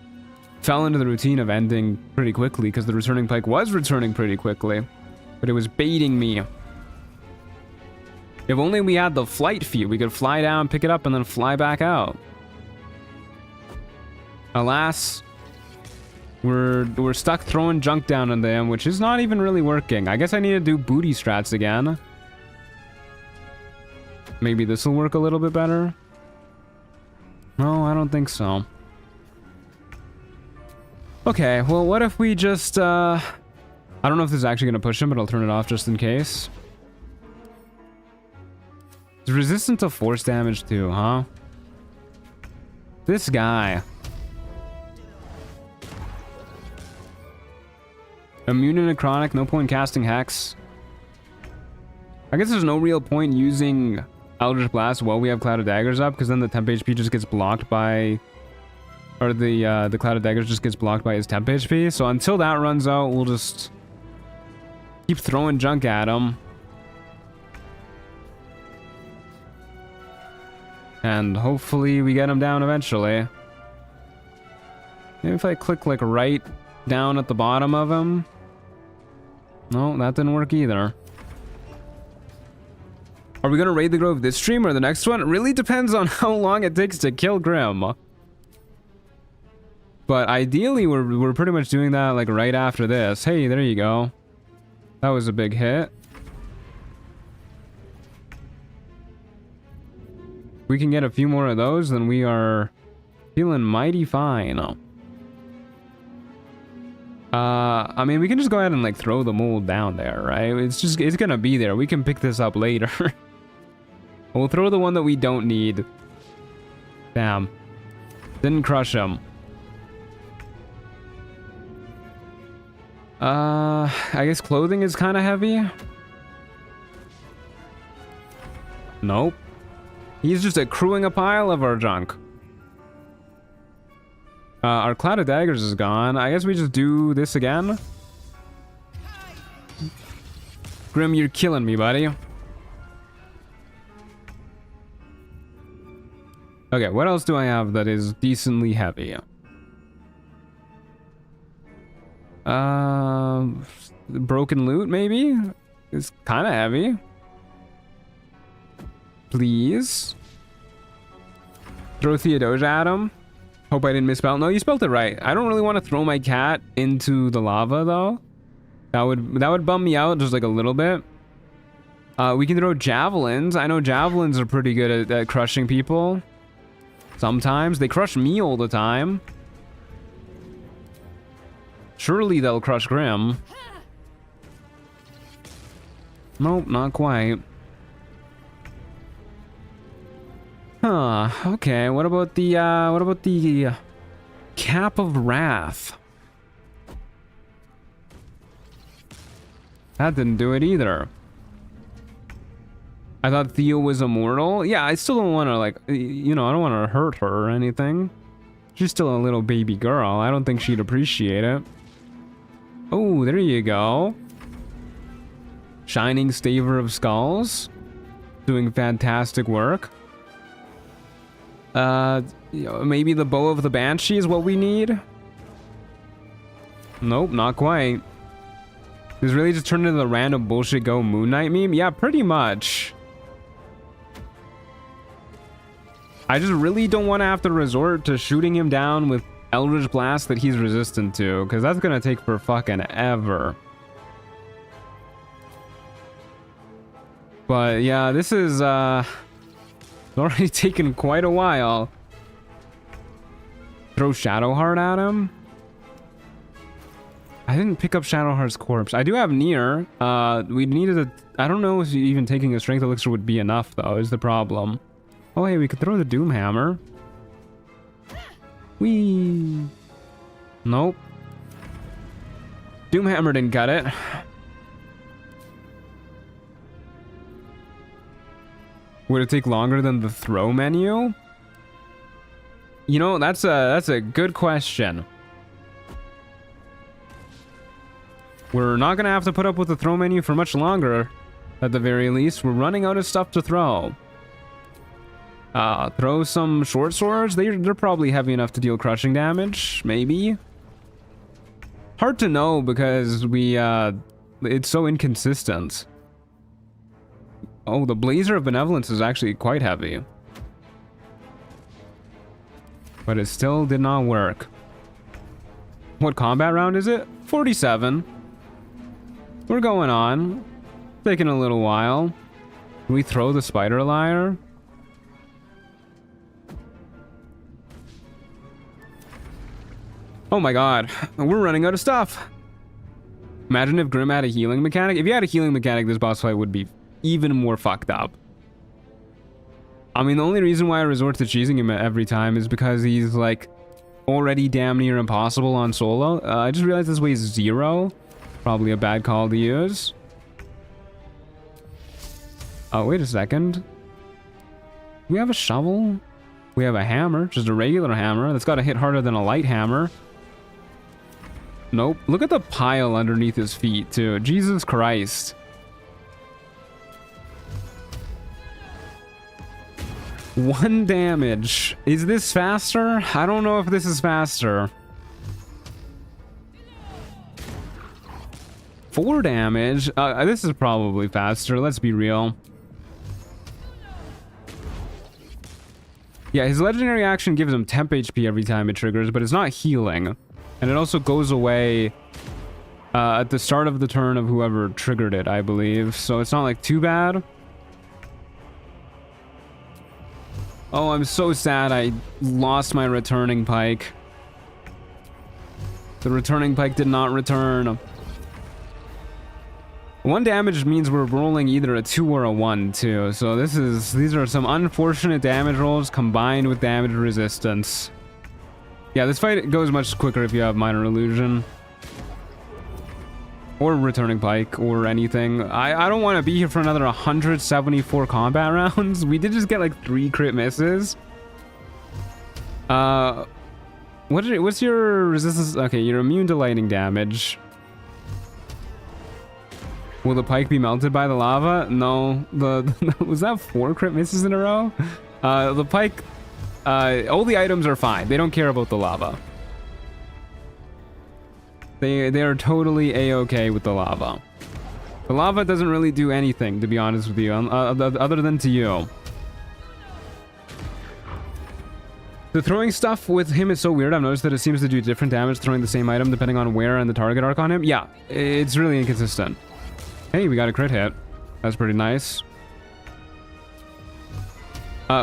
S3: fell into the routine of ending pretty quickly because the returning pike was returning pretty quickly. But it was baiting me. If only we had the flight feat, we could fly down, pick it up, and then fly back out. Alas, we're stuck throwing junk down on them, which is not even really working. I guess I need to do booty strats again. Maybe this will work a little bit better. No, I don't think so. Okay, well, what if we just, I don't know if this is actually going to push him, but I'll turn it off just in case. It's resistant to force damage too, huh? This guy. Immune to necrotic, no point casting Hex. I guess there's no real point using Eldritch Blast while we have Cloud of Daggers up, because then the temp HP just gets blocked by... Or the Cloud of Daggers just gets blocked by his temp HP. So until that runs out, we'll just keep throwing junk at him. And hopefully we get him down eventually. Maybe if I click like right down at the bottom of him. No, that didn't work either. Are we gonna raid the Grove this stream or the next one? It really depends on how long it takes to kill Grim. But ideally, we're pretty much doing that like right after this. Hey, there you go. That was a big hit. If we can get a few more of those, then we are feeling mighty fine. I mean, we can just go ahead and like throw the mold down there, right? It's gonna be there. We can pick this up later. We'll throw the one that we don't need. Damn. Didn't crush him. I guess clothing is kind of heavy. Nope. He's just accruing a pile of our junk. Our Cloud of Daggers is gone. I guess we just do this again. Grim, you're killing me, buddy. Okay, what else do I have that is decently heavy? Broken loot, maybe? It's kind of heavy. Please. Throw Theodosia at him. Hope I didn't misspell. No, you spelled it right. I don't really want to throw my cat into the lava, though. That would bum me out just like a little bit. We can throw javelins. I know javelins are pretty good at crushing people. Sometimes. They crush me all the time. Surely they'll crush Grim. Nope, not quite. Huh, okay, what about the Cap of Wrath? That didn't do it either. I thought Theo was immortal. Yeah, I still don't want to, like, you know, I don't want to hurt her or anything. She's still a little baby girl. I don't think she'd appreciate it. Oh, there you go. Shining Staver of Skulls. Doing fantastic work. Maybe the Bow of the Banshee is what we need? Nope, not quite. This really just turned into the random bullshit go Moon Knight meme? Yeah, pretty much. I just really don't want to have to resort to shooting him down with Eldritch Blast that he's resistant to, because that's gonna take for fucking ever. But yeah, this is already taken quite a while. throw Shadowheart at him. I didn't pick up Shadowheart's corpse. I do have Nere. We needed a... I don't know if even taking a strength elixir would be enough, though, is the problem. Oh, hey, we could throw the Doomhammer. Whee! Nope. Doomhammer didn't cut it. Would it take longer than the throw menu? You know, that's a good question. We're not gonna have to put up with the throw menu for much longer, at the very least. We're running out of stuff to throw. Throw some short swords. They're probably heavy enough to deal crushing damage, maybe. Hard to know because it's so inconsistent. Oh, the Blazer of Benevolence is actually quite heavy. But it still did not work. What combat round is it? 47. We're going on. Taking a little while. Can we throw the Spider Lyre? Oh my god. We're running out of stuff. Imagine if Grim had a healing mechanic. If he had a healing mechanic, this boss fight would be even more fucked up. I mean, the only reason why I resort to cheesing him every time is because he's, like, already damn near impossible on solo. I just realized this weighs 0. Probably a bad call to use. Oh, wait a second. We have a shovel. We have a hammer, just a regular hammer. That's got to hit harder than a light hammer. Nope. Look at the pile underneath his feet, too. Jesus Christ. One damage. Is this faster? I don't know if this is faster. 4 damage. This is probably faster. Let's be real. Yeah, his legendary action gives him temp HP every time it triggers, but it's not healing. And it also goes away at the start of the turn of whoever triggered it, I believe. So it's not like too bad. Oh, I'm so sad I lost my returning pike. The returning pike did not return. 1 damage means we're rolling either a 2 or a 1 too. So these are some unfortunate damage rolls combined with damage resistance. Yeah, this fight goes much quicker if you have minor illusion. Or returning pike or anything. I don't want to be here for another 174 combat rounds. We did just get like 3 crit misses. What's your resistance? Okay, you're immune to lightning damage. Will the pike be melted by the lava? No. Was that 4 crit misses in a row? The pike, all the items are fine. They don't care about the lava. They are totally a-okay with the lava. The lava doesn't really do anything, to be honest with you, other than to you. The throwing stuff with him is so weird. I've noticed that it seems to do different damage throwing the same item depending on where and the target arc on him. Yeah, it's really inconsistent. Hey, we got a crit hit. That's pretty nice.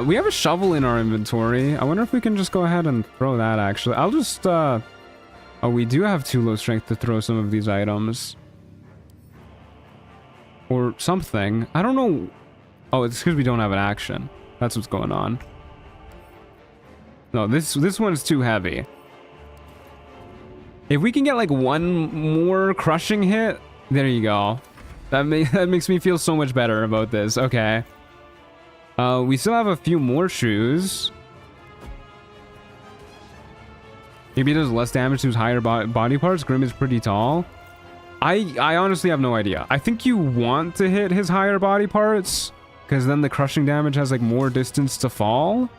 S3: We have a shovel in our inventory. I wonder if we can just go ahead and throw that, actually. I'll just, oh, we do have 2 low strength to throw some of these items. Or something. I don't know. Oh, it's because we don't have an action. That's what's going on. No, this one's too heavy. If we can get, like, 1 more crushing hit, there you go. That makes me feel so much better about this. Okay. We still have a few more shoes. Maybe it does less damage to his higher body parts. Grim is pretty tall. I honestly have no idea. I think you want to hit his higher body parts, because then the crushing damage has like more distance to fall.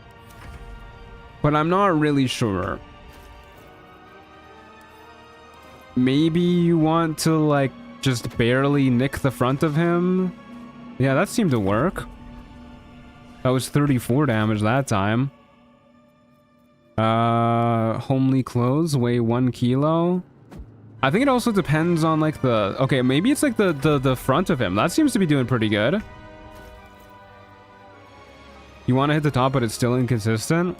S3: But I'm not really sure. Maybe you want to like just barely nick the front of him. Yeah, that seemed to work. That was 34 damage that time. Homely clothes weigh 1 kilo. I think it also depends on like the... Okay, maybe it's like the front of him. That seems to be doing pretty good. You want to hit the top, but it's still inconsistent.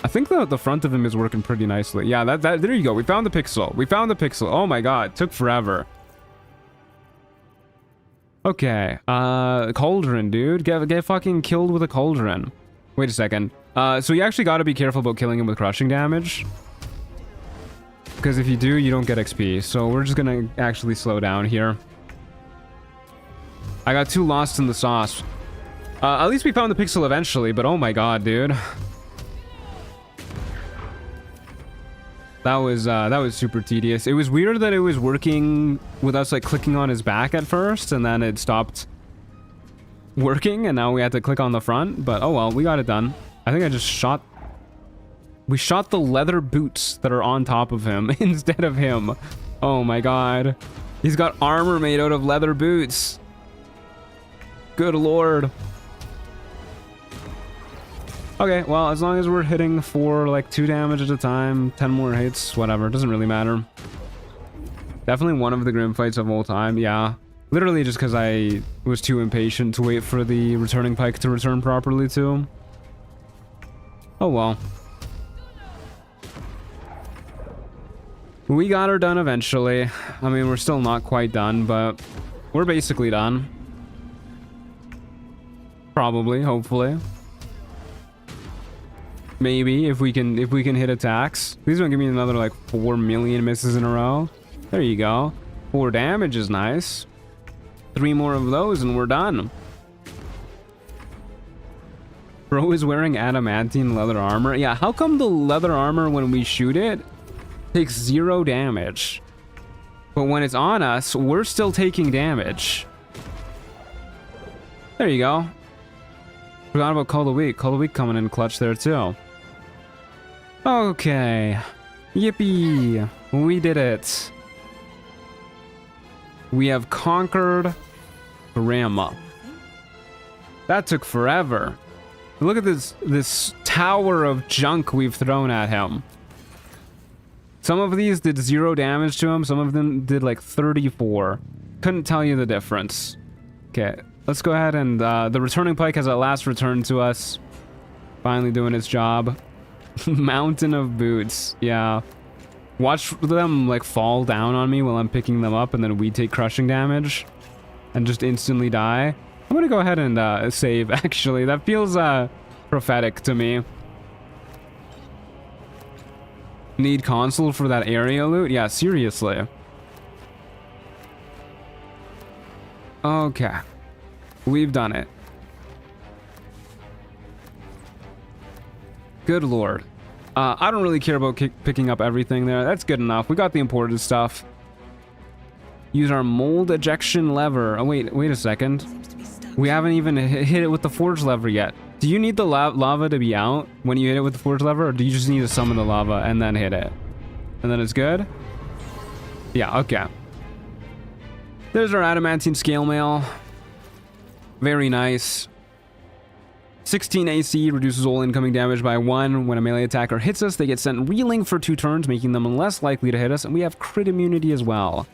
S3: I think the front of him is working pretty nicely. Yeah, that there you go. We found the pixel. We found the pixel. Oh my god, it took forever. Okay, cauldron, dude. Get fucking killed with a cauldron. Wait a second. So you actually got to be careful about killing him with crushing damage. Because if you do, you don't get XP. So we're just gonna actually slow down here. I got too lost in the sauce. At least we found the pixel eventually, but oh my god, dude. That was super tedious. It was weird that it was working with us like clicking on his back at first, and then it stopped working, and now we had to click on the front. But oh well, we got it done. I think I just shot... We shot the leather boots that are on top of him instead of him. Oh my god. He's got armor made out of leather boots. Good lord. Okay, well, as long as we're hitting for like 2 damage at a time, 10 more hits, whatever, it doesn't really matter. Definitely one of the grim fights of all time, yeah. Literally just because I was too impatient to wait for the returning pike to return properly too. Oh well. We got her done eventually. I mean, we're still not quite done, but we're basically done. Probably, hopefully. Maybe if we can hit attacks. Please don't give me another like 4 million misses in a row. There you go. 4 damage is nice. 3 more of those and we're done. Bro is wearing adamantine leather armor. Yeah, how come the leather armor when we shoot it takes 0 damage? But when it's on us, we're still taking damage. There you go. Forgot about Call of the Week. Call of the Week coming in clutch there too. Okay. Yippee. We did it. We have conquered Grim. That took forever. Look at this tower of junk we've thrown at him. Some of these did 0 damage to him. Some of them did like 34. Couldn't tell you the difference. Okay. Let's go ahead and the returning pike has at last returned to us. Finally doing its job. Mountain of boots. Yeah. Watch them like fall down on me while I'm picking them up, and then we take crushing damage and just instantly die. I'm gonna go ahead and save actually. That feels prophetic to me. Need console for that area loot? Yeah, seriously. Okay. We've done it. Good lord. I don't really care about picking up everything there. That's good enough. We got the important stuff. Use our mold ejection lever. Oh, wait a second. We haven't even hit it with the forge lever yet. Do you need the lava to be out when you hit it with the forge lever, or do you just need to summon the lava and then hit it? And then it's good? Yeah, okay. There's our adamantine scale mail. Very nice. 16 AC reduces all incoming damage by 1. When a melee attacker hits us, they get sent reeling for 2 turns, making them less likely to hit us, and we have crit immunity as well.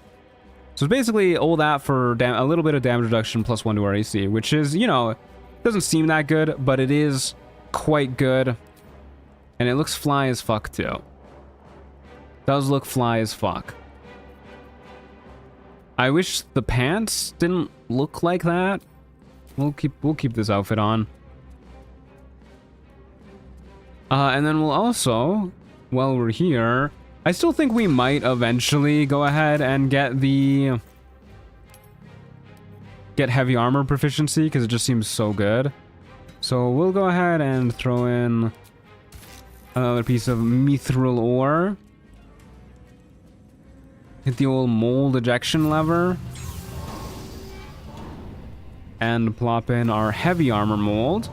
S3: So it's basically all that for a little bit of damage reduction plus 1 to our AC, which is, you know, doesn't seem that good, but it is quite good. And it looks fly as fuck too. Does look fly as fuck. I wish the pants didn't look like that. We'll keep this outfit on. And then we'll also, while we're here, I still think we might eventually go ahead and get heavy armor proficiency, because it just seems so good. So we'll go ahead and throw in another piece of mithril ore. Hit the old mold ejection lever. And plop in our heavy armor mold.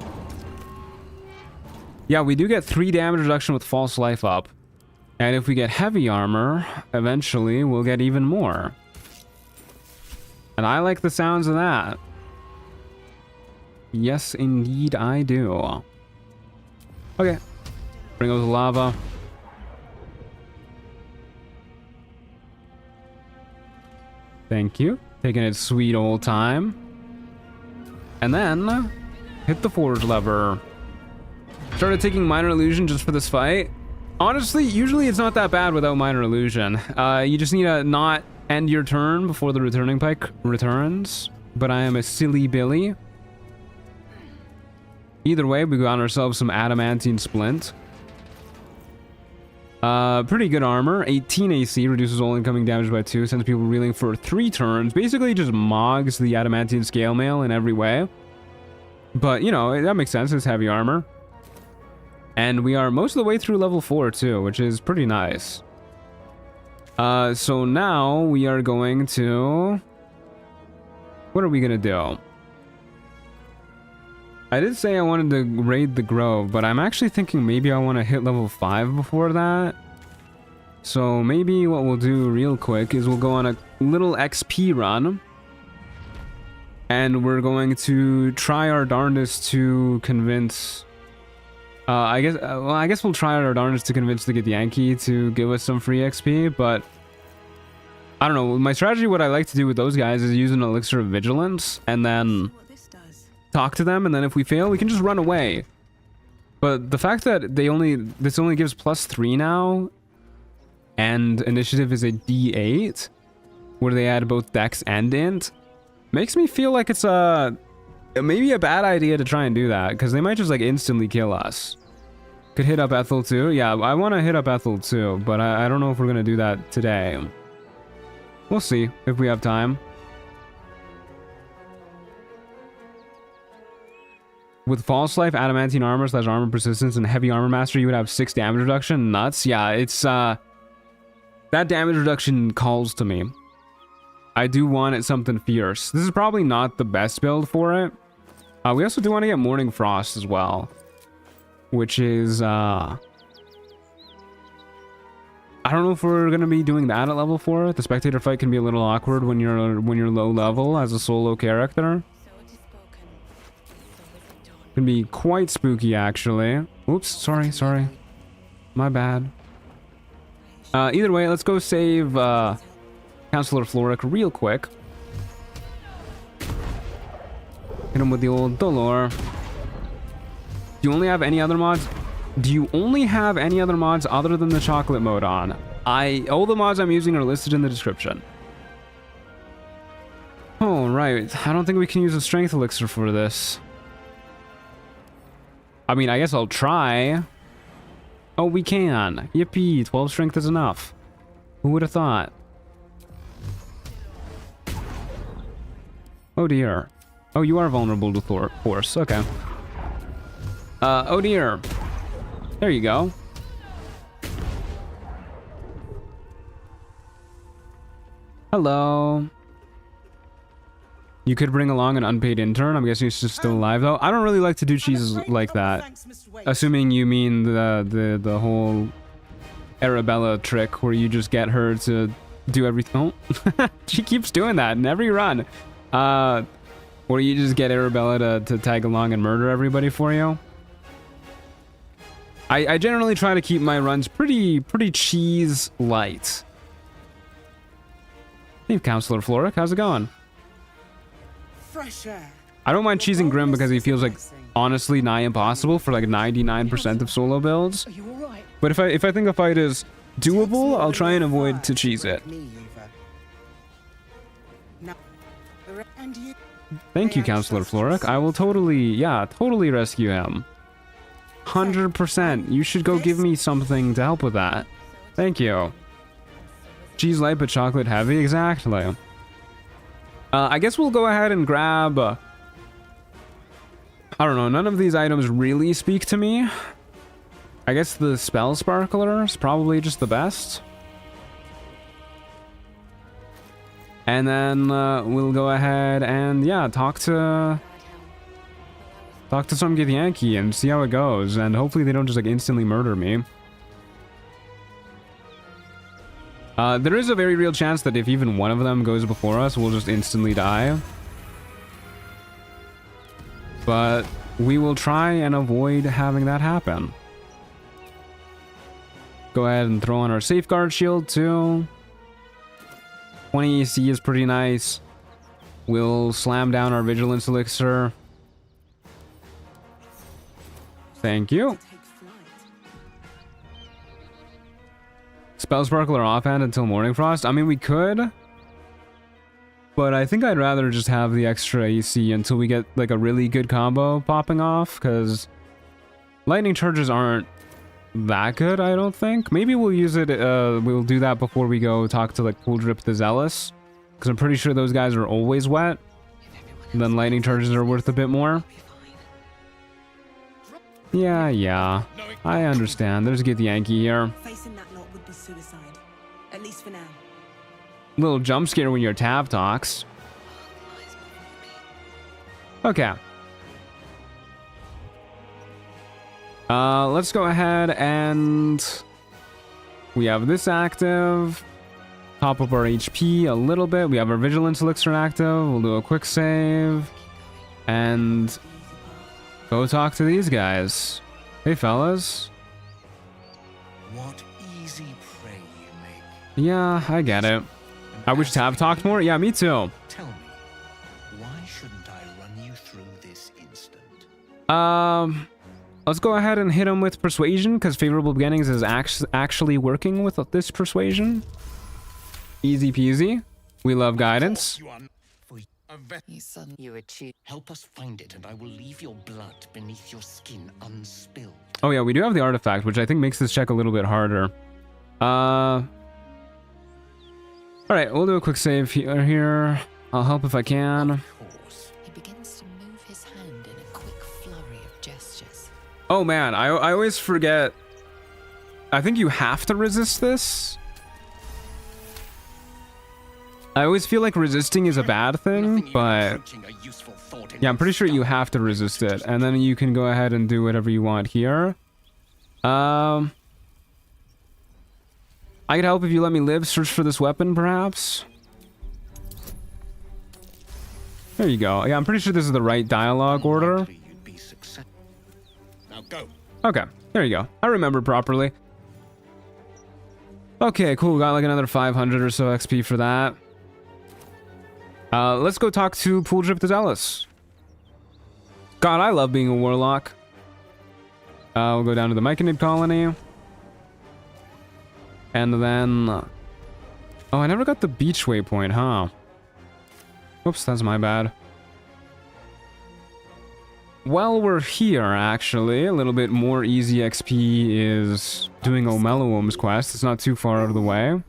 S3: Yeah, we do get 3 damage reduction with false life up. And if we get heavy armor, eventually we'll get even more. And I like the sounds of that. Yes, indeed I do. Okay. Bring out the lava. Thank you. Taking its sweet old time. And then hit the forge lever. Started taking Minor Illusion just for this fight. Honestly, usually it's not that bad without Minor Illusion. You just need to not end your turn before the returning pike returns. But I am a silly Billy. Either way, we got ourselves some Adamantine Splint. Pretty good armor. 18 AC, reduces all incoming damage by 2, sends people reeling for 3 turns. Basically just mogs the Adamantine Scale Mail in every way. But, you know, that makes sense. It's heavy armor. And we are most of the way through level 4 too, which is pretty nice. So now we are going to... What are we gonna do? I did say I wanted to raid the Grove, but I'm actually thinking maybe I want to hit level 5 before that. So maybe what we'll do real quick is we'll go on a little XP run. And we're going to try our darndest to convince... I guess we'll try our darndest to convince the Githyanki to give us some free XP, but... I don't know, my strategy, what I like to do with those guys is use an Elixir of Vigilance, and then talk to them, and then if we fail, we can just run away. But the fact that this only gives +3 now, and initiative is a D8, where they add both Dex and Int, makes me feel like it's maybe a bad idea to try and do that, because they might just like instantly kill us. Could hit up Ethel too. Yeah, I want to hit up Ethel too, but I don't know if we're going to do that today. We'll see if we have time. With False Life, Adamantine Armor / Armor Persistence, and Heavy Armor Master, you would have 6 damage reduction. Nuts. Yeah, it's that damage reduction calls to me. I do want it something fierce. This is probably not the best build for it. We also do want to get Morning Frost as well, which is I don't know if we're gonna be doing that at level 4. The spectator fight can be a little awkward when you're low level as a solo character. Can be quite spooky actually. Oops, sorry. My bad. Either way, let's go save Counselor Floric real quick. Hit him with the old Dolor. Do you only have any other mods? Do you only have any other mods other than the chocolate mode on? All the mods I'm using are listed in the description. Oh, right. I don't think we can use a strength elixir for this. I mean, I guess I'll try. Oh, we can. Yippee, 12 strength is enough. Who would have thought? Oh dear. Oh, you are vulnerable to force. Okay. Oh dear. There you go. Hello. You could bring along an unpaid intern. I'm guessing she's still alive though. I don't really like to do cheeses like that. Assuming you mean the whole Arabella trick where you just get her to do everything. Oh. She keeps doing that in every run. Or you just get Arabella to tag along and murder everybody for you. I generally try to keep my runs pretty cheese light. Hey, Counselor Floric, how's it going?
S9: Fresh air.
S3: I don't mind cheesing Grim because he feels like honestly nigh impossible for like 99% of solo builds. But if I think a fight is doable, I'll try and avoid to cheese it. Thank you, Counselor Floric. I will totally rescue him. 100%. You should go give me something to help with that. Thank you. Cheese light but chocolate heavy? Exactly. I guess we'll go ahead and grab... I don't know, none of these items really speak to me. I guess the Spell Sparkler is probably just the best. And then we'll go ahead and, yeah, talk to some Githyanki and see how it goes. And hopefully they don't just, like, instantly murder me. There is a very real chance that if even one of them goes before us, we'll just instantly die. But we will try and avoid having that happen. Go ahead and throw on our Safeguard Shield, too. 20 AC is pretty nice. We'll slam down our Vigilance Elixir. Thank you. Spell Sparkle or offhand until Morning Frost? I mean, we could. But I think I'd rather just have the extra AC until we get like a really good combo popping off, because lightning charges aren't that good, I don't think. Maybe we'll use it, we'll do that before we go talk to like Pool Drip the Zealous, because I'm pretty sure those guys are always wet. And then lightning charges are worth a bit more. Yeah, I understand. There's Get the Yankee here.
S5: Facing that lot would be suicide, at least for now.
S3: Little jump scare when your tab talks. Okay. Let's go ahead and we have this active. Top up our HP a little bit. We have our Vigilance Elixir active. We'll do a quick save and go talk to these guys. Hey, fellas.
S9: What easy prey you make.
S3: Yeah, I get it. I wish Tab talked more. Yeah, me too.
S9: Tell me, why shouldn't I run you through this instant?
S3: Let's go ahead and hit him with Persuasion, because Favorable Beginnings is actually working with this Persuasion. Easy peasy. We love guidance.
S2: You achieve.
S9: Help us find it, and I will leave your blood beneath your skin unspilled.
S3: Oh yeah, we do have the artifact, which I think makes this check a little bit harder. Alright, we'll do a quick save here. I'll help if I can.
S2: He begins to move his hand in a quick flurry of gestures.
S3: Oh man, I always forget. I think you have to resist this. I always feel like resisting is a bad thing, but yeah, I'm pretty sure you have to resist it, and then you can go ahead and do whatever you want here. I could help if you let me live. Search for this weapon, perhaps. There you go. Yeah, I'm pretty sure this is the right dialogue order.
S9: Now go.
S3: Okay, there you go. I remember properly. Okay, cool. We got like another 500 or so XP for that. Let's go talk to Pool Drip the Zealous. God, I love being a warlock. We'll go down to the Myconid colony. And then... oh, I never got the beach waypoint, huh? Whoops, that's my bad. While we're here, actually, a little bit more easy XP is doing Omelowum's quest. It's not too far out of the way.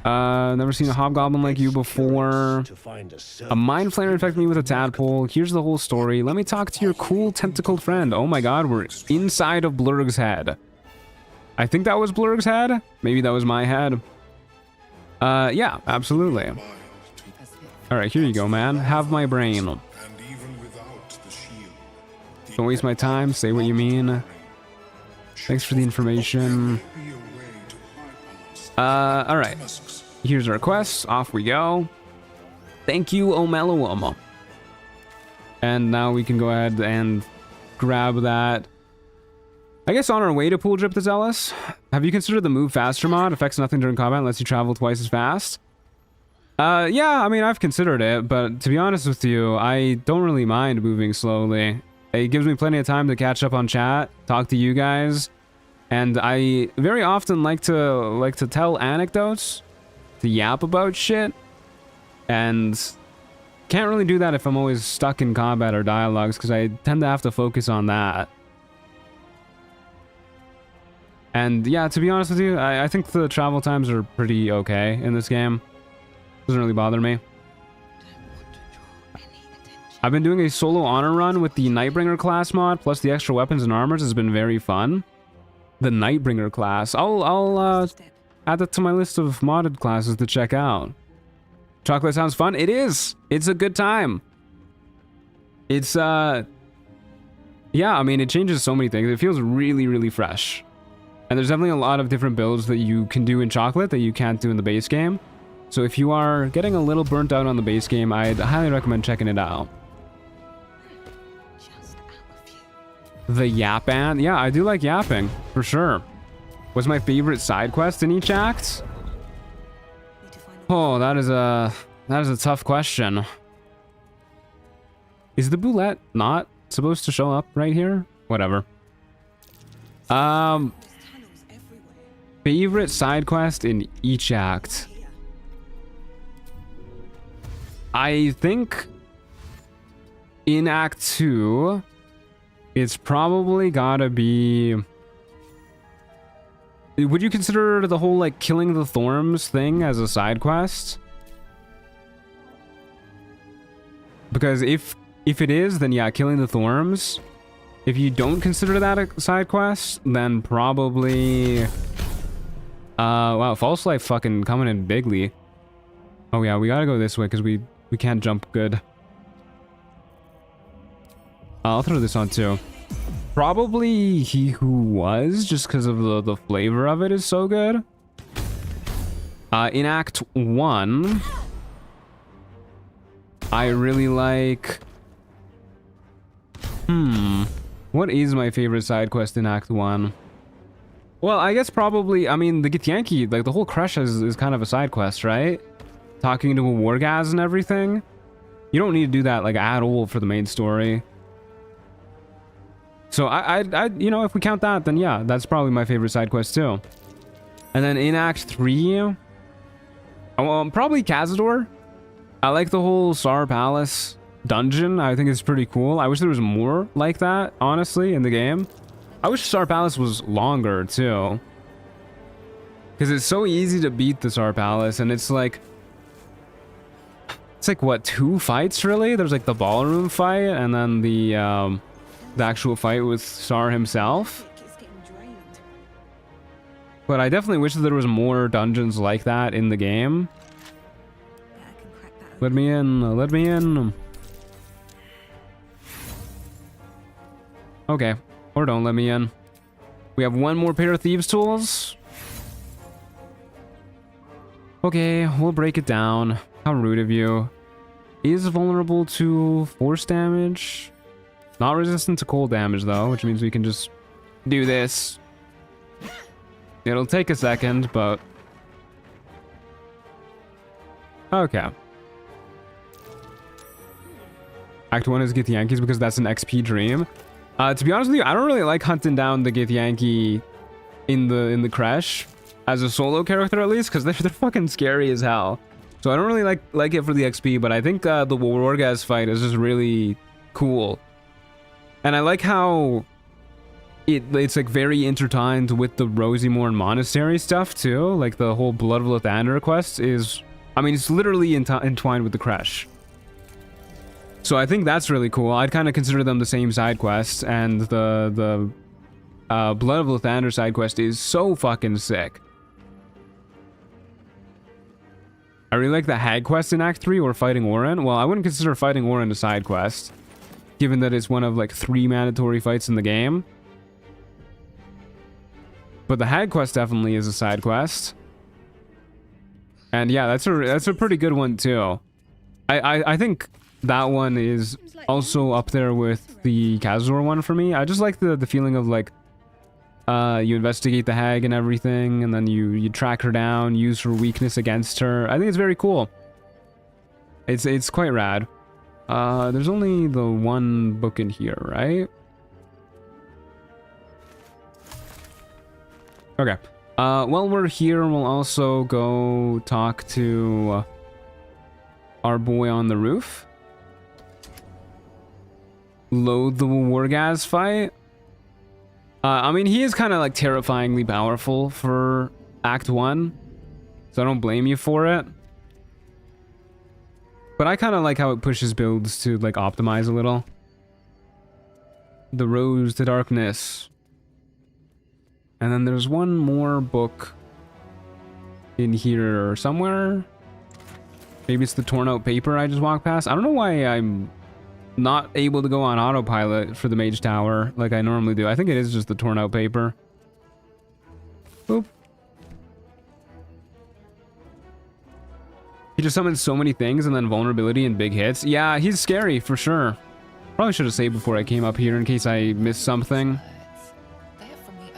S3: Never seen a hobgoblin like you before. A mind flayer infected me with a tadpole. Here's the whole story. Let me talk to your cool tentacled friend. Oh my god, we're inside of Blurg's head. I think that was Blurg's head. Maybe that was my head. Yeah, absolutely. Alright, here you go, man. Have my brain. Don't waste my time. Say what you mean. Thanks for the information. Alright. Here's our quest. Off we go. Thank you, Omelowum. And now we can go ahead and grab that. I guess on our way to Pool Drip the Zealous. Have you considered the Move Faster mod? Affects nothing during combat unless you travel twice as fast. Yeah, I mean, I've considered it, but to be honest with you, I don't really mind moving slowly. It gives me plenty of time to catch up on chat, talk to you guys, and I very often like to tell anecdotes, to yap about shit, and can't really do that if I'm always stuck in combat or dialogues, because I tend to have to focus on that. And yeah, to be honest with you, I think the travel times are pretty okay in this game. Doesn't really bother me. I've been doing a solo honor run with the Nightbringer class mod, plus the extra weapons and armors has been very fun. The Nightbringer class. I'll add that to my list of modded classes to check out. Chocolate sounds fun. It is. It's a good time. It's yeah, I mean, it changes so many things. It feels really, really fresh. And there's definitely a lot of different builds that you can do in Chocolate that you can't do in the base game. So if you are getting a little burnt out on the base game, I'd highly recommend checking it out. The Yap Band? Yeah, I do like yapping, for sure. What's my favorite side quest in each act? Oh, that is a tough question. Is the Boulette not supposed to show up right here? Whatever. Favorite side quest in each act. I think in Act 2, it's probably gotta be... Would you consider the whole, like, killing the Thorms thing as a side quest? Because if it is, then yeah, killing the Thorms. If you don't consider that a side quest, then probably... wow, False Life fucking coming in bigly. Oh yeah, we gotta go this way because we can't jump good. I'll throw this on too. Probably He Who Was, just because of the flavor of it is so good. In Act 1, I really like... What is my favorite side quest in Act 1? Well, I guess probably, I mean, the Githyanki, like the whole crush is kind of a side quest, right? Talking to a Wargaz and everything. You don't need to do that like at all for the main story. So I you know, if we count that, then yeah, that's probably my favorite side quest too. And then in Act 3, probably Cazador. I like the whole Sar Palace dungeon. I think it's pretty cool. I wish there was more like that, honestly, in the game. I wish Sar Palace was longer too, because it's so easy to beat the Sar Palace, and it's like what, 2 fights really? There's like the ballroom fight, and then the actual fight with Sar himself. But I definitely wish that there was more dungeons like that in the game. Let me in, let me in. Okay, or don't let me in. We have one more pair of thieves tools. Okay, we'll break it down. How rude of you. Is vulnerable to force damage. Not resistant to cold damage though, which means we can just do this. It'll take a second, but... Okay. Act 1 is Githyanki's because that's an XP dream. To be honest with you, I don't really like hunting down the Githyanki in the Crash as a solo character, at least, because they're fucking scary as hell. So I don't really like it for the XP, but I think the Wargaz fight is just really cool. And I like how it's like very intertwined with the Rosymorn Monastery stuff too. Like the whole Blood of Lathander quest is, I mean, it's literally entwined with the Crash. So I think that's really cool. I'd kind of consider them the same side quest, and the Blood of Lathander side quest is so fucking sick. I really like the Hag quest in Act 3, or fighting Orin. Well, I wouldn't consider fighting Orin a side quest, given that it's one of like 3 mandatory fights in the game. But the Hag quest definitely is a side quest. And yeah, that's a pretty good one too. I think that one is also up there with the Kazor one for me. I just like the feeling of like you investigate the hag and everything, and then you track her down, use her weakness against her. I think it's very cool. It's quite rad. There's only the one book in here, right? Okay. While we're here, we'll also go talk to our boy on the roof. Load the Wargaz fight. I mean, he is kind of like terrifyingly powerful for Act 1, so I don't blame you for it. But I kind of like how it pushes builds to like optimize a little. The Rose to Darkness. And then there's one more book in here somewhere. Maybe it's the torn out paper I just walked past. I don't know why I'm not able to go on autopilot for the Mage Tower like I normally do. I think it is just the torn out paper. Boop. He just summons so many things, and then vulnerability and big hits. Yeah, he's scary for sure. Probably should have saved before I came up here in case I missed something.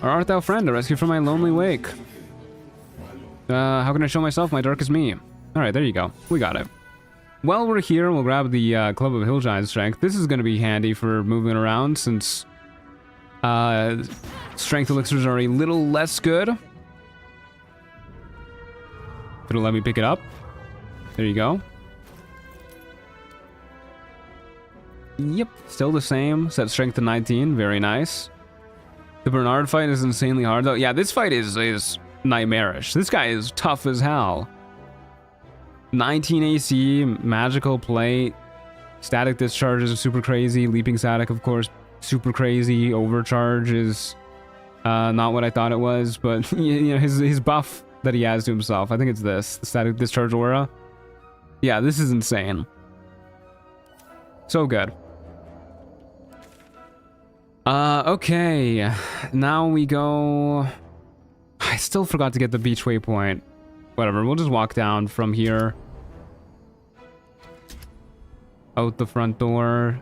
S3: Or art thou friend, a rescue from my lonely wake? How can I show myself my darkest me? Alright, there you go. We got it. while we're here, we'll grab the Club of Hill Giant Strength. This is going to be handy for moving around since strength elixirs are a little less good. It'll let me pick it up. There you go. Yep, still the same. Set strength to 19. Very nice. The Bernard fight is insanely hard, though. Yeah, this fight is nightmarish. This guy is tough as hell. 19 AC, magical plate, static discharge is super crazy. Leaping static, of course, super crazy. Overcharge is not what I thought it was, but you know, his buff that he has to himself. I think it's this, the static discharge aura. Yeah, this is insane. So good. Okay. Now we go... I still forgot to get the beach waypoint. Whatever, we'll just walk down from here. Out the front door.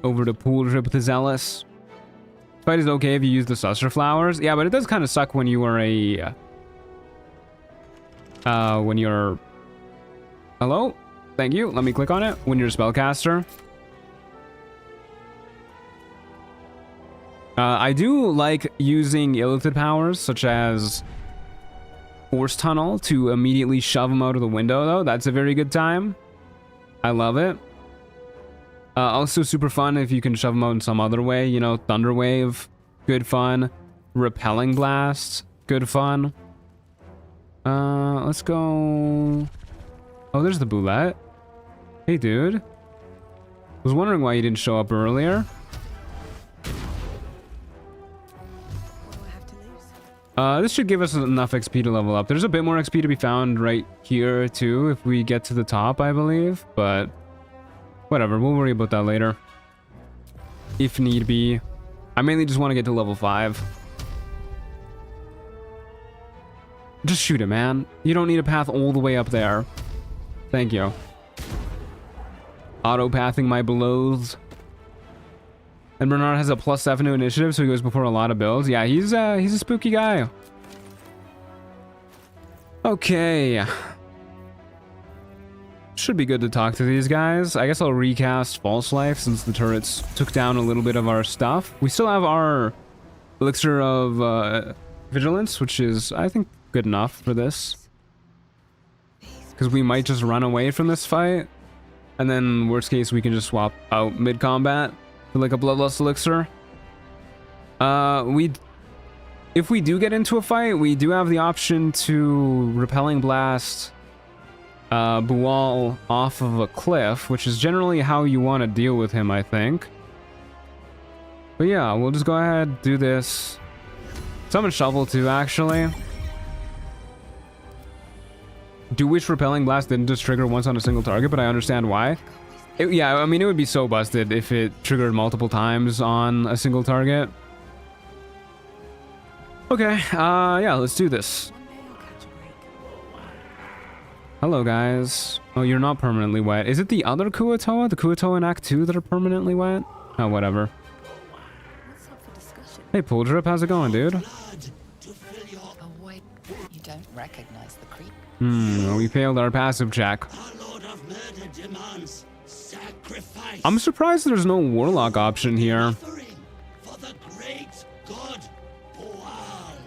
S3: Over to pool trip with the Zealous. Fight is okay if you use the Susser Flowers. Yeah, but it does kind of suck when you are a... when you're... Hello? Thank you. Let me click on it. When you're a spellcaster. I do like using illithid powers, such as Force Tunnel, to immediately shove them out of the window, though. That's a very good time. I love it. Also super fun if you can shove them out in some other way. You know, Thunder Wave, good fun. Repelling Blast, good fun. Let's go... Oh, there's the Boulette. Hey, dude. Was wondering why you didn't show up earlier. This should give us enough XP to level up. There's a bit more XP to be found right here, too, if we get to the top, I believe. But whatever, we'll worry about that later. If need be. I mainly just want to get to level 5. Just shoot it, man. You don't need a path all the way up there. Thank you. Auto-pathing my belows. And Bernard has a +7 to initiative, so he goes before a lot of builds. Yeah, he's a spooky guy. Okay. Should be good to talk to these guys. I guess I'll recast False Life since the turrets took down a little bit of our stuff. We still have our Elixir of Vigilance, which is, I think, good enough for this. Because we might just run away from this fight. And then, worst case, we can just swap out mid-combat. Like a Bloodlust Elixir. If we do get into a fight, we do have the option to Repelling Blast Bual off of a cliff, which is generally how you want to deal with him, I think. But yeah, we'll just go ahead, do this. Summon Shovel too, actually. Do wish Repelling Blast didn't just trigger once on a single target, but I understand why. Yeah, I mean, it would be so busted if it triggered multiple times on a single target. Okay, yeah, let's do this. Hello, guys. Oh, you're not permanently wet. Is it the other Kuatoa? The Kuatoa in Act 2 that are permanently wet? Oh, whatever. Hey, Pool Drip, how's it going, dude?
S2: Oh, wait. You don't recognize the creep.
S3: We failed our passive check. I'm surprised there's no Warlock option here.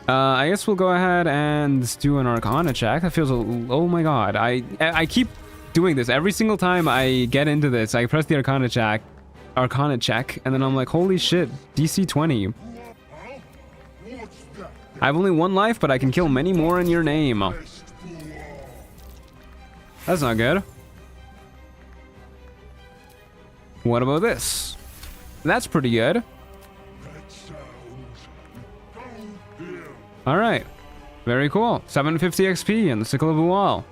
S3: I guess we'll go ahead and do an Arcana check. That feels oh my god. I keep doing this. Every single time I get into this, I press the Arcana check, and then I'm like, holy shit, DC 20. I have only 1 life, but I can kill many more in your name. That's not good. What about this? That's pretty good. Alright. Very cool. 750 XP and the Sickle of Bual.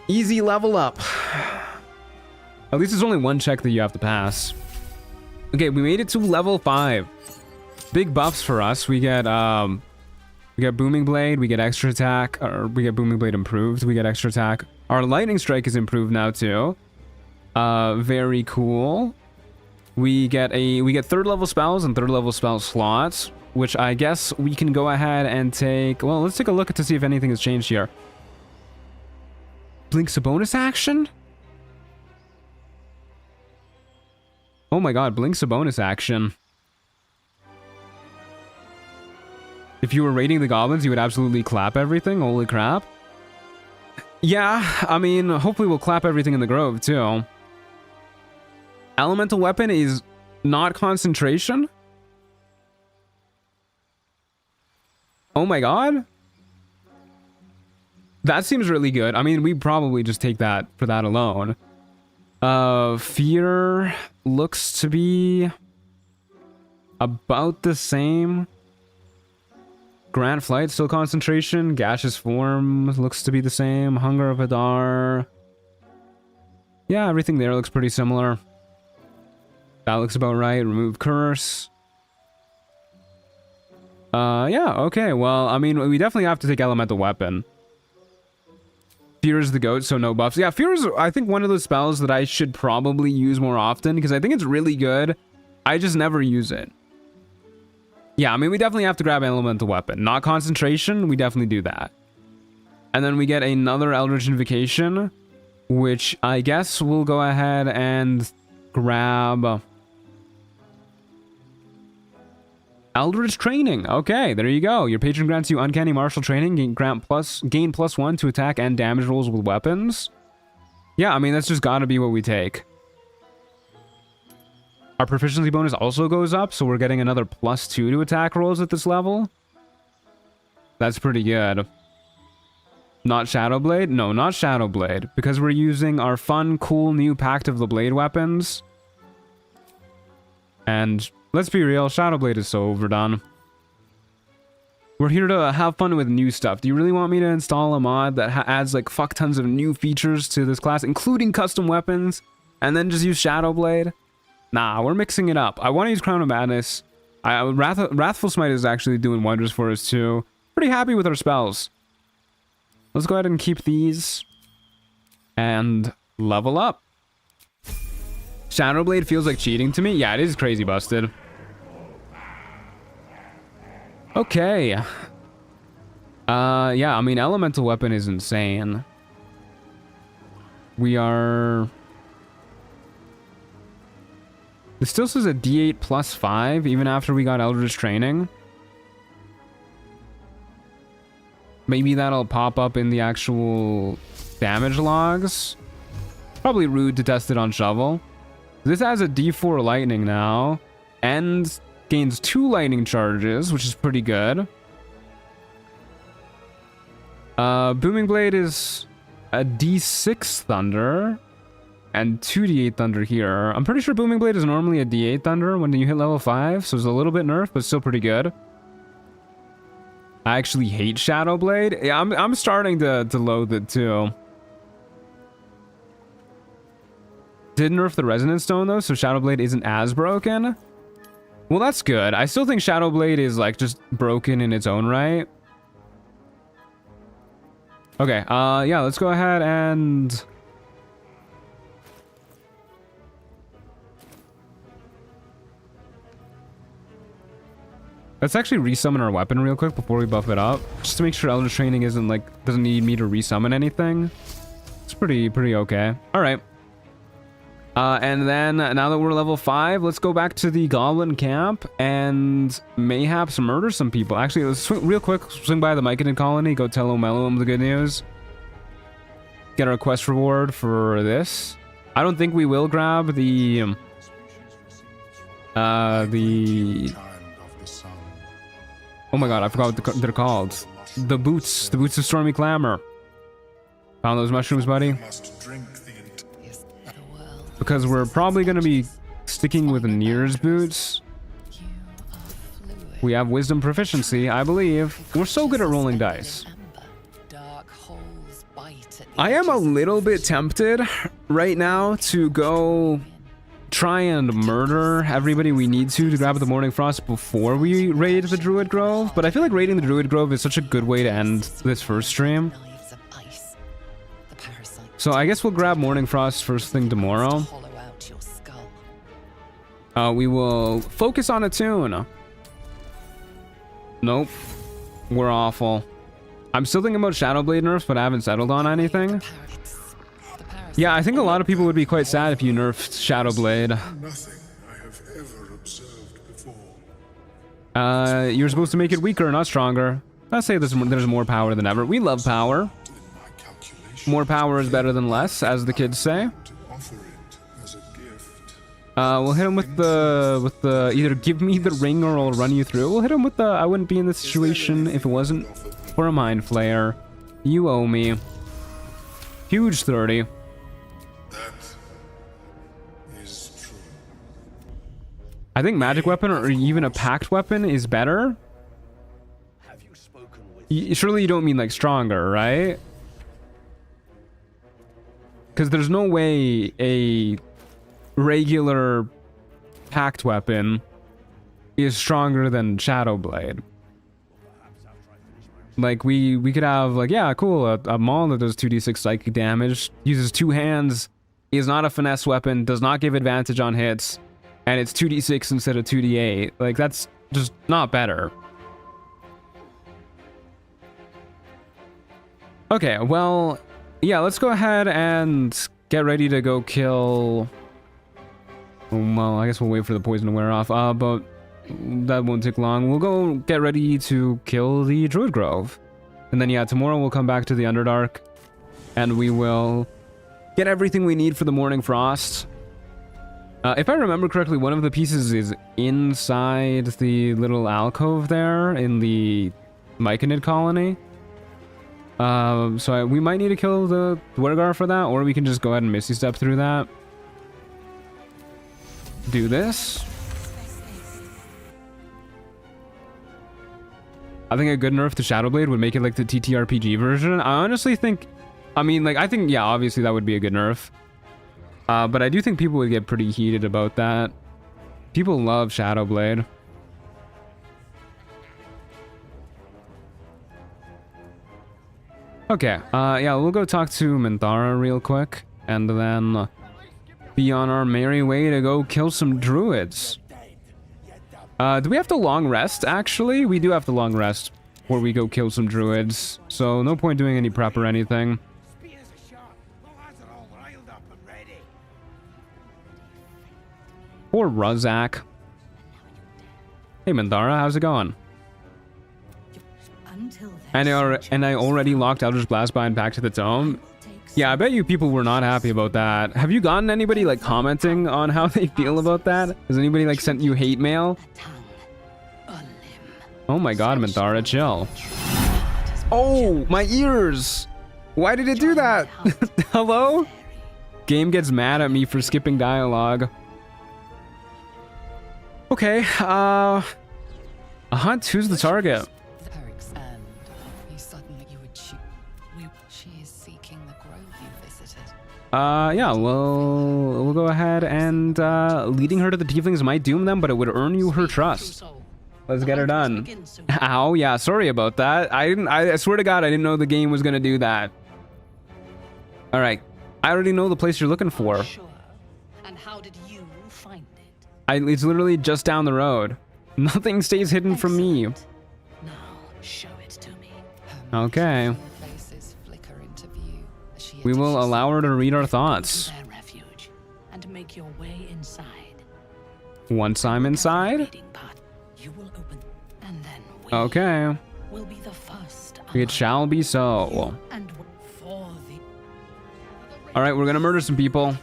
S3: Easy level up. At least there's only 1 check that you have to pass. Okay, we made it to level 5. Big buffs for us. We get Booming Blade, we get extra attack, or we get Booming Blade improved, we get extra attack. Our Lightning Strike is improved now too. Very cool. We get 3rd level spells and 3rd level spell slots, which I guess we can go ahead and take. Well, let's take a look to see if anything has changed here. Blink's a bonus action? Oh my god, Blink's a bonus action. If you were raiding the goblins, you would absolutely clap everything. Holy crap. Yeah, I mean, hopefully we'll clap everything in the grove too. Elemental weapon is not concentration? Oh my god. That seems really good. I mean, we probably just take that for that alone. Fear looks to be about the same. Grand Flight, still concentration. Gaseous Form looks to be the same. Hunger of Hadar. Yeah, everything there looks pretty similar. That looks about right. Remove Curse. Yeah, okay. Well, I mean, we definitely have to take Elemental Weapon. Fear is the goat, so no buffs. Yeah, Fear is, I think, one of those spells that I should probably use more often, because I think it's really good. I just never use it. Yeah, I mean, we definitely have to grab Elemental Weapon. Not concentration, we definitely do that. And then we get another Eldritch Invocation, which I guess we'll go ahead and grab... Eldritch Training. Okay, there you go. Your patron grants you Uncanny Martial Training. Gain +1 to attack and damage rolls with weapons. Yeah, I mean, that's just gotta be what we take. Our proficiency bonus also goes up, so we're getting another +2 to attack rolls at this level. That's pretty good. Not Shadowblade? No, not Shadowblade. Because we're using our fun, cool new Pact of the Blade weapons. And... let's be real, Shadowblade is so overdone. We're here to have fun with new stuff. Do you really want me to install a mod that adds like fuck tons of new features to this class, including custom weapons, and then just use Shadowblade? Nah, we're mixing it up. I want to use Crown of Madness. Wrathful Smite is actually doing wonders for us too. Pretty happy with our spells. Let's go ahead and keep these and level up. Shadowblade feels like cheating to me. Yeah, it is crazy busted. Okay. Yeah, I mean, Elemental Weapon is insane. We are... It still says a D8 +5, even after we got Eldritch Training. Maybe that'll pop up in the actual damage logs. Probably rude to test it on Shovel. This has a D4 lightning now, and gains 2 lightning charges, which is pretty good. Booming Blade is a D6 thunder, and 2d8 thunder here. I'm pretty sure Booming Blade is normally a D8 thunder when you hit level 5, so it's a little bit nerfed, but still pretty good. I actually hate Shadowblade. Yeah, I'm starting to loathe it too. Did nerf the Resonance Stone though, so Shadowblade isn't as broken. Well, that's good. I still think Shadowblade is like just broken in its own right. Okay, yeah, let's go ahead and... let's actually resummon our weapon real quick before we buff it up. Just to make sure Eldritch Training isn't like, doesn't need me to resummon anything. It's pretty okay. Alright. And then, now that we're level 5, let's go back to the Goblin camp and mayhaps murder some people. Actually, let's real quick swing by the Myconid colony, go tell Omelum the good news. Get our quest reward for this. I don't think we will grab the... oh my god, I forgot what they're called. The boots of Stormy Clamor. Found those mushrooms, buddy? Because we're probably going to be sticking with Nere's boots. We have wisdom proficiency, I believe. We're so good at rolling dice. I am a little bit tempted right now to go try and murder everybody we need to grab the Morning Frost before we raid the Druid Grove. But I feel like raiding the Druid Grove is such a good way to end this first stream. So I guess we'll grab Morning Frost first thing tomorrow. We will focus on a tune. Nope. We're awful. I'm still thinking about Shadowblade nerfs, but I haven't settled on anything. Yeah, I think a lot of people would be quite sad if you nerfed Shadowblade.
S9: Nothing I have ever observed before.
S3: You're supposed to make it weaker, not stronger. I'd say there's more power than ever. We love power.
S9: In my calculation,
S3: More power is better than less, as the kids say.
S9: to offer it as a gift.
S3: We'll hit him with the either give me the ring or I'll run you through. We'll hit him with the I wouldn't be in this situation if it wasn't for a mind flayer. You owe me. Huge 30.
S9: That is true.
S3: I think magic weapon or even a pact weapon is better.
S9: Have you spoken with
S3: Surely you don't mean like stronger, right? Because there's no way a regular pact weapon is stronger than Shadowblade. Like we could have like, yeah, cool, a maul that does 2d6 psychic damage, uses 2 hands, is not a finesse weapon, does not give advantage on hits, and it's 2d6 instead of 2d8. Like that's just not better. Okay, well, yeah, let's go ahead and get ready to go kill... Well, I guess we'll wait for the poison to wear off, but that won't take long. We'll go get ready to kill the Druid Grove. And then, yeah, tomorrow we'll come back to the Underdark, and we will get everything we need for the Morning Frost. If I remember correctly, one of the pieces is inside the little alcove there in the Myconid colony. So we might need to kill the Dwergar for that, or we can just go ahead and Misty Step through that. Do this. I think a good nerf to Shadowblade would make it like the TTRPG version. I honestly think, I mean, like, I think, yeah, obviously that would be a good nerf. But I do think people would get pretty heated about that. People love Shadowblade. Okay, yeah, we'll go talk to Minthara real quick, and then be on our merry way to go kill some druids. Do we have to long rest, actually? We do have to long rest before we go kill some druids, so no point doing any prep or anything. Poor Ruzak. Hey, Minthara, how's it going? And I already locked Eldritch Blast Bind back to the tome. Yeah, I bet you people were not happy about that. Have you gotten anybody like commenting on how they feel about that? Has anybody like sent you hate mail? Oh my god, Minthara, chill. Oh, my ears! Why did it do that? Hello? Game gets mad at me for skipping dialogue. Okay, a hunt, who's the target? Yeah, we'll go ahead and leading her to the tieflings might doom them, but it would earn you her trust. Let's get her done. Ow, yeah, sorry about that. I swear to God, I didn't know the game was gonna do that. All right, I already know the place you're looking for.
S5: And how did you find it?
S3: It's literally just down the road. Nothing stays hidden from me.
S5: Now show it to me.
S3: Okay. We will allow her to read our thoughts.
S5: And make your way inside.
S3: Once I'm inside? Okay. It shall be so. Alright, we're gonna murder some people.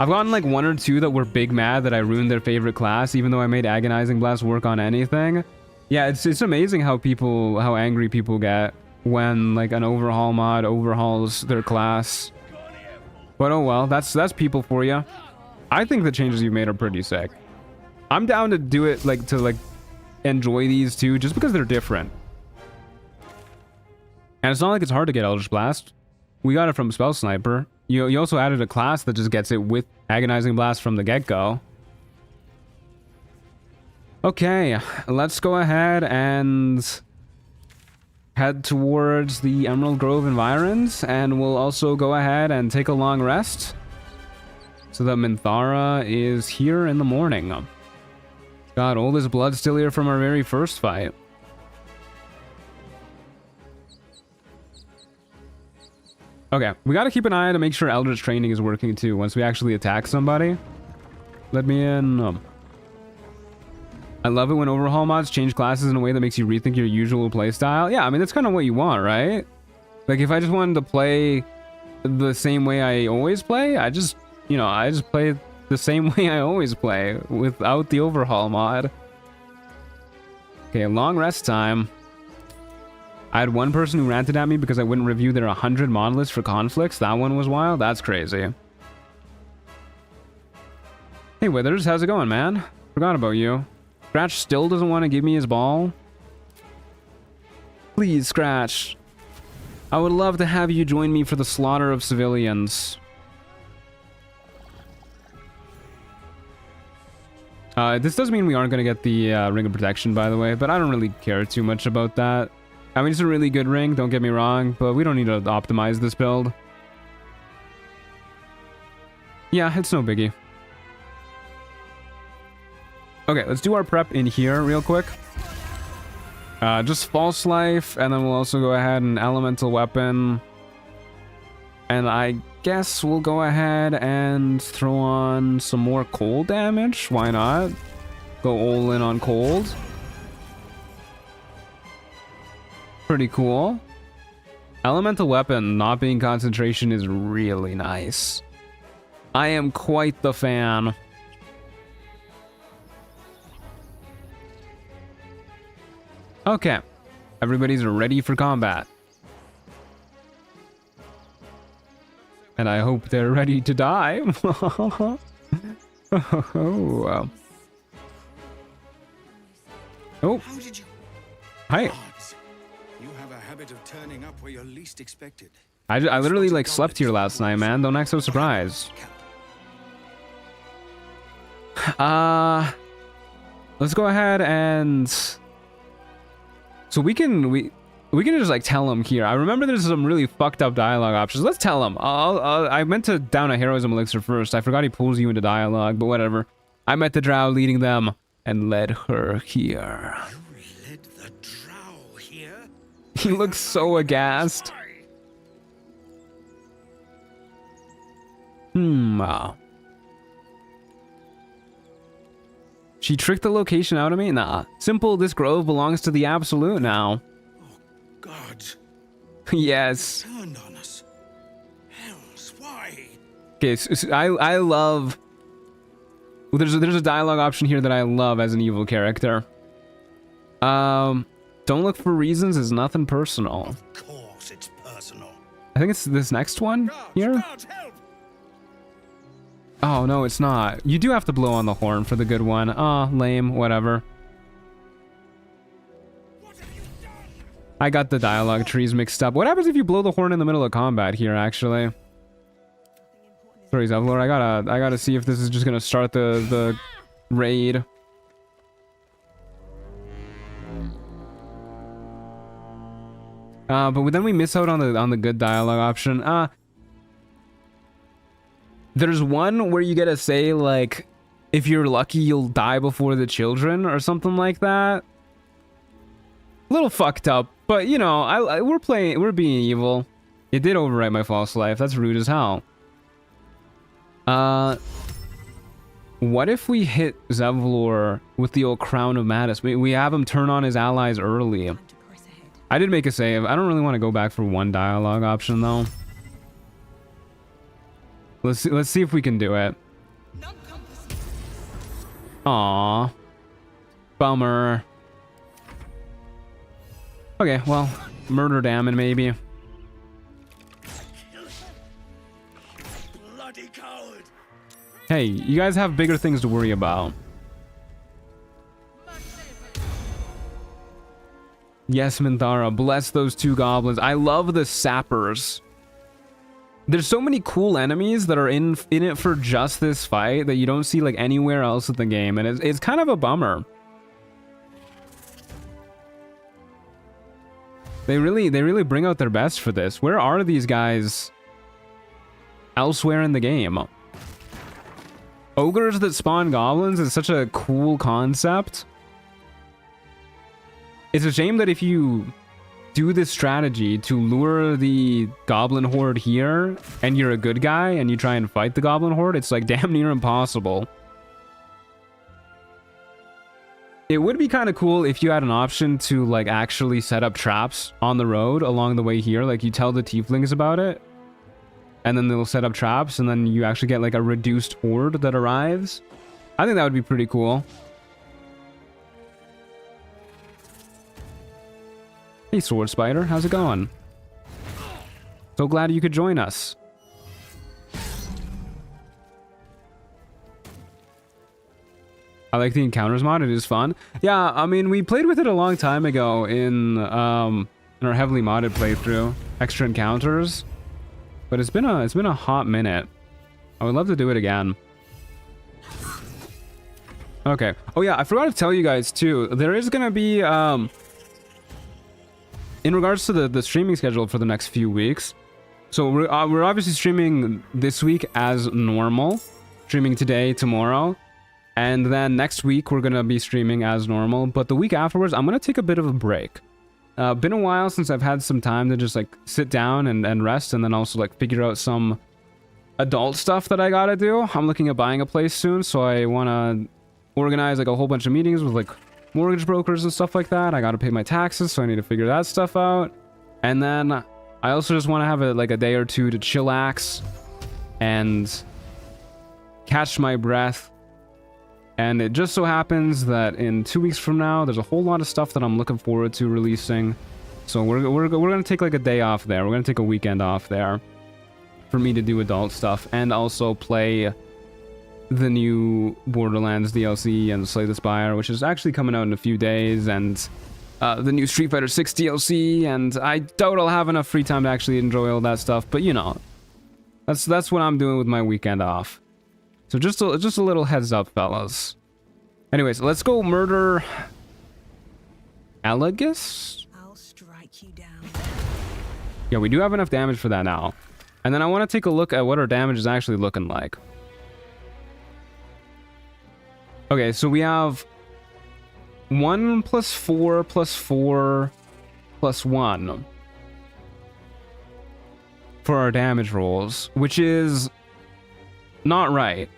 S3: I've gotten like 1 or 2 that were big mad that I ruined their favorite class, even though I made Agonizing Blast work on anything. Yeah, it's amazing how angry people get when like an overhaul mod overhauls their class. But oh well, that's people for you. I think the changes you've made are pretty sick. I'm down to do it like to enjoy these too, just because they're different. And it's not like it's hard to get Eldritch Blast. We got it from Spell Sniper. You also added a class that just gets it with Agonizing Blast from the get-go. Okay, let's go ahead and head towards the Emerald Grove environs, and we'll also go ahead and take a long rest so that Minthara is here in the morning. God, all this blood still here from our very first fight. Okay, we gotta keep an eye to make sure Eldritch Training is working too once we actually attack somebody. Let me in. I love it when overhaul mods change classes in a way that makes you rethink your usual playstyle. Yeah, I mean, that's kind of what you want, right? Like, if I just wanted to play the same way I always play, I just play the same way I always play without the overhaul mod. Okay, long rest time. I had one person who ranted at me because I wouldn't review their 100 mod list for conflicts. That one was wild. That's crazy. Hey, Withers, how's it going, man? Forgot about you. Scratch still doesn't want to give me his ball. Please, Scratch. I would love to have you join me for the slaughter of civilians. This does mean we aren't going to get the Ring of Protection, by the way, but I don't really care too much about that. I mean, it's a really good ring, don't get me wrong, but we don't need to optimize this build. Yeah, it's no biggie. Okay, let's do our prep in here real quick. Just False Life, and then we'll also go ahead and Elemental Weapon. And I guess we'll go ahead and throw on some more cold damage. Why not? Go all in on cold. Pretty cool. Elemental Weapon not being concentration is really nice. I am quite the fan. Okay. Everybody's ready for combat. And I hope they're ready to die. Oh.
S8: How did you?
S3: Hi.
S8: You have a habit of turning up where you're least expected.
S3: I literally like slept here last night, man. Don't act so surprised. Let's go ahead and so we can just like tell him here. I remember there's some really fucked up dialogue options. Let's tell him. I meant to down a heroism elixir first. I forgot he pulls you into dialogue, but whatever. I met the drow leading them and led her here.
S8: You led the drow here?
S3: He looks so aghast. She tricked the location out of me? Nah. Simple, this grove belongs to the Absolute now.
S8: Oh, God.
S3: Yes.
S8: Turned on us. Hells, why?
S3: Okay, so I love... Well, there's a dialogue option here that I love as an evil character. Don't look for reasons is nothing personal.
S8: Of course it's personal.
S3: I think it's this next one here.
S8: Guards, help!
S3: Oh, no, it's not. You do have to blow on the horn for the good one. Ah, lame, whatever.
S8: What have you done?
S3: I got the dialogue trees mixed up. What happens if you blow the horn in the middle of combat here, actually? Sorry, Zevlor, I gotta see if this is just gonna start the raid. But then we miss out on the good dialogue option. There's one where you get to say, like, if you're lucky, you'll die before the children or something like that. A little fucked up, but you know, we're being evil. It did overwrite my false life. That's rude as hell. What if we hit Zevlor with the old Crown of Madness? We have him turn on his allies early. I did make a save. I don't really want to go back for one dialogue option though. Let's see if we can do it. Aww. Bummer. Okay, well, murder Damon maybe.
S8: Bloody coward!
S3: Hey, you guys have bigger things to worry about. Yes, Minthara, bless those two goblins. I love the sappers. There's so many cool enemies that are in it for just this fight that you don't see like anywhere else in the game, and it's kind of a bummer. They really bring out their best for this. Where are these guys elsewhere in the game? Ogres that spawn goblins is such a cool concept. It's a shame that if you do this strategy to lure the goblin horde here, and you're a good guy and you try and fight the goblin horde, it's like damn near impossible. It would be kind of cool if you had an option to like actually set up traps on the road along the way here. Like you tell the tieflings about it, and then they'll set up traps, and then you actually get like a reduced horde that arrives. I think that would be pretty cool. Hey, Sword Spider, how's it going? So glad you could join us. I like the encounters mod, it is fun. Yeah, I mean, we played with it a long time ago in our heavily modded playthrough, extra encounters. But it's been a hot minute. I would love to do it again. Okay. Oh yeah, I forgot to tell you guys too. There is gonna be in regards to the streaming schedule for the next few weeks. So we're obviously streaming this week as normal, streaming today, tomorrow. And then next week, we're going to be streaming as normal. But the week afterwards, I'm going to take a bit of a break. Been a while since I've had some time to just, like, sit down and rest. And then also, like, figure out some adult stuff that I got to do. I'm looking at buying a place soon. So I want to organize, like, a whole bunch of meetings with, like, mortgage brokers and stuff like that. I got to pay my taxes, so I need to figure that stuff out. And then I also just want to have, a day or two to chillax and catch my breath. And it just so happens that in 2 weeks from now, there's a whole lot of stuff that I'm looking forward to releasing. So we're going to take like a day off there. We're going to take a weekend off there for me to do adult stuff and also play the new Borderlands DLC and Slay the Spire, which is actually coming out in a few days, and the new Street Fighter 6 DLC. And I doubt I'll have enough free time to actually enjoy all that stuff, but you know, that's what I'm doing with my weekend off. So just a little heads up, fellas. Anyways, let's go murder Elegus.
S5: I'll strike you down.
S3: Yeah, we do have enough damage for that now. And then I want to take a look at what our damage is actually looking like. Okay, so we have 1 + 4 + 4 + 1 for our damage rolls, which is not right.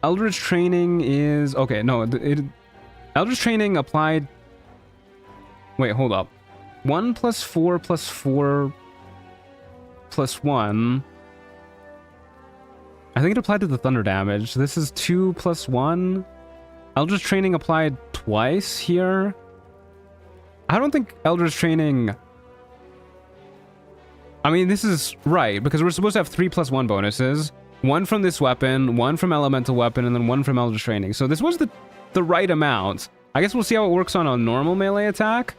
S3: Eldritch Training is... Okay, no, Eldritch Training applied... Wait, hold up. 1 + 4 + 4 + 1... I think it applied to the thunder damage. This is 2 + 1. Eldritch Training applied twice here. I don't think Eldritch Training... I mean, this is right, because we're supposed to have 3 + 1 bonuses. 1 from this weapon, 1 from elemental weapon, and then 1 from Eldritch Training. So this was the right amount. I guess we'll see how it works on a normal melee attack.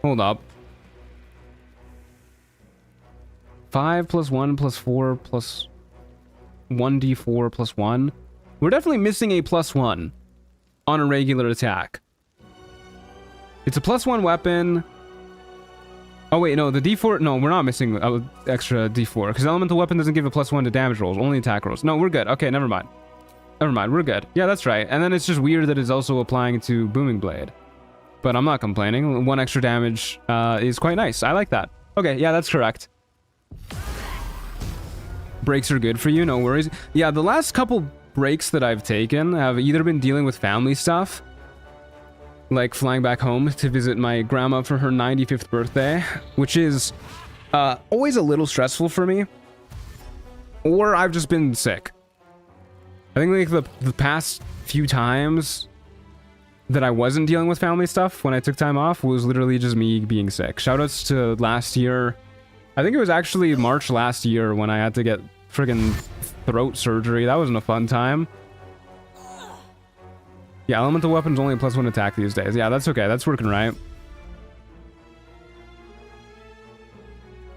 S3: Hold up. 5 + 1 + 4 + 1d4 + 1. We're definitely missing a +1 on a regular attack. It's a +1 weapon. Oh wait, no, the d4... No, we're not missing extra d4, because elemental weapon doesn't give a +1 to damage rolls, only attack rolls. No, we're good. Okay, never mind. Never mind, we're good. Yeah, that's right. And then it's just weird that it's also applying to Booming Blade. But I'm not complaining. 1 extra damage is quite nice. I like that. Okay, yeah, that's correct. Breaks are good for you, no worries. Yeah, the last couple breaks that I've taken have either been dealing with family stuff, like flying back home to visit my grandma for her 95th birthday, which is always a little stressful for me, or I've just been sick. I think like the past few times that I wasn't dealing with family stuff when I took time off was literally just me being sick. Shoutouts to last year. I think it was actually March last year when I had to get friggin' throat surgery. That wasn't a fun time. Yeah, elemental weapon's only a +1 attack these days. Yeah, that's okay. That's working right.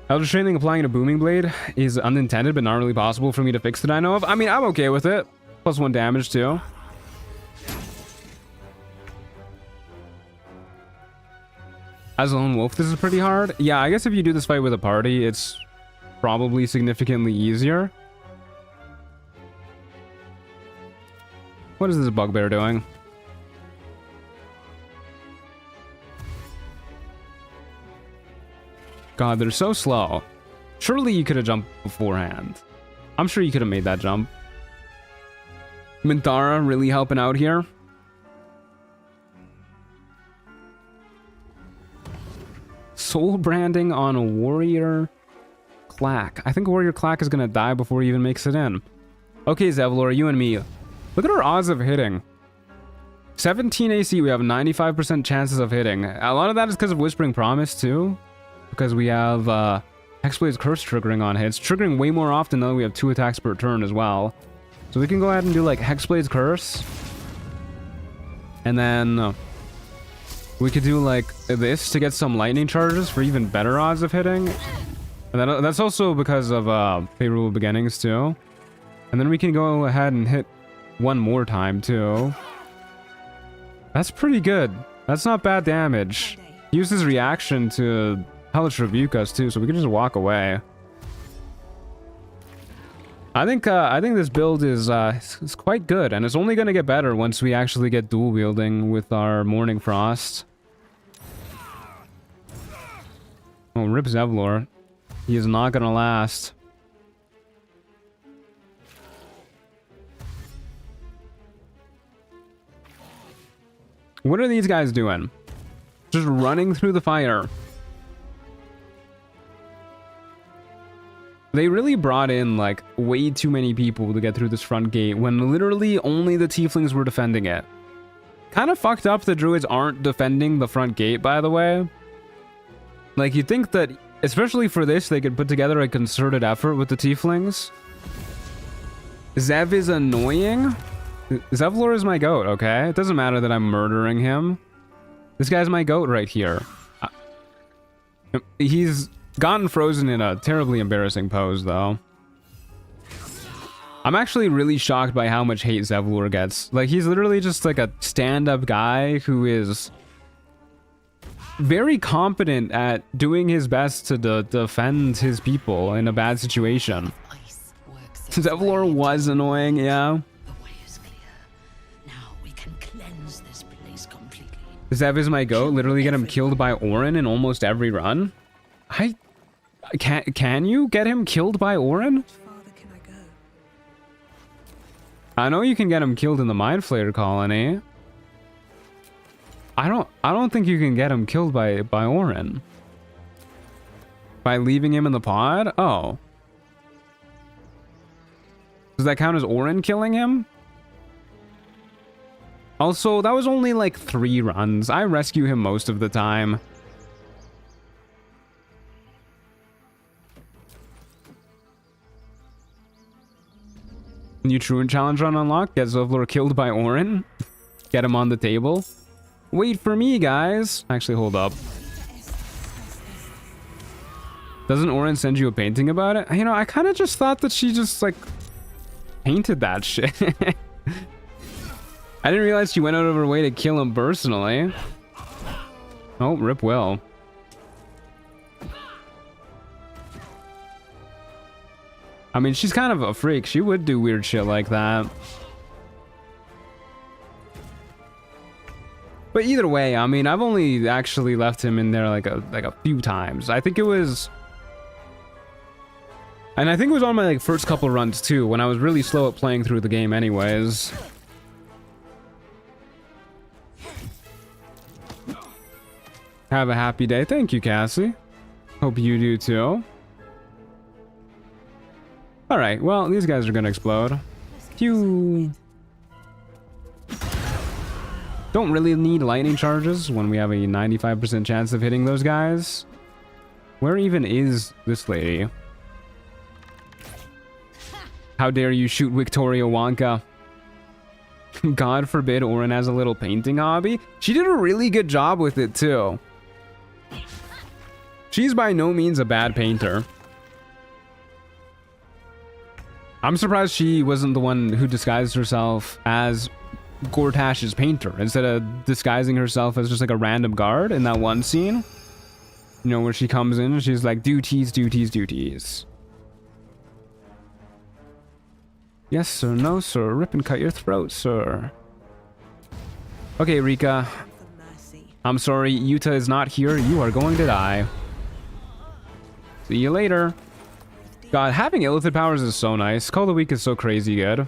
S3: Eldritch Training applying to Booming Blade is unintended, but not really possible for me to fix that I know of. I mean, I'm okay with it. +1 damage, too. As a lone wolf, this is pretty hard. Yeah, I guess if you do this fight with a party, it's probably significantly easier. What is this bugbear doing? God, they're so slow. Surely you could have jumped beforehand. I'm sure you could have made that jump. Minthara really helping out here. Soul branding on a warrior clack. I think warrior clack is gonna die before he even makes it in. Okay, Zevlor, you and me. Look at our odds of hitting. 17 AC, we have 95% chances of hitting. A lot of that is because of Whispering Promise too. Because we have Hexblade's Curse triggering on hits. Triggering way more often though, we have 2 attacks per turn as well. So we can go ahead and do like Hexblade's Curse. And then we could do like this to get some lightning charges for even better odds of hitting. And that's also because of favorable beginnings too. And then we can go ahead and hit one more time too. That's pretty good. That's not bad damage. Use his reaction to Hellish Rebuke us too, so we can just walk away. I think this build is quite good, and it's only gonna get better once we actually get dual wielding with our Morning Frost. Oh, rip Zevlor. He is not gonna last. What are these guys doing? Just running through the fire. They really brought in, like, way too many people to get through this front gate when literally only the tieflings were defending it. Kind of fucked up the druids aren't defending the front gate, by the way. Like, you'd think that, especially for this, they could put together a concerted effort with the tieflings. Zev is annoying. Zevlor is my goat, okay? It doesn't matter that I'm murdering him. This guy's my goat right here. He's gotten frozen in a terribly embarrassing pose, though. I'm actually really shocked by how much hate Zevlor gets. Like, he's literally just like a stand-up guy who is very competent at doing his best to defend his people in a bad situation. Zevlor was annoying, yeah. Zev is my goat. Literally get him killed by Orin in almost every run. Can you get him killed by Orin? I know you can get him killed in the Mind Flayer colony. I don't think you can get him killed by Orin. By leaving him in the pod? Oh. Does that count as Orin killing him? Also, that was only like 3 runs. I rescue him most of the time. New Truant challenge run unlocked. Get Zevlor killed by Orin. Get him on the table. Wait for me, guys. Actually, hold up. Doesn't Orin send you a painting about it? You know, I kind of just thought that she just, like, painted that shit. I didn't realize she went out of her way to kill him personally. Oh, rip Will. I mean, she's kind of a freak. She would do weird shit like that. But either way, I mean, I've only actually left him in there like a few times. I think it was... And I think it was on my like first couple runs too, when I was really slow at playing through the game anyways. Have a happy day. Thank you, Cassie. Hope you do too. Alright, well, these guys are gonna explode. Phew. Don't really need lightning charges when we have a 95% chance of hitting those guys. Where even is this lady? How dare you shoot Victoria Wonka? God forbid Orin has a little painting hobby. She did a really good job with it too. She's by no means a bad painter. I'm surprised she wasn't the one who disguised herself as Gortash's painter instead of disguising herself as just like a random guard in that one scene. You know, where she comes in and she's like, duties, duties, duties. Yes, sir. No, sir. Rip and cut your throat, sir. Okay, Rika. I'm sorry, Yuta is not here. You are going to die. See you later. God, having illithid powers is so nice. Call of the Week is so crazy good.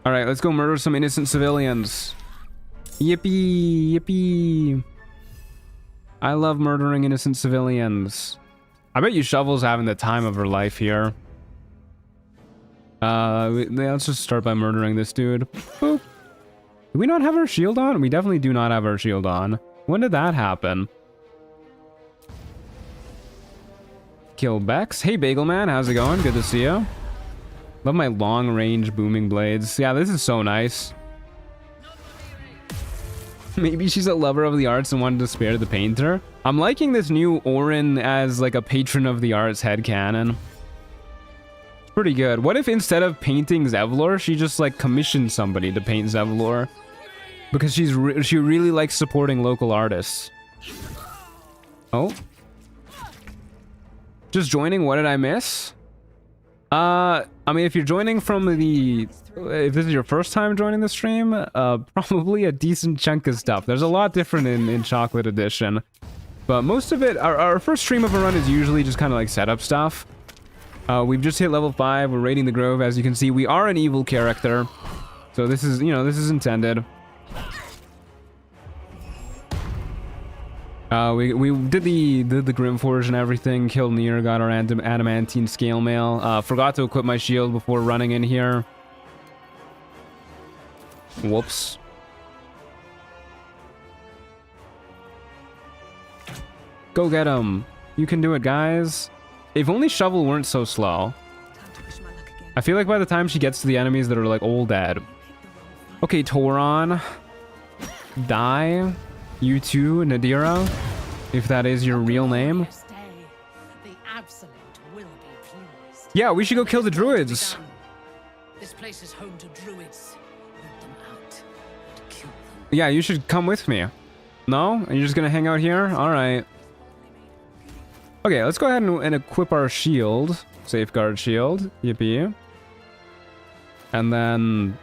S3: Alright, let's go murder some innocent civilians. Yippee! Yippee! I love murdering innocent civilians. I bet you Shovel's having the time of her life here. Let's just start by murdering this dude. Boop. Do we not have our shield on? We definitely do not have our shield on. When did that happen? Kill Bex. Hey, Bagel Man. How's it going? Good to see you. Love my long-range booming blades. Yeah, this is so nice. Maybe she's a lover of the arts and wanted to spare the painter. I'm liking this new Orin as like a patron of the arts headcanon. It's pretty good. What if instead of painting Zevlor, she just like commissioned somebody to paint Zevlor? Because she really likes supporting local artists. Oh. Just joining, what did I miss? I mean, if you're joining from the... If this is your first time joining the stream, probably a decent chunk of stuff. There's a lot different in Chocolate Edition. But most of it, our first stream of a run is usually just kind of like setup stuff. We've just hit level 5, we're raiding the Grove, as you can see. We are an evil character. So this is, you know, this is intended. We did the Grimforge and everything, killed Nere, got our adamantine scale mail. Forgot to equip my shield before running in here. Whoops. Go get him. You can do it, guys. If only Shovel weren't so slow. I feel like by the time she gets to the enemies that are like all dead. Okay, Tauron. Die. You too, Nadira. If that is your real name. Yeah, we should go kill the Druids.
S11: This place is home to Druids. Root them out and kill them.
S3: Yeah, you should come with me. No? Are you just gonna hang out here? Alright. Okay, let's go ahead and equip our shield. Safeguard shield. Yippee. And then...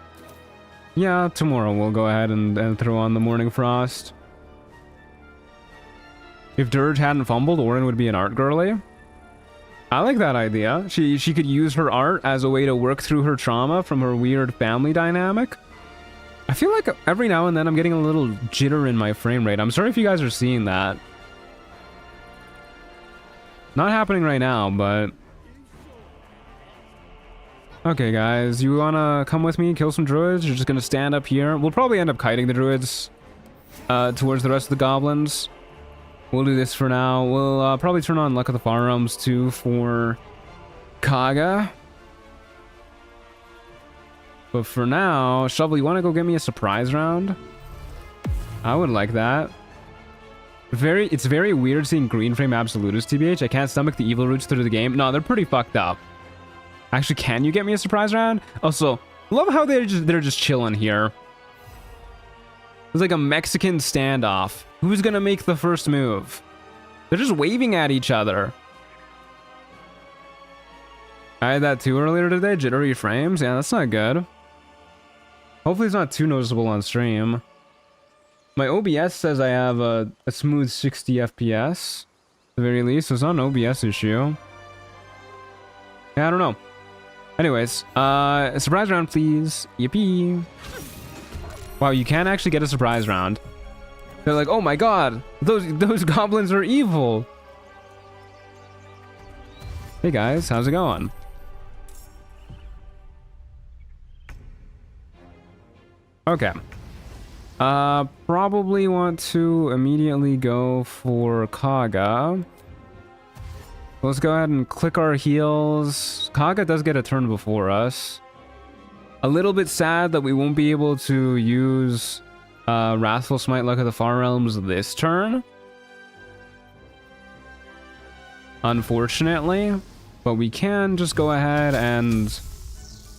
S3: yeah, tomorrow we'll go ahead and throw on the Morning Frost. If Dirge hadn't fumbled, Orin would be an art girly. I like that idea. She could use her art as a way to work through her trauma from her weird family dynamic. I feel like every now and then I'm getting a little jitter in my frame rate. I'm sorry if you guys are seeing that. Not happening right now, but... okay, guys. You wanna come with me, kill some Druids? You're just gonna stand up here. We'll probably end up kiting the Druids towards the rest of the Goblins. We'll do this for now. We'll probably turn on Luck of the Far Realms too for Kaga. But for now, Shovel, you want to go get me a surprise round? I would like that. It's very weird seeing Green Frame Absolutist, TBH. I can't stomach the evil roots through the game. No, they're pretty fucked up. Actually, can you get me a surprise round? Also, love how they're just chilling here. It's like a Mexican standoff. Who's gonna make the first move? They're just waving at each other. I had that too earlier today. Jittery frames. Yeah, that's not good. Hopefully it's not too noticeable on stream. My OBS says I have a smooth 60 FPS. At the very least, so it's not an OBS issue. Yeah, I don't know. Anyways, a surprise round, please. Yippee. Wow, you can actually get a surprise round. They're like, oh my god, those goblins are evil. Hey guys, how's it going? Okay. Probably want to immediately go for Kaga. Let's go ahead and click our heals. Kaga does get a turn before us. A little bit sad that we won't be able to use Wrathful Smite Luck of the Far Realms this turn. Unfortunately. But we can just go ahead and...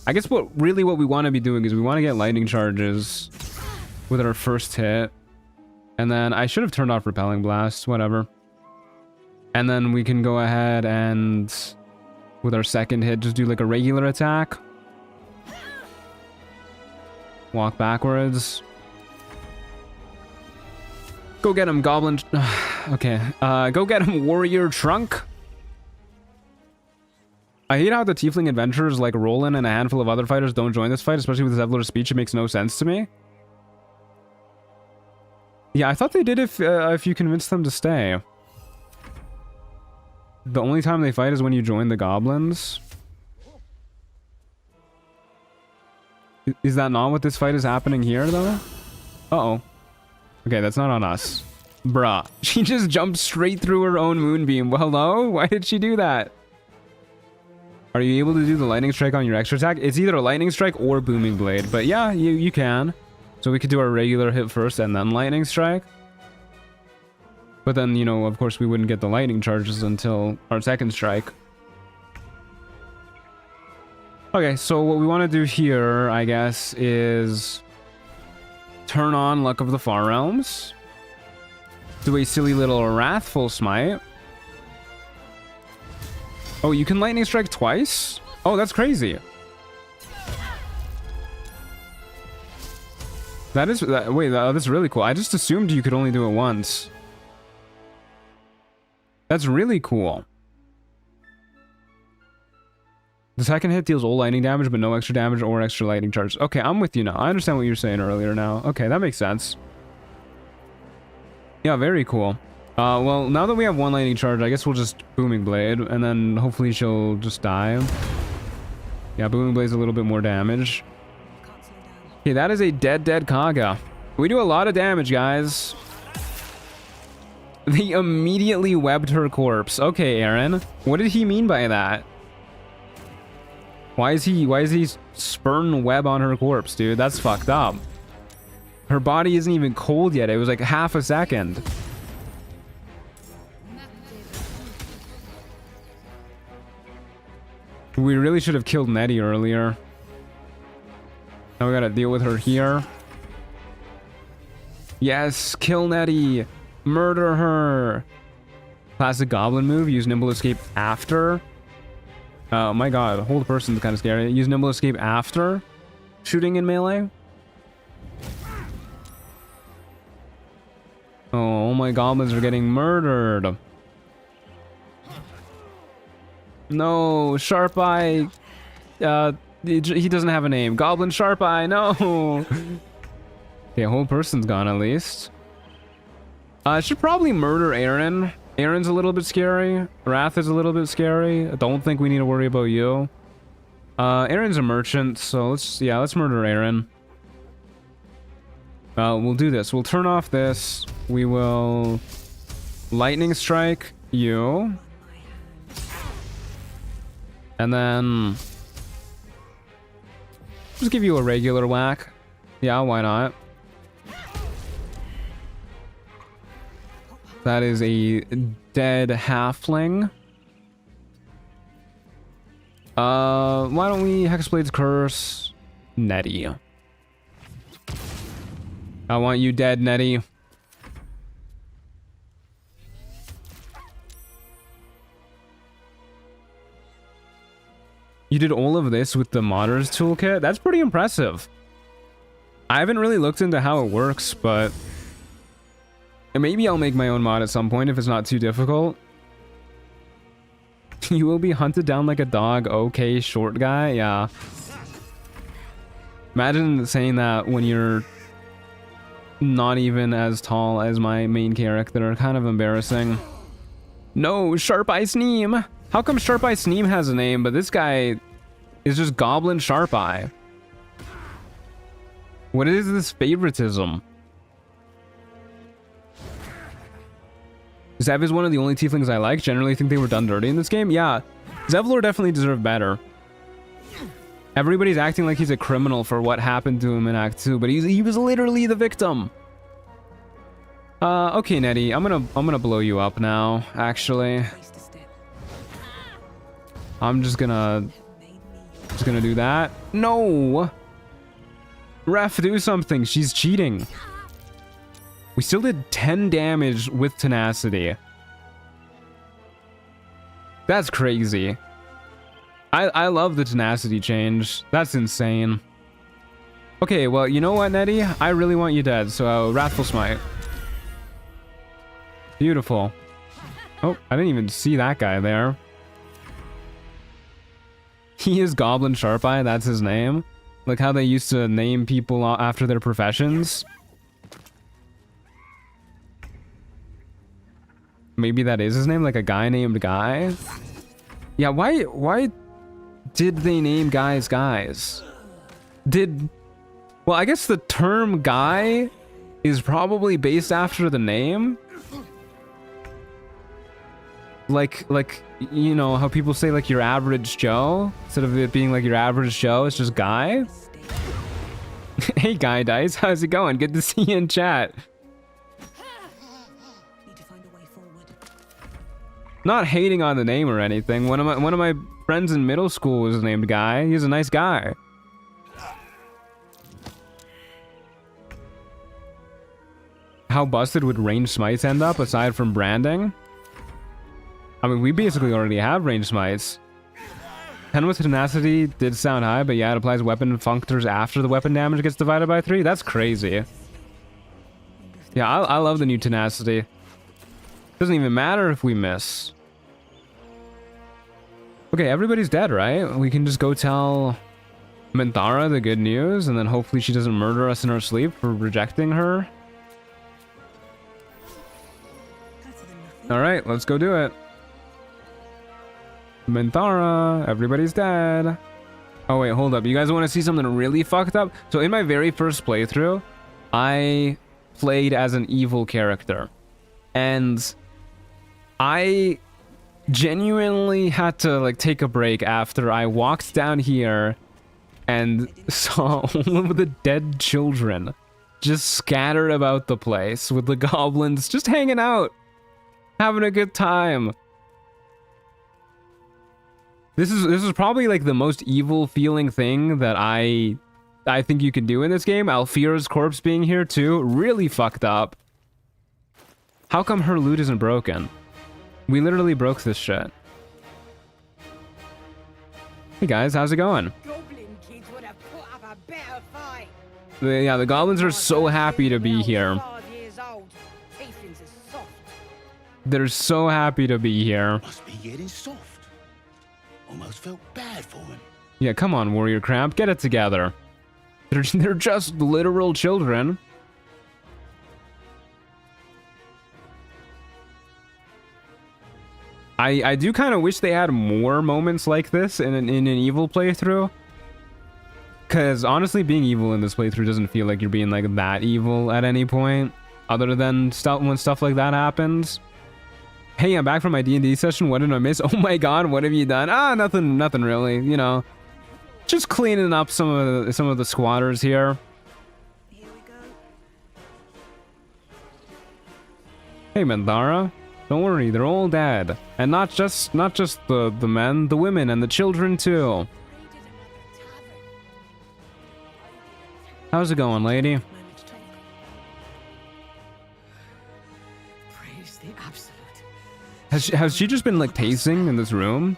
S3: I guess what we want to be doing is we want to get lightning charges with our first hit. And then I should have turned off Repelling Blast, whatever. And then we can go ahead and with our second hit just do like a regular attack. Walk backwards. Go get him, Goblin. Okay. Go get him, Warrior Trunk. I hate how the Tiefling adventurers like Roland and a handful of other fighters don't join this fight, especially with Zevlor's speech. It makes no sense to me. Yeah, I thought they did if you convinced them to stay. The only time they fight is when you join the goblins. Is that not what this fight is happening here, though? Uh-oh. Okay, that's not on us. Bruh. She just jumped straight through her own moonbeam. Well, hello? Why did she do that? Are you able to do the lightning strike on your extra attack? It's either a lightning strike or booming blade. But yeah, you can. So we could do our regular hit first and then lightning strike. But then, you know, of course, we wouldn't get the lightning charges until our second strike. Okay, so what we want to do here, I guess, is turn on Luck of the Far Realms. Do a silly little Wrathful Smite. Oh, you can lightning strike twice? Oh, that's crazy. That's really cool. I just assumed you could only do it once. That's really cool. The second hit deals all lightning damage, but no extra damage or extra lightning charge. Okay, I'm with you now. I understand what you were saying earlier now. Okay, that makes sense. Yeah, very cool. Well, now that we have one lightning charge, I guess we'll just Booming Blade, and then hopefully she'll just die. Yeah, Booming Blade's a little bit more damage. Okay, that is a dead Kaga. We do a lot of damage, guys. They immediately webbed her corpse. Okay, Aaron. What did he mean by that? Why is he spurn web on her corpse, dude? That's fucked up. Her body isn't even cold yet. It was like half a second. We really should have killed Nettie earlier. Now we gotta deal with her here. Yes, kill Nettie. Murder her. Classic Goblin move. Use Nimble Escape after. Oh my god, hold person's kind of scary. Use Nimble Escape after shooting in melee. Oh, all my goblins are getting murdered. No, Sharp Eye. He doesn't have a name. Goblin Sharp Eye, no. Okay, whole person's gone at least. I should probably murder Aaron. Aaron's a little bit scary. Wrath is a little bit scary. I don't think we need to worry about you. Aaron's a merchant, so let's murder Aaron. We'll do this. We'll turn off this. We will lightning strike you. And then just give you a regular whack. Yeah, why not? That is a dead halfling. Why don't we Hexblade's Curse Nettie? I want you dead, Nettie. You did all of this with the Modders Toolkit? That's pretty impressive. I haven't really looked into how it works, but maybe I'll make my own mod at some point if it's not too difficult. You will be hunted down like a dog. Okay, short guy. Yeah. Imagine saying that when you're not even as tall as my main character. Kind of embarrassing. No, Sharp Eye Sneem. How come Sharp Eye Sneem has a name, but this guy is just Goblin Sharp Eye? What is this favoritism? Zev is one of the only tieflings I like. Generally think they were done dirty in this game. Yeah, Zevlor definitely deserved better. Everybody's acting like he's a criminal for what happened to him in Act 2, but he was literally the victim. Okay, Nettie, I'm gonna blow you up now, actually. I'm just gonna do that. No! Ref, do something. She's cheating. We still did 10 damage with tenacity. That's crazy. I love the tenacity change. That's insane. Okay, well, you know what, Nettie? I really want you dead, so Wrathful Smite. Beautiful. Oh, I didn't even see that guy there. He is Goblin Sharp Eye, that's his name. Like how they used to name people after their professions. Maybe that is his name, like a guy named Guy? Yeah, why did they name guys guys? Well, I guess the term guy is probably based after the name. Like, you know, how people say like your average Joe? Instead of it being like your average Joe, it's just Guy. Hey, Guy Dice, how's it going? Good to see you in chat. Not hating on the name or anything. One of my friends in middle school was named Guy. He's a nice guy. How busted would ranged smites end up aside from branding? I mean, we basically already have ranged smites. 10 with tenacity did sound high, but yeah, it applies weapon functors after the weapon damage gets divided by 3. That's crazy. Yeah, I love the new tenacity. Doesn't even matter if we miss. Okay, everybody's dead, right? We can just go tell Minthara the good news, and then hopefully she doesn't murder us in our sleep for rejecting her. Alright, let's go do it. Minthara, everybody's dead. Oh wait, hold up. You guys want to see something really fucked up? So in my very first playthrough, I played as an evil character. And I genuinely had to like take a break after I walked down here and saw all of the dead children just scattered about the place with the goblins just hanging out, having a good time. This is probably like the most evil feeling thing that I think you can do in this game. Alfira's corpse being here too, really fucked up. How come her loot isn't broken? We literally broke this shit. Hey guys, how's it going?
S10: Goblin kids would have put up a better fight.
S3: Yeah, the goblins are so happy to be here.
S10: 5 years old. Tieflings are soft.
S3: They're so happy to be here.
S8: Must be getting soft. Almost felt bad for him.
S3: Yeah, come on, Warrior Cramp, get it together. They're just literal children. I do kind of wish they had more moments like this in an evil playthrough. Because honestly, being evil in this playthrough doesn't feel like you're being like that evil at any point. Other than when stuff like that happens. Hey, I'm back from my D&D session. What did I miss? Oh my god, what have you done? Ah, nothing really. You know, just cleaning up some of the squatters here. Hey, Minthara, don't worry, they're all dead, and not just the men, the women, and the children too. How's it going, lady?
S11: Praise the absolute.
S3: Has she just been like pacing in this room?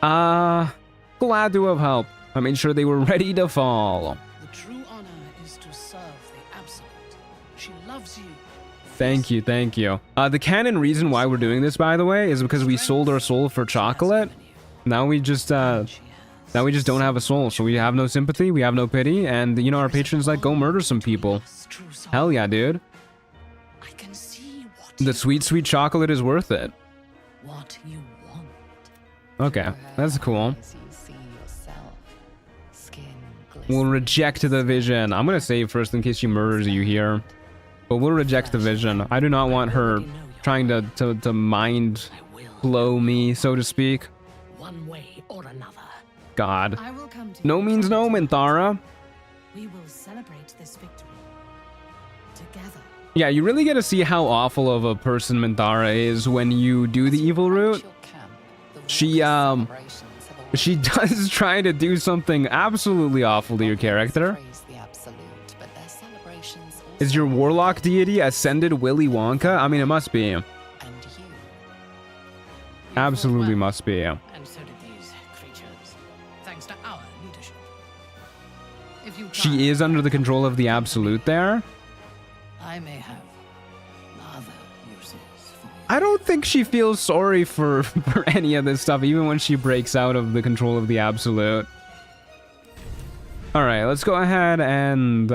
S3: Glad to have helped. I made sure they were ready to fall.
S11: The true honor is to serve the absolute. She loves you.
S3: Thank you. The canon reason why we're doing this, by the way, is because we sold our soul for chocolate. Now we just don't have a soul, so we have no sympathy, we have no pity, and you know our patrons like go murder some people. Hell yeah, dude. The sweet chocolate is worth it.
S11: What you want.
S3: Okay, that's cool. We'll reject the vision. I'm gonna save first in case she murders you here. But we'll reject the vision. I do not want her trying to mind blow me, so to speak.
S11: One way or another.
S3: God. No means no, Minthara.
S5: We will celebrate this victory together.
S3: Yeah, you really get to see how awful of a person Minthara is when you do the evil route. She does try to do something absolutely awful to your character. Is your warlock deity ascended Willy Wonka? I mean, it must be. Absolutely must be.
S11: And so did these creatures, thanks to our leadership.
S3: she is under the control of the Absolute there.
S11: I may have other uses for you.
S3: I don't think she feels sorry for any of this stuff, even when she breaks out of the control of the Absolute. Alright, let's go ahead and...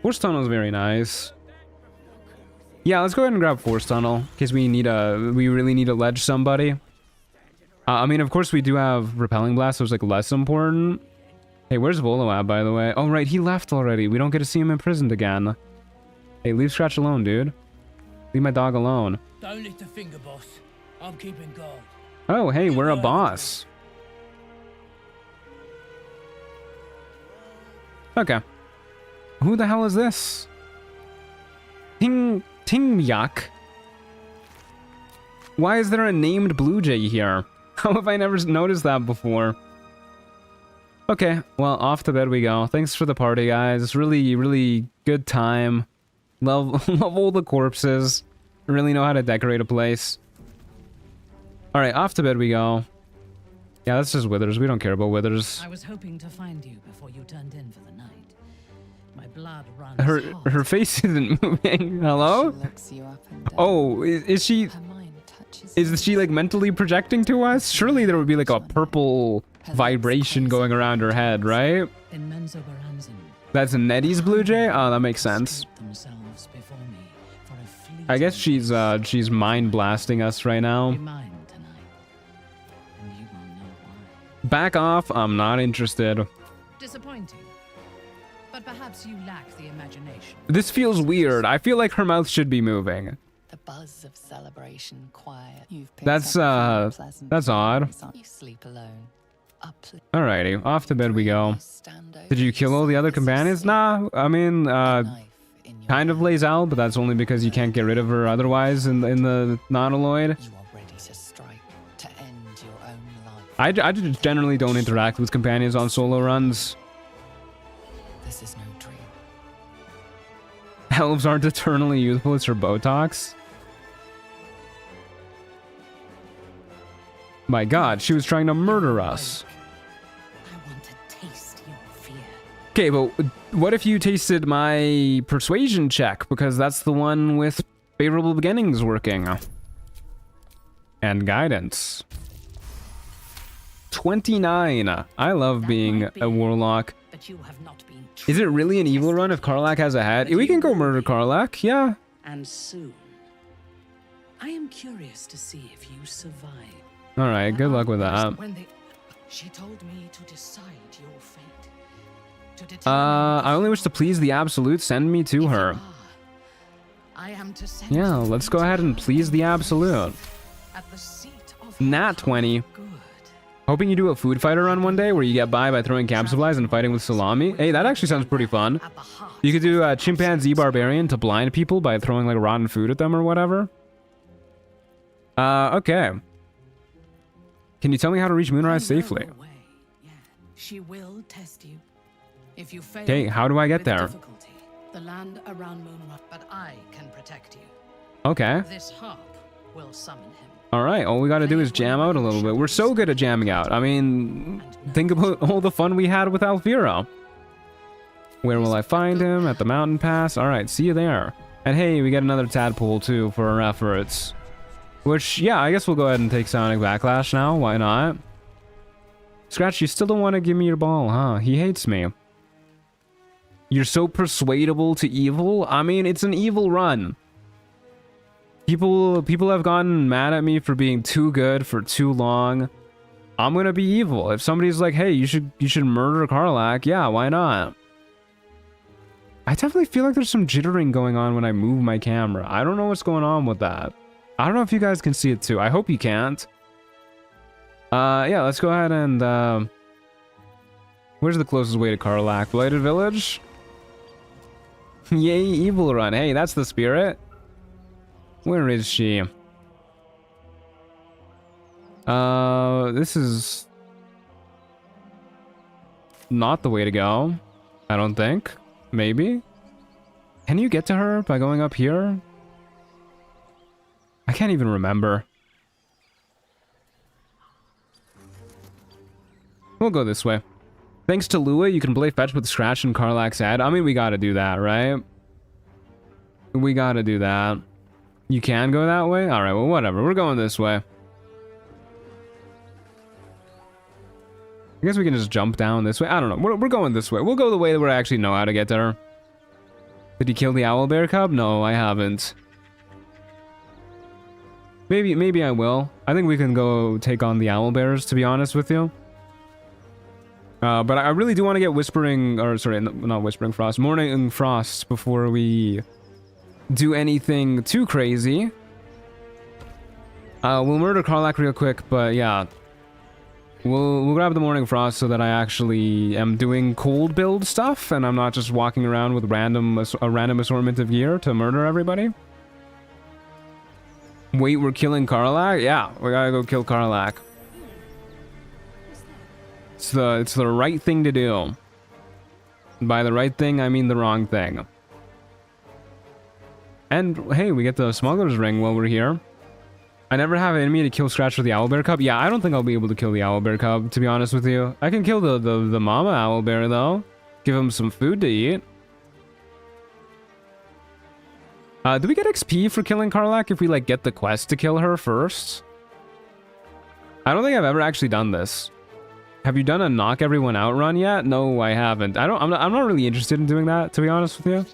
S3: Force Tunnel is very nice. Yeah, let's go ahead and grab Force Tunnel, in case we really need to ledge somebody. I mean, of course we do have Repelling Blast, so it's like less important. Hey, where's Volo at, by the way? Oh, right, he left already. We don't get to see him imprisoned again. Hey, leave Scratch alone, dude. Leave my dog alone.
S11: Don't lift a finger, boss. I'm keeping guard.
S3: Oh, hey, we're a boss. Okay. Who the hell is this? Tingyak? Why is there a named Blue Jay here? How have I never noticed that before? Okay, well, off to bed we go. Thanks for the party, guys. Really, really good time. Love all the corpses. Really know how to decorate a place. Alright, off to bed we go. Yeah, that's just Withers. We don't care about Withers.
S11: I was hoping to find you before you turned in for the night. My blood runs
S3: Her face isn't moving. Hello?
S2: She looks you up and down.
S3: Oh, is she...
S2: Her mind touches
S3: Is she like mentally projecting to us? Surely there would be like a purple vibration going around her head, right?
S11: in Menzo Baranzan.
S3: That's Nettie's Blue Jay? Oh, that makes sense.
S11: Themselves before me for a fleeting
S3: I guess she's mind blasting us right now.
S11: be mine tonight, and you will know why.
S3: Back off, I'm not interested.
S11: Disappointing, but perhaps you lack the imagination.
S3: This feels weird. I feel like her mouth should be moving.
S2: the buzz of celebration quiet. You've picked
S3: That's
S2: up a few pleasant
S3: that's odd.
S2: memories. You sleep alone.
S3: Alrighty, off to bed we go. Did you kill all the other companions? Nah, I mean, kind of Lae'zel, but that's only because you can't get rid of her otherwise in the Nautiloid.
S2: You are ready to strike, to end your own life.
S3: I just generally don't interact with companions on solo runs.
S2: This is no dream.
S3: Elves aren't eternally youthful, it's her Botox. My god, she was trying to murder us.
S11: I want to taste your fear.
S3: Okay, but what if you tasted my persuasion check? Because that's the one with favorable beginnings working. And guidance. 29. I love being a warlock.
S11: But you have not been
S3: Is it really an evil run if Karlach has a head? We can go murder Karlach, yeah.
S11: and soon. I am curious to see if you survive.
S3: Alright, good luck with that.
S11: She told me to decide your fate.
S3: I only wish to please the Absolute. Send me to her.
S11: I am to send
S3: Yeah, let's go ahead and please the Absolute.
S11: at the seat of
S3: Nat 20. Hoping you do a food fighter run one day where you get by throwing camp supplies and fighting with salami. Hey, that actually sounds pretty fun. You could do a chimpanzee barbarian to blind people by throwing like rotten food at them or whatever. Okay. Can you tell me how to reach Moonrise safely?
S11: She will test you. If you fail,
S3: Okay, how do I get
S11: with
S3: there?
S11: difficulty, the land around Moonrise, but I can protect you.
S3: Okay.
S11: This harp will summon him.
S3: Alright, all we gotta do is jam out a little bit. We're so good at jamming out. I mean, think about all the fun we had with Alfira. Where will I find him? At the mountain pass? Alright, see you there. And hey, we get another tadpole too for our efforts. Which, yeah, I guess we'll go ahead and take Sonic Backlash now. Why not? Scratch, you still don't want to give me your ball, huh? He hates me. You're so persuadable to evil? I mean, it's an evil run. People have gotten mad at me for being too good for too long. I'm gonna be evil. If somebody's like, hey, you should murder Karlach, yeah, why not? I definitely feel like there's some jittering going on when I move my camera. I don't know what's going on with that. I don't know if you guys can see it too. I hope you can't. Yeah, let's go ahead and, where's the closest way to Karlach? Blighted Village? Yay, evil run. Hey, that's the spirit. Where is she? This is not the way to go. I don't think. Maybe? Can you get to her by going up here? I can't even remember. We'll go this way. Thanks to Lua, you can play fetch with Scratch and Karlak's head. I mean, we gotta do that, right? We gotta do that. You can go that way? Alright, well, whatever. We're going this way. I guess we can just jump down this way. I don't know. We're going this way. We'll go the way where I actually know how to get there. Did he kill the owlbear cub? No, I haven't. Maybe I will. I think we can go take on the owlbears, to be honest with you. But I really do want to get Whispering, or sorry, not Whispering Frost, Morning Frost before we do anything too crazy. We'll murder Karlak real quick, but yeah. We'll grab the Morning Frost so that I actually am doing cold build stuff, and I'm not just walking around with a random assortment of gear to murder everybody. Wait, we're killing Karlak? Yeah, we gotta go kill Karlak. It's the right thing to do. By the right thing, I mean the wrong thing. And hey, we get the Smuggler's Ring while we're here. I never have an enemy to kill Scratch with the owlbear cub. Yeah, I don't think I'll be able to kill the owlbear cub, to be honest with you. I can kill the mama owlbear, though. Give him some food to eat. Do we get XP for killing Karlak if we, like, get the quest to kill her first? I don't think I've ever actually done this. Have you done a knock everyone out run yet? No, I haven't. I'm not really interested in doing that, to be honest with you.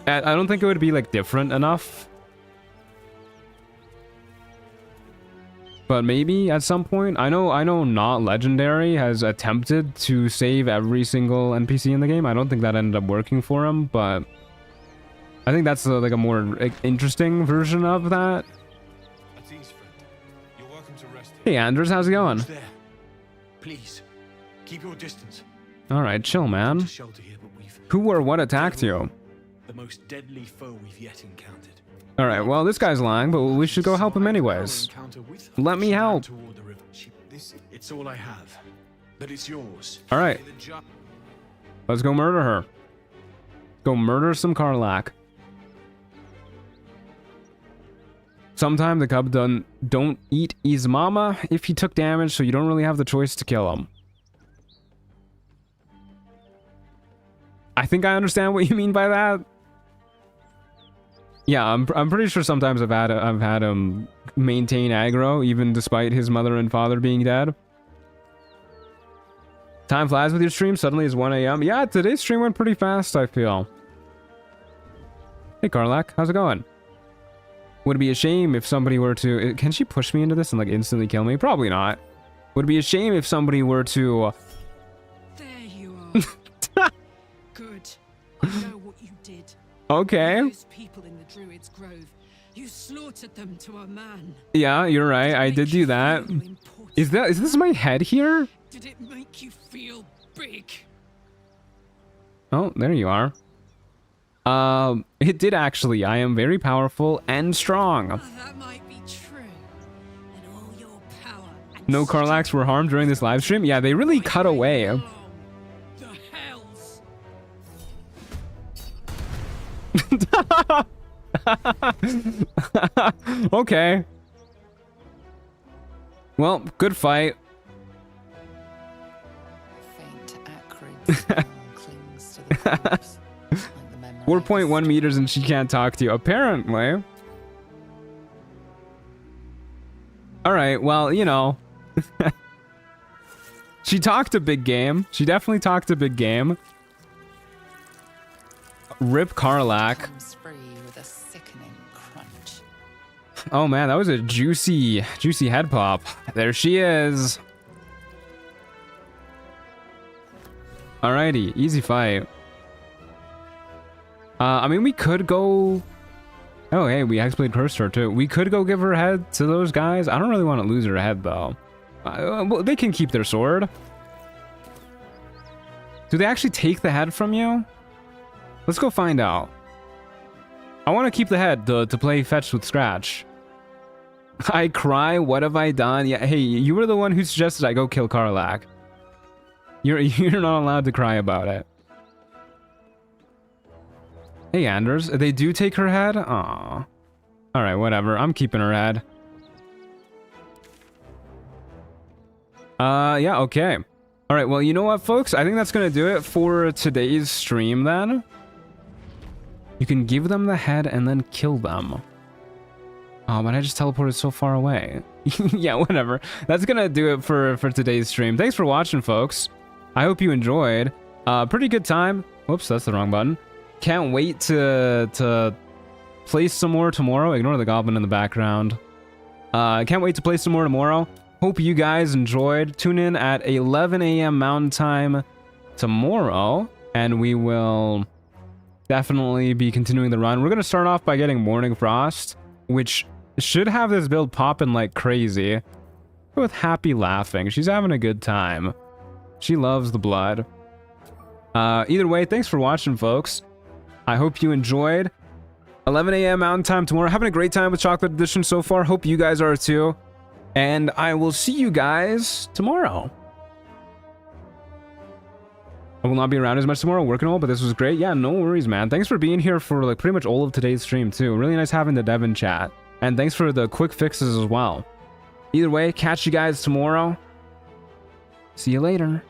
S3: I don't think it would be, like, different enough. But maybe at some point. I know Not Legendary has attempted to save every single NPC in the game. I don't think that ended up working for him, but I think that's like a more interesting version of that.
S9: You're welcome to rest here.
S3: Hey Anders, how's it going?
S9: There. Please, keep your distance.
S3: All right, chill, man.
S9: Shelter here, but we've
S3: Who or what attacked you?
S9: the most deadly foe we've yet encountered.
S3: All right, well, this guy's lying, but we should go help him anyways. Let me help.
S9: It's all I have, but it's yours.
S3: All right. Let's go murder her. Go murder some Karlak. Sometime the cub don't eat his mama if he took damage, so you don't really have the choice to kill him. I think I understand what you mean by that. Yeah, I'm pretty sure sometimes I've had him maintain aggro even despite his mother and father being dead. Time flies with your stream. Suddenly it's 1 a.m. Yeah, today's stream went pretty fast, I feel. Hey Karlak, how's it going? Would it be a shame if somebody were to... Can she push me into this and like instantly kill me? Probably not. Would it be a shame if somebody were to...
S5: There you are. Good. I know what you did.
S3: Okay.
S5: Those people in the Druid's Grove, you slaughtered them to a man.
S3: Yeah, you're right. I did do that. Is this my head here?
S5: Did it make you feel big?
S3: Oh, there you are. It did actually. I am very powerful and strong.
S5: That might be true. And all your power.
S3: No Karlaks were harmed during this live stream? Yeah, they really cut away.
S5: The hells.
S3: Okay. Well, good fight.
S2: Faint acrid smell clings to the corpse, like the memory of
S3: 4.1 meters and she can't talk to you, apparently. Alright, well, you know. She talked a big game. She definitely talked a big game. Rip Karlak.
S2: comes free with a sickening crunch.
S3: Oh man, that was a juicy head pop. There she is. Alrighty, easy fight. I mean, we could go... Oh, hey, we Hexblade cursed her too. We could go give her head to those guys. I don't really want to lose her head though. Well, they can keep their sword. Do they actually take the head from you? Let's go find out. I want to keep the head to play fetch with Scratch. I cry, what have I done? Yeah, hey, you were the one who suggested I go kill Karlak. You're not allowed to cry about it. Hey, Anders, they do take her head? Aw. Alright, whatever. I'm keeping her head. Yeah, okay. All right, well, you know what, folks? I think that's going to do it for today's stream, then. You can give them the head and then kill them. Oh, but I just teleported so far away. Yeah, whatever. That's going to do it for today's stream. Thanks for watching, folks. I hope you enjoyed. Pretty good time. Whoops, that's the wrong button. Can't wait to play some more tomorrow. Ignore the goblin in the background. Can't wait to play some more tomorrow. Hope you guys enjoyed. Tune in at 11 a.m. Mountain Time tomorrow, and we will definitely be continuing the run. We're going to start off by getting Morning Frost, which should have this build popping like crazy. With Happy laughing. She's having a good time. She loves the blood. Either way, thanks for watching, folks. I hope you enjoyed. 11 a.m. Mountain Time tomorrow. Having a great time with Chocolate Edition so far. Hope you guys are too. And I will see you guys tomorrow. I will not be around as much tomorrow, working all, but this was great. Yeah, no worries, man. Thanks for being here for like pretty much all of today's stream too. Really nice having the dev in chat. And thanks for the quick fixes as well. Either way, catch you guys tomorrow. See you later.